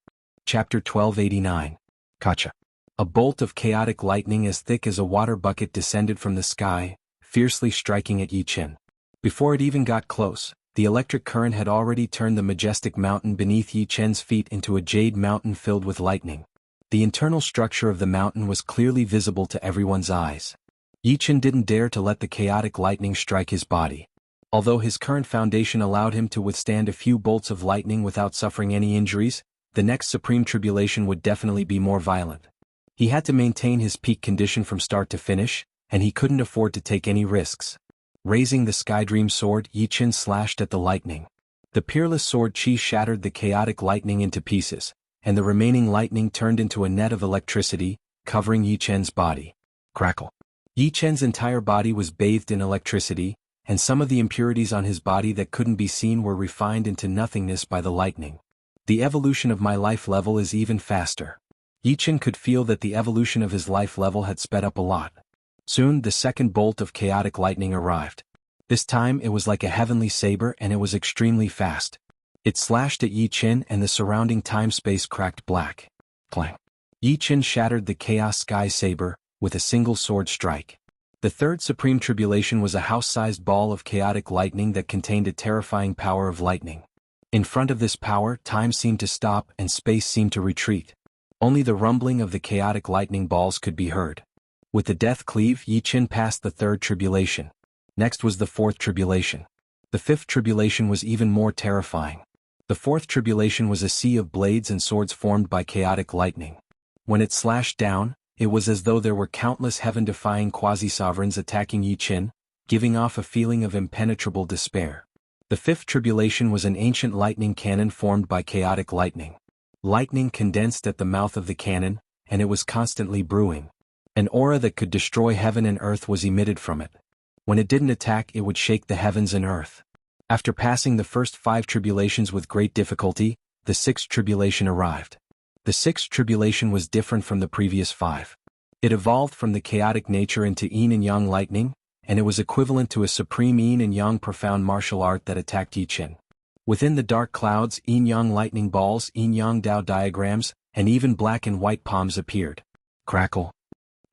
[SPEAKER 1] Chapter 1289. Kacha. A bolt of chaotic lightning as thick as a water bucket descended from the sky, fiercely striking at Yi Chen. Before it even got close, the electric current had already turned the majestic mountain beneath Yi Chen's feet into a jade mountain filled with lightning. The internal structure of the mountain was clearly visible to everyone's eyes. Yi Chen didn't dare to let the chaotic lightning strike his body. Although his current foundation allowed him to withstand a few bolts of lightning without suffering any injuries, the next supreme tribulation would definitely be more violent. He had to maintain his peak condition from start to finish, and he couldn't afford to take any risks. Raising the Skydream sword, Yi Chen slashed at the lightning. The peerless sword chi shattered the chaotic lightning into pieces, and the remaining lightning turned into a net of electricity, covering Yi Chen's body. Crackle. Yi Chen's entire body was bathed in electricity, and some of the impurities on his body that couldn't be seen were refined into nothingness by the lightning. The evolution of my life level is even faster. Yi Chen could feel that the evolution of his life level had sped up a lot. Soon the second bolt of chaotic lightning arrived. This time it was like a heavenly saber and it was extremely fast. It slashed at Yi Chen and the surrounding time-space cracked black. Clang. Yi Chen shattered the Chaos Sky Saber with a single sword strike. The third supreme tribulation was a house-sized ball of chaotic lightning that contained a terrifying power of lightning. In front of this power, time seemed to stop and space seemed to retreat. Only the rumbling of the chaotic lightning balls could be heard. With the death cleave, Yi Chen passed the third tribulation. Next was the fourth tribulation. The fifth tribulation was even more terrifying. The fourth tribulation was a sea of blades and swords formed by chaotic lightning. When it slashed down, it was as though there were countless heaven-defying quasi-sovereigns attacking Yi Chen, giving off a feeling of impenetrable despair. The fifth tribulation was an ancient lightning cannon formed by chaotic lightning. Lightning condensed at the mouth of the cannon, and it was constantly brewing. An aura that could destroy heaven and earth was emitted from it. When it didn't attack, it would shake the heavens and earth. After passing the first 5 tribulations with great difficulty, the sixth tribulation arrived. The sixth tribulation was different from the previous 5. It evolved from the chaotic nature into yin and yang lightning, and it was equivalent to a supreme yin and yang profound martial art that attacked Yi Chen. Within the dark clouds, yin-yang lightning balls, yin-yang Dao diagrams, and even black and white palms appeared. Crackle.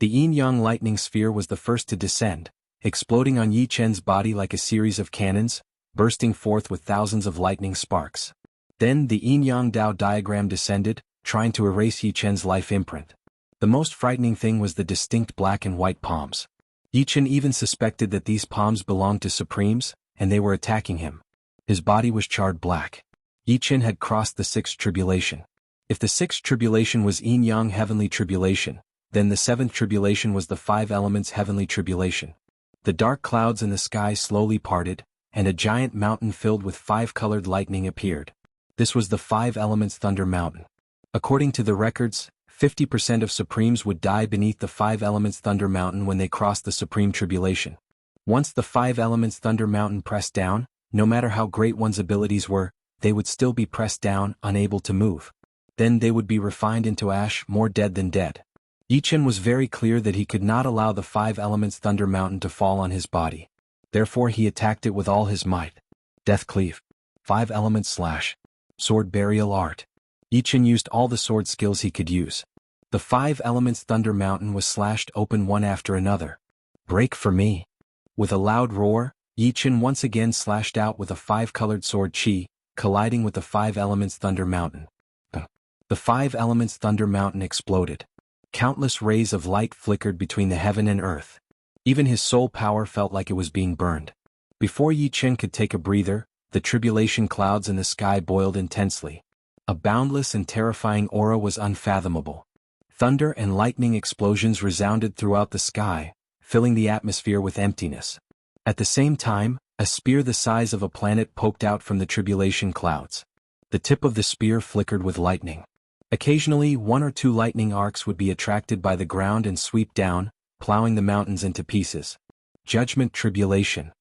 [SPEAKER 1] The yin-yang lightning sphere was the first to descend, exploding on Yi Chen's body like a series of cannons, bursting forth with thousands of lightning sparks. Then the yin-yang Dao diagram descended, trying to erase Yi Chen's life imprint. The most frightening thing was the distinct black and white palms. Yi Chen even suspected that these palms belonged to Supremes, and they were attacking him. His body was charred black. Yi Chen had crossed the sixth tribulation. If the sixth tribulation was yin-yang heavenly tribulation, then the seventh tribulation was the 5 elements heavenly tribulation. The dark clouds in the sky slowly parted, and a giant mountain filled with 5-colored lightning appeared. This was the 5 elements Thunder Mountain. According to the records, 50% of Supremes would die beneath the 5 elements Thunder Mountain when they crossed the Supreme Tribulation. Once the 5 elements Thunder Mountain pressed down, no matter how great one's abilities were, they would still be pressed down, unable to move. Then they would be refined into ash, more dead than dead. Yi Chen was very clear that he could not allow the 5 elements Thunder Mountain to fall on his body. Therefore he attacked it with all his might. Death Cleave. 5 elements slash. Sword Burial Art. Yi Chen used all the sword skills he could use. The 5 elements Thunder Mountain was slashed open one after another. Break for me. With a loud roar, Yi Chen once again slashed out with a 5-colored sword chi, colliding with the 5 elements Thunder Mountain. The 5 elements Thunder Mountain exploded. Countless rays of light flickered between the heaven and earth. Even his soul power felt like it was being burned. Before Yi Chen could take a breather, the tribulation clouds in the sky boiled intensely. A boundless and terrifying aura was unfathomable. Thunder and lightning explosions resounded throughout the sky, filling the atmosphere with emptiness. At the same time, a spear the size of a planet poked out from the tribulation clouds. The tip of the spear flickered with lightning. Occasionally 1 or 2 lightning arcs would be attracted by the ground and sweep down, plowing the mountains into pieces. Judgment Tribulation.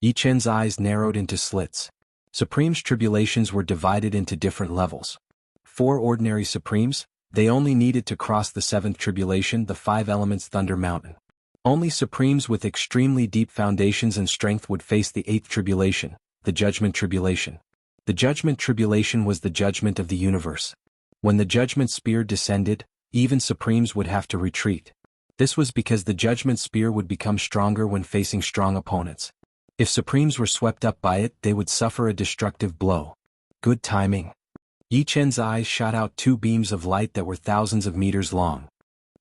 [SPEAKER 1] Yi Chen's eyes narrowed into slits. Supreme's tribulations were divided into different levels. 4 ordinary Supremes, they only needed to cross the 7th tribulation, the 5 elements Thunder Mountain. Only Supremes with extremely deep foundations and strength would face the 8th tribulation, the Judgment Tribulation. The Judgment Tribulation was the judgment of the universe. When the Judgment Spear descended, even Supremes would have to retreat. This was because the Judgment Spear would become stronger when facing strong opponents. If Supremes were swept up by it, they would suffer a destructive blow. Good timing. Yi Chen's eyes shot out 2 beams of light that were thousands of meters long.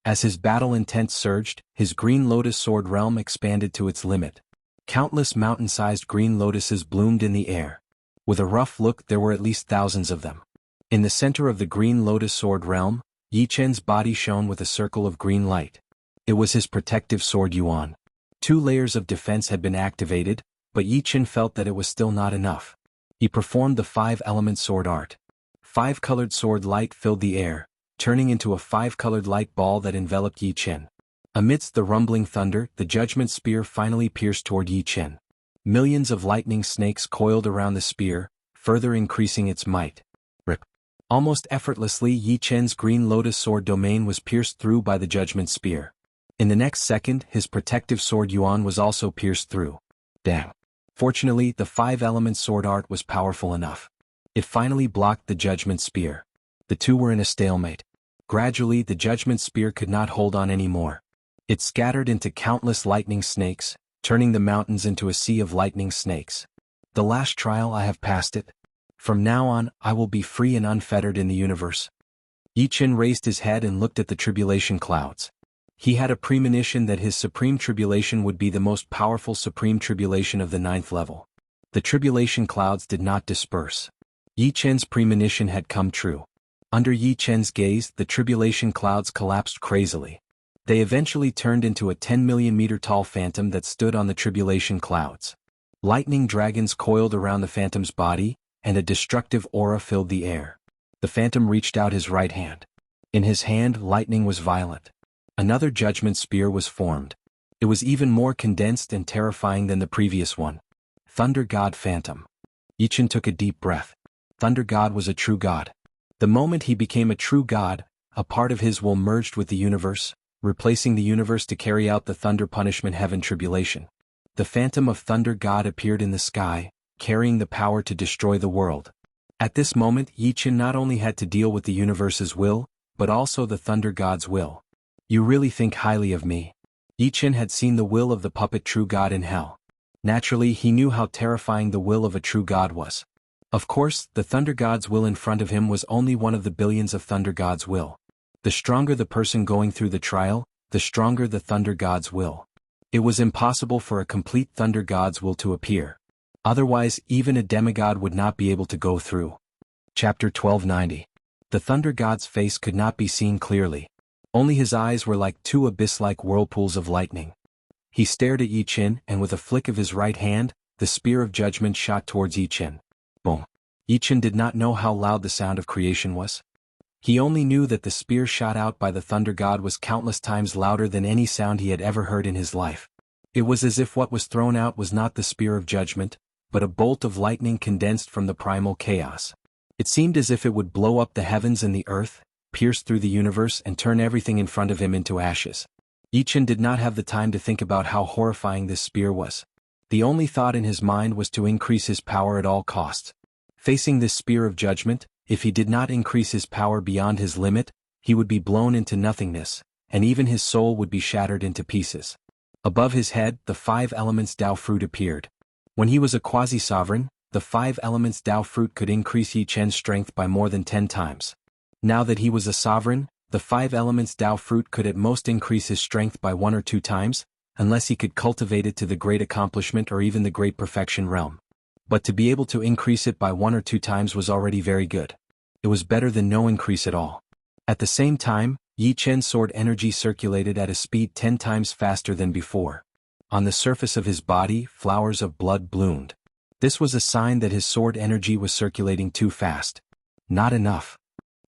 [SPEAKER 1] As his battle intent surged, his Green Lotus Sword realm expanded to its limit. Countless mountain-sized green lotuses bloomed in the air. With a rough look, there were at least thousands of them. In the center of the Green Lotus Sword realm, Yi Chen's body shone with a circle of green light. It was his protective sword Yuan. 2 layers of defense had been activated, but Yi Chen felt that it was still not enough. He performed the 5-element sword art. 5-colored sword light filled the air, turning into a 5-colored light ball that enveloped Yi Chen. Amidst the rumbling thunder, the judgment spear finally pierced toward Yi Chen. Millions of lightning snakes coiled around the spear, further increasing its might. Rip. Almost effortlessly, Yi Chen's green lotus sword domain was pierced through by the judgment spear. In the next second, his protective sword Yuan was also pierced through. Damn. Fortunately, the 5-element sword art was powerful enough. It finally blocked the judgment spear. The two were in a stalemate. Gradually, the judgment spear could not hold on anymore. It scattered into countless lightning snakes, turning the mountains into a sea of lightning snakes. The last trial, I have passed it. From now on, I will be free and unfettered in the universe. Yi Chen raised his head and looked at the tribulation clouds. He had a premonition that his supreme tribulation would be the most powerful supreme tribulation of the 9th level. The tribulation clouds did not disperse. Yi Chen's premonition had come true. Under Yi Chen's gaze, the tribulation clouds collapsed crazily. They eventually turned into a 10 million meter tall phantom that stood on the tribulation clouds. Lightning dragons coiled around the phantom's body, and a destructive aura filled the air. The phantom reached out his right hand. In his hand, lightning was violent. Another judgment spear was formed. It was even more condensed and terrifying than the previous one. Thunder God Phantom. Yi Chen took a deep breath. Thunder God was a true god. The moment he became a true god, a part of his will merged with the universe, replacing the universe to carry out the thunder punishment heaven tribulation. The phantom of Thunder God appeared in the sky, carrying the power to destroy the world. At this moment, Yi Chen not only had to deal with the universe's will, but also the Thunder God's will. You really think highly of me. Yi Chen had seen the will of the puppet true god in hell. Naturally, he knew how terrifying the will of a true god was. Of course, the Thunder God's will in front of him was only one of the billions of Thunder God's will. The stronger the person going through the trial, the stronger the Thunder God's will. It was impossible for a complete Thunder God's will to appear. Otherwise, even a demigod would not be able to go through. Chapter 1290. The Thunder God's face could not be seen clearly. Only his eyes were like 2 abyss-like whirlpools of lightning. He stared at Yi Chen, and with a flick of his right hand, the spear of judgment shot towards Yi Chen. Boom. Yi Chen did not know how loud the sound of creation was. He only knew that the spear shot out by the Thunder God was countless times louder than any sound he had ever heard in his life. It was as if what was thrown out was not the spear of judgment, but a bolt of lightning condensed from the primal chaos. It seemed as if it would blow up the heavens and the earth, pierce through the universe and turn everything in front of him into ashes. Yi Chen did not have the time to think about how horrifying this spear was. The only thought in his mind was to increase his power at all costs. Facing this spear of judgment, if he did not increase his power beyond his limit, he would be blown into nothingness, and even his soul would be shattered into pieces. Above his head, the 5 elements Tao fruit appeared. When he was a quasi-sovereign, the 5 elements Tao fruit could increase Yi Chen's strength by more than 10 times. Now that he was a sovereign, the 5 elements Tao fruit could at most increase his strength by 1 or 2 times, unless he could cultivate it to the great accomplishment or even the great perfection realm. But to be able to increase it by 1 or 2 times was already very good. It was better than no increase at all. At the same time, Yi Chen's sword energy circulated at a speed 10 times faster than before. On the surface of his body, flowers of blood bloomed. This was a sign that his sword energy was circulating too fast. Not enough.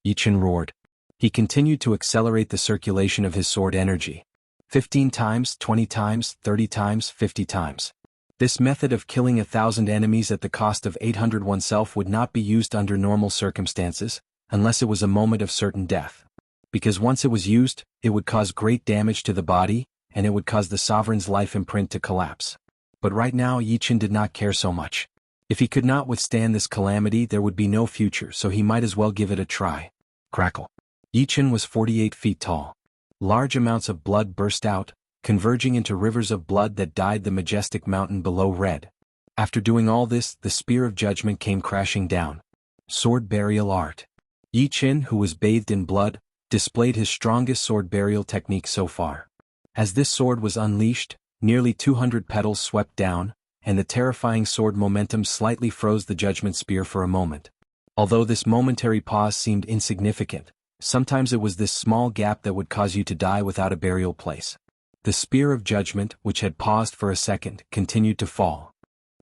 [SPEAKER 1] Yi Chen roared. He continued to accelerate the circulation of his sword energy. 15 times, 20 times, 30 times, 50 times. This method of killing 1,000 enemies at the cost of 800 oneself would not be used under normal circumstances, unless it was a moment of certain death. Because once it was used, it would cause great damage to the body, and it would cause the sovereign's life imprint to collapse. But right now Yi Chen did not care so much. If he could not withstand this calamity, there would be no future, so he might as well give it a try. Crackle. Yi Chen was 48 feet tall. Large amounts of blood burst out, converging into rivers of blood that dyed the majestic mountain below red. After doing all this, the spear of judgment came crashing down. Sword burial art. Yi Chen, who was bathed in blood, displayed his strongest sword burial technique so far. As this sword was unleashed, nearly 200 petals swept down, and the terrifying sword momentum slightly froze the judgment spear for a moment. Although this momentary pause seemed insignificant, Sometimes it was this small gap that would cause you to die without a burial place. The spear of judgment, which had paused for a second, continued to fall.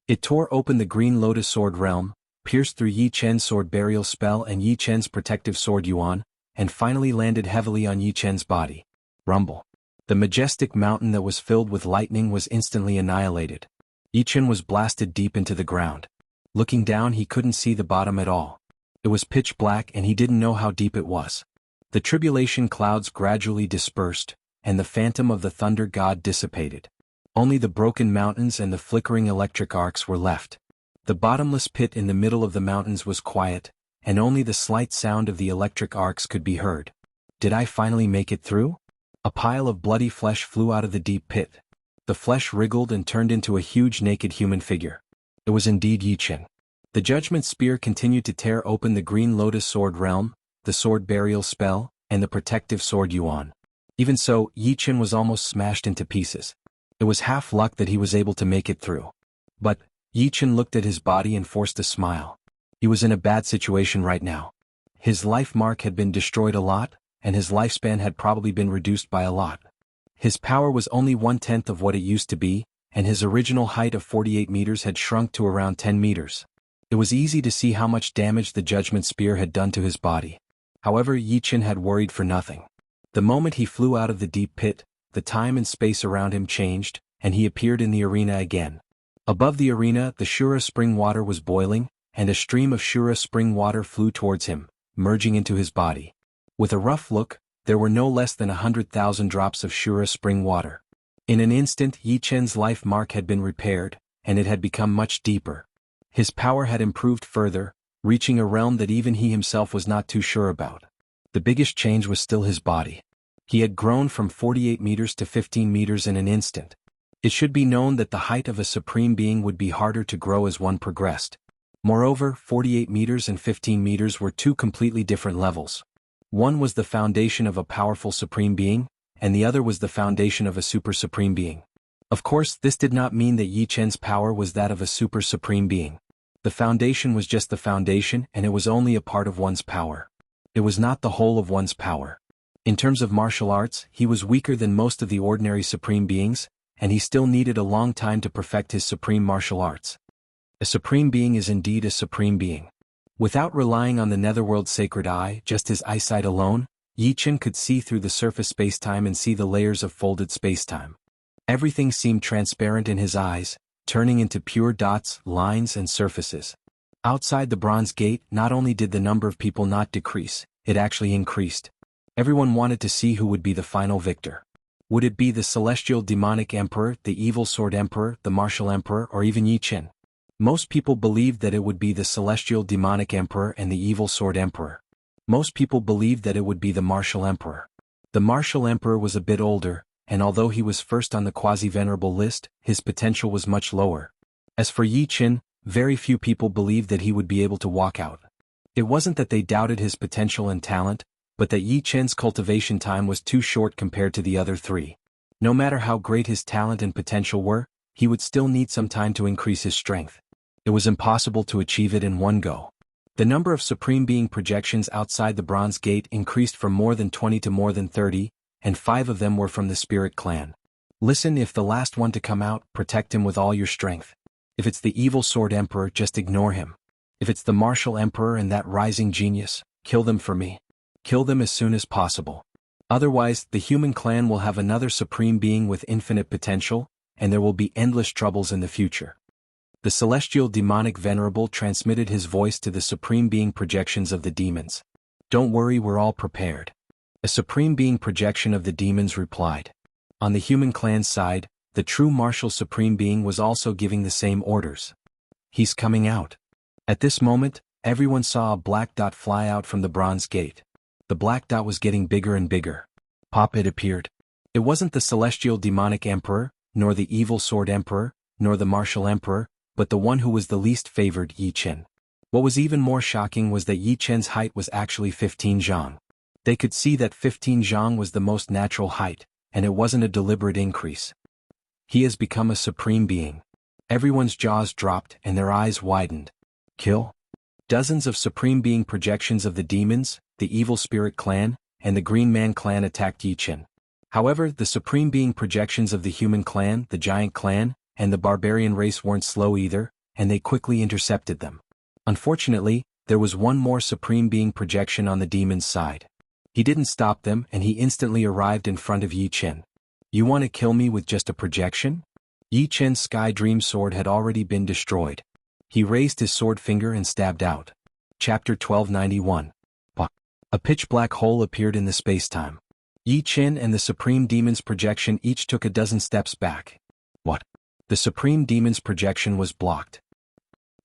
[SPEAKER 1] It tore open the green lotus sword realm, pierced through Yi Chen's sword burial spell and Yi Chen's protective sword Yuan, and finally landed heavily on Yi Chen's body. Rumble. The majestic mountain that was filled with lightning was instantly annihilated. Yi Chen was blasted deep into the ground. Looking down, he couldn't see the bottom at all. It was pitch black and he didn't know how deep it was. The tribulation clouds gradually dispersed, and the phantom of the thunder god dissipated. Only the broken mountains and the flickering electric arcs were left. The bottomless pit in the middle of the mountains was quiet, and only the slight sound of the electric arcs could be heard. Did I finally make it through? A pile of bloody flesh flew out of the deep pit. The flesh wriggled and turned into a huge naked human figure. It was indeed Yi Chen. The judgment spear continued to tear open the green lotus sword realm, the sword burial spell, and the protective sword Yuan. Even so, Yi Chen was almost smashed into pieces. It was half luck that he was able to make it through. But Yi Chen looked at his body and forced a smile. He was in a bad situation right now. His life mark had been destroyed a lot, and his lifespan had probably been reduced by a lot. His power was only 1/10 of what it used to be, and his original height of 48 meters had shrunk to around 10 meters. It was easy to see how much damage the judgment spear had done to his body. However, Yi Chen had worried for nothing. The moment he flew out of the deep pit, the time and space around him changed, and he appeared in the arena again. Above the arena, the Shura spring water was boiling, and a stream of Shura spring water flew towards him, merging into his body. With a rough look, there were no less than 100,000 drops of Shura spring water. In an instant, Yi Chen's life mark had been repaired, and it had become much deeper. His power had improved further, reaching a realm that even he himself was not too sure about. The biggest change was still his body. He had grown from 48 meters to 15 meters in an instant. It should be known that the height of a supreme being would be harder to grow as one progressed. Moreover, 48 meters and 15 meters were two completely different levels. One was the foundation of a powerful supreme being, and the other was the foundation of a super supreme being. Of course, this did not mean that Yi Chen's power was that of a super supreme being. The foundation was just the foundation, and it was only a part of one's power. It was not the whole of one's power. In terms of martial arts, he was weaker than most of the ordinary supreme beings, and he still needed a long time to perfect his supreme martial arts. A supreme being is indeed a supreme being. Without relying on the netherworld's sacred eye, just his eyesight alone, Yi Chen could see through the surface spacetime and see the layers of folded spacetime. Everything seemed transparent in his eyes, turning into pure dots, lines, and surfaces. Outside the Bronze Gate, not only did the number of people not decrease, it actually increased. Everyone wanted to see who would be the final victor. Would it be the Celestial Demonic Emperor, the Evil Sword Emperor, the Martial Emperor, or even Yi Chen? Most people believed that it would be the Celestial Demonic Emperor and the Evil Sword Emperor. Most people believed that it would be the Martial Emperor. The Martial Emperor was a bit older, and although he was first on the quasi-venerable list, his potential was much lower. As for Yi Chen, very few people believed that he would be able to walk out. It wasn't that they doubted his potential and talent, but that Yi Chen's cultivation time was too short compared to the other three. No matter how great his talent and potential were, he would still need some time to increase his strength. It was impossible to achieve it in one go. The number of Supreme Being projections outside the Bronze Gate increased from more than 20 to more than 30, and 5 of them were from the Spirit Clan. Listen, if the last one to come out, protect him with all your strength. If it's the Evil Sword Emperor, just ignore him. If it's the Martial Emperor and that rising genius, kill them for me. Kill them as soon as possible. Otherwise, the human clan will have another Supreme Being with infinite potential, and there will be endless troubles in the future. The Celestial Demonic Venerable transmitted his voice to the Supreme Being projections of the demons. Don't worry, we're all prepared. A Supreme Being projection of the demons replied. On the human clan's side, the true martial Supreme Being was also giving the same orders. He's coming out. At this moment, everyone saw a black dot fly out from the Bronze Gate. The black dot was getting bigger and bigger. Pop, it appeared. It wasn't the Celestial Demonic Emperor, nor the Evil Sword Emperor, nor the Martial Emperor, but the one who was the least favored, Yi Chen. What was even more shocking was that Yi Chen's height was actually 15 zhang. They could see that 15 zhang was the most natural height, and it wasn't a deliberate increase. He has become a supreme being. Everyone's jaws dropped and their eyes widened. Kill? Dozens of supreme being projections of the demons, the Evil Spirit Clan, and the Green Man Clan attacked Yi Qin. However, the Supreme Being projections of the Human Clan, the Giant Clan, and the Barbarian race weren't slow either, and they quickly intercepted them. Unfortunately, there was one more Supreme Being projection on the demon's side. He didn't stop them and he instantly arrived in front of Yi Qin. You want to kill me with just a projection? Yi Qin's Sky Dream sword had already been destroyed. He raised his sword finger and stabbed out. Chapter 1291. A pitch-black hole appeared in the spacetime. Yi Qin and the Supreme Demon's projection each took a dozen steps back. What? The Supreme Demon's projection was blocked.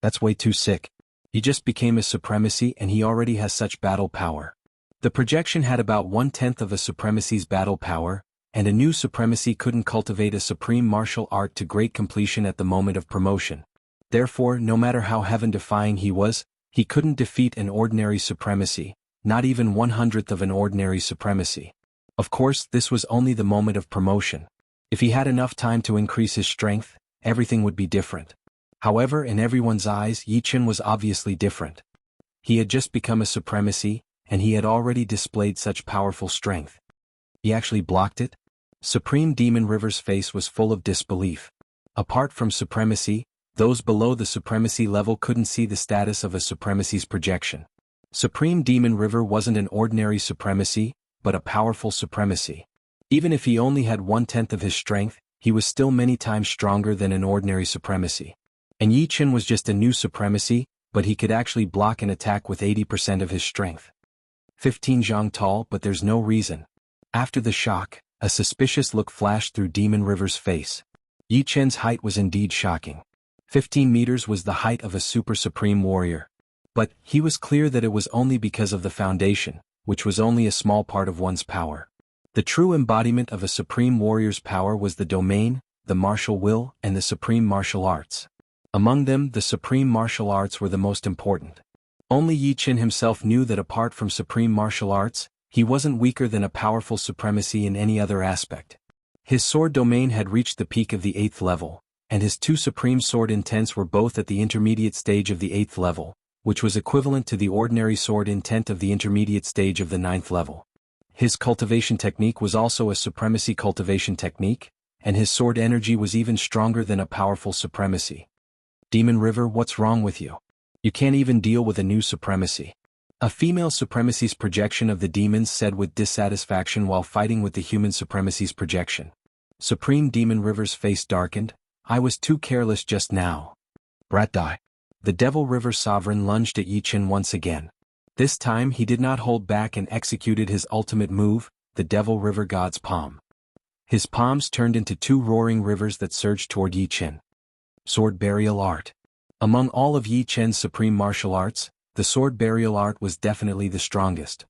[SPEAKER 1] That's way too sick. He just became a supremacy and he already has such battle power. The projection had about 1/10 of a supremacy's battle power, and a new supremacy couldn't cultivate a supreme martial art to great completion at the moment of promotion. Therefore, no matter how heaven-defying he was, he couldn't defeat an ordinary supremacy, not even 1/100th of an ordinary supremacy. Of course, this was only the moment of promotion. If he had enough time to increase his strength, everything would be different. However, in everyone's eyes, Yi Qin was obviously different. He had just become a supremacy, and he had already displayed such powerful strength. He actually blocked it? Supreme Demon River's face was full of disbelief. Apart from supremacy, those below the supremacy level couldn't see the status of a supremacy's projection. Supreme Demon River wasn't an ordinary supremacy, but a powerful supremacy. Even if he only had 1/10 of his strength, he was still many times stronger than an ordinary supremacy. And Yi Qin was just a new supremacy, but he could actually block an attack with 80% of his strength. 15 zhang tall, but there's no reason. After the shock, a suspicious look flashed through Demon River's face. Yi Qin's height was indeed shocking. 15 meters was the height of a super supreme warrior. But he was clear that it was only because of the foundation, which was only a small part of one's power. The true embodiment of a supreme warrior's power was the domain, the martial will, and the supreme martial arts. Among them, the supreme martial arts were the most important. Only Yi Qin himself knew that apart from supreme martial arts, he wasn't weaker than a powerful supremacy in any other aspect. His sword domain had reached the peak of the 8th level, and his two supreme sword intents were both at the intermediate stage of the 8th level, which was equivalent to the ordinary sword intent of the intermediate stage of the 9th level. His cultivation technique was also a supremacy cultivation technique, and his sword energy was even stronger than a powerful supremacy. Demon River, what's wrong with you? You can't even deal with a new supremacy. A female supremacy's projection of the demons said with dissatisfaction while fighting with the human supremacy's projection. Supreme Demon River's face darkened. I was too careless just now. Brat die. The Devil River Sovereign lunged at Yi Qin once again. This time he did not hold back and executed his ultimate move, the Devil River God's Palm. His palms turned into two roaring rivers that surged toward Yi Qin. Sword Burial Art. Among all of Yi Qin's supreme martial arts, the Sword Burial Art was definitely the strongest.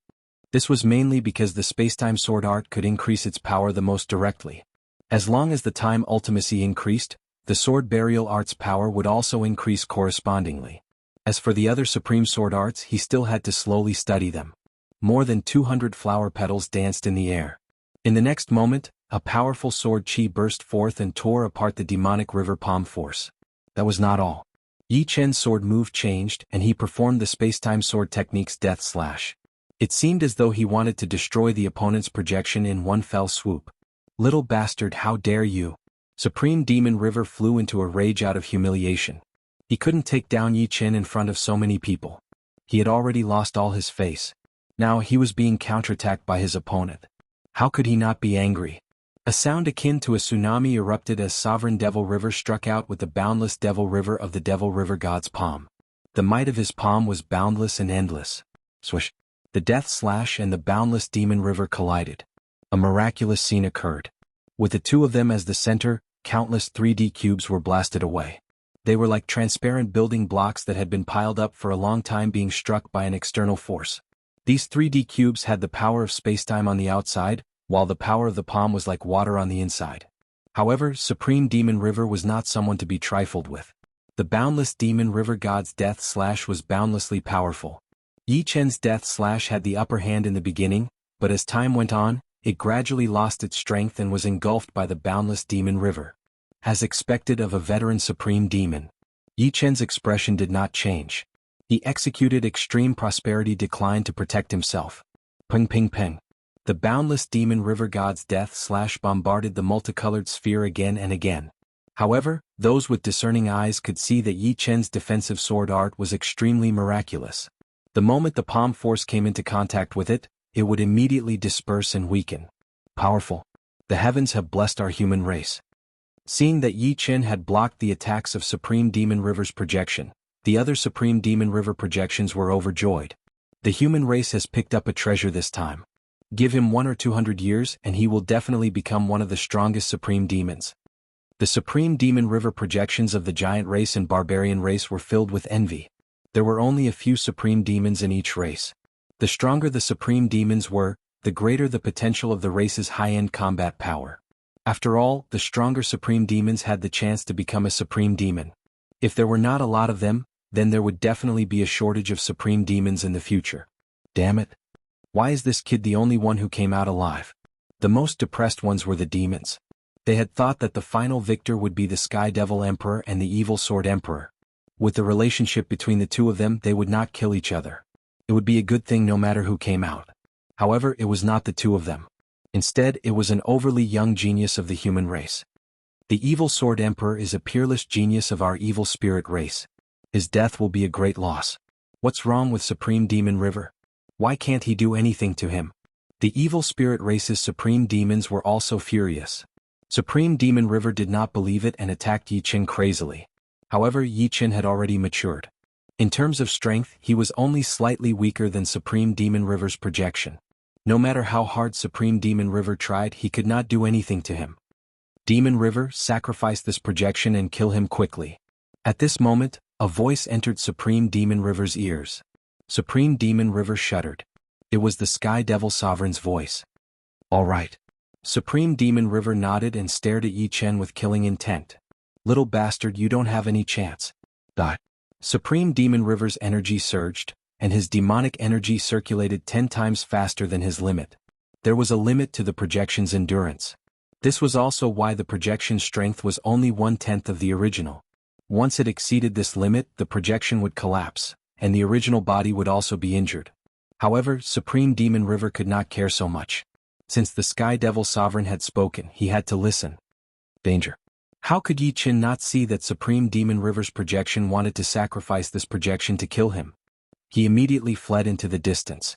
[SPEAKER 1] This was mainly because the spacetime sword art could increase its power the most directly. As long as the time ultimacy increased, the Sword Burial Art's power would also increase correspondingly. As for the other supreme sword arts, he still had to slowly study them. More than 200 flower petals danced in the air. In the next moment, a powerful sword chi burst forth and tore apart the demonic river palm force. That was not all. Yi Qin's sword move changed and he performed the spacetime sword technique's death slash. It seemed as though he wanted to destroy the opponent's projection in one fell swoop. Little bastard, how dare you! Supreme Demon River flew into a rage out of humiliation. He couldn't take down Yi Qin in front of so many people. He had already lost all his face. Now he was being counterattacked by his opponent. How could he not be angry? A sound akin to a tsunami erupted as Sovereign Devil River struck out with the boundless Devil River of the Devil River God's palm. The might of his palm was boundless and endless. Swish! The death slash and the boundless Demon River collided. A miraculous scene occurred. With the two of them as the center, countless 3D cubes were blasted away. They were like transparent building blocks that had been piled up for a long time being struck by an external force. These 3D cubes had the power of spacetime on the outside, while the power of the palm was like water on the inside. However, Supreme Demon River was not someone to be trifled with. The boundless Demon River God's death slash was boundlessly powerful. Yi Qin's death slash had the upper hand in the beginning, but as time went on, it gradually lost its strength and was engulfed by the boundless Demon River. As expected of a veteran Supreme Demon, Yi Qin's expression did not change. He executed extreme prosperity decline to protect himself. Ping ping ping. The boundless demon river god's death bombarded the multicolored sphere again and again. However, those with discerning eyes could see that Yi Chen's defensive sword art was extremely miraculous. The moment the palm force came into contact with it, it would immediately disperse and weaken. Powerful. The heavens have blessed our human race. Seeing that Yi Chen had blocked the attacks of Supreme Demon River's projection, the other Supreme Demon River projections were overjoyed. The human race has picked up a treasure this time. Give him 100 or 200 years and he will definitely become one of the strongest Supreme Demons. The Supreme Demon River projections of the giant race and barbarian race were filled with envy. There were only a few Supreme Demons in each race. The stronger the Supreme Demons were, the greater the potential of the race's high-end combat power. After all, the stronger Supreme Demons had the chance to become a Supreme Demon. If there were not a lot of them, then there would definitely be a shortage of Supreme Demons in the future. Damn it. Why is this kid the only one who came out alive? The most depressed ones were the demons. They had thought that the final victor would be the Sky Devil Emperor and the Evil Sword Emperor. With the relationship between the two of them, they would not kill each other. It would be a good thing no matter who came out. However, it was not the two of them. Instead, it was an overly young genius of the human race. The Evil Sword Emperor is a peerless genius of our evil spirit race. His death will be a great loss. What's wrong with Supreme Demon River? Why can't he do anything to him? The evil spirit race's supreme demons were also furious. Supreme Demon River did not believe it and attacked Yi Chen crazily. However, Yi Chen had already matured. In terms of strength, he was only slightly weaker than Supreme Demon River's projection. No matter how hard Supreme Demon River tried, he could not do anything to him. Demon River, sacrifice this projection and kill him quickly. At this moment, a voice entered Supreme Demon River's ears. Supreme Demon River shuddered. It was the Sky Devil Sovereign's voice. All right. Supreme Demon River nodded and stared at Yi Chen with killing intent. Little bastard, you don't have any chance. Supreme Demon River's energy surged, and his demonic energy circulated 10 times faster than his limit. There was a limit to the projection's endurance. This was also why the projection's strength was only 1/10 of the original. Once it exceeded this limit, the projection would collapse, and the original body would also be injured. However, Supreme Demon River could not care so much. Since the Sky Devil Sovereign had spoken, he had to listen. Danger. How could Yi Chen not see that Supreme Demon River's projection wanted to sacrifice this projection to kill him? He immediately fled into the distance.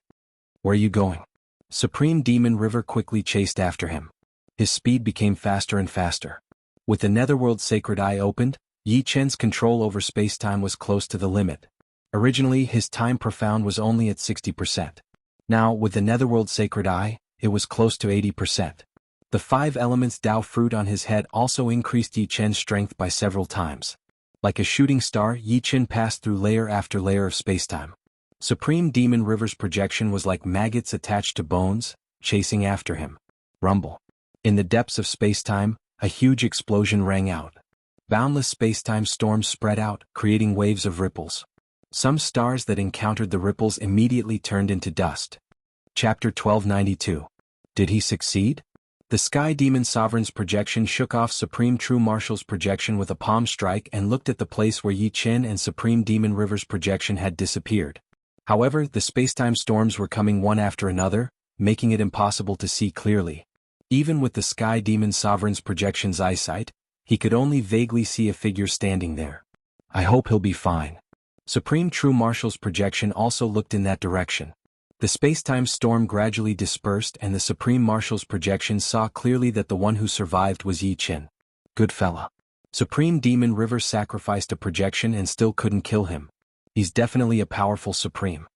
[SPEAKER 1] Where are you going? Supreme Demon River quickly chased after him. His speed became faster and faster. With the Netherworld Sacred Eye opened, Yi Chen's control over space-time was close to the limit. Originally, his time profound was only at 60%. Now, with the Netherworld Sacred Eye, it was close to 80%. The 5 elements Dao fruit on his head also increased Yi Chen's strength by several times. Like a shooting star, Yi Chen passed through layer after layer of spacetime. Supreme Demon River's projection was like maggots attached to bones, chasing after him. Rumble. In the depths of spacetime, a huge explosion rang out. Boundless spacetime storms spread out, creating waves of ripples. Some stars that encountered the ripples immediately turned into dust. Chapter 1292. Did he succeed? The Sky Demon Sovereign's projection shook off Supreme True Marshal's projection with a palm strike and looked at the place where Yi Chen and Supreme Demon River's projection had disappeared. However, the spacetime storms were coming one after another, making it impossible to see clearly. Even with the Sky Demon Sovereign's projection's eyesight, he could only vaguely see a figure standing there. I hope he'll be fine. Supreme True Marshal's projection also looked in that direction. The spacetime storm gradually dispersed and the Supreme Marshal's projection saw clearly that the one who survived was Yi Chen. Good fella. Supreme Demon River sacrificed a projection and still couldn't kill him. He's definitely a powerful Supreme.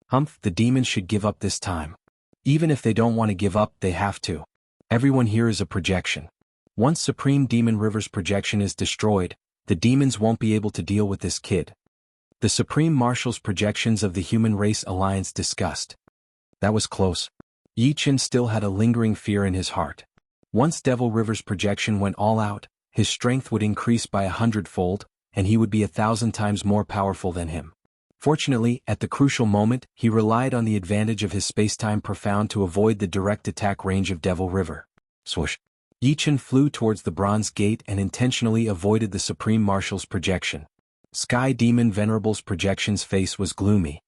[SPEAKER 1] Humph, the demons should give up this time. Even if they don't want to give up, they have to. Everyone here is a projection. Once Supreme Demon River's projection is destroyed, the demons won't be able to deal with this kid. The Supreme Marshal's projections of the Human Race Alliance discussed. That was close. Yi Chen still had a lingering fear in his heart. Once Devil River's projection went all out, his strength would increase by 100-fold, and he would be 1,000 times more powerful than him. Fortunately, at the crucial moment, he relied on the advantage of his spacetime profound to avoid the direct attack range of Devil River. Swoosh. Yi Chen flew towards the Bronze Gate and intentionally avoided the Supreme Marshal's projection. Sky Demon Venerable's projection's face was gloomy.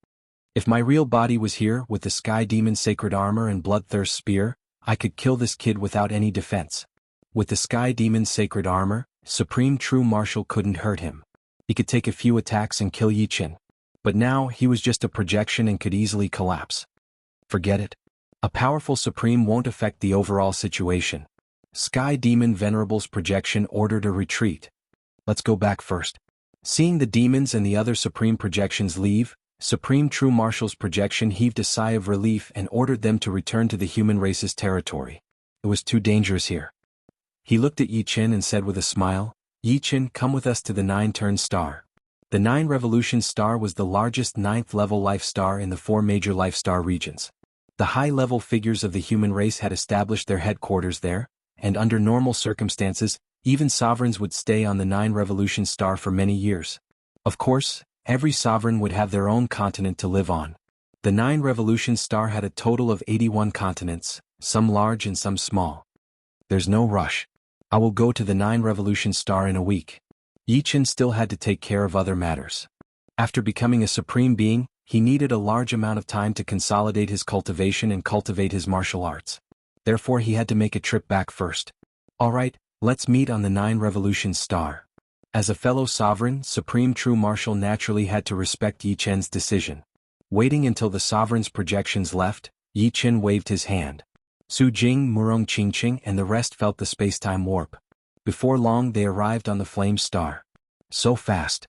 [SPEAKER 1] If my real body was here with the Sky Demon's sacred armor and bloodthirst spear, I could kill this kid without any defense. With the Sky Demon's sacred armor, Supreme True Martial couldn't hurt him. He could take a few attacks and kill Yi Qin. But now he was just a projection and could easily collapse. Forget it. A powerful Supreme won't affect the overall situation. Sky Demon Venerable's projection ordered a retreat. Let's go back first. Seeing the demons and the other Supreme projections leave, Supreme True Martial's projection heaved a sigh of relief and ordered them to return to the human race's territory. It was too dangerous here. He looked at Yi Qin and said with a smile, "Yi Qin, come with us to the 9-turn star." The 9 Revolution Star was the largest 9th-level life star in the 4 major life star regions. The high-level figures of the human race had established their headquarters there, and under normal circumstances, even sovereigns would stay on the 9 Revolution Star for many years. Of course, every sovereign would have their own continent to live on. The 9 Revolution Star had a total of 81 continents, some large and some small. There's no rush. I will go to the 9 Revolution Star in a week. Yi Qin still had to take care of other matters. After becoming a supreme being, he needed a large amount of time to consolidate his cultivation and cultivate his martial arts. Therefore he had to make a trip back first. Alright, let's meet on the 9 Revolution Star. As a fellow sovereign, Supreme True Martial naturally had to respect Yi Qin's decision. Waiting until the sovereign's projections left, Yi Qin waved his hand. Su Jing, Murong Qingqing and the rest felt the space-time warp. Before long they arrived on the Flame Star. So fast.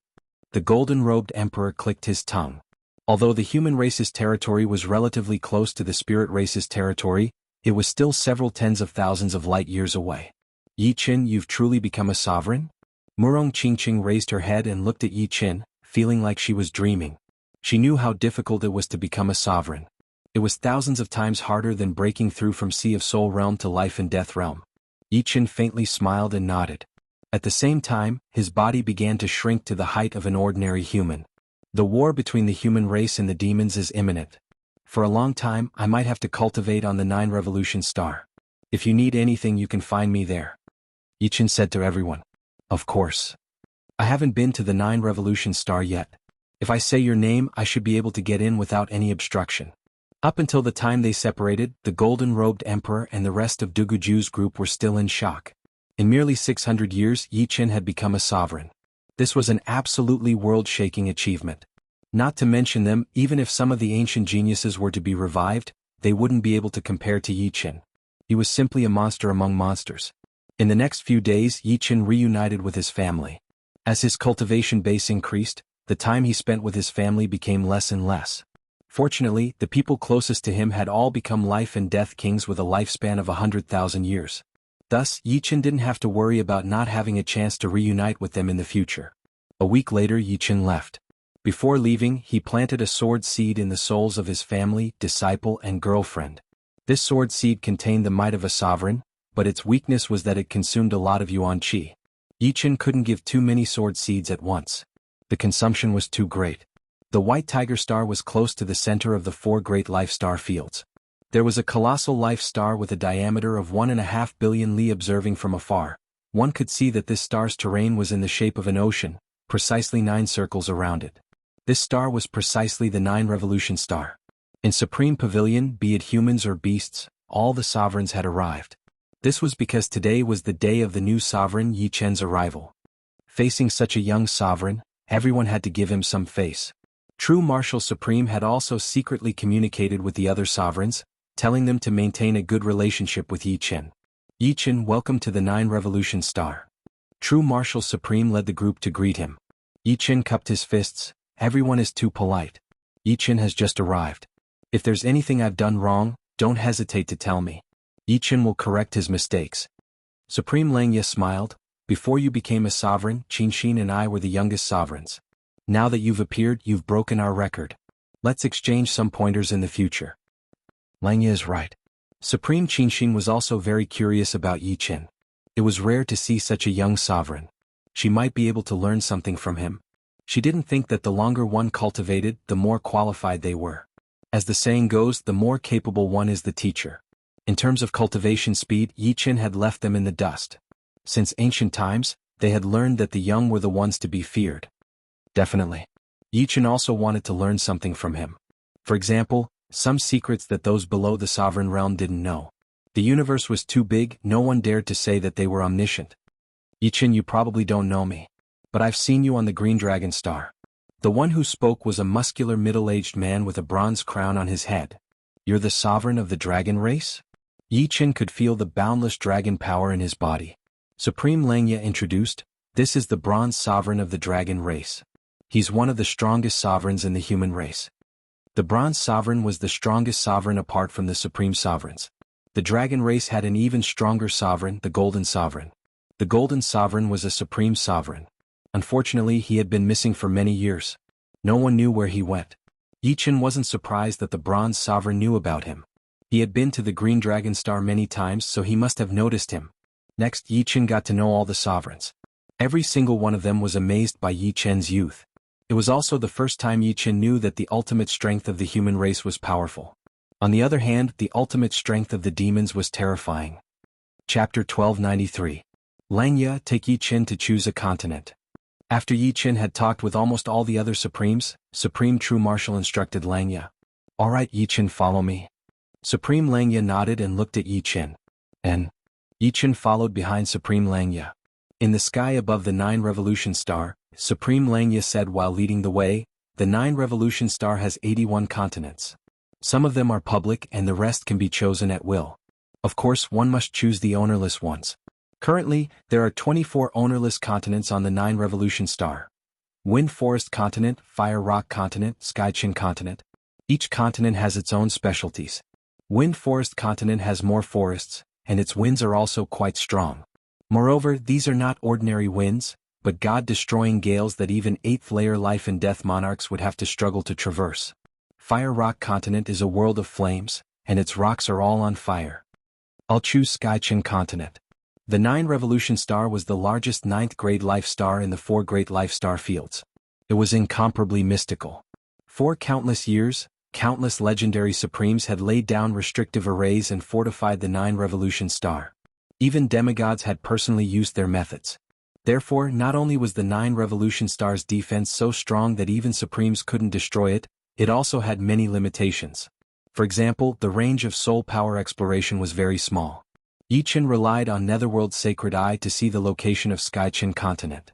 [SPEAKER 1] The golden-robed emperor clicked his tongue. Although the human race's territory was relatively close to the spirit race's territory, it was still several tens of thousands of light years away. Yi Qin, you've truly become a sovereign? Murong Qingqing raised her head and looked at Yi Qin, feeling like she was dreaming. She knew how difficult it was to become a sovereign. It was thousands of times harder than breaking through from Sea of Soul Realm to Life and Death Realm. Yi Qin faintly smiled and nodded. At the same time, his body began to shrink to the height of an ordinary human. The war between the human race and the demons is imminent. For a long time, I might have to cultivate on the 9 Revolution Star. If you need anything you can find me there. Yi Qin said to everyone. Of course. I haven't been to the 9 Revolution Star yet. If I say your name I should be able to get in without any obstruction. Up until the time they separated, the golden-robed emperor and the rest of Duguju's group were still in shock. In merely 600 years, Yi Qin had become a sovereign. This was an absolutely world-shaking achievement. Not to mention them, even if some of the ancient geniuses were to be revived, they wouldn't be able to compare to Yi Qin. He was simply a monster among monsters. In the next few days, Yi Qin reunited with his family. As his cultivation base increased, the time he spent with his family became less and less. Fortunately, the people closest to him had all become life and death kings with a lifespan of 100,000 years. Thus, Yi Qin didn't have to worry about not having a chance to reunite with them in the future. A week later, Yi Qin left. Before leaving, he planted a sword seed in the souls of his family, disciple, and girlfriend. This sword seed contained the might of a sovereign, but its weakness was that it consumed a lot of yuan qi. Yi Qin couldn't give too many sword seeds at once. The consumption was too great. The White Tiger Star was close to the center of the 4 great life star fields. There was a colossal life star with a diameter of 1.5 billion li. Observing from afar, one could see that this star's terrain was in the shape of an ocean, precisely 9 circles around it. This star was precisely the 9 Revolution Star. In Supreme Pavilion, be it humans or beasts, all the sovereigns had arrived. This was because today was the day of the new sovereign Yi Qin's arrival. Facing such a young sovereign, everyone had to give him some face. True Martial Supreme had also secretly communicated with the other sovereigns, telling them to maintain a good relationship with Yi Qin. Yi Qin, welcome to the 9 Revolution Star. True Martial Supreme led the group to greet him. Yi Qin cupped his fists. Everyone is too polite. Yi Qin has just arrived. If there's anything I've done wrong, don't hesitate to tell me. Yi Qin will correct his mistakes. Supreme Langya smiled. Before you became a sovereign, Qinxin and I were the youngest sovereigns. Now that you've appeared, you've broken our record. Let's exchange some pointers in the future. Langya is right. Supreme Qinxin was also very curious about Yi Qin. It was rare to see such a young sovereign. She might be able to learn something from him. She didn't think that the longer one cultivated, the more qualified they were. As the saying goes, the more capable one is the teacher. In terms of cultivation speed, Yi Qin had left them in the dust. Since ancient times, they had learned that the young were the ones to be feared. Definitely. Yi Chen also wanted to learn something from him. For example, some secrets that those below the sovereign realm didn't know. The universe was too big, no one dared to say that they were omniscient. Yi Chen, you probably don't know me, but I've seen you on the Green Dragon Star. The one who spoke was a muscular middle-aged man with a bronze crown on his head. You're the sovereign of the dragon race? Yi Chen could feel the boundless dragon power in his body. Supreme Langya introduced, this is the bronze sovereign of the dragon race. He's one of the strongest sovereigns in the human race. The bronze sovereign was the strongest sovereign apart from the supreme sovereigns. The dragon race had an even stronger sovereign, the golden sovereign. The golden sovereign was a supreme sovereign. Unfortunately, he had been missing for many years. No one knew where he went. Yi Chen wasn't surprised that the bronze sovereign knew about him. He had been to the Green Dragon Star many times, so he must have noticed him. Next, Yi Chen got to know all the sovereigns. Every single one of them was amazed by Yi Chen's youth. It was also the first time Yi Chen knew that the ultimate strength of the human race was powerful. On the other hand, the ultimate strength of the demons was terrifying. Chapter 1293. Langya, take Yi Chen to choose a continent. After Yi Chen had talked with almost all the other Supremes, Supreme True Marshal instructed Langya. Alright Yi Chen, follow me. Supreme Langya nodded and looked at Yi Chen. And Yi Chen followed behind Supreme Langya. In the sky above the 9 Revolution Star, Supreme Langya said while leading the way, the 9 Revolution Star has 81 continents. Some of them are public and the rest can be chosen at will. Of course, one must choose the ownerless ones. Currently, there are 24 ownerless continents on the 9 Revolution Star. Wind Forest Continent, Fire Rock Continent, Sky Chin Continent. Each continent has its own specialties. Wind Forest Continent has more forests, and its winds are also quite strong. Moreover, these are not ordinary winds, but God-destroying gales that even 8th-layer life and death monarchs would have to struggle to traverse. Fire Rock Continent is a world of flames, and its rocks are all on fire. I'll choose Sky Chin Continent. The 9 Revolution Star was the largest 9th-grade life star in the 4 great life star fields. It was incomparably mystical. For countless years, countless legendary supremes had laid down restrictive arrays and fortified the 9 Revolution Star. Even demigods had personally used their methods. Therefore, not only was the 9 Revolution Star's defense so strong that even supremes couldn't destroy it, it also had many limitations. For example, the range of soul power exploration was very small. Yi Chen relied on Netherworld's sacred eye to see the location of Sky Chin Continent.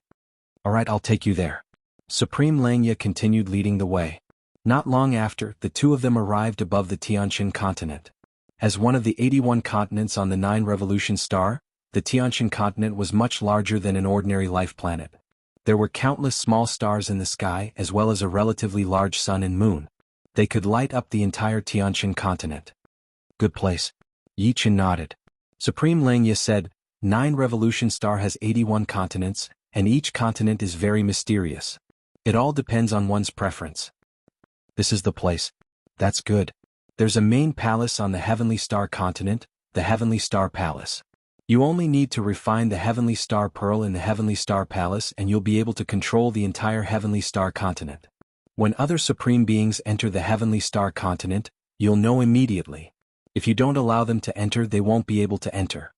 [SPEAKER 1] Alright, I'll take you there. Supreme Langya continued leading the way. Not long after, the two of them arrived above the Tianqin Continent. As one of the 81 continents on the 9 Revolution Star, the Tianqin Continent was much larger than an ordinary life planet. There were countless small stars in the sky as well as a relatively large sun and moon. They could light up the entire Tianqin Continent. Good place. Yi Chen nodded. Supreme Langya said, 9 Revolution Star has 81 continents, and each continent is very mysterious. It all depends on one's preference. This is the place. That's good. There's a main palace on the Heavenly Star continent, the Heavenly Star Palace. You only need to refine the Heavenly Star Pearl in the Heavenly Star Palace and you'll be able to control the entire Heavenly Star continent. When other supreme beings enter the Heavenly Star continent, you'll know immediately. If you don't allow them to enter, they won't be able to enter.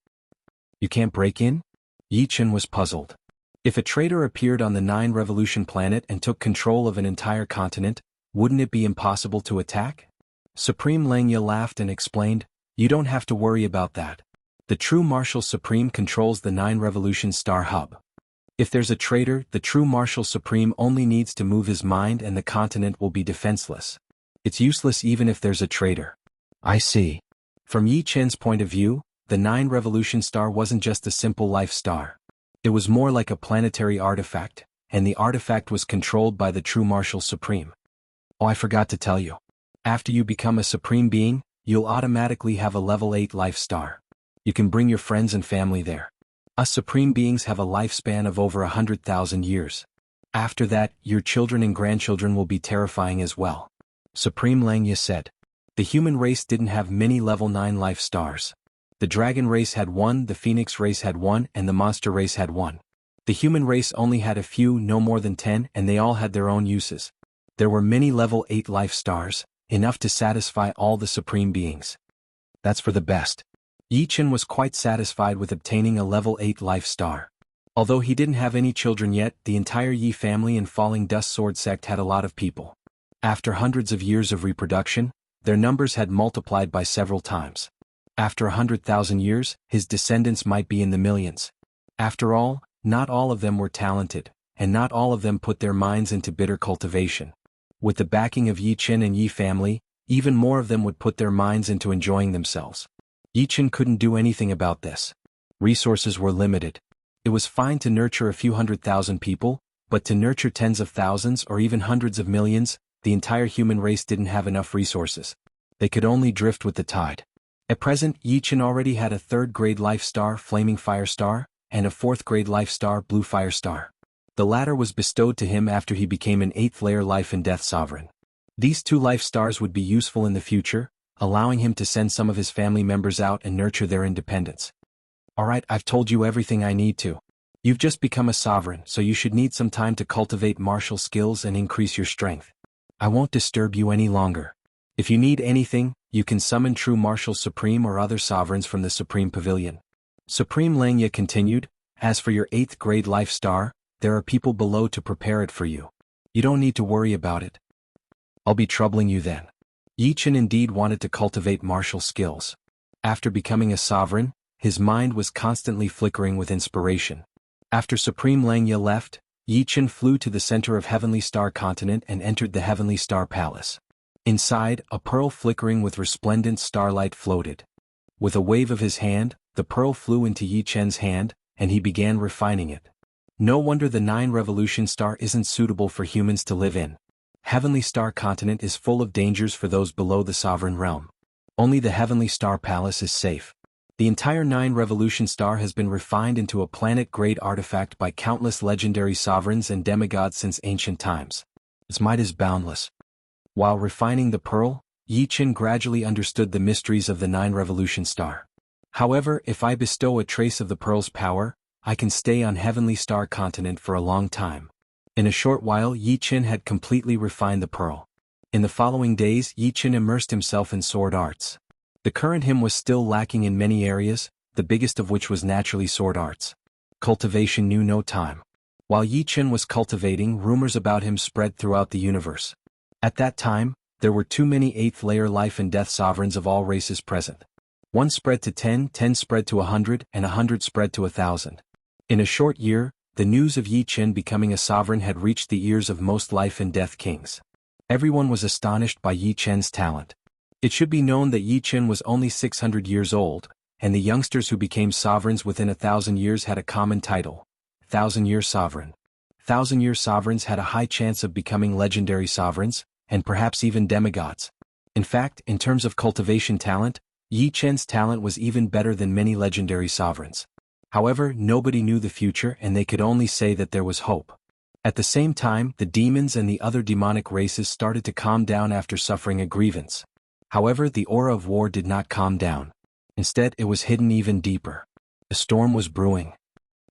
[SPEAKER 1] You can't break in? Yi Chen was puzzled. If a traitor appeared on the 9 Revolution planet and took control of an entire continent, wouldn't it be impossible to attack? Supreme Langya laughed and explained, you don't have to worry about that. The true Marshal Supreme controls the 9 Revolution Star hub. If there's a traitor, the true Marshal Supreme only needs to move his mind and the continent will be defenseless. It's useless even if there's a traitor. I see. From Yi Chen's point of view, the 9 Revolution Star wasn't just a simple life star. It was more like a planetary artifact, and the artifact was controlled by the true Marshal Supreme. Oh, I forgot to tell you. After you become a supreme being, you'll automatically have a level 8 life star. You can bring your friends and family there. Us supreme beings have a lifespan of over 100,000 years. After that, your children and grandchildren will be terrifying as well. Supreme Langya said. The human race didn't have many level 9 life stars. The dragon race had 1, the phoenix race had 1, and the monster race had 1. The human race only had a few, no more than 10, and they all had their own uses. There were many level 8 life stars, enough to satisfy all the supreme beings. That's for the best. Yi Chen was quite satisfied with obtaining a level 8 life star. Although he didn't have any children yet, the entire Yi family and Falling Dust Sword sect had a lot of people. After hundreds of years of reproduction, their numbers had multiplied by several times. After 100,000 years, his descendants might be in the millions. After all, not all of them were talented, and not all of them put their minds into bitter cultivation. With the backing of Yi Qin and Yi family, even more of them would put their minds into enjoying themselves. Yi Qin couldn't do anything about this. Resources were limited. It was fine to nurture a few 100,000 people, but to nurture tens of thousands or even hundreds of millions, the entire human race didn't have enough resources. They could only drift with the tide. At present, Yi Qin already had a 3rd-grade life star Flaming Fire Star, and a 4th-grade life star Blue Fire Star. The latter was bestowed to him after he became an 8th-layer life and death sovereign. These 2 life stars would be useful in the future, allowing him to send some of his family members out and nurture their independence. Alright, I've told you everything I need to. You've just become a sovereign, so you should need some time to cultivate martial skills and increase your strength. I won't disturb you any longer. If you need anything, you can summon True Martial Supreme or other sovereigns from the Supreme Pavilion. Supreme Langya continued, as for your 8th-grade life star, there are people below to prepare it for you. You don't need to worry about it. I'll be troubling you then. Yi Qin indeed wanted to cultivate martial skills. After becoming a sovereign, his mind was constantly flickering with inspiration. After Supreme Langya left, Yi Qin flew to the center of Heavenly Star Continent and entered the Heavenly Star Palace. Inside, a pearl flickering with resplendent starlight floated. With a wave of his hand, the pearl flew into Yi Qin's hand, and he began refining it. No wonder the 9 Revolution Star isn't suitable for humans to live in. Heavenly Star Continent is full of dangers for those below the sovereign realm. Only the Heavenly Star Palace is safe. The entire 9 Revolution Star has been refined into a planet-grade artifact by countless legendary sovereigns and demigods since ancient times. Its might is boundless. While refining the pearl, Yi Qin gradually understood the mysteries of the 9 Revolution Star. However, if I bestow a trace of the pearl's power, I can stay on Heavenly Star Continent for a long time. In a short while, Yi Qin had completely refined the pearl. In the following days, Yi Qin immersed himself in sword arts. The current him was still lacking in many areas, the biggest of which was naturally sword arts. Cultivation knew no time. While Yi Qin was cultivating, rumors about him spread throughout the universe. At that time, there were too many 8th-layer life and death sovereigns of all races present. 1 spread to 10, 10 spread to 100, and 100 spread to 1,000. In a short year, the news of Yi Qin becoming a sovereign had reached the ears of most life and death kings. Everyone was astonished by Yi Qin's talent. It should be known that Yi Qin was only 600 years old, and the youngsters who became sovereigns within 1,000 years had a common title: 1,000-year sovereign. 1,000-year sovereigns had a high chance of becoming legendary sovereigns, and perhaps even demigods. In fact, in terms of cultivation talent, Yi Qin's talent was even better than many legendary sovereigns. However, nobody knew the future and they could only say that there was hope. At the same time, the demons and the other demonic races started to calm down after suffering a grievance. However, the aura of war did not calm down. Instead, it was hidden even deeper. A storm was brewing.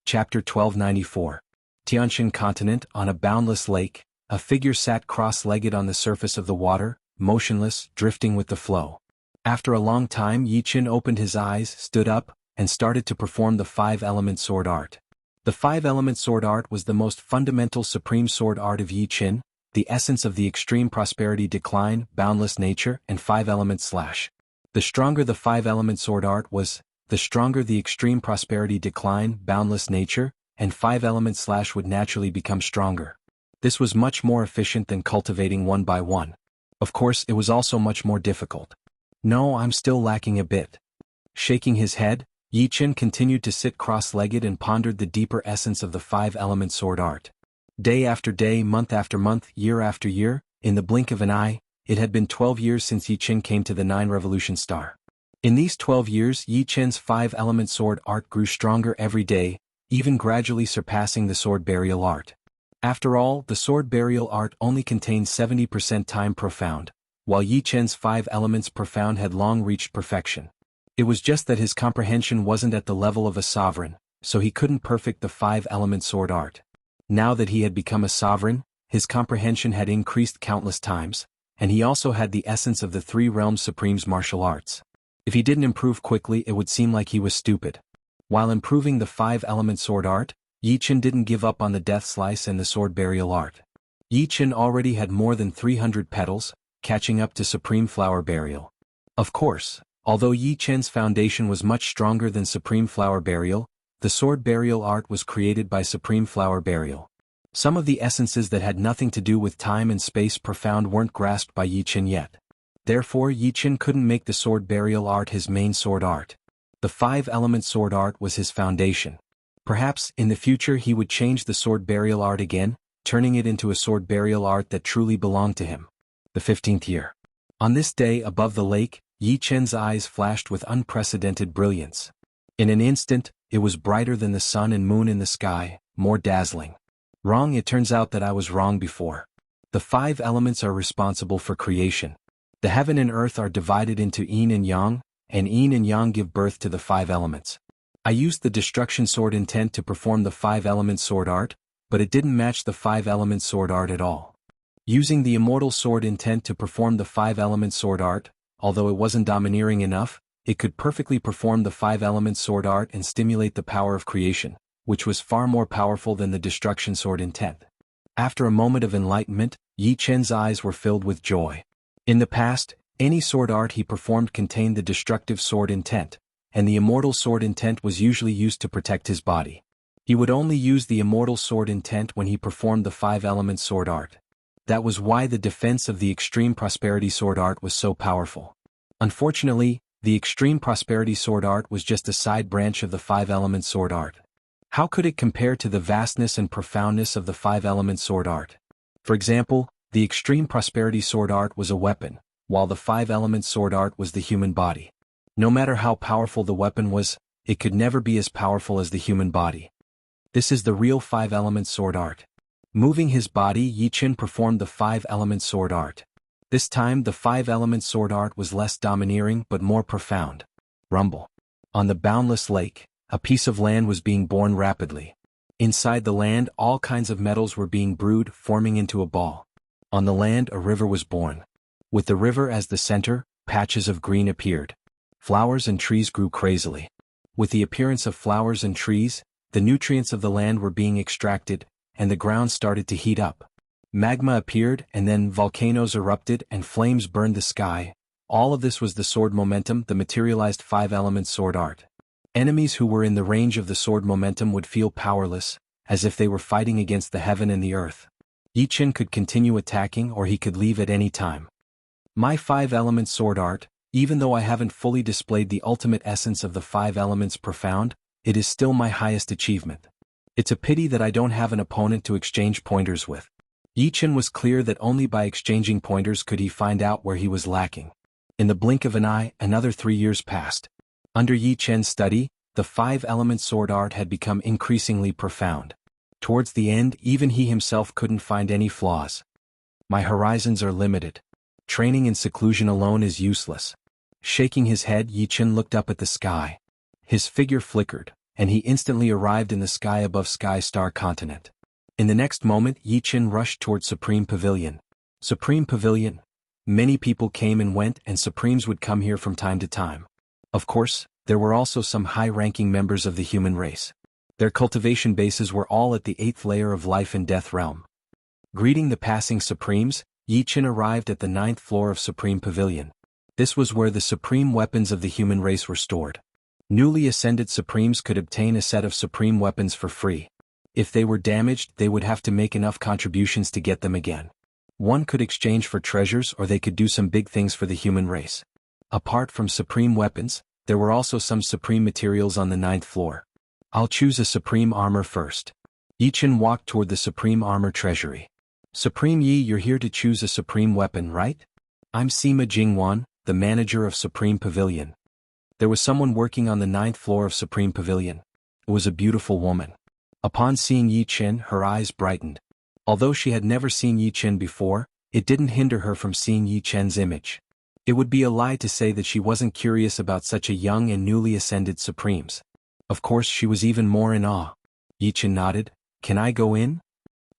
[SPEAKER 1] Chapter 1294. Tianshan Continent. On a boundless lake, a figure sat cross-legged on the surface of the water, motionless, drifting with the flow. After a long time, Yi Qin opened his eyes, stood up, and started to perform the 5-element sword art. The 5-element sword art was the most fundamental supreme sword art of Yi Qin, the essence of the extreme prosperity decline, boundless nature, and 5-element slash. The stronger the 5-element sword art was, the stronger the extreme prosperity decline, boundless nature, and 5-element slash would naturally become stronger. This was much more efficient than cultivating one by one. Of course, it was also much more difficult. No, I'm still lacking a bit. Shaking his head, Yi Qin continued to sit cross-legged and pondered the deeper essence of the 5-element sword art. Day after day, month after month, year after year, in the blink of an eye, it had been 12 years since Yi Qin came to the 9 Revolution Star. In these 12 years, Yi Qin's 5-element sword art grew stronger every day, even gradually surpassing the sword burial art. After all, the sword burial art only contained 70% time profound, while Yi Qin's 5 elements profound had long reached perfection. It was just that his comprehension wasn't at the level of a sovereign, so he couldn't perfect the 5-element sword art. Now that he had become a sovereign, his comprehension had increased countless times, and he also had the essence of the 3 realms supreme's martial arts. If he didn't improve quickly, it would seem like he was stupid. While improving the 5-element sword art, Yi Chen didn't give up on the death slice and the sword burial art. Yi Chen already had more than 300 petals, catching up to Supreme Flower Burial. Of course, although Yi Chen's foundation was much stronger than Supreme Flower Burial, the sword burial art was created by Supreme Flower Burial. Some of the essences that had nothing to do with time and space profound weren't grasped by Yi Chen yet. Therefore Yi Chen couldn't make the sword burial art his main sword art. The 5-element sword art was his foundation. Perhaps, in the future he would change the sword burial art again, turning it into a sword burial art that truly belonged to him. The 15th year. On this day above the lake, Yi Chen's eyes flashed with unprecedented brilliance. In an instant, it was brighter than the sun and moon in the sky, more dazzling. Wrong, it turns out that I was wrong before. The 5 elements are responsible for creation. The heaven and earth are divided into yin and yang give birth to the 5 elements. I used the destruction sword intent to perform the 5-element sword art, but it didn't match the 5-element sword art at all. Using the immortal sword intent to perform the 5-element sword art, although it wasn't domineering enough, it could perfectly perform the 5-element sword art and stimulate the power of creation, which was far more powerful than the destruction sword intent. After a moment of enlightenment, Yi Chen's eyes were filled with joy. In the past, any sword art he performed contained the destructive sword intent, and the immortal sword intent was usually used to protect his body. He would only use the immortal sword intent when he performed the 5-element sword art. That was why the defense of the extreme prosperity sword art was so powerful. Unfortunately, the extreme prosperity sword art was just a side branch of the 5-element sword art. How could it compare to the vastness and profoundness of the 5-element sword art? For example, the extreme prosperity sword art was a weapon, while the 5-element sword art was the human body. No matter how powerful the weapon was, it could never be as powerful as the human body. This is the real 5-element sword art. Moving his body, Yi Chen performed the 5-element sword art. This time the 5-element sword art was less domineering but more profound. Rumble. On the boundless lake, a piece of land was being born rapidly. Inside the land all kinds of metals were being brewed, forming into a ball. On the land a river was born. With the river as the center, patches of green appeared. Flowers and trees grew crazily. With the appearance of flowers and trees, the nutrients of the land were being extracted, and the ground started to heat up. Magma appeared, and then volcanoes erupted and flames burned the sky. All of this was the sword momentum, the materialized 5-element sword art. Enemies who were in the range of the sword momentum would feel powerless, as if they were fighting against the heaven and the earth. Yi Chen could continue attacking or he could leave at any time. My 5-element sword art, even though I haven't fully displayed the ultimate essence of the 5 elements profound, it is still my highest achievement. It's a pity that I don't have an opponent to exchange pointers with. Yi Chen was clear that only by exchanging pointers could he find out where he was lacking. In the blink of an eye, another 3 years passed. Under Yi Chen's study, the 5-element sword art had become increasingly profound. Towards the end, even he himself couldn't find any flaws. My horizons are limited. Training in seclusion alone is useless. Shaking his head, Yi Chen looked up at the sky. His figure flickered, and he instantly arrived in the sky above Sky Star Continent. In the next moment, Yi Chen rushed toward Supreme Pavilion. Supreme Pavilion. Many people came and went, and Supremes would come here from time to time. Of course, there were also some high-ranking members of the human race. Their cultivation bases were all at the 8th layer of life and death realm. Greeting the passing Supremes, Yi Chen arrived at the 9th floor of Supreme Pavilion. This was where the supreme weapons of the human race were stored. Newly ascended Supremes could obtain a set of supreme weapons for free. If they were damaged, they would have to make enough contributions to get them again. One could exchange for treasures or they could do some big things for the human race. Apart from supreme weapons, there were also some supreme materials on the 9th floor. I'll choose a supreme armor first. Yi Chen walked toward the supreme armor treasury. Supreme Yi, you're here to choose a supreme weapon, right? I'm Sima Jingwan, the manager of Supreme Pavilion. There was someone working on the 9th floor of Supreme Pavilion. It was a beautiful woman. Upon seeing Yi Chen, her eyes brightened. Although she had never seen Yi Chen before, it didn't hinder her from seeing Yi Chen's image. It would be a lie to say that she wasn't curious about such a young and newly ascended Supremes. Of course she was even more in awe. Yi Chen nodded. Can I go in?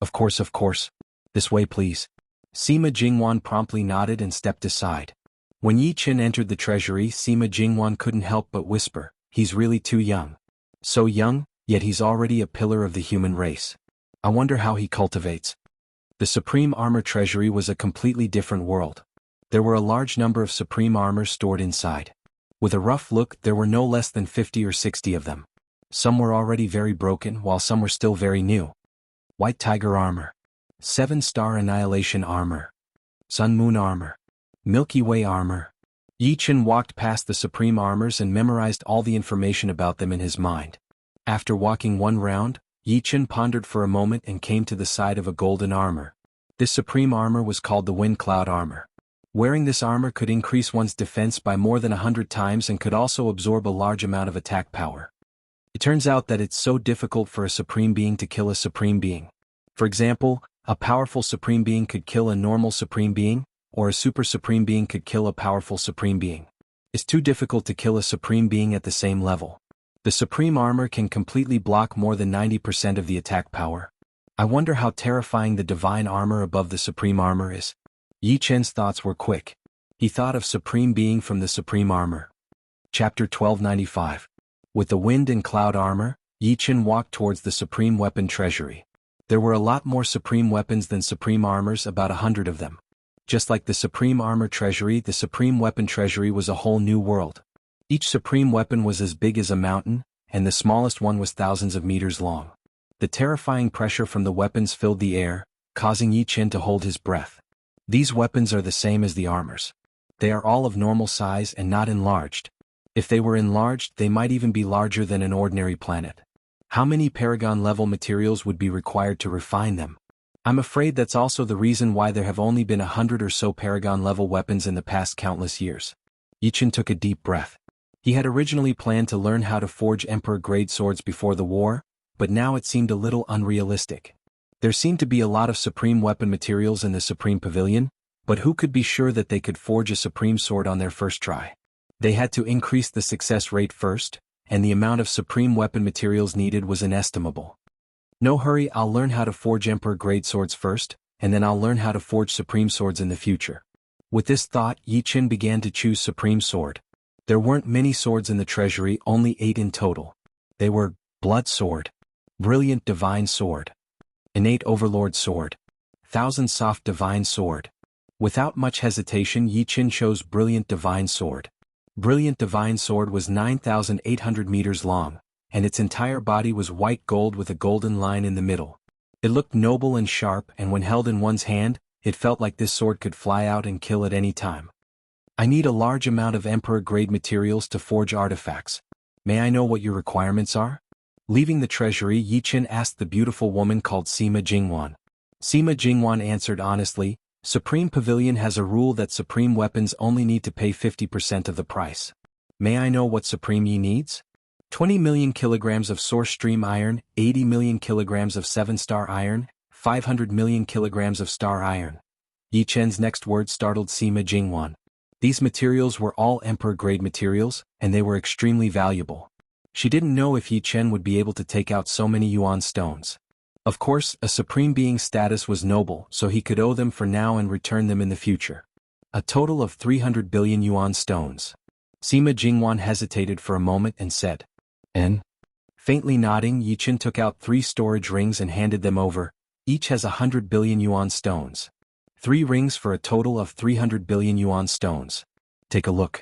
[SPEAKER 1] Of course. This way please. Sima Jingwan promptly nodded and stepped aside. When Yi Chen entered the treasury, Sima Jingwan couldn't help but whisper, he's really too young. So young? Yet he's already a pillar of the human race. I wonder how he cultivates. The supreme armor treasury was a completely different world. There were a large number of supreme armors stored inside. With a rough look, there were no less than 50 or 60 of them. Some were already very broken, while some were still very new. White Tiger Armor, 7-Star Annihilation Armor, Sun Moon Armor, Milky Way Armor. Yi Chen walked past the supreme armors and memorized all the information about them in his mind. After walking one round, Yi Chen pondered for a moment and came to the side of a golden armor. This supreme armor was called the Wind Cloud Armor. Wearing this armor could increase one's defense by more than 100 times and could also absorb a large amount of attack power. It turns out that it's so difficult for a supreme being to kill a supreme being. For example, a powerful supreme being could kill a normal supreme being, or a super supreme being could kill a powerful supreme being. It's too difficult to kill a supreme being at the same level. The supreme armor can completely block more than 90% of the attack power. I wonder how terrifying the divine armor above the supreme armor is. Yi Chen's thoughts were quick. He thought of supreme being from the supreme armor. Chapter 1295. With the wind and cloud armor, Yi Chen walked towards the supreme weapon treasury. There were a lot more supreme weapons than supreme armors, about 100 of them. Just like the supreme armor treasury, the supreme weapon treasury was a whole new world. Each supreme weapon was as big as a mountain, and the smallest one was thousands of meters long. The terrifying pressure from the weapons filled the air, causing Yi Chen to hold his breath. These weapons are the same as the armors. They are all of normal size and not enlarged. If they were enlarged, they might even be larger than an ordinary planet. How many paragon-level materials would be required to refine them? I'm afraid that's also the reason why there have only been 100 or so paragon-level weapons in the past countless years. Yi Chen took a deep breath. He had originally planned to learn how to forge Emperor-grade swords before the war, but now it seemed a little unrealistic. There seemed to be a lot of supreme weapon materials in the Supreme Pavilion, but who could be sure that they could forge a supreme sword on their first try? They had to increase the success rate first, and the amount of supreme weapon materials needed was inestimable. No hurry, I'll learn how to forge Emperor-grade swords first, and then I'll learn how to forge supreme swords in the future. With this thought, Yi Chen began to choose supreme sword. There weren't many swords in the treasury, only 8 in total. They were Blood Sword, Brilliant Divine Sword, Innate Overlord Sword, Thousand Soft Divine Sword. Without much hesitation, Yi Chen chose Brilliant Divine Sword. Brilliant Divine Sword was 9,800 meters long, and its entire body was white gold with a golden line in the middle. It looked noble and sharp, and when held in one's hand, it felt like this sword could fly out and kill at any time. I need a large amount of Emperor-grade materials to forge artifacts. May I know what your requirements are? Leaving the treasury, Yi Chen asked the beautiful woman called Sima Jingwan. Sima Jingwan answered honestly, Supreme Pavilion has a rule that supreme weapons only need to pay 50% of the price. May I know what Supreme Yi needs? 20 million kilograms of source stream iron, 80 million kilograms of 7-star iron, 500 million kilograms of star iron. Yi Chen's next word startled Sima Jingwan. These materials were all Emperor-grade materials, and they were extremely valuable. She didn't know if Yi Chen would be able to take out so many yuan stones. Of course, a supreme being's status was noble, so he could owe them for now and return them in the future. A total of 300 billion yuan stones. Sima Jingwan hesitated for a moment and said, "N?" Faintly nodding, Yi Chen took out 3 storage rings and handed them over. Each has 100 billion yuan stones. 3 rings for a total of 300 billion yuan stones. Take a look.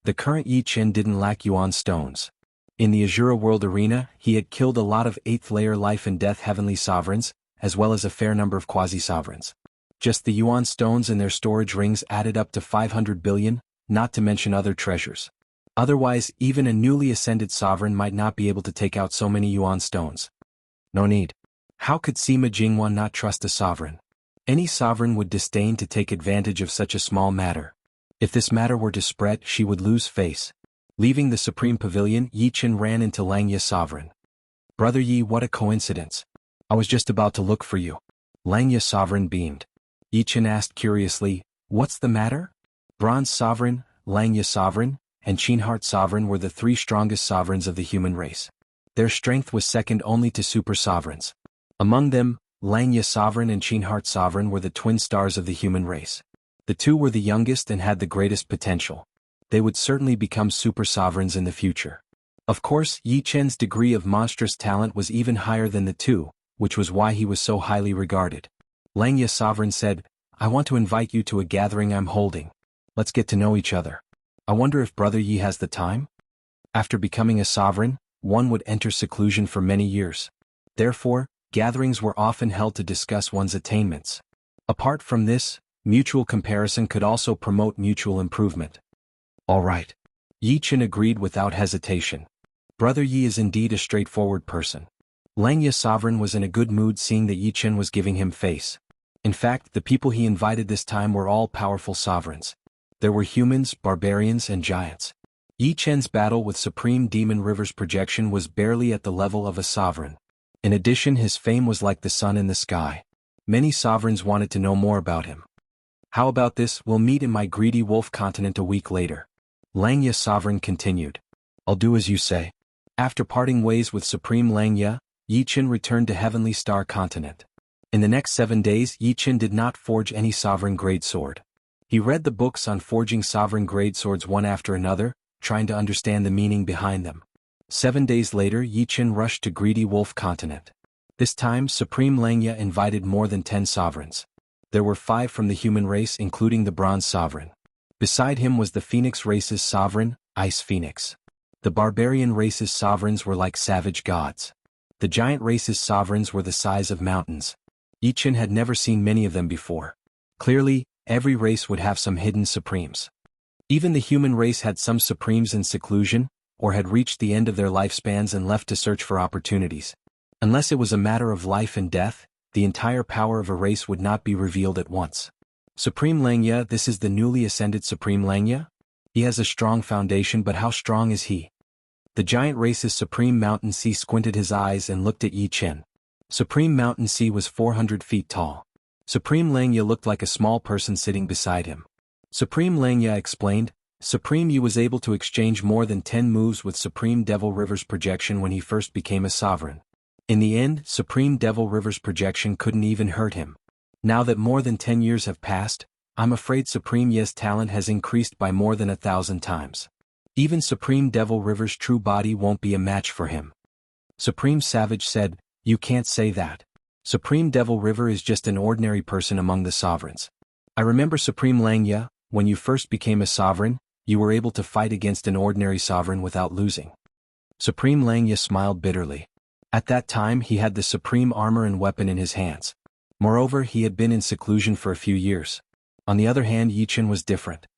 [SPEAKER 1] The current Yi Chen didn't lack yuan stones. In the Azura World Arena, he had killed a lot of 8th-layer life and death heavenly sovereigns, as well as a fair number of quasi-sovereigns. Just the yuan stones in their storage rings added up to 500 billion, not to mention other treasures. Otherwise, even a newly ascended sovereign might not be able to take out so many yuan stones. No need. How could Sima Jingwan not trust a sovereign? Any sovereign would disdain to take advantage of such a small matter. If this matter were to spread, she would lose face. Leaving the Supreme Pavilion, Yi Chen ran into Langya Sovereign. Brother Yi, what a coincidence. I was just about to look for you. Langya Sovereign beamed. Yi Chen asked curiously, what's the matter? Bronze Sovereign, Langya Sovereign, and Qinheart Sovereign were the 3 strongest sovereigns of the human race. Their strength was second only to super sovereigns. Among them, Langya Sovereign and Qinheart Sovereign were the twin stars of the human race. The 2 were the youngest and had the greatest potential. They would certainly become super sovereigns in the future. Of course, Yi Chen's degree of monstrous talent was even higher than the two, which was why he was so highly regarded. Langya Sovereign said, "I want to invite you to a gathering I'm holding. Let's get to know each other. I wonder if Brother Yi has the time?" After becoming a sovereign, one would enter seclusion for many years. Therefore, gatherings were often held to discuss one's attainments. Apart from this, mutual comparison could also promote mutual improvement. All right. Yi Chen agreed without hesitation. Brother Yi is indeed a straightforward person. Langya Sovereign was in a good mood seeing that Yi Chen was giving him face. In fact, the people he invited this time were all powerful sovereigns. There were humans, barbarians, and giants. Yi Chen's battle with Supreme Demon River's projection was barely at the level of a sovereign. In addition, his fame was like the sun in the sky. Many sovereigns wanted to know more about him. "How about this? We'll meet in my greedy wolf continent a week later." Langya Sovereign continued. "I'll do as you say." After parting ways with Supreme Langya, Yi Chen returned to Heavenly Star Continent. In the next 7 days, Yi Chen did not forge any sovereign grade sword. He read the books on forging sovereign grade swords one after another, trying to understand the meaning behind them. 7 days later, Yi Chen rushed to Greedy Wolf Continent. This time, Supreme Langya invited more than 10 sovereigns. There were 5 from the human race, including the Bronze Sovereign. Beside him was the Phoenix race's sovereign, Ice Phoenix. The barbarian race's sovereigns were like savage gods. The giant race's sovereigns were the size of mountains. Yi Chen had never seen many of them before. Clearly, every race would have some hidden supremes. Even the human race had some supremes in seclusion, or had reached the end of their lifespans and left to search for opportunities. Unless it was a matter of life and death, the entire power of a race would not be revealed at once. Supreme Langya, this is the newly ascended Supreme Langya? He has a strong foundation, but how strong is he? The giant race's Supreme Mountain Sea squinted his eyes and looked at Yi Chen. Supreme Mountain Sea was 400 feet tall. Supreme Langya looked like a small person sitting beside him. Supreme Langya explained, "Supreme Yi was able to exchange more than 10 moves with Supreme Devil River's projection when he first became a sovereign. In the end, Supreme Devil River's projection couldn't even hurt him. Now that more than 10 years have passed, I'm afraid Supreme Yi's talent has increased by more than 1,000 times. Even Supreme Devil River's true body won't be a match for him." Supreme Savage said, "You can't say that. Supreme Devil River is just an ordinary person among the sovereigns. I remember Supreme Langya, when you first became a sovereign, you were able to fight against an ordinary sovereign without losing." Supreme Langya smiled bitterly. At that time he had the supreme armor and weapon in his hands. Moreover, he had been in seclusion for a few years. On the other hand, Yi Chen was different.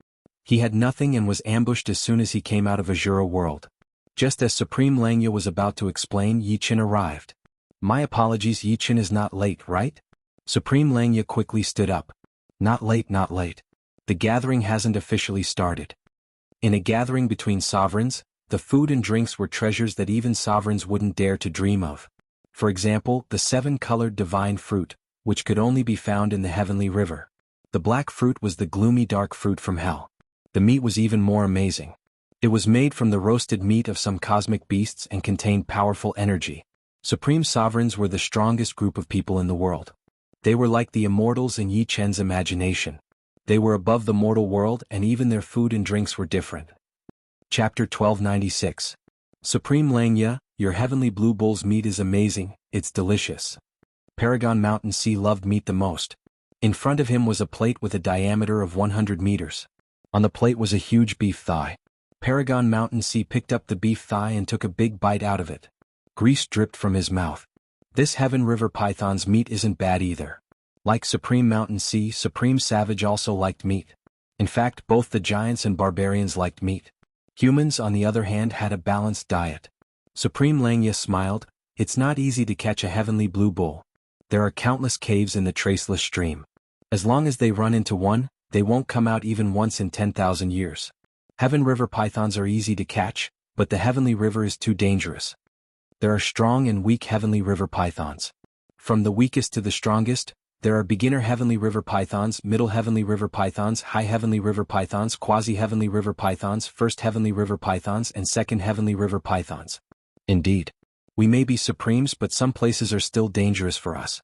[SPEAKER 1] He had nothing and was ambushed as soon as he came out of Azura world. Just as Supreme Langya was about to explain, Yi Chen arrived. "My apologies, Yi Chen is not late, right?" Supreme Langya quickly stood up. "Not late, not late. The gathering hasn't officially started." In a gathering between sovereigns, the food and drinks were treasures that even sovereigns wouldn't dare to dream of. For example, the 7-colored divine fruit, which could only be found in the heavenly river. The black fruit was the gloomy dark fruit from hell. The meat was even more amazing. It was made from the roasted meat of some cosmic beasts and contained powerful energy. Supreme sovereigns were the strongest group of people in the world. They were like the immortals in Yi Chen's imagination. They were above the mortal world, and even their food and drinks were different. Chapter 1296. Supreme Langya, your heavenly blue bull's meat is amazing, it's delicious. Paragon Mountain Sea loved meat the most. In front of him was a plate with a diameter of 100 meters. On the plate was a huge beef thigh. Paragon Mountain Sea picked up the beef thigh and took a big bite out of it. Grease dripped from his mouth. This Heaven River Python's meat isn't bad either. Like Supreme Mountain Sea, Supreme Savage also liked meat. In fact, both the giants and barbarians liked meat. Humans, on the other hand, had a balanced diet. Supreme Langya smiled, "It's not easy to catch a heavenly blue bull. There are countless caves in the traceless stream. As long as they run into one, they won't come out even once in 10,000 years. Heaven River pythons are easy to catch, but the heavenly river is too dangerous. There are strong and weak heavenly river pythons. From the weakest to the strongest, there are beginner heavenly river pythons, middle heavenly river pythons, high heavenly river pythons, quasi-heavenly river pythons, first heavenly river pythons, and second heavenly river pythons. Indeed. We may be supremes, but some places are still dangerous for us."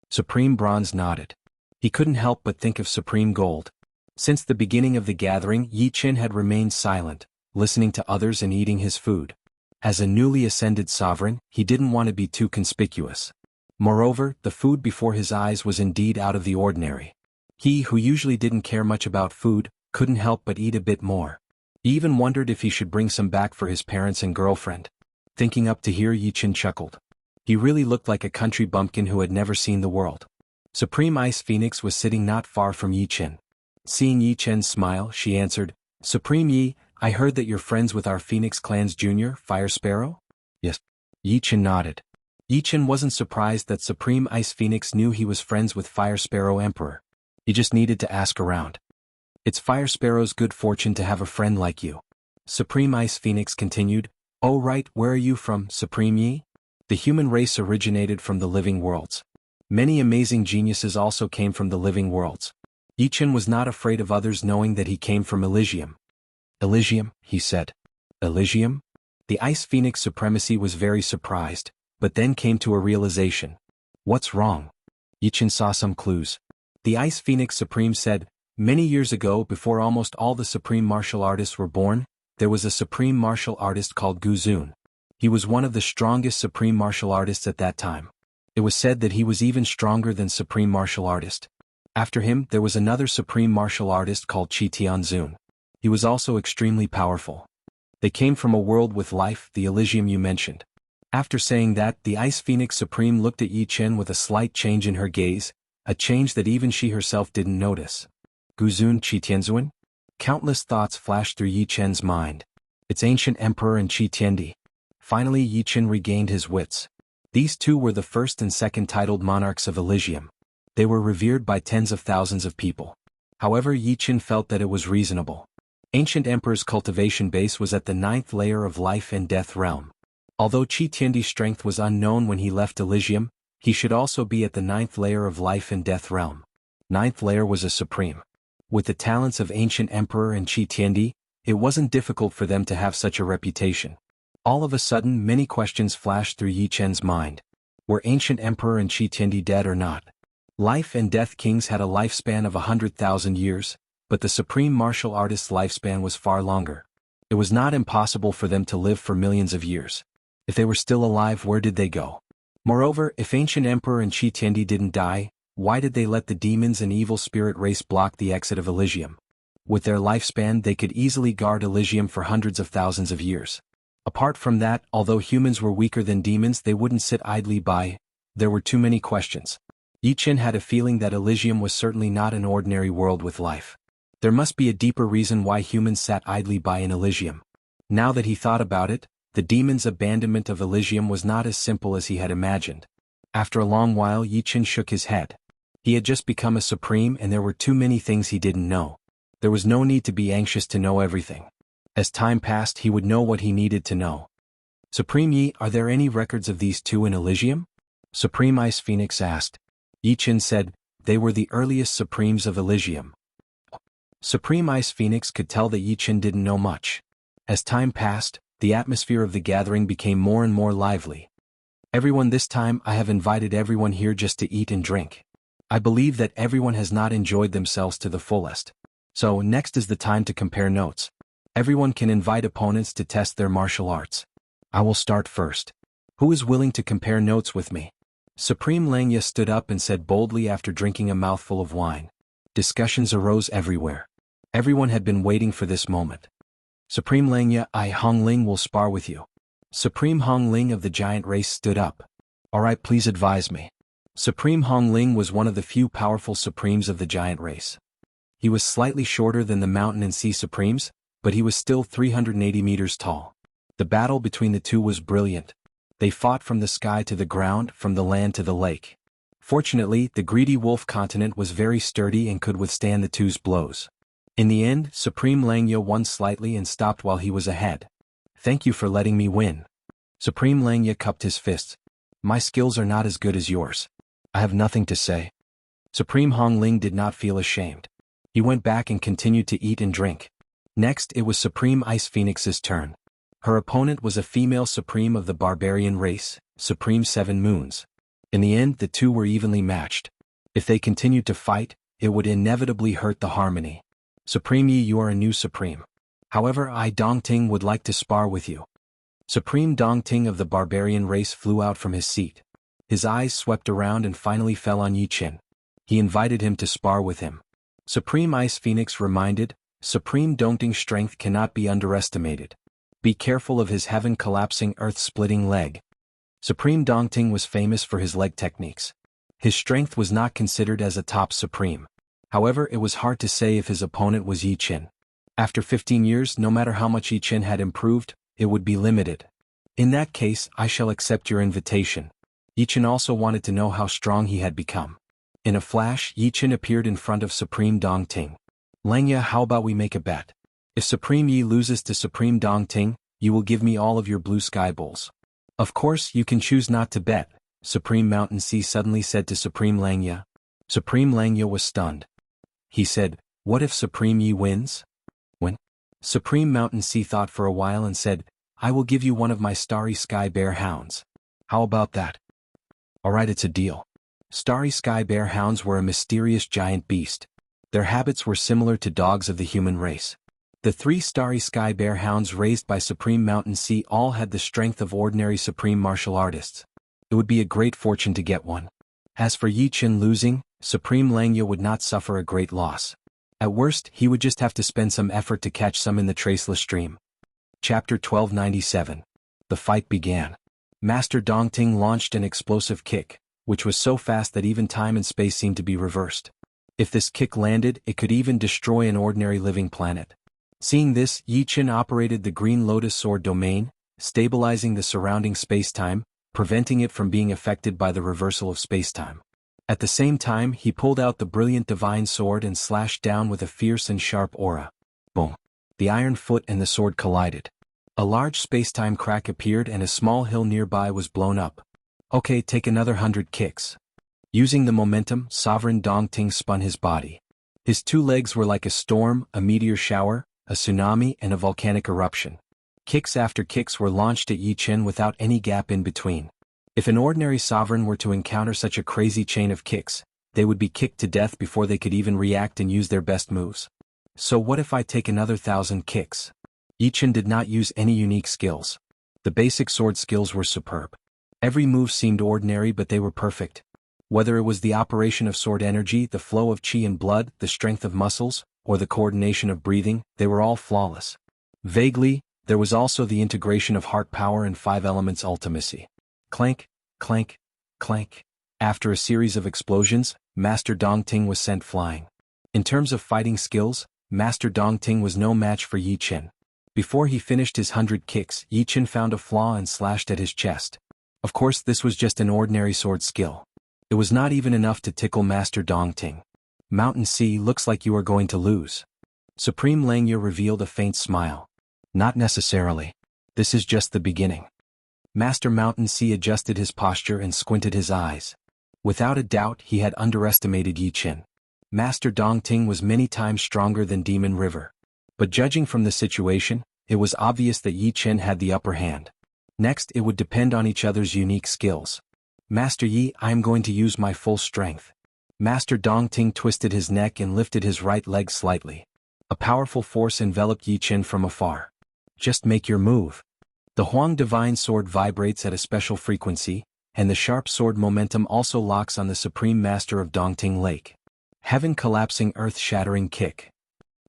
[SPEAKER 1] Supreme Bronze nodded. He couldn't help but think of Supreme Gold. Since the beginning of the gathering, Yi Chen had remained silent, listening to others and eating his food. As a newly ascended sovereign, he didn't want to be too conspicuous. Moreover, the food before his eyes was indeed out of the ordinary. He, who usually didn't care much about food, couldn't help but eat a bit more. He even wondered if he should bring some back for his parents and girlfriend. Thinking up to here, Yi Chen chuckled. He really looked like a country bumpkin who had never seen the world. Supreme Ice Phoenix was sitting not far from Yi Chen. Seeing Yi Chen smile, she answered, "Supreme Yi, I heard that you're friends with our Phoenix Clan's junior, Fire Sparrow?" "Yes." Yi Chen nodded. Yi Chen wasn't surprised that Supreme Ice Phoenix knew he was friends with Fire Sparrow Emperor. He just needed to ask around. "It's Fire Sparrow's good fortune to have a friend like you." Supreme Ice Phoenix continued, "Oh right, where are you from, Supreme Yi?" The human race originated from the living worlds. Many amazing geniuses also came from the living worlds. Yi Chen was not afraid of others knowing that he came from Elysium. "Elysium," he said. "Elysium?" The Ice Phoenix Supremacy was very surprised, but then came to a realization. "What's wrong?" Yi Chen saw some clues. The Ice Phoenix Supreme said, "Many years ago, before almost all the supreme martial artists were born, there was a supreme martial artist called Gu Zun. He was one of the strongest supreme martial artists at that time. It was said that he was even stronger than supreme martial artist. After him, there was another supreme martial artist called Qi Tianzun. He was also extremely powerful. They came from a world with life, the Elysium you mentioned." After saying that, the Ice Phoenix Supreme looked at Yi Chen with a slight change in her gaze, a change that even she herself didn't notice. Guzun Qi Tianzun? Countless thoughts flashed through Yi Chen's mind. Its ancient emperor and Qi Tiandi. Finally, Yi Chen regained his wits. These two were the first and second titled monarchs of Elysium. They were revered by tens of thousands of people. However, Yi Chen felt that it was reasonable. Ancient Emperor's cultivation base was at the 9th layer of life and death realm. Although Qi Tiandi's strength was unknown when he left Elysium, he should also be at the 9th layer of life and death realm. 9th layer was a supreme. With the talents of Ancient Emperor and Qi Tiandi, it wasn't difficult for them to have such a reputation. All of a sudden, many questions flashed through Yi Chen's mind. Were Ancient Emperor and Qi Tiandi dead or not? Life and Death Kings had a lifespan of 100,000 years, but the Supreme Martial Artist's lifespan was far longer. It was not impossible for them to live for millions of years. If they were still alive, where did they go? Moreover, if Ancient Emperor and Qi Tiandi didn't die, why did they let the demons and evil spirit race block the exit of Elysium? With their lifespan, they could easily guard Elysium for hundreds of thousands of years. Apart from that, although humans were weaker than demons, they wouldn't sit idly by. There were too many questions. Yi Chen had a feeling that Elysium was certainly not an ordinary world with life. There must be a deeper reason why humans sat idly by in Elysium. Now that he thought about it, the demon's abandonment of Elysium was not as simple as he had imagined. After a long while, Yi Chen shook his head. He had just become a supreme and there were too many things he didn't know. There was no need to be anxious to know everything. As time passed, he would know what he needed to know. "Supreme Yi, are there any records of these two in Elysium?" Supreme Ice Phoenix asked. Yi Chen said, "They were the earliest supremes of Elysium." Supreme Ice Phoenix could tell that Yi Chen didn't know much. As time passed, the atmosphere of the gathering became more and more lively. "Everyone, this time I have invited everyone here just to eat and drink. I believe that everyone has not enjoyed themselves to the fullest. So next is the time to compare notes. Everyone can invite opponents to test their martial arts. I will start first. Who is willing to compare notes with me?" Supreme Langya stood up and said boldly after drinking a mouthful of wine. Discussions arose everywhere. Everyone had been waiting for this moment. "Supreme Langya, I Hong Ling will spar with you." Supreme Hong Ling of the giant race stood up. "Alright, please advise me." Supreme Hong Ling was one of the few powerful supremes of the giant race. He was slightly shorter than the mountain and sea supremes, but he was still 380 meters tall. The battle between the two was brilliant. They fought from the sky to the ground, from the land to the lake. Fortunately, the greedy wolf continent was very sturdy and could withstand the two's blows. In the end, Supreme Langya won slightly and stopped while he was ahead. "Thank you for letting me win." Supreme Langya cupped his fists. "My skills are not as good as yours. I have nothing to say." Supreme Hong Ling did not feel ashamed. He went back and continued to eat and drink. Next, it was Supreme Ice Phoenix's turn. Her opponent was a female supreme of the barbarian race, Supreme Seven Moons. In the end, the two were evenly matched. If they continued to fight, it would inevitably hurt the harmony. "Supreme Yi, you are a new supreme. However, I Dongting would like to spar with you." Supreme Dongting of the barbarian race flew out from his seat. His eyes swept around and finally fell on Yi Qin. He invited him to spar with him. Supreme Ice Phoenix reminded, Supreme Dongting's strength cannot be underestimated. Be careful of his heaven-collapsing earth-splitting leg. Supreme Dongting was famous for his leg techniques. His strength was not considered as a top supreme. However, it was hard to say if his opponent was Yi Qin. After 15 years, no matter how much Yi Qin had improved, it would be limited. In that case, I shall accept your invitation. Yi Qin also wanted to know how strong he had become. In a flash, Yi Qin appeared in front of Supreme Dongting. Langya, how about we make a bet? If Supreme Yi loses to Supreme Dongting, you will give me all of your blue sky bowls. Of course, you can choose not to bet, Supreme Mountain Sea suddenly said to Supreme Langya. Supreme Langya was stunned. He said, what if Supreme Yi wins? When? Supreme Mountain Sea thought for a while and said, I will give you one of my Starry Sky Bear hounds. How about that? Alright, it's a deal. Starry Sky Bear hounds were a mysterious giant beast. Their habits were similar to dogs of the human race. The 3 Starry Sky Bear hounds raised by Supreme Mountain Sea all had the strength of ordinary supreme martial artists. It would be a great fortune to get one. As for Yi Qin losing, Supreme Langya would not suffer a great loss. At worst, he would just have to spend some effort to catch some in the traceless stream. Chapter 1297. The fight began. Master Dongting launched an explosive kick, which was so fast that even time and space seemed to be reversed. If this kick landed, it could even destroy an ordinary living planet. Seeing this, Yi Qin operated the Green Lotus Sword domain, stabilizing the surrounding spacetime, preventing it from being affected by the reversal of spacetime. At the same time, he pulled out the brilliant Divine Sword and slashed down with a fierce and sharp aura. Boom! The iron foot and the sword collided. A large spacetime crack appeared and a small hill nearby was blown up. Okay, take another 100 kicks. Using the momentum, Sovereign Dongting spun his body. His 2 legs were like a storm, a meteor shower, a tsunami, and a volcanic eruption. Kicks after kicks were launched at Yi Qin without any gap in between. If an ordinary sovereign were to encounter such a crazy chain of kicks, they would be kicked to death before they could even react and use their best moves. So what if I take another 1,000 kicks? Yi Qin did not use any unique skills. The basic sword skills were superb. Every move seemed ordinary, but they were perfect. Whether it was the operation of sword energy, the flow of qi and blood, the strength of muscles, or the coordination of breathing, they were all flawless. Vaguely, there was also the integration of heart power and 5 elements ultimacy. Clank, clank, clank. After a series of explosions, Master Dongting was sent flying. In terms of fighting skills, Master Dongting was no match for Yi Qin. Before he finished his 100 kicks, Yi Qin found a flaw and slashed at his chest. Of course, this was just an ordinary sword skill. It was not even enough to tickle Master Dongting. Mountain Sea, looks like you are going to lose. Supreme Langya revealed a faint smile. Not necessarily. This is just the beginning. Master Mountain Sea adjusted his posture and squinted his eyes. Without a doubt, he had underestimated Yi Qin. Master Dongting was many times stronger than Demon River. But judging from the situation, it was obvious that Yi Qin had the upper hand. Next, it would depend on each other's unique skills. Master Yi, I am going to use my full strength. Master Dongting twisted his neck and lifted his right leg slightly. A powerful force enveloped Yi Qin from afar. Just make your move. The Huang Divine Sword vibrates at a special frequency, and the sharp sword momentum also locks on the Supreme Master of Dongting Lake. Heaven collapsing earth-shattering kick.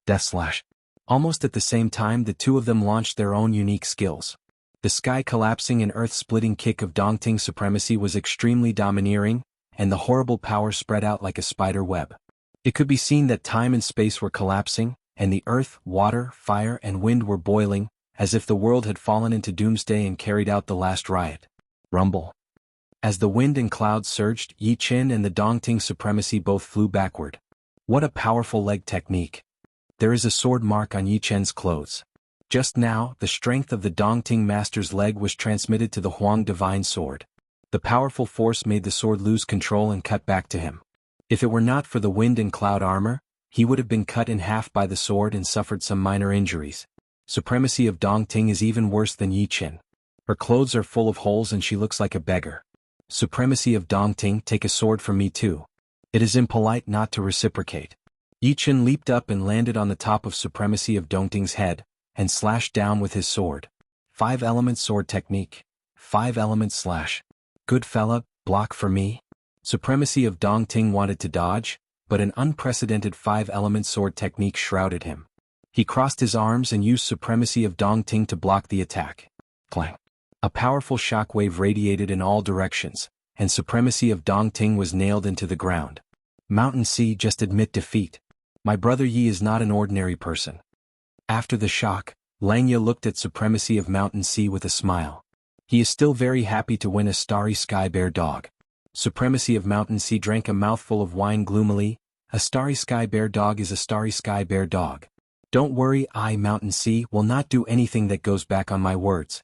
[SPEAKER 1] Death slash. Almost at the same time, the 2 of them launched their own unique skills. The sky-collapsing and earth-splitting kick of Dongting supremacy was extremely domineering, and the horrible power spread out like a spider web. It could be seen that time and space were collapsing, and the earth, water, fire, and wind were boiling, as if the world had fallen into doomsday and carried out the last riot. Rumble. As the wind and clouds surged, Yi Qin and the Dongting supremacy both flew backward. What a powerful leg technique. There is a sword mark on Yi Qin's clothes. Just now, the strength of the Dongting master's leg was transmitted to the Huang Divine Sword. The powerful force made the sword lose control and cut back to him. If it were not for the wind and cloud armor, he would have been cut in half by the sword and suffered some minor injuries. Supremacy of Dongting is even worse than Yi Qin. Her clothes are full of holes and she looks like a beggar. Supremacy of Dongting, take a sword from me too. It is impolite not to reciprocate. Yi Qin leaped up and landed on the top of Supremacy of Dongting's head, and slashed down with his sword. 5-element sword technique. 5-element slash. Good fella, block for me. Supremacy of Dongting wanted to dodge, but an unprecedented 5-element sword technique shrouded him. He crossed his arms and used Supremacy of Dongting to block the attack. Clang. A powerful shockwave radiated in all directions, and Supremacy of Dongting was nailed into the ground. Mountain Sea, just admit defeat. My brother Yi is not an ordinary person. After the shock, Langya looked at Supremacy of Mountain Sea with a smile. He is still very happy to win a Starry Sky Bear dog. Supremacy of Mountain Sea drank a mouthful of wine gloomily. A Starry Sky Bear dog is a Starry Sky Bear dog. Don't worry, I, Mountain Sea, will not do anything that goes back on my words.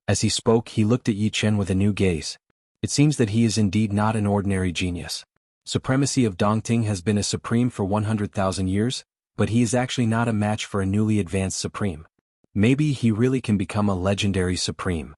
[SPEAKER 1] As he spoke, he looked at Yi Chen with a new gaze. It seems that he is indeed not an ordinary genius. Supremacy of Dongting has been a supreme for 100,000 years, but he is actually not a match for a newly advanced supreme. Maybe he really can become a legendary supreme.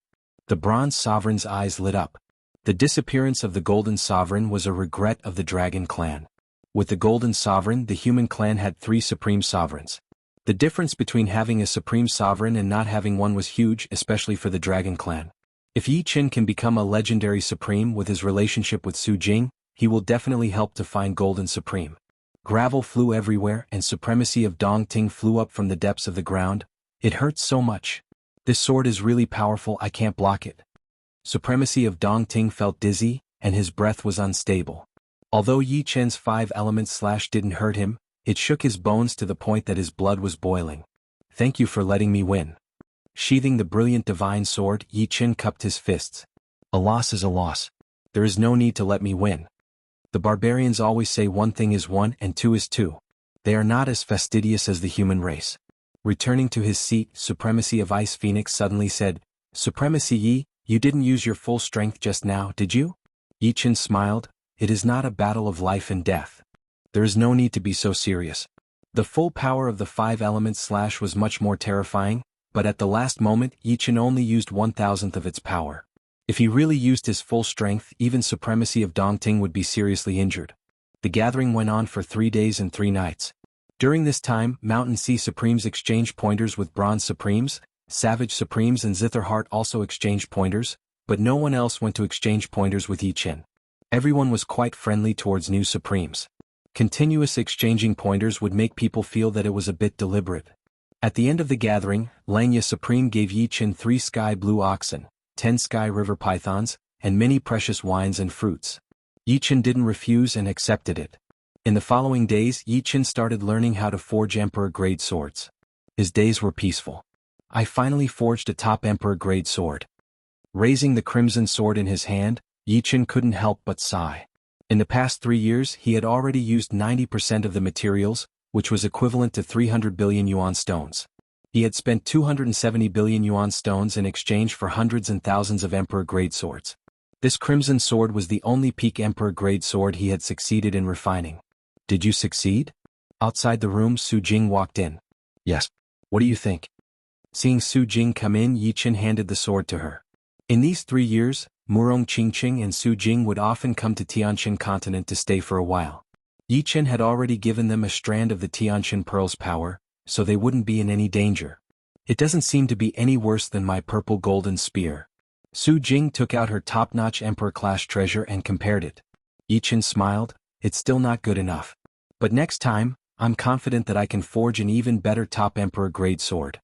[SPEAKER 1] The Bronze Sovereign's eyes lit up. The disappearance of the Golden Sovereign was a regret of the Dragon Clan. With the Golden Sovereign, the human clan had 3 supreme sovereigns. The difference between having a supreme sovereign and not having one was huge, especially for the Dragon Clan. If Yi Chen can become a legendary supreme with his relationship with Su Jing, he will definitely help to find Golden Supreme. Gravel flew everywhere and Supremacy of Dongting flew up from the depths of the ground. It hurts so much. This sword is really powerful, I can't block it. Supremacy of Dongting felt dizzy, and his breath was unstable. Although Yi Chen's 5-element slash didn't hurt him, it shook his bones to the point that his blood was boiling. Thank you for letting me win. Sheathing the brilliant divine sword, Yi Chen cupped his fists. A loss is a loss. There is no need to let me win. The barbarians always say 1 thing is 1 and 2 is 2. They are not as fastidious as the human race. Returning to his seat, Supremacy of Ice Phoenix suddenly said, Supremacy Yi, you didn't use your full strength just now, did you? Yi Chen smiled. It is not a battle of life and death. There is no need to be so serious. The full power of the 5-element slash was much more terrifying, but at the last moment Yi Chen only used 1,000th of its power. If he really used his full strength, even Supremacy of Dongting would be seriously injured. The gathering went on for 3 days and 3 nights. During this time, Mountain Sea Supremes exchanged pointers with Bronze Supremes, Savage Supremes and Zitherheart also exchanged pointers, but no one else went to exchange pointers with Yi Chen. Everyone was quite friendly towards new Supremes. Continuous exchanging pointers would make people feel that it was a bit deliberate. At the end of the gathering, Langya Supreme gave Yi Chen 3 sky blue oxen, 10 sky river pythons, and many precious wines and fruits. Yi Chen didn't refuse and accepted it. In the following days, Yi Chen started learning how to forge Emperor-grade swords. His days were peaceful. I finally forged a top Emperor-grade sword. Raising the crimson sword in his hand, Yi Chen couldn't help but sigh. In the past 3 years, he had already used 90% of the materials, which was equivalent to 300 billion yuan stones. He had spent 270 billion yuan stones in exchange for hundreds and thousands of Emperor-grade swords. This crimson sword was the only peak Emperor-grade sword he had succeeded in refining. Did you succeed? Outside the room, Su Jing walked in. Yes. What do you think? Seeing Su Jing come in, Yi Chen handed the sword to her. In these 3 years, Murong Qingqing and Su Jing would often come to Tianshan continent to stay for a while. Yi Chen had already given them a strand of the Tianshan Pearl's power, so they wouldn't be in any danger. It doesn't seem to be any worse than my purple golden spear. Su Jing took out her top-notch Emperor-class treasure and compared it. Yi Chen smiled. It's still not good enough. But next time, I'm confident that I can forge an even better top Emperor-grade sword.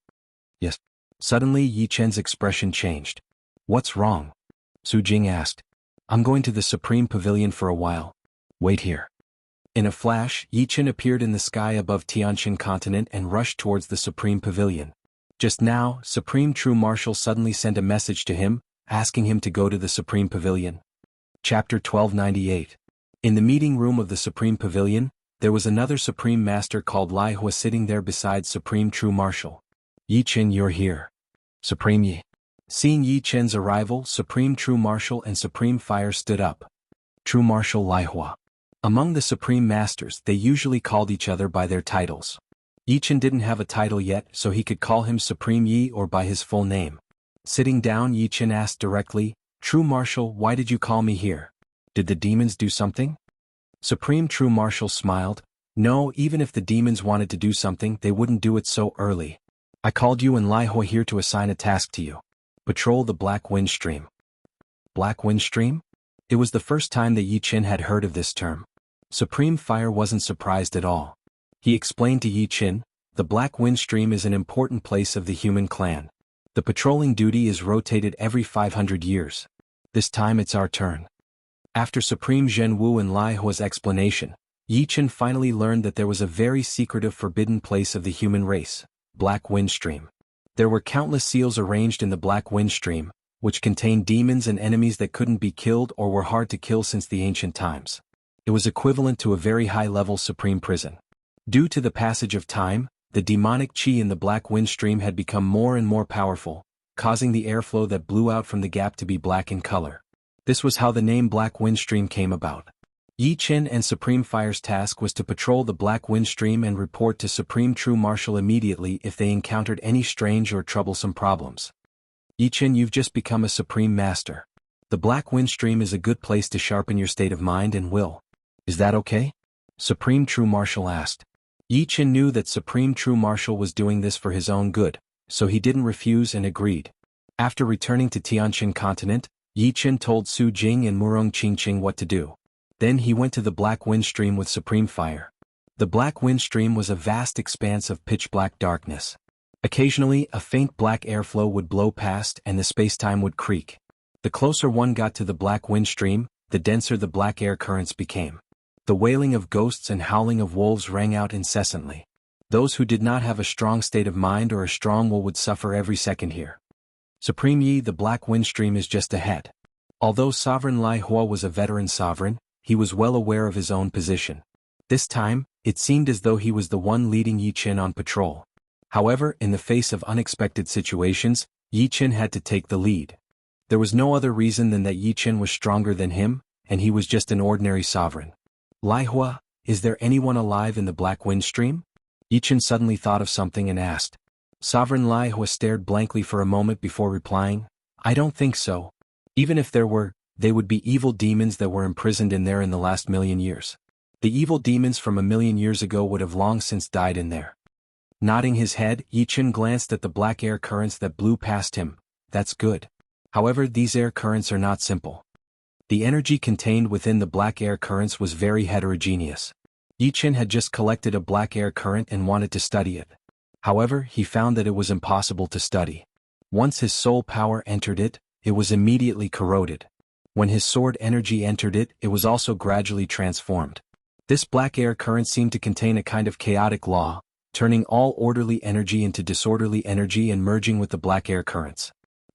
[SPEAKER 1] Yes. Suddenly Yi Chen's expression changed. What's wrong? Su Jing asked. I'm going to the Supreme Pavilion for a while. Wait here. In a flash, Yi Chen appeared in the sky above Tianshan continent and rushed towards the Supreme Pavilion. Just now, Supreme True Marshal suddenly sent a message to him, asking him to go to the Supreme Pavilion. Chapter 1298. In the meeting room of the Supreme Pavilion, there was another Supreme Master called Lai Hua sitting there beside Supreme True Marshal. Yi Chen, you're here. Supreme Yi. Seeing Yi Chen's arrival, Supreme True Marshal and Supreme Fire stood up. True Marshal Lai Hua. Among the Supreme Masters, they usually called each other by their titles. Yi Chen didn't have a title yet, so he could call him Supreme Yi or by his full name. Sitting down, Yi Chen asked directly, True Marshal, why did you call me here? Did the demons do something? Supreme True Marshal smiled. No, even if the demons wanted to do something, they wouldn't do it so early. I called you and Lai Hoi here to assign a task to you. Patrol the Black Wind Stream. Black Wind Stream? It was the first time that Yi Qin had heard of this term. Supreme Fire wasn't surprised at all. He explained to Yi Qin, the Black Wind Stream is an important place of the human clan. The patrolling duty is rotated every 500 years. This time it's our turn. After Supreme Zhen Wu and Lai Hua's explanation, Yi Qin finally learned that there was a very secretive forbidden place of the human race, Black Wind Stream. There were countless seals arranged in the Black Wind Stream, which contained demons and enemies that couldn't be killed or were hard to kill since the ancient times. It was equivalent to a very high-level supreme prison. Due to the passage of time, the demonic qi in the Black Wind Stream had become more and more powerful, causing the airflow that blew out from the gap to be black in color. This was how the name Black Wind Stream came about. Yi Qin and Supreme Fire's task was to patrol the Black Wind Stream and report to Supreme True Marshal immediately if they encountered any strange or troublesome problems. Yi Qin, you've just become a Supreme Master. The Black Wind Stream is a good place to sharpen your state of mind and will. Is that okay? Supreme True Marshal asked. Yi Qin knew that Supreme True Marshal was doing this for his own good, so he didn't refuse and agreed. After returning to Tianqin Continent, Yi Qin told Su Jing and Murong Qingqing what to do. Then he went to the Black Wind Stream with Supreme Fire. The Black Wind Stream was a vast expanse of pitch-black darkness. Occasionally, a faint black airflow would blow past and the space-time would creak. The closer one got to the Black Wind Stream, the denser the black air currents became. The wailing of ghosts and howling of wolves rang out incessantly. Those who did not have a strong state of mind or a strong will would suffer every second here. Supreme Yi, the Black Wind Stream is just ahead. Although Sovereign Lai Hua was a veteran sovereign, he was well aware of his own position. This time, it seemed as though he was the one leading Yi Qin on patrol. However, in the face of unexpected situations, Yi Qin had to take the lead. There was no other reason than that Yi Qin was stronger than him, and he was just an ordinary sovereign. Lai Hua, is there anyone alive in the Black Wind Stream? Yi Qin suddenly thought of something and asked. Sovereign Lai Hua stared blankly for a moment before replying, I don't think so. Even if there were, they would be evil demons that were imprisoned in there in the last 1,000,000 years. The evil demons from 1,000,000 years ago would have long since died in there. Nodding his head, Yi Qin glanced at the black air currents that blew past him. That's good. However, these air currents are not simple. The energy contained within the black air currents was very heterogeneous. Yi Qin had just collected a black air current and wanted to study it. However, he found that it was impossible to study. Once his soul power entered it, it was immediately corroded. When his sword energy entered it, it was also gradually transformed. This black air current seemed to contain a kind of chaotic law, turning all orderly energy into disorderly energy and merging with the black air currents.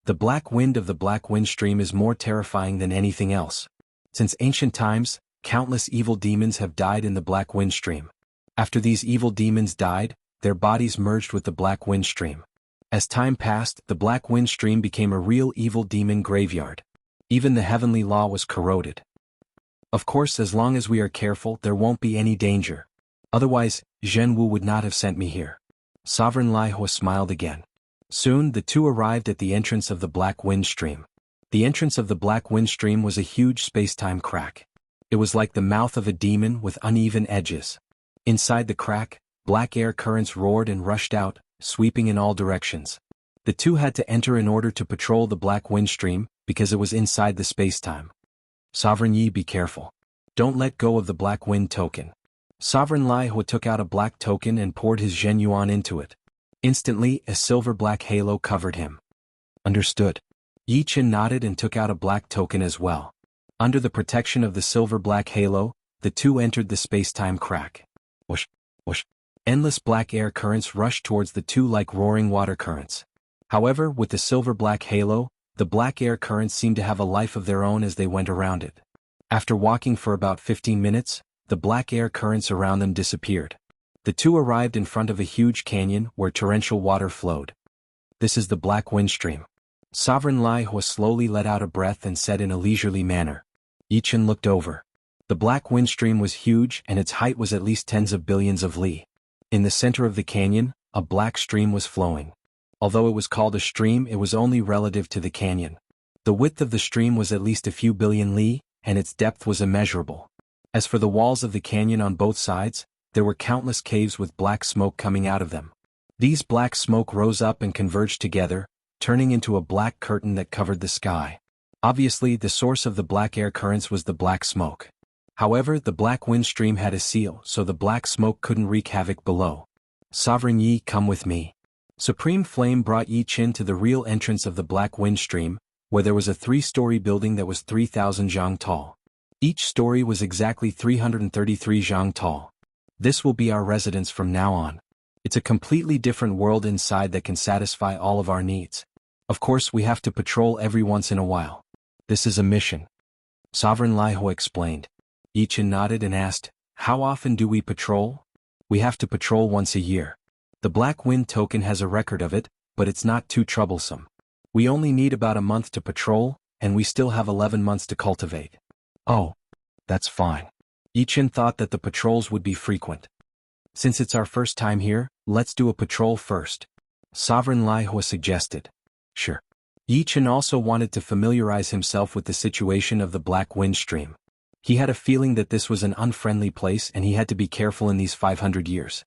[SPEAKER 1] The black wind of the Black Wind Stream is more terrifying than anything else. Since ancient times, countless evil demons have died in the Black Wind Stream. After these evil demons died, their bodies merged with the Black Wind Stream. As time passed, the Black Wind Stream became a real evil demon graveyard. Even the heavenly law was corroded. Of course, as long as we are careful, there won't be any danger. Otherwise, Zhen Wu would not have sent me here. Sovereign Lai Hua smiled again. Soon, the two arrived at the entrance of the Black Wind Stream. The entrance of the Black Wind Stream was a huge space-time crack. It was like the mouth of a demon with uneven edges. Inside the crack, black air currents roared and rushed out, sweeping in all directions. The two had to enter in order to patrol the Black Wind Stream, because it was inside the space-time. Sovereign Yi, be careful. Don't let go of the Black Wind token. Sovereign Lai Hua took out a black token and poured his Zhen Yuan into it. Instantly, a silver-black halo covered him. Understood. Yi Qin nodded and took out a black token as well. Under the protection of the silver-black halo, the two entered the space-time crack. Whoosh, whoosh. Endless black air currents rushed towards the two like roaring water currents. However, with the silver-black halo, the black air currents seemed to have a life of their own as they went around it. After walking for about 15 minutes, the black air currents around them disappeared. The two arrived in front of a huge canyon where torrential water flowed. This is the Black Wind Stream. Sovereign Lai Hua slowly let out a breath and said in a leisurely manner. Yi Qin looked over. The Black Wind Stream was huge and its height was at least tens of billions of li. In the center of the canyon, a black stream was flowing. Although it was called a stream, it was only relative to the canyon. The width of the stream was at least a few billion li, and its depth was immeasurable. As for the walls of the canyon on both sides, there were countless caves with black smoke coming out of them. These black smoke rose up and converged together, turning into a black curtain that covered the sky. Obviously, the source of the black air currents was the black smoke. However, the black wind stream had a seal, so the black smoke couldn't wreak havoc below. Sovereign Yi, come with me. Supreme Flame brought Yi Qin to the real entrance of the black wind stream, where there was a 3-story building that was 3,000 zhang tall. Each story was exactly 333 zhang tall. This will be our residence from now on. It's a completely different world inside that can satisfy all of our needs. Of course, we have to patrol every once in a while. This is a mission. Sovereign Laiho explained. Yi Qin nodded and asked, how often do we patrol? We have to patrol once a year. The Black Wind token has a record of it, but it's not too troublesome. We only need about a month to patrol, and we still have 11 months to cultivate. Oh, that's fine. Yi Qin thought that the patrols would be frequent. Since it's our first time here, let's do a patrol first. Sovereign Laiho suggested. Sure. Yi Qin also wanted to familiarize himself with the situation of the Black Wind Stream. He had a feeling that this was an unfriendly place and he had to be careful in these 500 years.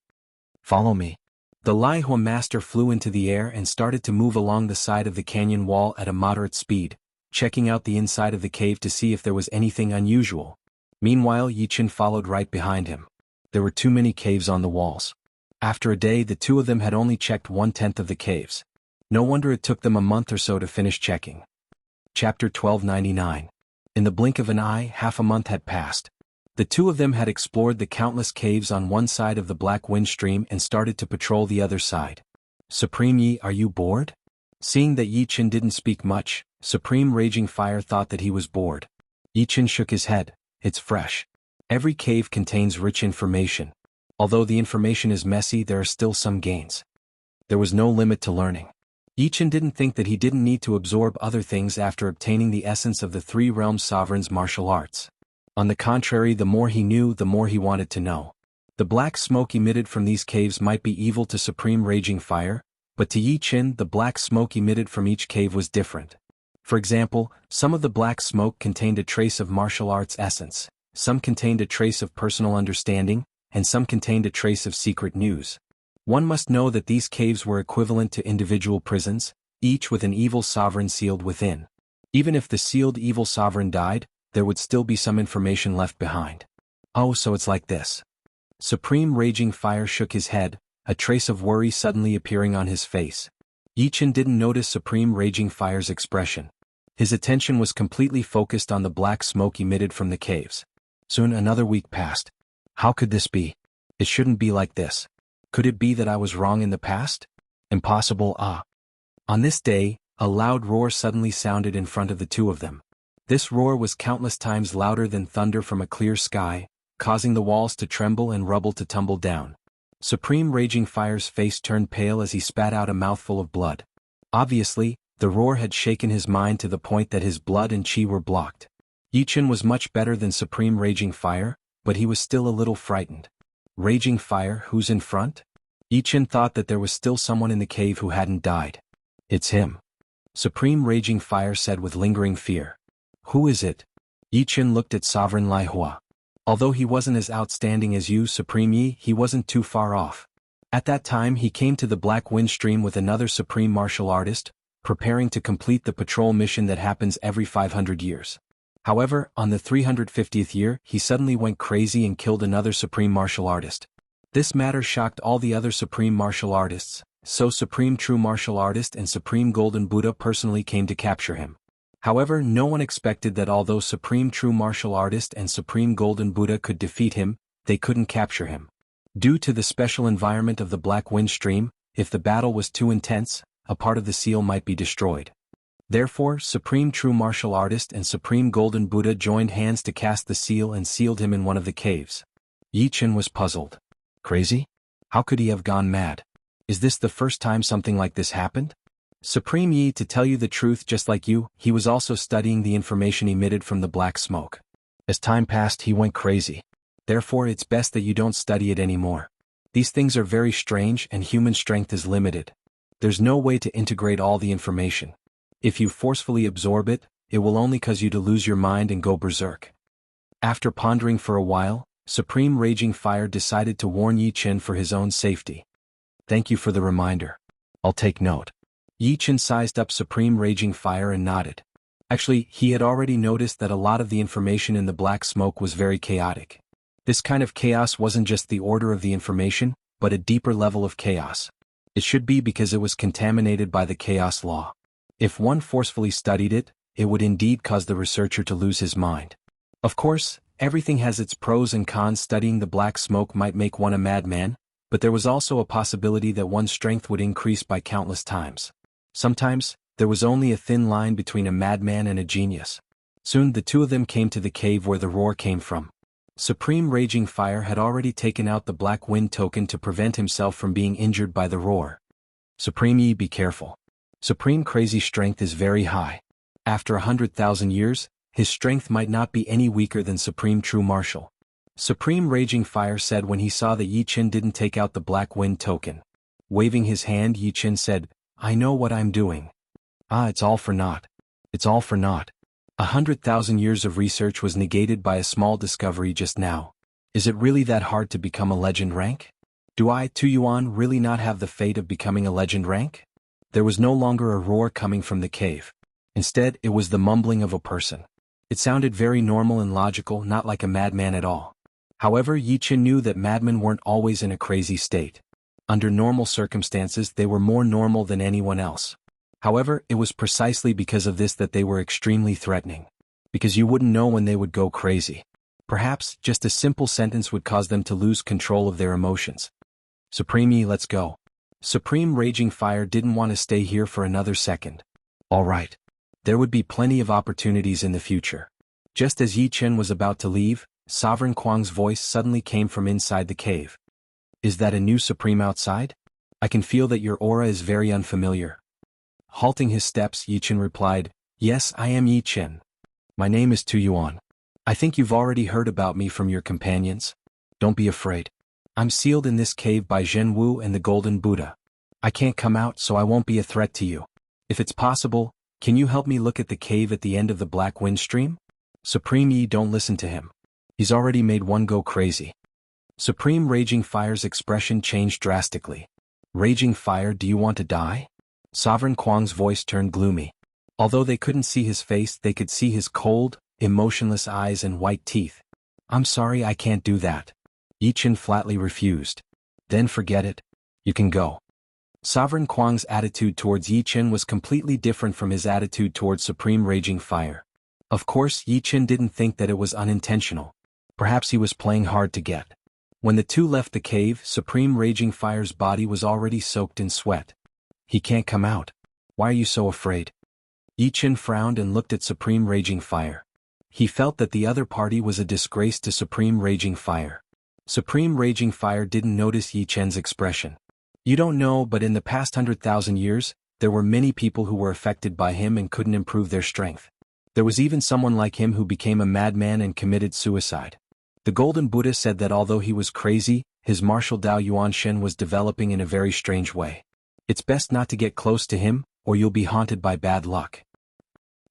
[SPEAKER 1] Follow me. The Laiho master flew into the air and started to move along the side of the canyon wall at a moderate speed, checking out the inside of the cave to see if there was anything unusual. Meanwhile, Yi Qin followed right behind him. There were too many caves on the walls. After a day, the two of them had only checked 1/10 of the caves. No wonder it took them a month or so to finish checking. Chapter 1299. In the blink of an eye, half a month had passed. The two of them had explored the countless caves on one side of the Black Wind Stream and started to patrol the other side. Supreme Yi, are you bored? Seeing that Yi Qin didn't speak much, Supreme Raging Fire thought that he was bored. Yi Qin shook his head. It's fresh. Every cave contains rich information. Although the information is messy, there are still some gains. There was no limit to learning. Yi Qin didn't think that he didn't need to absorb other things after obtaining the essence of the 3 realm sovereign's martial arts. On the contrary, the more he knew, the more he wanted to know. The black smoke emitted from these caves might be evil to Supreme Raging Fire, but to Yi Qin, the black smoke emitted from each cave was different. For example, some of the black smoke contained a trace of martial arts essence, some contained a trace of personal understanding, and some contained a trace of secret news. One must know that these caves were equivalent to individual prisons, each with an evil sovereign sealed within. Even if the sealed evil sovereign died, there would still be some information left behind. Oh, so it's like this. Supreme Raging Fire shook his head, a trace of worry suddenly appearing on his face. Yi Qin didn't notice Supreme Raging Fire's expression. His attention was completely focused on the black smoke emitted from the caves. Soon another week passed. How could this be? It shouldn't be like this. Could it be that I was wrong in the past? Impossible. On this day, a loud roar suddenly sounded in front of the two of them. This roar was countless times louder than thunder from a clear sky, causing the walls to tremble and rubble to tumble down. Supreme Raging Fire's face turned pale as he spat out a mouthful of blood. Obviously, the roar had shaken his mind to the point that his blood and chi were blocked. Yi Qin was much better than Supreme Raging Fire, but he was still a little frightened. Raging Fire, who's in front? Yi Qin thought that there was still someone in the cave who hadn't died. It's him. Supreme Raging Fire said with lingering fear. Who is it? Yi Qin looked at Sovereign Laihua. Although he wasn't as outstanding as you, Supreme Yi, he wasn't too far off. At that time he came to the Black Wind Stream with another Supreme Martial Artist, preparing to complete the patrol mission that happens every 500 years. However, on the 350th year, he suddenly went crazy and killed another Supreme Martial Artist. This matter shocked all the other Supreme Martial Artists, so Supreme True Martial Artist and Supreme Golden Buddha personally came to capture him. However, no one expected that although Supreme True Martial Artist and Supreme Golden Buddha could defeat him, they couldn't capture him. Due to the special environment of the Black Wind Stream, if the battle was too intense, a part of the seal might be destroyed. Therefore, Supreme True Martial Artist and Supreme Golden Buddha joined hands to cast the seal and sealed him in one of the caves. Yi Qin was puzzled. Crazy? How could he have gone mad? Is this the first time something like this happened? Supreme Yi, to tell you the truth, just like you, he was also studying the information emitted from the black smoke. As time passed, he went crazy. Therefore, it's best that you don't study it anymore. These things are very strange and human strength is limited. There's no way to integrate all the information. If you forcefully absorb it, it will only cause you to lose your mind and go berserk. After pondering for a while, Supreme Raging Fire decided to warn Yi Qin for his own safety. Thank you for the reminder. I'll take note. Yi Chen sized up Supreme Raging Fire and nodded. Actually, he had already noticed that a lot of the information in the black smoke was very chaotic. This kind of chaos wasn't just the order of the information, but a deeper level of chaos. It should be because it was contaminated by the chaos law. If one forcefully studied it, it would indeed cause the researcher to lose his mind. Of course, everything has its pros and cons. Studying the black smoke might make one a madman, but there was also a possibility that one's strength would increase by countless times. Sometimes, there was only a thin line between a madman and a genius. Soon the two of them came to the cave where the roar came from. Supreme Raging Fire had already taken out the Black Wind token to prevent himself from being injured by the roar. Supreme Yi, be careful. Supreme Crazy strength is very high. After 100,000 years, his strength might not be any weaker than Supreme True Martial. Supreme Raging Fire said when he saw that Yi Chen didn't take out the Black Wind token. Waving his hand, Yi Chen said, I know what I'm doing. It's all for naught. It's all for naught. 100,000 years of research was negated by a small discovery just now. Is it really that hard to become a legend rank? Do I, Tu Yuan, really not have the fate of becoming a legend rank? There was no longer a roar coming from the cave. Instead, it was the mumbling of a person. It sounded very normal and logical, not like a madman at all. However, Yi Chen knew that madmen weren't always in a crazy state. Under normal circumstances, they were more normal than anyone else. However, it was precisely because of this that they were extremely threatening. Because you wouldn't know when they would go crazy. Perhaps, just a simple sentence would cause them to lose control of their emotions. Supreme Yi, let's go. Supreme Raging Fire didn't want to stay here for another second. All right. There would be plenty of opportunities in the future. Just as Yi Chen was about to leave, Sovereign Kuang's voice suddenly came from inside the cave. Is that a new Supreme outside? I can feel that your aura is very unfamiliar. Halting his steps, Yi Chen replied, Yes, I am Yi Chen. My name is Tu Yuan. I think you've already heard about me from your companions. Don't be afraid. I'm sealed in this cave by Zhen Wu and the Golden Buddha. I can't come out, so I won't be a threat to you. If it's possible, can you help me look at the cave at the end of the Black Wind Stream? Supreme Yi, don't listen to him. He's already made one go crazy. Supreme Raging Fire's expression changed drastically. Raging Fire, do you want to die? Sovereign Kuang's voice turned gloomy. Although they couldn't see his face, they could see his cold, emotionless eyes and white teeth. I'm sorry, I can't do that. Yi Chen flatly refused. Then forget it. You can go. Sovereign Kuang's attitude towards Yi Chen was completely different from his attitude towards Supreme Raging Fire. Of course, Yi Chen didn't think that it was unintentional. Perhaps he was playing hard to get. When the two left the cave, Supreme Raging Fire's body was already soaked in sweat. He can't come out. Why are you so afraid? Yi Chen frowned and looked at Supreme Raging Fire. He felt that the other party was a disgrace to Supreme Raging Fire. Supreme Raging Fire didn't notice Yi Chen's expression. You don't know, but in the past 100,000 years, there were many people who were affected by him and couldn't improve their strength. There was even someone like him who became a madman and committed suicide. The Golden Buddha said that although he was crazy, his martial Dao Yuan Shen was developing in a very strange way. It's best not to get close to him, or you'll be haunted by bad luck.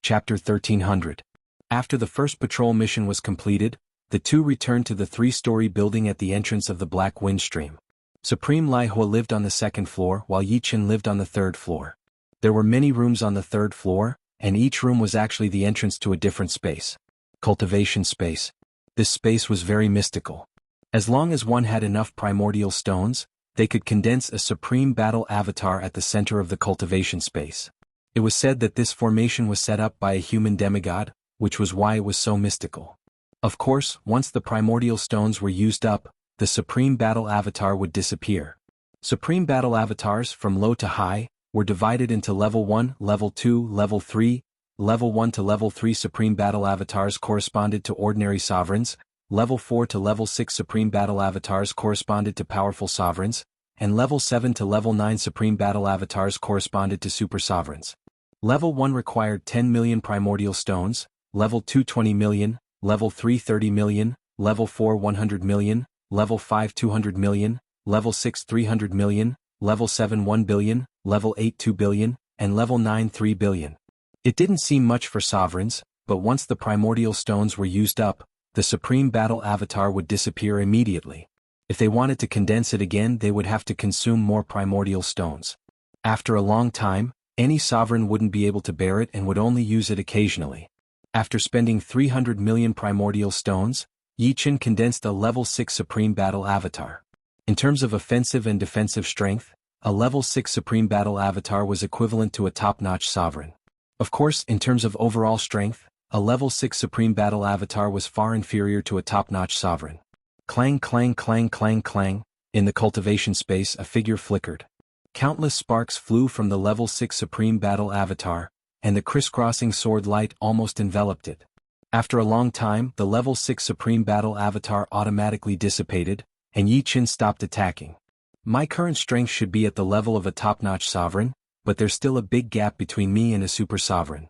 [SPEAKER 1] Chapter 1300. After the first patrol mission was completed, the two returned to the 3-story building at the entrance of the Black Wind Stream. Supreme Lai Hua lived on the 2nd floor while Yi Chen lived on the 3rd floor. There were many rooms on the 3rd floor, and each room was actually the entrance to a different space. Cultivation space. This space was very mystical. As long as one had enough primordial stones, they could condense a supreme battle avatar at the center of the cultivation space. It was said that this formation was set up by a human demigod, which was why it was so mystical. Of course, once the primordial stones were used up, the supreme battle avatar would disappear. Supreme battle avatars, from low to high, were divided into level 1, level 2, level 3. Level 1 to level 3 supreme battle avatars corresponded to ordinary sovereigns, level 4 to level 6 supreme battle avatars corresponded to powerful sovereigns, and level 7 to level 9 supreme battle avatars corresponded to super sovereigns. Level 1 required 10 million primordial stones, level 2 20 million, level 3 30 million, level 4 100 million, level 5 200 million, level 6 300 million, level 7 1 billion, level 8 2 billion, and level 9 3 billion. It didn't seem much for sovereigns, but once the primordial stones were used up, the supreme battle avatar would disappear immediately. If they wanted to condense it again, they would have to consume more primordial stones. After a long time, any sovereign wouldn't be able to bear it and would only use it occasionally. After spending 300 million primordial stones, Yi Chen condensed a level 6 Supreme Battle Avatar. In terms of offensive and defensive strength, a level 6 Supreme Battle Avatar was equivalent to a top-notch sovereign. Of course, in terms of overall strength, a level 6 Supreme Battle Avatar was far inferior to a top-notch sovereign. Clang clang clang clang clang, in the cultivation space a figure flickered. Countless sparks flew from the level 6 Supreme Battle Avatar, and the crisscrossing sword light almost enveloped it. After a long time, the level 6 Supreme Battle Avatar automatically dissipated, and Yi Chen stopped attacking. My current strength should be at the level of a top-notch sovereign, but there's still a big gap between me and a super sovereign.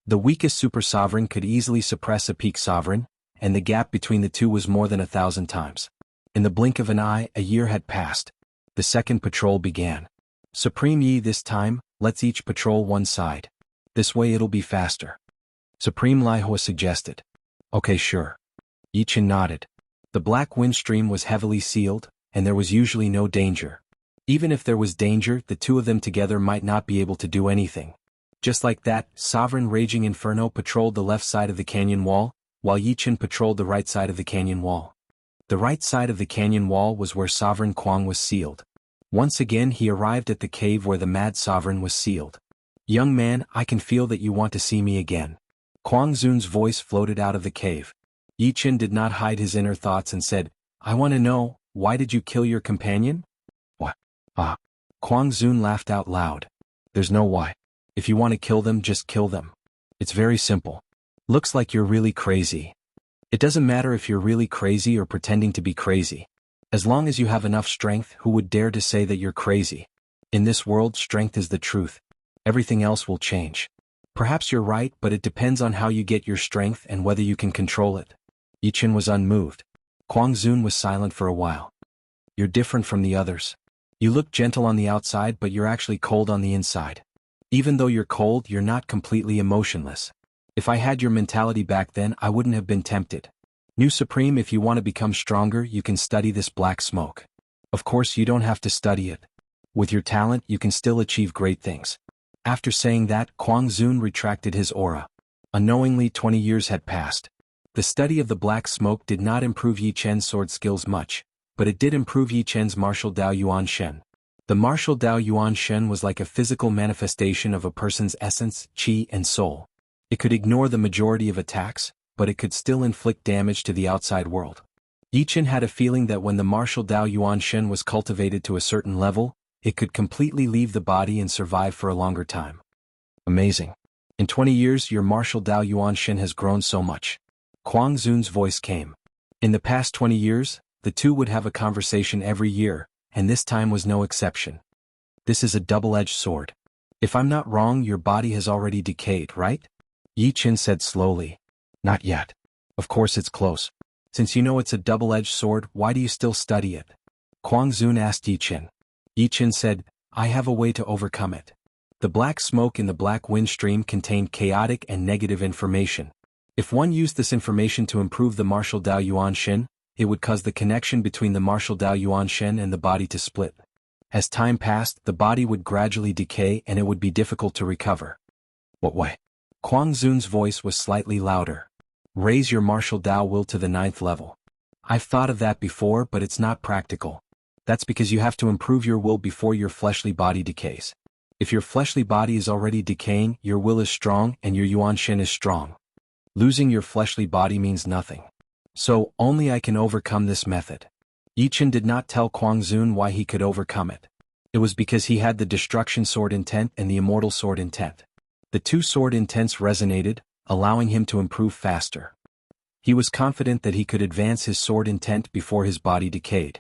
[SPEAKER 1] The weakest super sovereign could easily suppress a peak sovereign, and the gap between the two was more than 1,000 times. In the blink of an eye, a year had passed. The second patrol began. Supreme Yi, this time, let's each patrol one side. This way it'll be faster. Supreme Lai Hua suggested. Okay, sure. Yi Chen nodded. The black wind stream was heavily sealed, and there was usually no danger. Even if there was danger, the two of them together might not be able to do anything. Just like that, Sovereign Raging Inferno patrolled the left side of the canyon wall, while Yi Chen patrolled the right side of the canyon wall. The right side of the canyon wall was where Sovereign Kuang was sealed. Once again he arrived at the cave where the Mad Sovereign was sealed. Young man, I can feel that you want to see me again. Kuang Zun's voice floated out of the cave. Yi Chen did not hide his inner thoughts and said, I want to know, why did you kill your companion? What? Kuang Zun laughed out loud. There's no why. If you want to kill them, just kill them. It's very simple. Looks like you're really crazy. It doesn't matter if you're really crazy or pretending to be crazy. As long as you have enough strength, who would dare to say that you're crazy? In this world, strength is the truth. Everything else will change. Perhaps you're right, but it depends on how you get your strength and whether you can control it. Yi Chen was unmoved. Kuang Zun was silent for a while. You're different from the others. You look gentle on the outside, but you're actually cold on the inside. Even though you're cold, you're not completely emotionless. If I had your mentality back then, I wouldn't have been tempted. New Supreme, if you want to become stronger, you can study this black smoke. Of course, you don't have to study it. With your talent, you can still achieve great things. After saying that, Kuang Zun retracted his aura. Unknowingly, 20 years had passed. The study of the black smoke did not improve Yi Chen's sword skills much, but it did improve Yi Chen's martial Dao Yuan Shen. The martial Dao Yuan Shen was like a physical manifestation of a person's essence, qi, and soul. It could ignore the majority of attacks, but it could still inflict damage to the outside world. Yi Chen had a feeling that when the martial Dao Yuan Shen was cultivated to a certain level, it could completely leave the body and survive for a longer time. Amazing. In 20 years, your martial Dao Yuan Shen has grown so much. Kuang Zun's voice came. In the past 20 years, the two would have a conversation every year, and this time was no exception. This is a double-edged sword. If I'm not wrong, your body has already decayed, right? Yi Chen said slowly. Not yet. Of course it's close. Since you know it's a double-edged sword, why do you still study it? Kuang Zun asked Yi Chen. Yi Chen said, I have a way to overcome it. The black smoke in the black wind stream contained chaotic and negative information. If one used this information to improve the martial Dao Yuan Shen, it would cause the connection between the martial Dao Yuan Shen and the body to split. As time passed, the body would gradually decay and it would be difficult to recover. What way? Kuang Zun's voice was slightly louder. Raise your martial Dao will to the 9th level. I've thought of that before, but it's not practical. That's because you have to improve your will before your fleshly body decays. If your fleshly body is already decaying, your will is strong and your Yuan Shen is strong. Losing your fleshly body means nothing. So, only I can overcome this method. Yi Chen did not tell Kuang Zun why he could overcome it. It was because he had the Destruction Sword intent and the Immortal Sword intent. The two sword intents resonated, allowing him to improve faster. He was confident that he could advance his sword intent before his body decayed.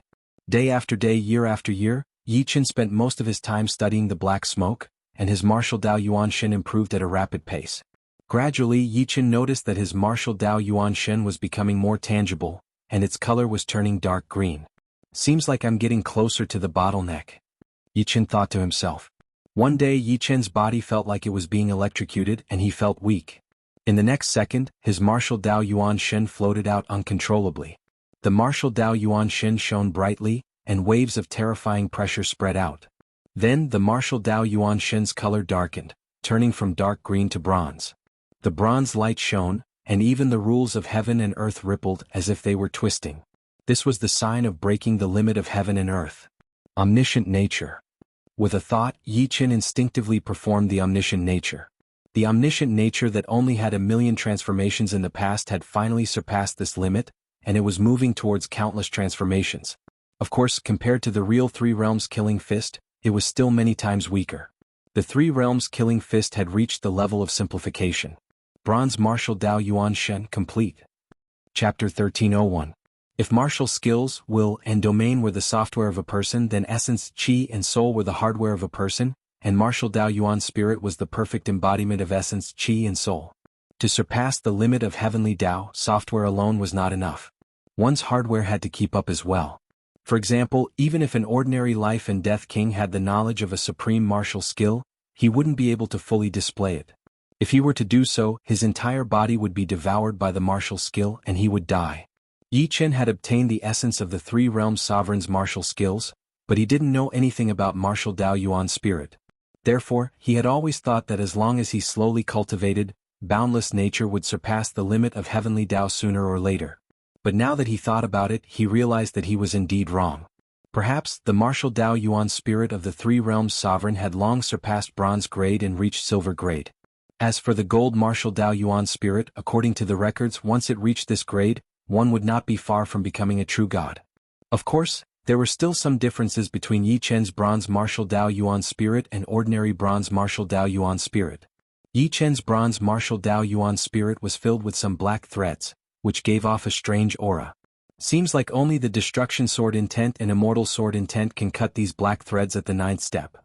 [SPEAKER 1] Day after day, year after year, Yi Chen spent most of his time studying the black smoke, and his martial Dao Yuan Shen improved at a rapid pace. Gradually, Yi Chen noticed that his martial Dao Yuan Shen was becoming more tangible, and its color was turning dark green. Seems like I'm getting closer to the bottleneck. Yi Chen thought to himself. One day Yi Chen's body felt like it was being electrocuted and he felt weak. In the next second, his martial Dao Yuan Shen floated out uncontrollably. The martial Dao Yuan Shen shone brightly, and waves of terrifying pressure spread out. Then the martial Dao Yuan Shen's color darkened, turning from dark green to bronze. The bronze light shone, and even the rules of heaven and earth rippled as if they were twisting. This was the sign of breaking the limit of heaven and earth. Omniscient nature. With a thought, Yi Chen instinctively performed the omniscient nature. The omniscient nature that only had 1,000,000 transformations in the past had finally surpassed this limit, and it was moving towards countless transformations. Of course, compared to the real Three Realms Killing Fist, it was still many times weaker. The Three Realms Killing Fist had reached the level of simplification. Bronze Martial Dao Yuan Shen complete. Chapter 1301. If martial skills, will, and domain were the software of a person, then essence, chi, and soul were the hardware of a person, and martial Dao Yuan spirit was the perfect embodiment of essence, chi, and soul. To surpass the limit of heavenly Dao, software alone was not enough. One's hardware had to keep up as well. For example, even if an ordinary life and death king had the knowledge of a supreme martial skill, he wouldn't be able to fully display it. If he were to do so, his entire body would be devoured by the martial skill and he would die. Yi Chen had obtained the essence of the Three Realms Sovereign's martial skills, but he didn't know anything about martial Dao Yuan spirit. Therefore, he had always thought that as long as he slowly cultivated, boundless nature would surpass the limit of heavenly Dao sooner or later. But now that he thought about it, he realized that he was indeed wrong. Perhaps, the martial Dao Yuan spirit of the Three Realms Sovereign had long surpassed bronze grade and reached silver grade. As for the gold martial Dao Yuan spirit, according to the records, once it reached this grade, one would not be far from becoming a true god. Of course, there were still some differences between Yi Chen's bronze martial Dao Yuan spirit and ordinary bronze martial Dao Yuan spirit. Yi Chen's bronze martial Dao Yuan spirit was filled with some black threads, which gave off a strange aura. Seems like only the Destruction Sword Intent and Immortal Sword Intent can cut these black threads at the 9th step.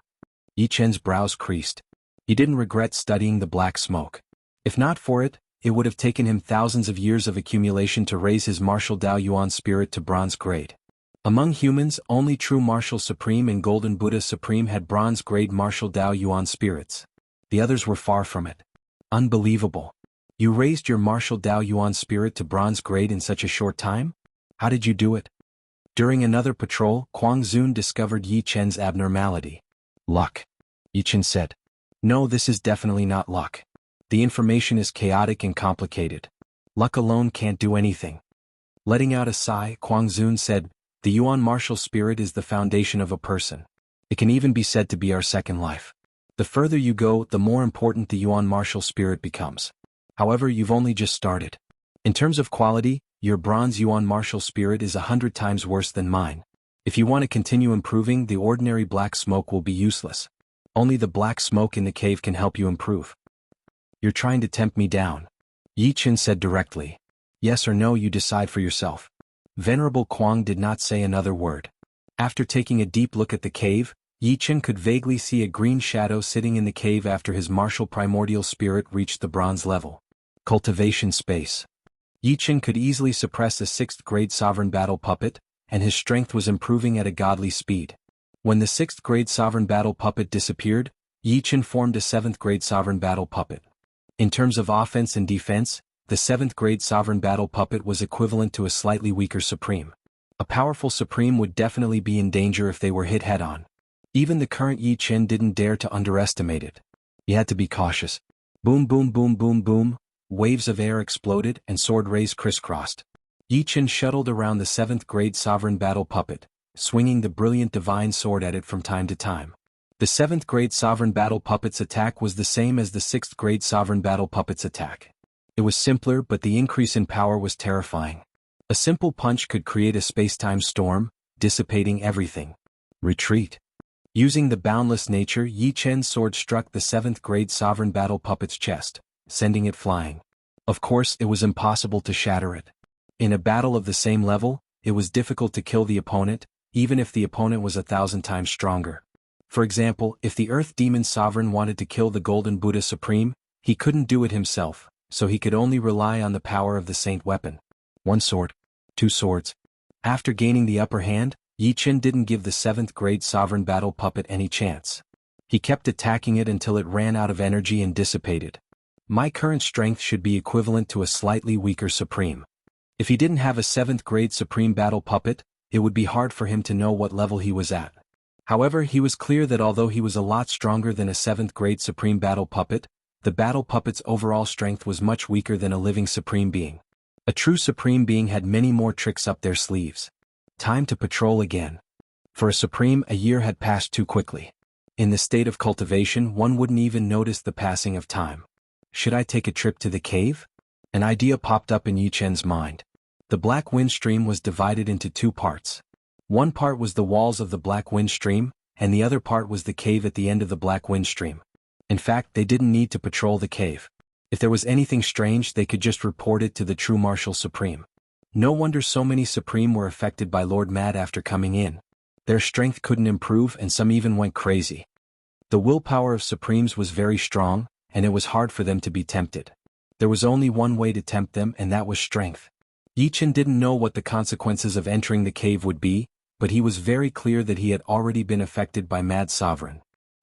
[SPEAKER 1] Yi Chen's brows creased. He didn't regret studying the black smoke. If not for it, it would have taken him thousands of years of accumulation to raise his martial Dao Yuan spirit to bronze grade. Among humans, only true Martial Supreme and Golden Buddha Supreme had bronze grade martial Dao Yuan spirits. The others were far from it. Unbelievable. You raised your martial Dao Yuan spirit to bronze grade in such a short time? How did you do it? During another patrol, Kuang Zun discovered Yi Chen's abnormality. Luck. Yi Chen said. No, this is definitely not luck. The information is chaotic and complicated. Luck alone can't do anything. Letting out a sigh, Kuang Zun said, the Yuan martial spirit is the foundation of a person. It can even be said to be our second life. The further you go, the more important the Yuan martial spirit becomes. However, you've only just started. In terms of quality, your bronze Yuan martial spirit is 100 times worse than mine. If you want to continue improving, the ordinary black smoke will be useless. Only the black smoke in the cave can help you improve. You're trying to tempt me down. Yi Chen said directly. Yes or no, you decide for yourself. Venerable Kuang did not say another word. After taking a deep look at the cave, Yi Chen could vaguely see a green shadow sitting in the cave after his martial primordial spirit reached the bronze level. Cultivation space. Yi Chen could easily suppress a 6th grade sovereign battle puppet, and his strength was improving at a godly speed. When the 6th grade sovereign battle puppet disappeared, Yi Chen formed a 7th grade sovereign battle puppet. In terms of offense and defense, the 7th grade sovereign battle puppet was equivalent to a slightly weaker supreme. A powerful supreme would definitely be in danger if they were hit head-on. Even the current Yi Chen didn't dare to underestimate it. He had to be cautious. Boom boom boom boom boom, waves of air exploded and sword rays crisscrossed. Yi Chen shuttled around the 7th grade sovereign battle puppet, swinging the brilliant divine sword at it from time to time. The 7th grade sovereign battle puppet's attack was the same as the 6th grade sovereign battle puppet's attack. It was simpler, but the increase in power was terrifying. A simple punch could create a space-time storm, dissipating everything. Retreat. Using the boundless nature, Yi Chen's sword struck the 7th grade sovereign battle puppet's chest, sending it flying. Of course, it was impossible to shatter it. In a battle of the same level, it was difficult to kill the opponent, even if the opponent was 1,000 times stronger. For example, if the Earth Demon Sovereign wanted to kill the Golden Buddha Supreme, he couldn't do it himself, so he could only rely on the power of the Saint weapon. 1 sword. 2 swords. After gaining the upper hand, Yi Chen didn't give the 7th grade sovereign battle puppet any chance. He kept attacking it until it ran out of energy and dissipated. My current strength should be equivalent to a slightly weaker supreme. If he didn't have a 7th grade Supreme Battle Puppet, it would be hard for him to know what level he was at. However, he was clear that although he was a lot stronger than a 7th grade Supreme Battle Puppet, the Battle Puppet's overall strength was much weaker than a living Supreme Being. A true Supreme Being had many more tricks up their sleeves. Time to patrol again. For a Supreme, a year had passed too quickly. In the state of cultivation, one wouldn't even notice the passing of time. Should I take a trip to the cave? An idea popped up in Yi Chen's mind. The Black Wind Stream was divided into 2 parts. One part was the walls of the Black Wind Stream, and the other part was the cave at the end of the Black Wind Stream. In fact, they didn't need to patrol the cave. If there was anything strange, they could just report it to the True Martial Supreme. No wonder so many Supreme were affected by Lord Mad after coming in. Their strength couldn't improve and some even went crazy. The willpower of Supremes was very strong, and it was hard for them to be tempted. There was only one way to tempt them, and that was strength. Yi Chen didn't know what the consequences of entering the cave would be, but he was very clear that he had already been affected by Mad Sovereign.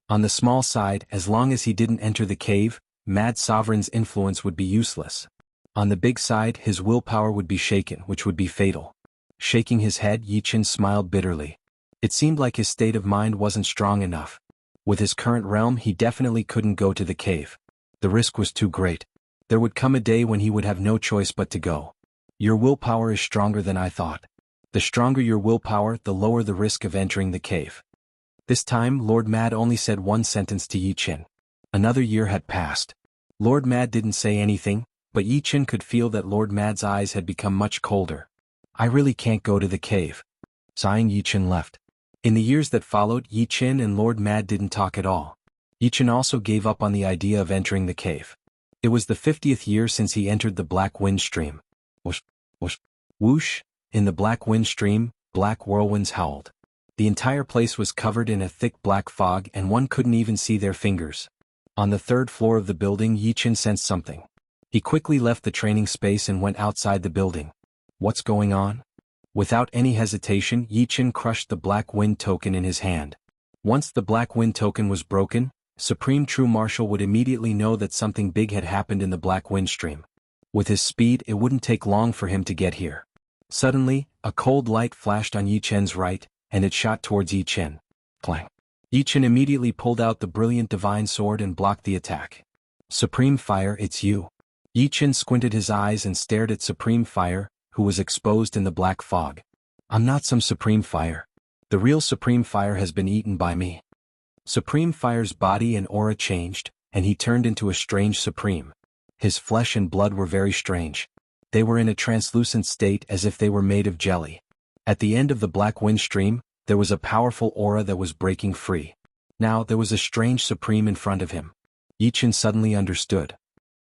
[SPEAKER 1] On the small side, as long as he didn't enter the cave, Mad Sovereign's influence would be useless. On the big side, his willpower would be shaken, which would be fatal. Shaking his head, Yi Chen smiled bitterly. It seemed like his state of mind wasn't strong enough. With his current realm, he definitely couldn't go to the cave. The risk was too great. There would come a day when he would have no choice but to go. Your willpower is stronger than I thought. The stronger your willpower, the lower the risk of entering the cave. This time, Lord Mad only said one sentence to Yi Chen. Another year had passed. Lord Mad didn't say anything, but Yi Chen could feel that Lord Mad's eyes had become much colder. I really can't go to the cave. Sighing, Yi Chen left. In the years that followed, Yi Chen and Lord Mad didn't talk at all. Yi Chen also gave up on the idea of entering the cave. It was the 50th year since he entered the Black Wind Stream. Whoosh, whoosh, whoosh. In the Black Wind Stream, black whirlwinds howled. The entire place was covered in a thick black fog and one couldn't even see their fingers. On the 3rd floor of the building, Yi Chen sensed something. He quickly left the training space and went outside the building. What's going on? Without any hesitation, Yi Chen crushed the Black Wind token in his hand. Once the Black Wind token was broken, Supreme True Martial would immediately know that something big had happened in the Black Wind Stream. With his speed, it wouldn't take long for him to get here. Suddenly, a cold light flashed on Yi Chen's right, and it shot towards Yi Chen. Clang. Yi Chen immediately pulled out the brilliant divine sword and blocked the attack. Supreme Fire, it's you. Yi Chen squinted his eyes and stared at Supreme Fire, who was exposed in the black fog. I'm not some Supreme Fire. The real Supreme Fire has been eaten by me. Supreme Fire's body and aura changed, and he turned into a strange Supreme. His flesh and blood were very strange. They were in a translucent state as if they were made of jelly. At the end of the Black Wind Stream, there was a powerful aura that was breaking free. Now there was a strange Supreme in front of him. Yi Chen suddenly understood.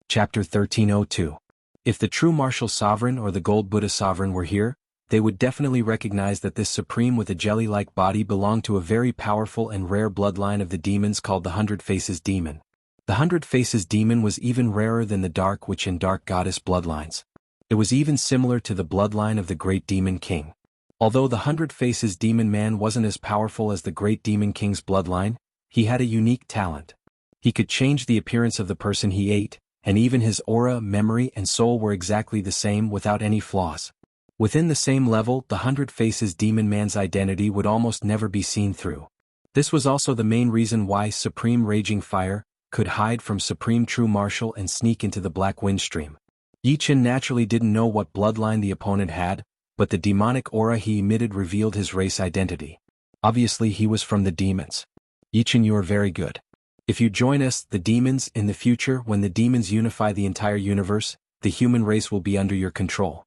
[SPEAKER 1] Chapter 1302. If the True Martial Sovereign or the Gold Buddha Sovereign were here, they would definitely recognize that this Supreme with a jelly-like body belonged to a very powerful and rare bloodline of the demons called the 100 Faces Demon. The 100 Faces Demon was even rarer than the Dark Witch and Dark Goddess bloodlines. It was even similar to the bloodline of the Great Demon King. Although the 100 Faces Demon Man wasn't as powerful as the Great Demon King's bloodline, he had a unique talent. He could change the appearance of the person he ate, and even his aura, memory, and soul were exactly the same without any flaws. Within the same level, the 100 Faces Demon Man's identity would almost never be seen through. This was also the main reason why Supreme Raging Fire could hide from Supreme True Martial and sneak into the Black Wind Stream. Yi Chen naturally didn't know what bloodline the opponent had, but the demonic aura he emitted revealed his race identity. Obviously he was from the demons. Yi Chen, you are very good. If you join us, the demons, in the future when the demons unify the entire universe, the human race will be under your control.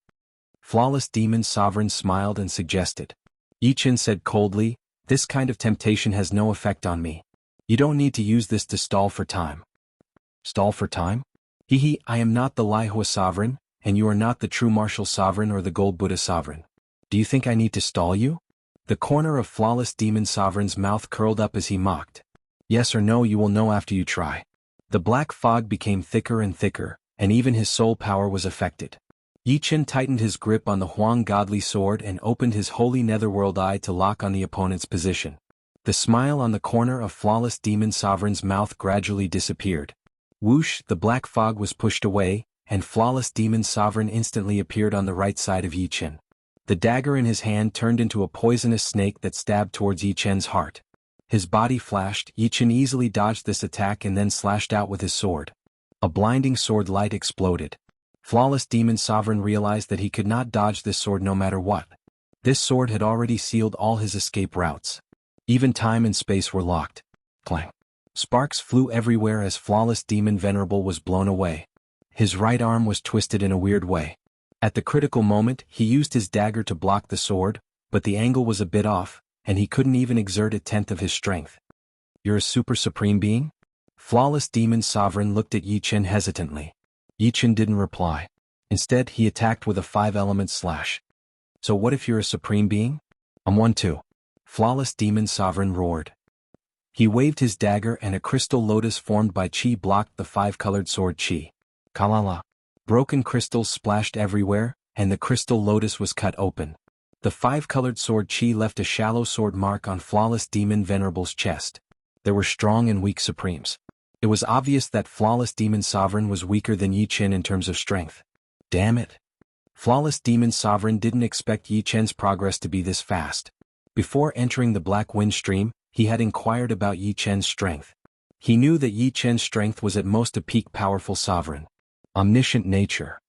[SPEAKER 1] Flawless Demon Sovereign smiled and suggested. Yi Chen said coldly, this kind of temptation has no effect on me. You don't need to use this to stall for time. Stall for time? Hehe, I am not the Lihua Sovereign, and you are not the True Martial Sovereign or the Gold Buddha Sovereign. Do you think I need to stall you? The corner of Flawless Demon Sovereign's mouth curled up as he mocked. Yes or no, you will know after you try. The black fog became thicker and thicker, and even his soul power was affected. Yi Chen tightened his grip on the Huang Godly Sword and opened his holy netherworld eye to lock on the opponent's position. The smile on the corner of Flawless Demon Sovereign's mouth gradually disappeared. Whoosh, the black fog was pushed away, and Flawless Demon Sovereign instantly appeared on the right side of Yi Chen. The dagger in his hand turned into a poisonous snake that stabbed towards Yi Chen's heart. His body flashed. Yi Chen easily dodged this attack and then slashed out with his sword. A blinding sword light exploded. Flawless Demon Sovereign realized that he could not dodge this sword no matter what. This sword had already sealed all his escape routes. Even time and space were locked. Clang. Sparks flew everywhere as Flawless Demon Venerable was blown away. His right arm was twisted in a weird way. At the critical moment, he used his dagger to block the sword, but the angle was a bit off, and he couldn't even exert a tenth of his strength. "You're a super supreme being?" Flawless Demon Sovereign looked at Yi Chen hesitantly. Yi Chen didn't reply. Instead, he attacked with a 5-element slash. "So what if you're a supreme being?" "I'm one too." Flawless Demon Sovereign roared. He waved his dagger and a crystal lotus formed by chi blocked the 5-colored sword chi. Kalala. Broken crystals splashed everywhere, and the crystal lotus was cut open. The 5-colored sword chi left a shallow sword mark on Flawless Demon Venerable's chest. There were strong and weak supremes. It was obvious that Flawless Demon Sovereign was weaker than Yi Chen in terms of strength. Damn it. Flawless Demon Sovereign didn't expect Yi Chen's progress to be this fast. Before entering the Black Wind Stream, he had inquired about Yi Chen's strength. He knew that Yi Chen's strength was at most a peak powerful sovereign. Omniscient nature.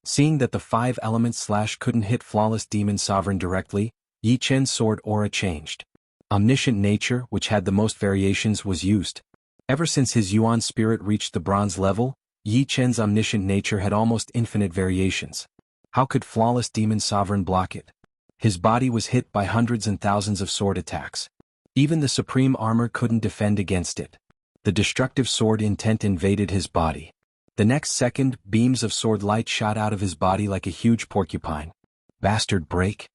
[SPEAKER 1] Seeing that the 5-element slash couldn't hit Flawless Demon Sovereign directly, Yi Chen's sword aura changed. Omniscient nature, which had the most variations, was used. Ever since his Yuan spirit reached the bronze level, Yi Chen's omniscient nature had almost infinite variations. How could Flawless Demon Sovereign block it? His body was hit by hundreds and thousands of sword attacks. Even the supreme armor couldn't defend against it. The destructive sword intent invaded his body. The next second, beams of sword light shot out of his body like a huge porcupine. Bastard break.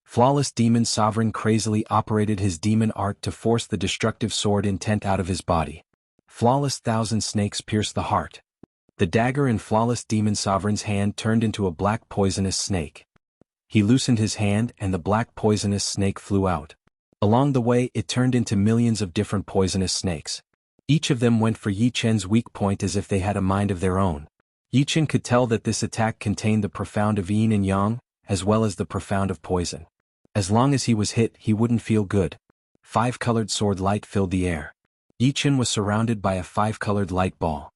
[SPEAKER 1] Flawless Demon Sovereign crazily operated his demon art to force the destructive sword intent out of his body. Flawless Thousand Snakes pierced the heart. The dagger in Flawless Demon Sovereign's hand turned into a black poisonous snake. He loosened his hand and the black poisonous snake flew out. Along the way, it turned into millions of different poisonous snakes. Each of them went for Yi Chen's weak point as if they had a mind of their own. Yi Chen could tell that this attack contained the profound of yin and yang, as well as the profound of poison. As long as he was hit, he wouldn't feel good. 5-colored sword light filled the air. Yi Chen was surrounded by a 5-colored light ball.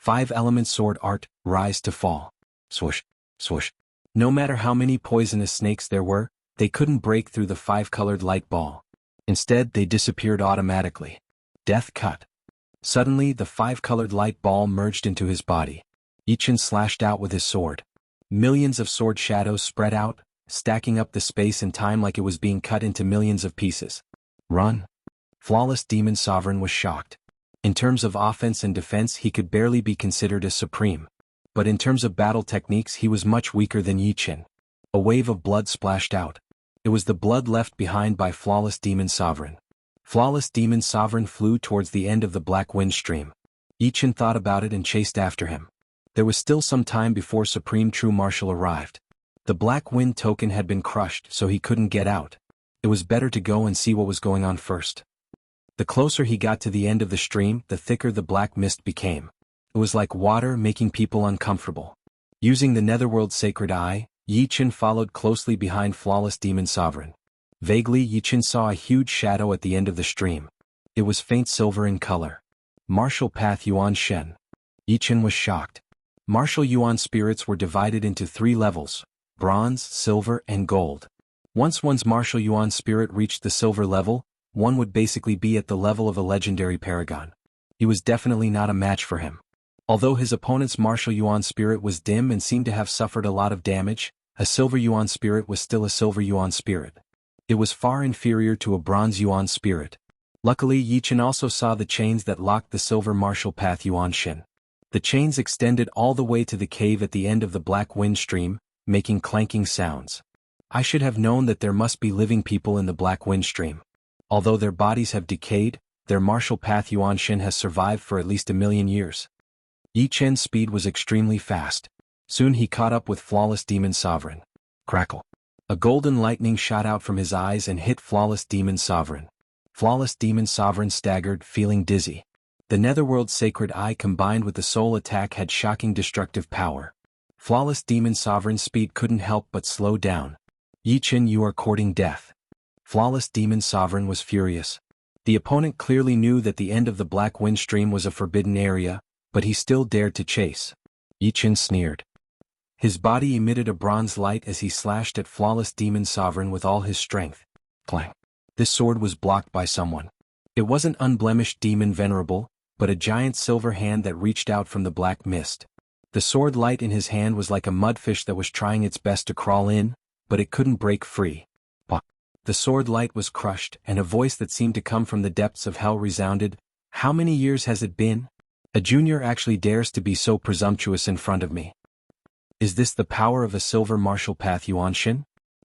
[SPEAKER 1] 5-element sword art, rise to fall. Swoosh, swoosh. No matter how many poisonous snakes there were, they couldn't break through the 5-colored light ball. Instead, they disappeared automatically. Death cut. Suddenly, the 5-colored light ball merged into his body. Yi Chen slashed out with his sword. Millions of sword shadows spread out, stacking up the space and time like it was being cut into millions of pieces. Run. Flawless Demon Sovereign was shocked. In terms of offense and defense, he could barely be considered a supreme. But in terms of battle techniques, he was much weaker than Yi Chen. A wave of blood splashed out. It was the blood left behind by Flawless Demon Sovereign. Flawless Demon Sovereign flew towards the end of the Black Wind Stream. Yi Chen thought about it and chased after him. There was still some time before Supreme True Marshal arrived. The Black Wind token had been crushed, so he couldn't get out. It was better to go and see what was going on first. The closer he got to the end of the stream, the thicker the black mist became. It was like water, making people uncomfortable. Using the Netherworld Sacred Eye, Yi Chen followed closely behind Flawless Demon Sovereign. Vaguely, Yi Chen saw a huge shadow at the end of the stream. It was faint silver in color. Martial Path Yuan Shen. Yi Chen was shocked. Martial Yuan spirits were divided into 3 levels: bronze, silver, and gold. Once one's martial Yuan spirit reached the silver level, one would basically be at the level of a legendary paragon. He was definitely not a match for him. Although his opponent's martial Yuan spirit was dim and seemed to have suffered a lot of damage, a silver Yuan spirit was still a silver Yuan spirit. It was far inferior to a bronze Yuan spirit. Luckily, Yi Chen also saw the chains that locked the silver martial path Yuan Shen. The chains extended all the way to the cave at the end of the Black Wind Stream, making clanking sounds. I should have known that there must be living people in the Black Wind Stream. Although their bodies have decayed, their martial path Yuan Shen has survived for at least 1,000,000 years. Yi Chen's speed was extremely fast. Soon he caught up with Flawless Demon Sovereign. Crackle. A golden lightning shot out from his eyes and hit Flawless Demon Sovereign. Flawless Demon Sovereign staggered, feeling dizzy. The Netherworld Sacred Eye combined with the soul attack had shocking destructive power. Flawless Demon Sovereign's speed couldn't help but slow down. Yi Chen, you are courting death. Flawless Demon Sovereign was furious. The opponent clearly knew that the end of the Black Wind Stream was a forbidden area, but he still dared to chase. Yi Chen sneered. His body emitted a bronze light as he slashed at Flawless Demon Sovereign with all his strength. Clang. This sword was blocked by someone. It wasn't Unblemished Demon Venerable, but a giant silver hand that reached out from the black mist. The sword light in his hand was like a mudfish that was trying its best to crawl in, but it couldn't break free. The sword light was crushed, and a voice that seemed to come from the depths of hell resounded, "How many years has it been? A junior actually dares to be so presumptuous in front of me. Is this the power of a silver martial path, Yuanshin?"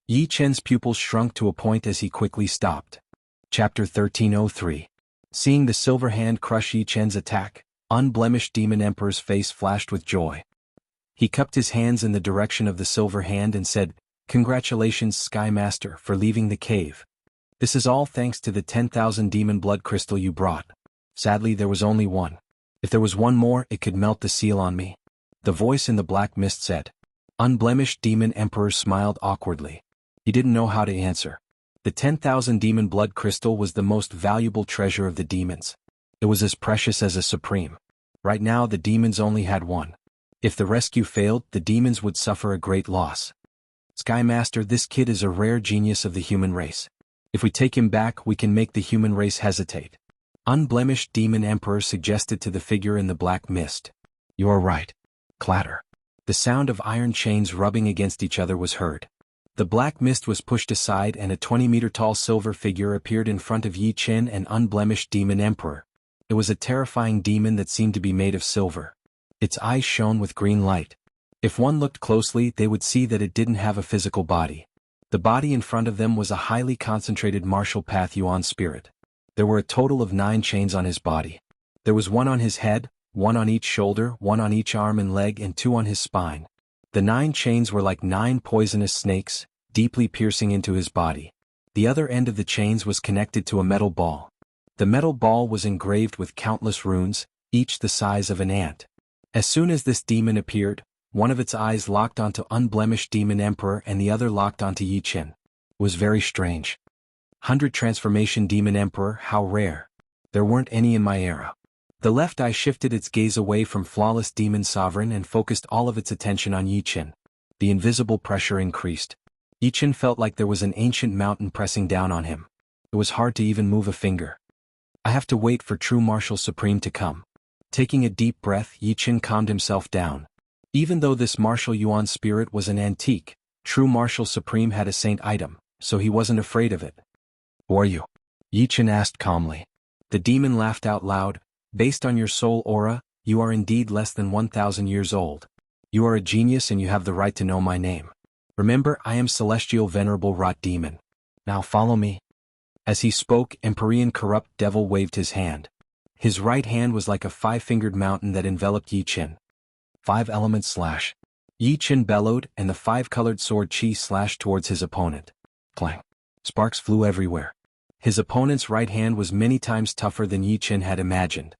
[SPEAKER 1] Yi Chen's pupils shrunk to a point as he quickly stopped. Chapter 1303. Seeing the silver hand crush Yi Chen's attack, Unblemished Demon Emperor's face flashed with joy. He cupped his hands in the direction of the silver hand and said, "Congratulations, Sky Master, for leaving the cave. This is all thanks to the 10,000 demon blood crystal you brought. Sadly, there was only one. If there was one more, it could melt the seal on me." The voice in the black mist said. Unblemished Demon Emperor smiled awkwardly. He didn't know how to answer. The 10,000 demon blood crystal was the most valuable treasure of the demons. It was as precious as a supreme. Right now the demons only had one. If the rescue failed, the demons would suffer a great loss. "Sky Master, this kid is a rare genius of the human race. If we take him back, we can make the human race hesitate." Unblemished Demon Emperor suggested to the figure in the black mist. "You are right." Clatter. The sound of iron chains rubbing against each other was heard. The black mist was pushed aside and a 20-meter-tall silver figure appeared in front of Yi Chen and Unblemished Demon Emperor. It was a terrifying demon that seemed to be made of silver. Its eyes shone with green light. If one looked closely, they would see that it didn't have a physical body. The body in front of them was a highly concentrated martial path Yuan spirit. There were a total of 9 chains on his body. There was 1 on his head, 1 on each shoulder, 1 on each arm and leg, and 2 on his spine. The 9 chains were like 9 poisonous snakes, deeply piercing into his body. The other end of the chains was connected to a metal ball. The metal ball was engraved with countless runes, each the size of an ant. As soon as this demon appeared, one of its eyes locked onto Unblemished Demon Emperor and the other locked onto Yi Chen. It was very strange. 100 Transformation Demon Emperor, how rare. There weren't any in my era. The left eye shifted its gaze away from Flawless Demon Sovereign and focused all of its attention on Yi Chen. The invisible pressure increased. Yi Chen felt like there was an ancient mountain pressing down on him. It was hard to even move a finger. "I have to wait for True Martial Supreme to come." Taking a deep breath, Yi Chen calmed himself down. Even though this martial Yuan spirit was an antique, True Martial Supreme had a saint item, so he wasn't afraid of it. "Who are you?" Yi Chen asked calmly. The demon laughed out loud. "Based on your soul aura, you are indeed less than 1,000 years old. You are a genius and you have the right to know my name. Remember, I am Celestial Venerable Rot Demon. Now follow me." As he spoke, Empyrean Corrupt Devil waved his hand. His right hand was like a 5-fingered mountain that enveloped Yi Chen. 5 elements slash. Yi Chen bellowed, and the 5-colored sword chi slashed towards his opponent. Clang. Sparks flew everywhere. His opponent's right hand was many times tougher than Yi Chen had imagined.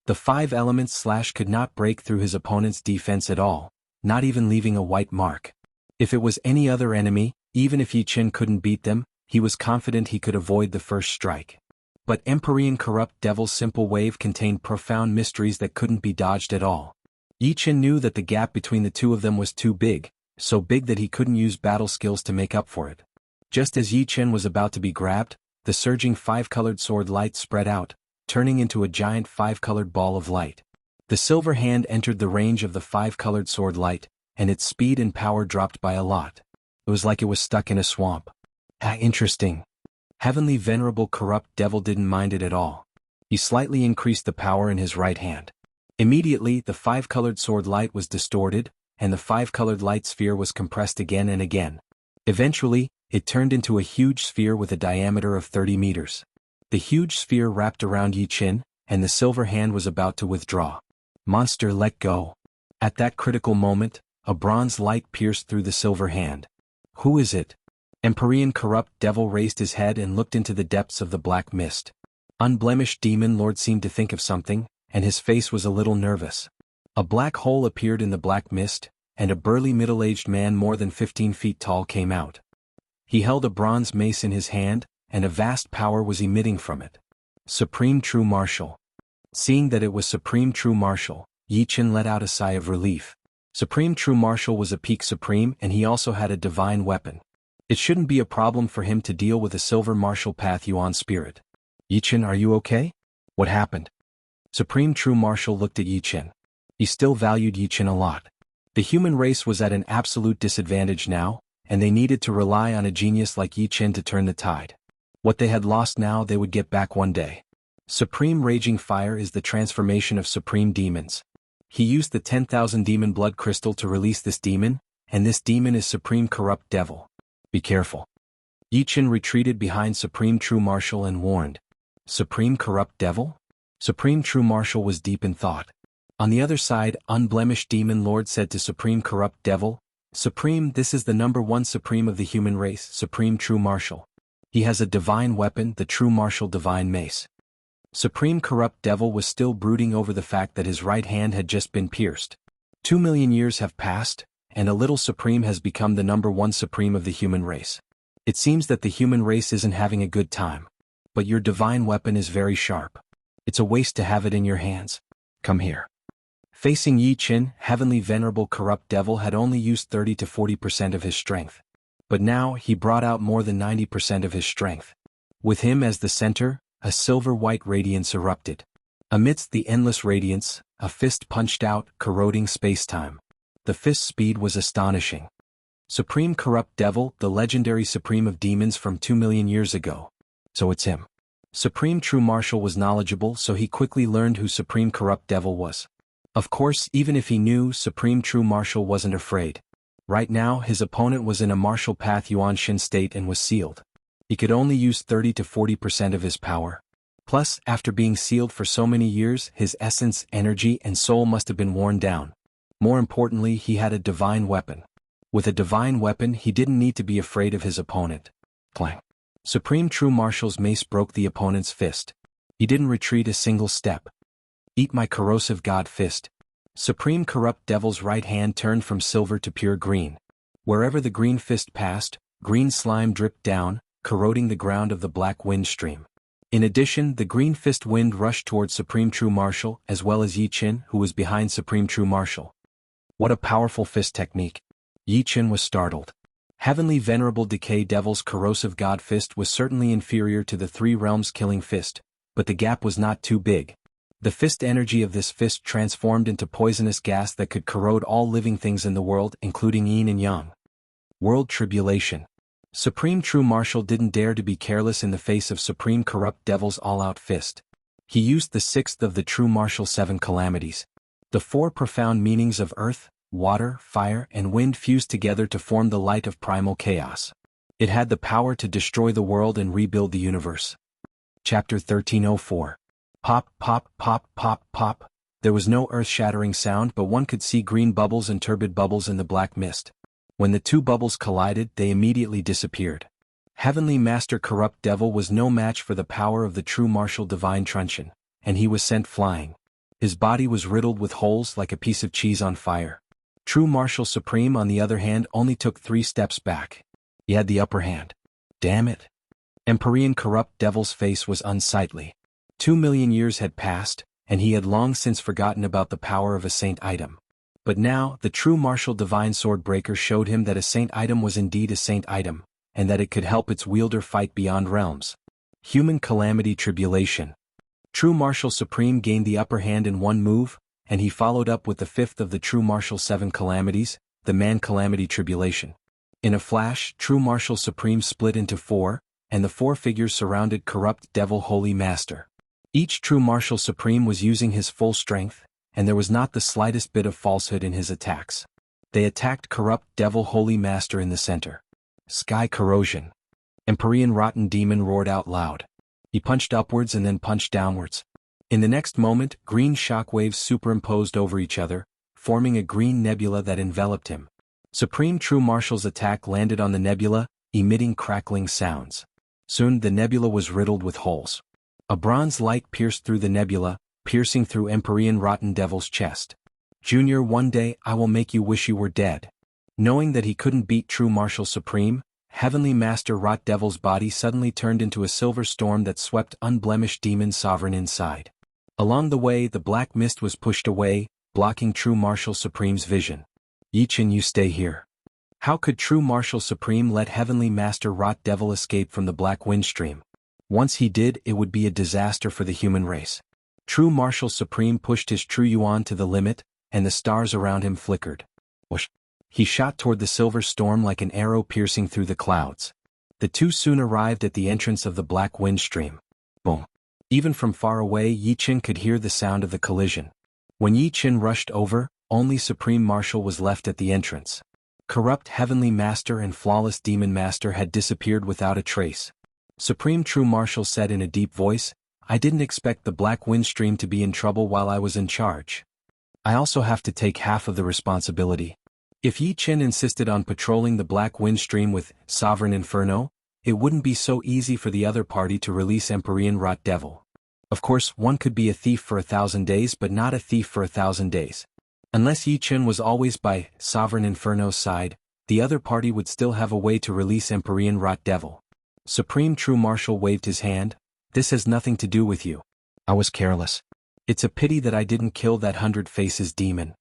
[SPEAKER 1] The 5 elements slash could not break through his opponent's defense at all, not even leaving a white mark. If it was any other enemy, even if Yi Chen couldn't beat them, he was confident he could avoid the first strike. But Empyrean Corrupt Devil's simple wave contained profound mysteries that couldn't be dodged at all. Yi Chen knew that the gap between the two of them was too big, so big that he couldn't use battle skills to make up for it. Just as Yi Chen was about to be grabbed, the surging 5-colored sword light spread out, turning into a giant 5-colored ball of light. The silver hand entered the range of the 5-colored sword light, and its speed and power dropped by a lot. It was like it was stuck in a swamp. Interesting. Heavenly Venerable Corrupt Devil didn't mind it at all. He slightly increased the power in his right hand. Immediately, the 5-colored sword light was distorted, and the 5-colored light sphere was compressed again and again. Eventually, it turned into a huge sphere with a diameter of 30 meters. The huge sphere wrapped around Yi Chen, and the silver hand was about to withdraw. "Monster, let go." At that critical moment, a bronze light pierced through the silver hand. "Who is it?" Empyrean Corrupt Devil raised his head and looked into the depths of the black mist. Unblemished Demon Lord seemed to think of something, and his face was a little nervous. A black hole appeared in the black mist, and a burly middle-aged man more than 15 feet tall came out. He held a bronze mace in his hand, and a vast power was emitting from it. Supreme True Martial. Seeing that it was Supreme True Martial, Yi Chen let out a sigh of relief. Supreme True Martial was a peak supreme, and he also had a divine weapon. It shouldn't be a problem for him to deal with a silver martial path Yuan spirit. Yi Chen, are you okay? What happened? Supreme True Martial looked at Yi Chen. He still valued Yi Chen a lot. The human race was at an absolute disadvantage now, and they needed to rely on a genius like Yi Chen to turn the tide. What they had lost now they would get back one day. Supreme Raging Fire is the transformation of supreme demons. He used the 10,000 demon blood crystal to release this demon, and this demon is Supreme Corrupt Devil. Be careful. Yi Chen retreated behind Supreme True Martial and warned. Supreme Corrupt Devil? Supreme True Martial was deep in thought. On the other side, Unblemished Demon Lord said to Supreme Corrupt Devil, Supreme, this is the #1 Supreme of the human race, Supreme True Martial. He has a divine weapon, the True Martial Divine Mace. Supreme Corrupt Devil was still brooding over the fact that his right hand had just been pierced. 2 million years have passed, and a little Supreme has become the #1 Supreme of the human race. It seems that the human race isn't having a good time. But your divine weapon is very sharp. It's a waste to have it in your hands. Come here. Facing Yi Chen, Heavenly Venerable Corrupt Devil had only used 30 to 40% of his strength. But now he brought out more than 90% of his strength. With him as the center, a silver-white radiance erupted. Amidst the endless radiance, a fist punched out, corroding space-time. The fist's speed was astonishing. Supreme Corrupt Devil, the legendary supreme of demons from 2 million years ago. So it's him. Supreme True Martial was knowledgeable, so he quickly learned who Supreme Corrupt Devil was. Of course, even if he knew, Supreme True Martial wasn't afraid. Right now, his opponent was in a martial path Yuan Shin state and was sealed. He could only use 30 to 40% of his power. Plus, after being sealed for so many years, his essence, energy, and soul must have been worn down. More importantly, he had a divine weapon. With a divine weapon, he didn't need to be afraid of his opponent. Clang. Supreme True Martial's mace broke the opponent's fist. He didn't retreat a single step. Eat my corrosive god fist. Supreme Corrupt Devil's right hand turned from silver to pure green. Wherever the green fist passed, green slime dripped down, corroding the ground of the black wind stream. In addition, the green fist wind rushed towards Supreme True Martial as well as Yi Chen, who was behind Supreme True Martial. What a powerful fist technique. Yi Chen was startled. Heavenly Venerable Decay Devil's corrosive god fist was certainly inferior to the Three Realms killing fist, but the gap was not too big. The fist energy of this fist transformed into poisonous gas that could corrode all living things in the world, including yin and yang. World Tribulation. Supreme True Martial didn't dare to be careless in the face of Supreme Corrupt Devil's all-out fist. He used the 6th of the True Martial 7 calamities. The 4 profound meanings of earth, water, fire, and wind fused together to form the light of primal chaos. It had the power to destroy the world and rebuild the universe. Chapter 1304. Pop, pop, pop, pop, pop. There was no earth-shattering sound, but one could see green bubbles and turbid bubbles in the black mist. When the two bubbles collided, they immediately disappeared. Heavenly Master Corrupt Devil was no match for the power of the True Martial Divine Truncheon, and he was sent flying. His body was riddled with holes like a piece of cheese on fire. True Martial Supreme, on the other hand, only took 3 steps back. He had the upper hand. Damn it. Empyrean Corrupt Devil's face was unsightly. 2 million years had passed, and he had long since forgotten about the power of a saint item. But now, the True Martial Divine Sword Breaker showed him that a saint item was indeed a saint item, and that it could help its wielder fight beyond realms. Human Calamity Tribulation. True Martial Supreme gained the upper hand in one move, and he followed up with the 5th of the True Martial 7 calamities, the Man Calamity Tribulation. In a flash, True Martial Supreme split into 4, and the 4 figures surrounded Corrupt Devil Holy Master. Each True Martial Supreme was using his full strength, and there was not the slightest bit of falsehood in his attacks. They attacked Corrupt Devil Holy Master in the center. Sky Corrosion. Empyrean Rotten Demon roared out loud. He punched upwards and then punched downwards. In the next moment, green shockwaves superimposed over each other, forming a green nebula that enveloped him. Supreme True Martial's attack landed on the nebula, emitting crackling sounds. Soon the nebula was riddled with holes. A bronze light pierced through the nebula, piercing through Empyrean Rotten Devil's chest. Junior, one day I will make you wish you were dead. Knowing that he couldn't beat true martial supreme, Heavenly Master Rot Devil's body suddenly turned into a silver storm that swept unblemished demon sovereign inside. Along the way, the black mist was pushed away, blocking true martial supreme's vision. Yichin, you stay here. How could true martial supreme let Heavenly Master Rot Devil escape from the black wind stream? Once he did, it would be a disaster for the human race. True martial supreme pushed his true yuan to the limit, and the stars around him flickered. Whoosh! He shot toward the silver storm like an arrow piercing through the clouds. The two soon arrived at the entrance of the black wind stream. Boom! Even from far away, Yichin could hear the sound of the collision. When Yichin rushed over, only Supreme Marshal was left at the entrance. Corrupt Heavenly Master and Flawless Demon Master had disappeared without a trace. Supreme True Marshal said in a deep voice, I didn't expect the black wind stream to be in trouble while I was in charge. I also have to take half of the responsibility. If Yichin insisted on patrolling the black wind stream with Sovereign Inferno, it wouldn't be so easy for the other party to release Empyrean Rot Devil. Of course, one could be a thief for 1,000 days but not a thief for 1,000 days. Unless Yichin was always by Sovereign Inferno's side, the other party would still have a way to release Empyrean Rot Devil. Supreme True Marshal waved his hand. This has nothing to do with you. I was careless. It's a pity that I didn't kill that 100 Faces demon.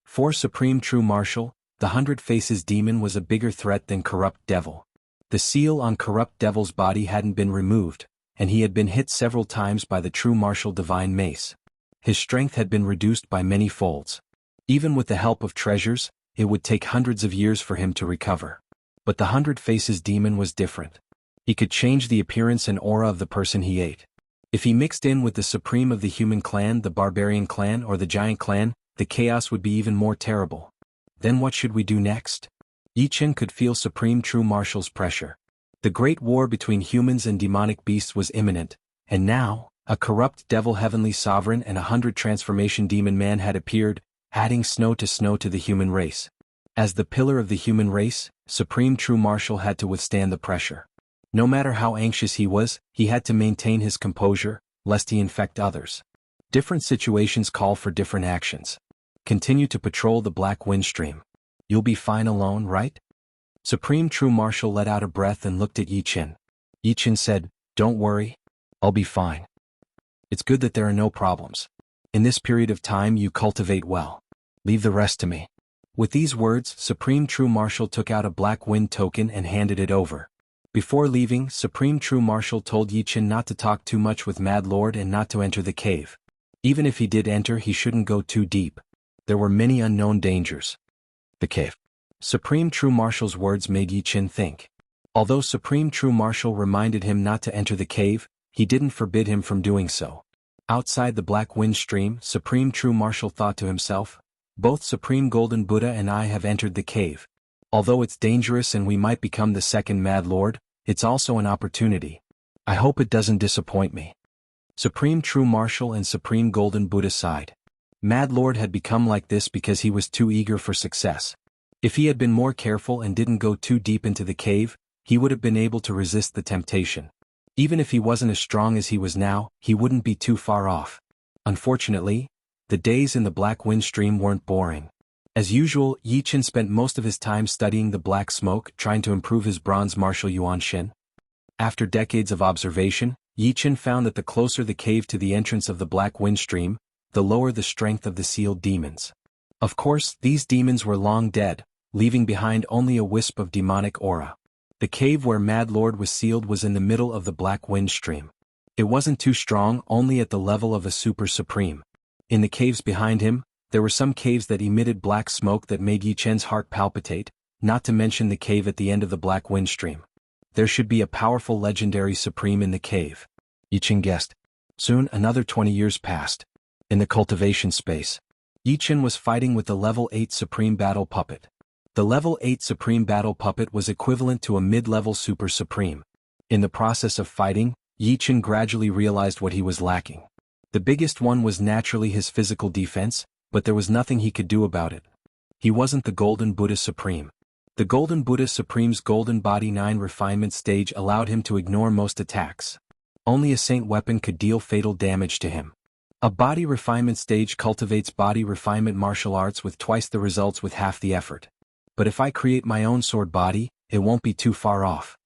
[SPEAKER 1] For Supreme True Marshal, the 100 Faces demon was a bigger threat than Corrupt Devil. The seal on Corrupt Devil's body hadn't been removed, and he had been hit several times by the True Marshal Divine Mace. His strength had been reduced by many folds. Even with the help of treasures, it would take hundreds of years for him to recover. But the 100 Faces demon was different. He could change the appearance and aura of the person he ate. If he mixed in with the supreme of the human clan, the barbarian clan, or the giant clan, the chaos would be even more terrible. Then what should we do next? Yichin could feel Supreme True Marshal's pressure. The great war between humans and demonic beasts was imminent, and now, a corrupt devil heavenly sovereign and 100 transformation demon man had appeared, adding snow to the human race. As the pillar of the human race, Supreme True Marshal had to withstand the pressure. No matter how anxious he was, he had to maintain his composure, lest he infect others. Different situations call for different actions. Continue to patrol the black wind stream. You'll be fine alone, right? Supreme True Marshal let out a breath and looked at Yichin. Yichin said, Don't worry. I'll be fine. It's good that there are no problems. In this period of time you cultivate well. Leave the rest to me. With these words, Supreme True Marshal took out a black wind token and handed it over. Before leaving, Supreme True Marshal told Yichin not to talk too much with Mad Lord and not to enter the cave. Even if he did enter, he shouldn't go too deep. There were many unknown dangers. The cave. Supreme True Marshal's words made Yichin think. Although Supreme True Marshal reminded him not to enter the cave, he didn't forbid him from doing so. Outside the black wind stream, Supreme True Marshal thought to himself, both Supreme Golden Buddha and I have entered the cave. Although it's dangerous and we might become the second Mad Lord, it's also an opportunity. I hope it doesn't disappoint me. Supreme True Marshal and Supreme Golden Buddha sighed. Mad Lord had become like this because he was too eager for success. If he had been more careful and didn't go too deep into the cave, he would have been able to resist the temptation. Even if he wasn't as strong as he was now, he wouldn't be too far off. Unfortunately, the days in the black wind stream weren't boring. As usual, Yichin spent most of his time studying the black smoke, trying to improve his bronze martial yuan shin. After decades of observation, Yichin found that the closer the cave to the entrance of the black wind stream, the lower the strength of the sealed demons. Of course, these demons were long dead, leaving behind only a wisp of demonic aura. The cave where Mad Lord was sealed was in the middle of the black wind stream. It wasn't too strong, only at the level of a super supreme. In the caves behind him, there were some caves that emitted black smoke that made Yichin's heart palpitate, not to mention the cave at the end of the black wind stream. There should be a powerful legendary supreme in the cave. Yichin guessed. Soon another 20 years passed. In the cultivation space, Yichin was fighting with the level 8 Supreme Battle Puppet. The level 8 Supreme Battle Puppet was equivalent to a mid-level Super Supreme. In the process of fighting, Yichin gradually realized what he was lacking. The biggest one was naturally his physical defense, but there was nothing he could do about it. He wasn't the Golden Buddha Supreme. The Golden Buddha Supreme's Golden Body 9 refinement stage allowed him to ignore most attacks. Only a saint weapon could deal fatal damage to him. A body refinement stage cultivates body refinement martial arts with twice the results with half the effort. But if I create my own sword body, it won't be too far off.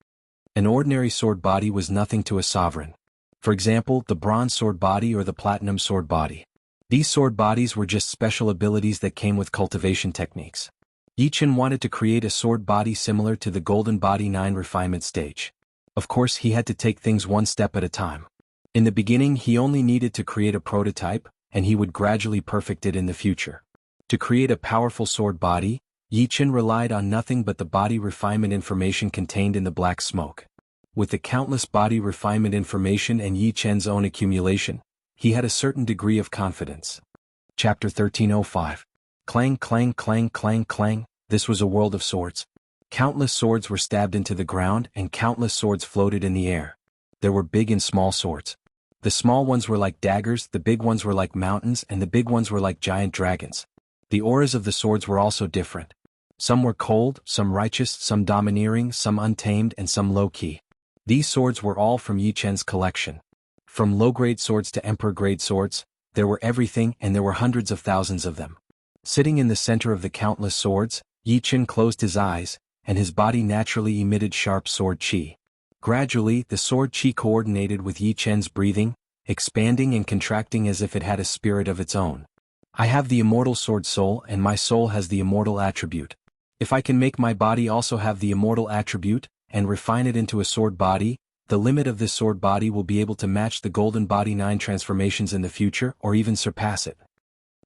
[SPEAKER 1] An ordinary sword body was nothing to a sovereign. For example, the bronze sword body or the platinum sword body. These sword bodies were just special abilities that came with cultivation techniques. Yi Chen wanted to create a sword body similar to the golden body 9 refinement stage. Of course, he had to take things one step at a time. In the beginning, he only needed to create a prototype, and he would gradually perfect it in the future. To create a powerful sword body, Yi Chen relied on nothing but the body refinement information contained in the black smoke. With the countless body refinement information and Yi Chen's own accumulation, he had a certain degree of confidence. Chapter 1305. Clang clang clang clang clang. This was a world of swords. Countless swords were stabbed into the ground and countless swords floated in the air. There were big and small swords. The small ones were like daggers, the big ones were like mountains, and the big ones were like giant dragons. The auras of the swords were also different. Some were cold, some righteous, some domineering, some untamed, and some low-key. These swords were all from Yi Chen's collection. From low-grade swords to emperor-grade swords, there were everything and there were hundreds of thousands of them. Sitting in the center of the countless swords, Yi Chen closed his eyes, and his body naturally emitted sharp sword qi. Gradually, the sword qi coordinated with Yi Chen's breathing, expanding and contracting as if it had a spirit of its own. I have the immortal sword soul and my soul has the immortal attribute. If I can make my body also have the immortal attribute, and refine it into a sword body, the limit of this sword body will be able to match the golden body 9 transformations in the future or even surpass it.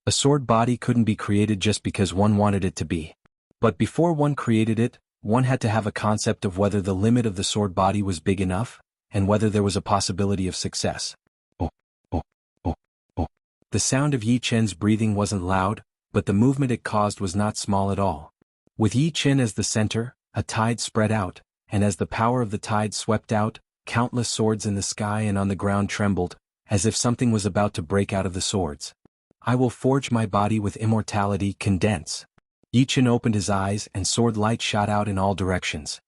[SPEAKER 1] A sword body couldn't be created just because one wanted it to be. But before one created it, one had to have a concept of whether the limit of the sword body was big enough, and whether there was a possibility of success. Oh, oh, oh, oh. The sound of Yi Chen's breathing wasn't loud, but the movement it caused was not small at all. With Yi Chen as the center, a tide spread out, and as the power of the tide swept out, countless swords in the sky and on the ground trembled, as if something was about to break out of the swords. I will forge my body with immortality, condense. Yi Chen opened his eyes and sword light shot out in all directions.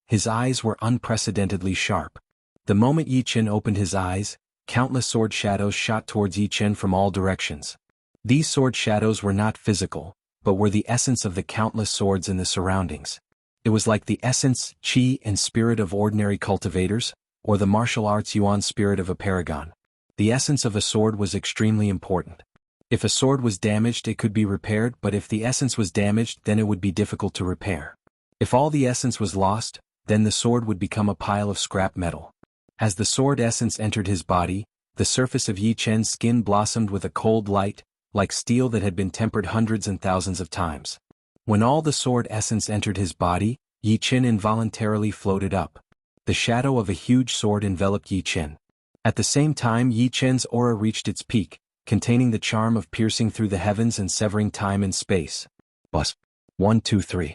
[SPEAKER 1] His eyes were unprecedentedly sharp. The moment Yi Chen opened his eyes, countless sword shadows shot towards Yi Chen from all directions. These sword shadows were not physical, but were the essence of the countless swords in the surroundings. It was like the essence, qi and spirit of ordinary cultivators, or the martial arts yuan spirit of a paragon. The essence of a sword was extremely important. If a sword was damaged it could be repaired, but if the essence was damaged then it would be difficult to repair. If all the essence was lost, then the sword would become a pile of scrap metal. As the sword essence entered his body, the surface of Yi Chen's skin blossomed with a cold light, like steel that had been tempered hundreds and thousands of times. When all the sword essence entered his body, Yi Chen involuntarily floated up. The shadow of a huge sword enveloped Yi Chen. At the same time Yi Chen's aura reached its peak, containing the charm of piercing through the heavens and severing time and space. Bus. 1, 2, 3.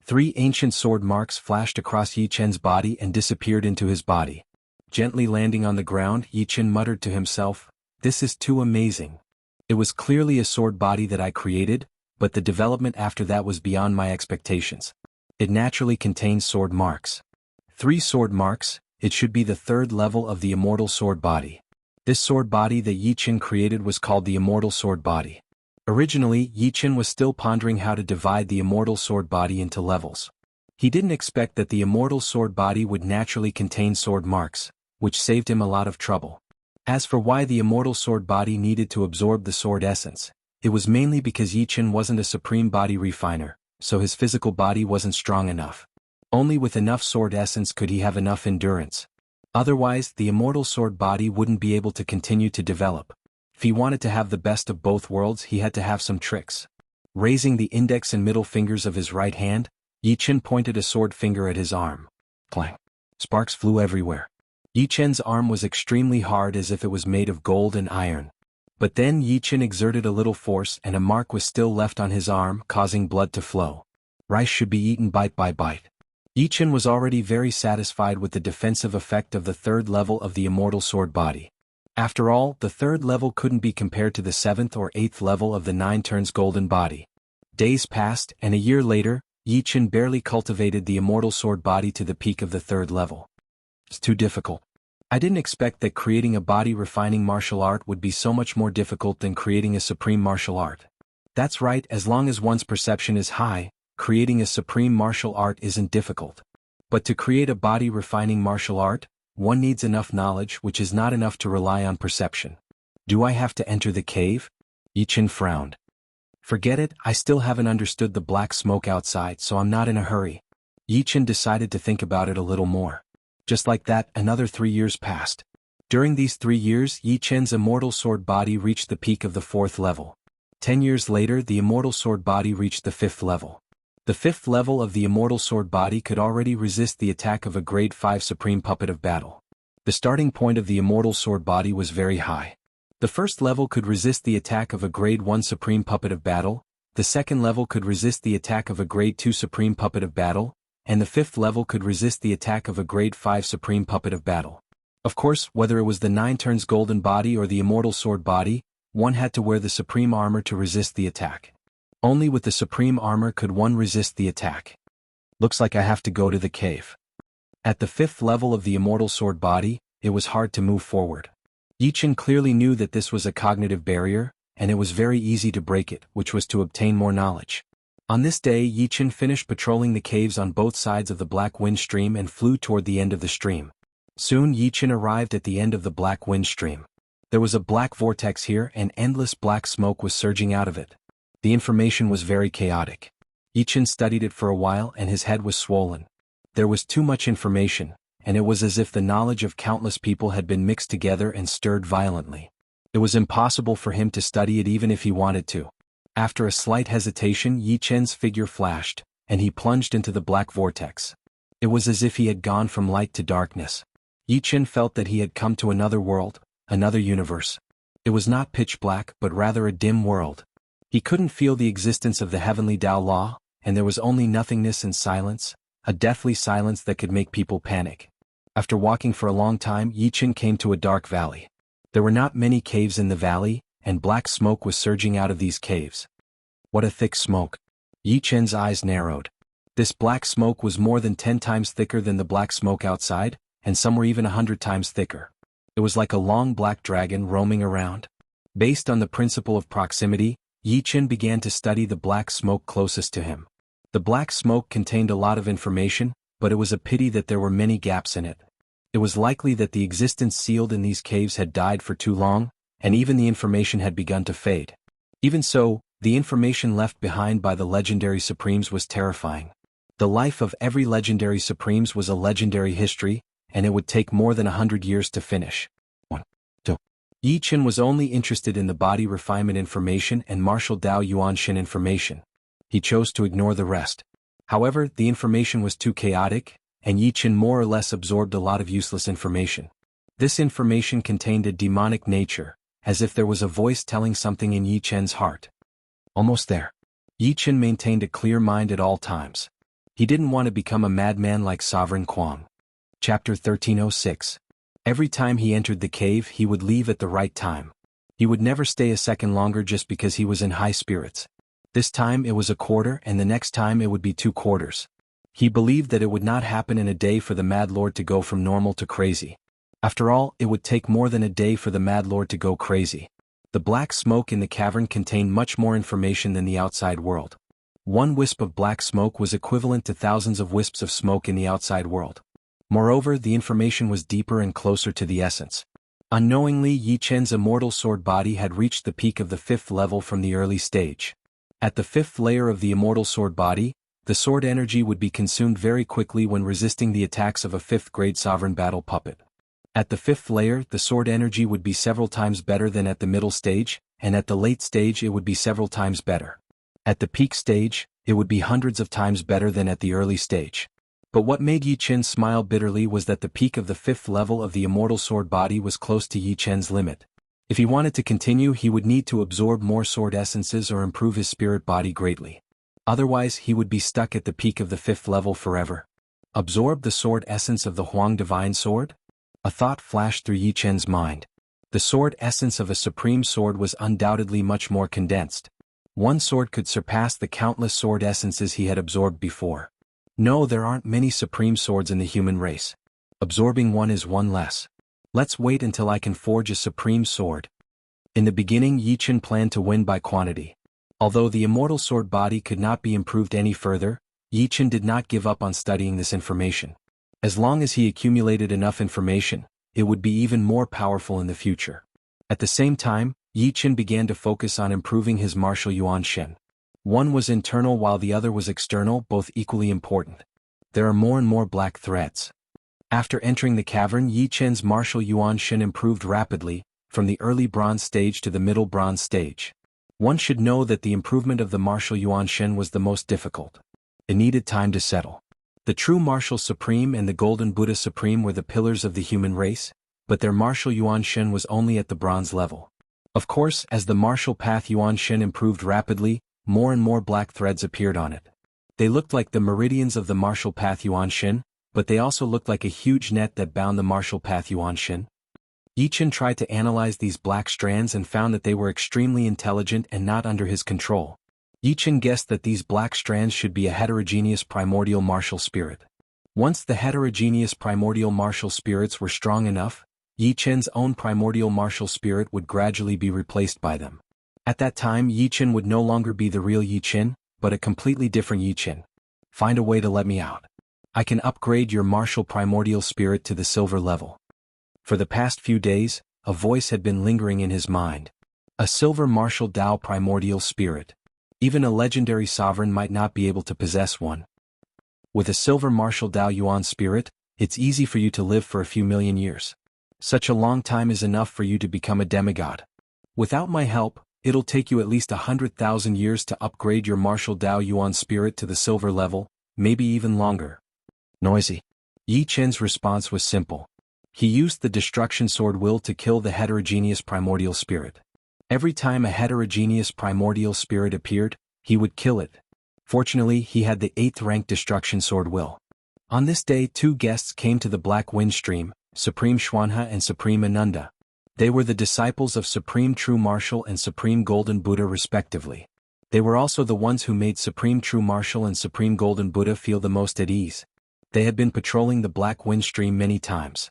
[SPEAKER 1] 3 ancient sword marks flashed across Yi Chen's body and disappeared into his body. Gently landing on the ground, Yi Chen muttered to himself, "This is too amazing." It was clearly a sword body that I created, but the development after that was beyond my expectations. It naturally contains sword marks. 3 sword marks, it should be the 3rd level of the immortal sword body. This sword body that Yi Chen created was called the immortal sword body. Originally, Yi Chen was still pondering how to divide the immortal sword body into levels. He didn't expect that the immortal sword body would naturally contain sword marks, which saved him a lot of trouble. As for why the immortal sword body needed to absorb the sword essence, it was mainly because Yi Chen wasn't a supreme body refiner, so his physical body wasn't strong enough. Only with enough sword essence could he have enough endurance. Otherwise, the immortal sword body wouldn't be able to continue to develop. If he wanted to have the best of both worlds, he had to have some tricks. Raising the index and middle fingers of his right hand, Yi Chen pointed a sword finger at his arm. Clang. Sparks flew everywhere. Yi Chen's arm was extremely hard as if it was made of gold and iron. But then Yi Chen exerted a little force and a mark was still left on his arm, causing blood to flow. Rice should be eaten bite by bite. Yi Chen was already very satisfied with the defensive effect of the 3rd level of the immortal sword body. After all, the 3rd level couldn't be compared to the 7th or 8th level of the 9 turns golden body. Days passed, and a year later, Yi Chen barely cultivated the immortal sword body to the peak of the 3rd level. It's too difficult. I didn't expect that creating a body-refining martial art would be so much more difficult than creating a supreme martial art. That's right, as long as one's perception is high, creating a supreme martial art isn't difficult. But to create a body-refining martial art, one needs enough knowledge, which is not enough to rely on perception. Do I have to enter the cave? Yichen frowned. Forget it, I still haven't understood the black smoke outside, so I'm not in a hurry. Yichen decided to think about it a little more. Just like that, another 3 years passed. During these 3 years, Yichen's immortal sword body reached the peak of the 4th level. 10 years later, the immortal sword body reached the 5th level. The 5th level of the immortal sword body could already resist the attack of a grade 5 supreme puppet of battle. The starting point of the immortal sword body was very high. The first level could resist the attack of a grade 1 supreme puppet of battle, the second level could resist the attack of a grade 2 supreme puppet of battle, and the 5th level could resist the attack of a grade 5 supreme puppet of battle. Of course, whether it was the 9 turns golden body or the immortal sword body, one had to wear the supreme armor to resist the attack. Only with the supreme armor could one resist the attack. Looks like I have to go to the cave. At the 5th level of the immortal sword body, it was hard to move forward. Yichen clearly knew that this was a cognitive barrier, and it was very easy to break it, which was to obtain more knowledge. On this day, Yichen finished patrolling the caves on both sides of the Black Wind Stream and flew toward the end of the stream. Soon Yichen arrived at the end of the Black Wind Stream. There was a black vortex here and endless black smoke was surging out of it. The information was very chaotic. Yichen studied it for a while and his head was swollen. There was too much information, and it was as if the knowledge of countless people had been mixed together and stirred violently. It was impossible for him to study it even if he wanted to. After a slight hesitation, Yichen's figure flashed, and he plunged into the black vortex. It was as if he had gone from light to darkness. Yichen felt that he had come to another world, another universe. It was not pitch black but rather a dim world. He couldn't feel the existence of the heavenly Tao law, and there was only nothingness and silence, a deathly silence that could make people panic. After walking for a long time, Yichen came to a dark valley. There were not many caves in the valley, and black smoke was surging out of these caves. What a thick smoke. Yichen's eyes narrowed. This black smoke was more than 10 times thicker than the black smoke outside, and some were even 100 times thicker. It was like a long black dragon roaming around. Based on the principle of proximity, Yichen began to study the black smoke closest to him. The black smoke contained a lot of information, but it was a pity that there were many gaps in it. It was likely that the existence sealed in these caves had died for too long, and even the information had begun to fade. Even so, the information left behind by the legendary Supremes was terrifying. The life of every legendary Supremes was a legendary history, and it would take more than 100 years to finish. 1. 2. Yichen was only interested in the body refinement information and martial Dao Yuanshin information. He chose to ignore the rest. However, the information was too chaotic, and Yichen more or less absorbed a lot of useless information. This information contained a demonic nature, as if there was a voice telling something in Yichen's heart. Almost there. Yichen maintained a clear mind at all times. He didn't want to become a madman like Sovereign Kwang. Chapter 1306. Every time he entered the cave, he would leave at the right time. He would never stay a second longer just because he was in high spirits. This time it was a quarter and the next time it would be 2 quarters. He believed that it would not happen in a day for the Mad Lord to go from normal to crazy. After all, it would take more than a day for the Mad Lord to go crazy. The black smoke in the cavern contained much more information than the outside world. 1 wisp of black smoke was equivalent to thousands of wisps of smoke in the outside world. Moreover, the information was deeper and closer to the essence. Unknowingly, Yichen's immortal sword body had reached the peak of the 5th level from the early stage. At the 5th layer of the immortal sword body, the sword energy would be consumed very quickly when resisting the attacks of a 5th grade sovereign battle puppet. At the 5th layer, the sword energy would be several times better than at the middle stage, and at the late stage it would be several times better. At the peak stage, it would be hundreds of times better than at the early stage. But what made Yichen smile bitterly was that the peak of the 5th level of the immortal sword body was close to Yichen's limit. If he wanted to continue, he would need to absorb more sword essences or improve his spirit body greatly. Otherwise, he would be stuck at the peak of the 5th level forever. Absorb the sword essence of the Huang Divine Sword? A thought flashed through Yichen's mind. The sword essence of a supreme sword was undoubtedly much more condensed. 1 sword could surpass the countless sword essences he had absorbed before. No, there aren't many supreme swords in the human race. Absorbing 1 is 1 less. Let's wait until I can forge a supreme sword. In the beginning, Yi Chen planned to win by quantity. Although the immortal sword body could not be improved any further, Yi Chen did not give up on studying this information. As long as he accumulated enough information, it would be even more powerful in the future. At the same time, Yi Chen began to focus on improving his martial yuan shen. One was internal while the other was external, both equally important. There are more and more black threads. After entering the cavern, Yi Chen's martial yuan shen improved rapidly, from the early bronze stage to the middle bronze stage. One should know that the improvement of the martial yuan shen was the most difficult. It needed time to settle. The true martial supreme and the golden Buddha supreme were the pillars of the human race, but their martial yuan shen was only at the bronze level. Of course, as the martial path yuan shen improved rapidly, more and more black threads appeared on it. They looked like the meridians of the martial path yuan shen, but they also looked like a huge net that bound the martial path yuan shen. Yi Chen tried to analyze these black strands and found that they were extremely intelligent and not under his control. Yi Chen guessed that these black strands should be a heterogeneous primordial martial spirit. Once the heterogeneous primordial martial spirits were strong enough, Yi Chen's own primordial martial spirit would gradually be replaced by them. At that time, Yi Chen would no longer be the real Yi Chen, but a completely different Yi Chen. Find a way to let me out. I can upgrade your martial primordial spirit to the silver level. For the past few days, a voice had been lingering in his mind. A silver martial Tao primordial spirit. Even a legendary sovereign might not be able to possess one. With a silver martial Tao Yuan spirit, it's easy for you to live for a few million years. Such a long time is enough for you to become a demigod. Without my help, it'll take you at least 100,000 years to upgrade your martial Tao Yuan spirit to the silver level, maybe even longer. Noisy. Yi Chen's response was simple. He used the destruction sword will to kill the heterogeneous primordial spirit. Every time a heterogeneous primordial spirit appeared, he would kill it. Fortunately, he had the 8th rank destruction sword will. On this day, 2 guests came to the Black Wind Stream, Supreme Xuanhe and Supreme Ananda. They were the disciples of Supreme True Martial and Supreme Golden Buddha respectively. They were also the ones who made Supreme True Martial and Supreme Golden Buddha feel the most at ease. They had been patrolling the Black Wind Stream many times.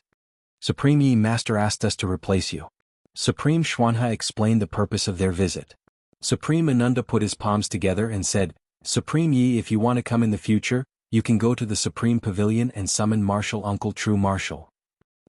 [SPEAKER 1] Supreme Yi Master asked us to replace you. Supreme Xuanhe explained the purpose of their visit. Supreme Ananda put his palms together and said, Supreme Yi, if you want to come in the future, you can go to the Supreme Pavilion and summon Martial Uncle True Martial.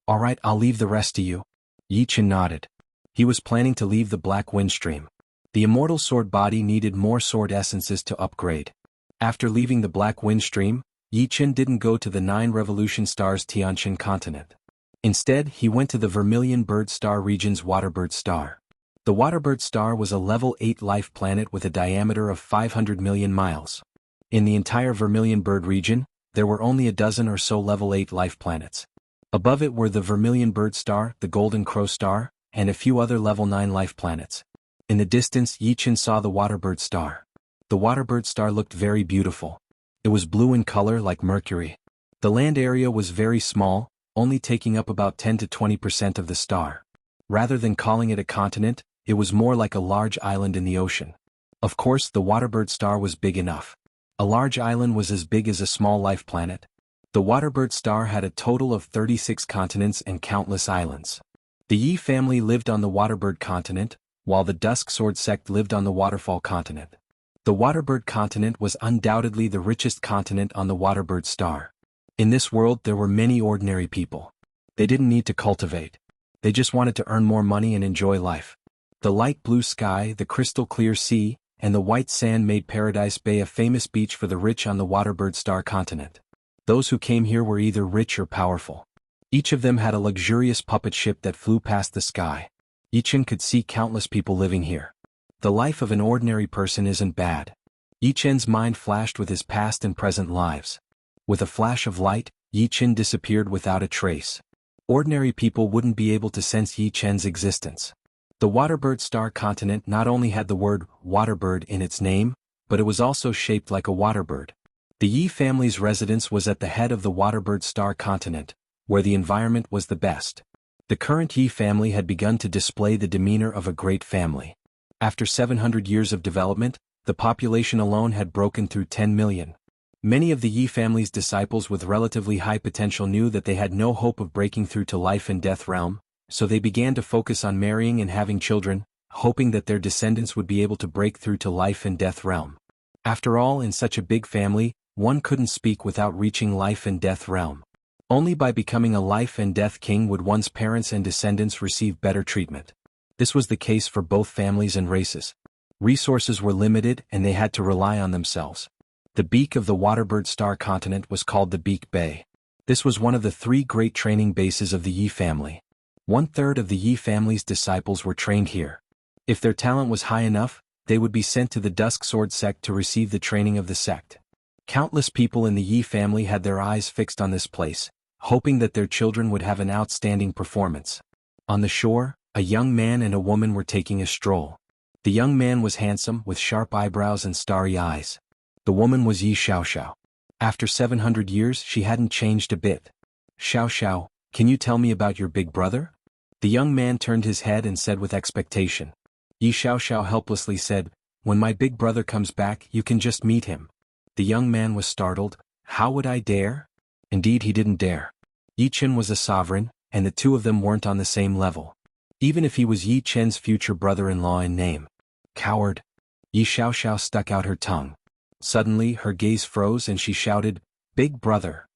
[SPEAKER 1] Alright, I'll leave the rest to you. Yi Chen nodded. He was planning to leave the Black Wind Stream. The immortal sword body needed more sword essences to upgrade. After leaving the Black Wind Stream, Yi Chen didn't go to the 9 Revolution Stars Tianqian continent. Instead, he went to the Vermilion Bird Star region's Waterbird Star. The Waterbird Star was a level 8 life planet with a diameter of 500 million miles. In the entire Vermilion Bird region, there were only a dozen or so level 8 life planets. Above it were the Vermilion Bird Star, the Golden Crow Star, and a few other level 9 life planets. In the distance, Yi Chen saw the Waterbird Star. The Waterbird Star looked very beautiful. It was blue in color like Mercury. The land area was very small, only taking up about 10 to 20% of the star. Rather than calling it a continent, it was more like a large island in the ocean. Of course, the Waterbird Star was big enough. A large island was as big as a small life planet. The Waterbird Star had a total of 36 continents and countless islands. The Yi family lived on the Waterbird continent, while the Dusk Sword sect lived on the Waterfall continent. The Waterbird continent was undoubtedly the richest continent on the Waterbird Star. In this world there were many ordinary people. They didn't need to cultivate. They just wanted to earn more money and enjoy life. The light blue sky, the crystal clear sea, and the white sand made Paradise Bay a famous beach for the rich on the Waterbird Star continent. Those who came here were either rich or powerful. Each of them had a luxurious puppet ship that flew past the sky. Yi Chen could see countless people living here. The life of an ordinary person isn't bad. Yi Chen's mind flashed with his past and present lives. With a flash of light, Yi Chen disappeared without a trace. Ordinary people wouldn't be able to sense Yi Chen's existence. The Waterbird Star continent not only had the word Waterbird in its name, but it was also shaped like a waterbird. The Yi family's residence was at the head of the Waterbird Star continent, where the environment was the best. The current Yi family had begun to display the demeanor of a great family. After 700 years of development, the population alone had broken through 10 million. Many of the Yi family's disciples with relatively high potential knew that they had no hope of breaking through to life and death realm, So they began to focus on marrying and having children, hoping that their descendants would be able to break through to life and death realm. After all, in such a big family, one couldn't speak without reaching life and death realm. Only by becoming a life and death king would one's parents and descendants receive better treatment. This was the case for both families and races. Resources were limited and they had to rely on themselves. The beak of the waterbird star continent was called the Beak Bay. This was one of the 3 great training bases of the Yi family. 1/3 of the Yi family's disciples were trained here. If their talent was high enough, they would be sent to the Dusk Sword sect to receive the training of the sect. Countless people in the Yi family had their eyes fixed on this place, hoping that their children would have an outstanding performance. On the shore, a young man and a woman were taking a stroll. The young man was handsome, with sharp eyebrows and starry eyes. The woman was Yi Xiaoxiao. After 700 years, she hadn't changed a bit. "Xiaoxiao, can you tell me about your big brother?" The young man turned his head and said with expectation. Yi Xiaoxiao helplessly said, "When my big brother comes back, you can just meet him." The young man was startled. "How would I dare?" Indeed, he didn't dare. Yi Chen was a sovereign, and the two of them weren't on the same level. Even if he was Yi Chen's future brother-in-law in name. "Coward!" Yi Xiaoxiao stuck out her tongue. Suddenly, her gaze froze and she shouted, "Big brother,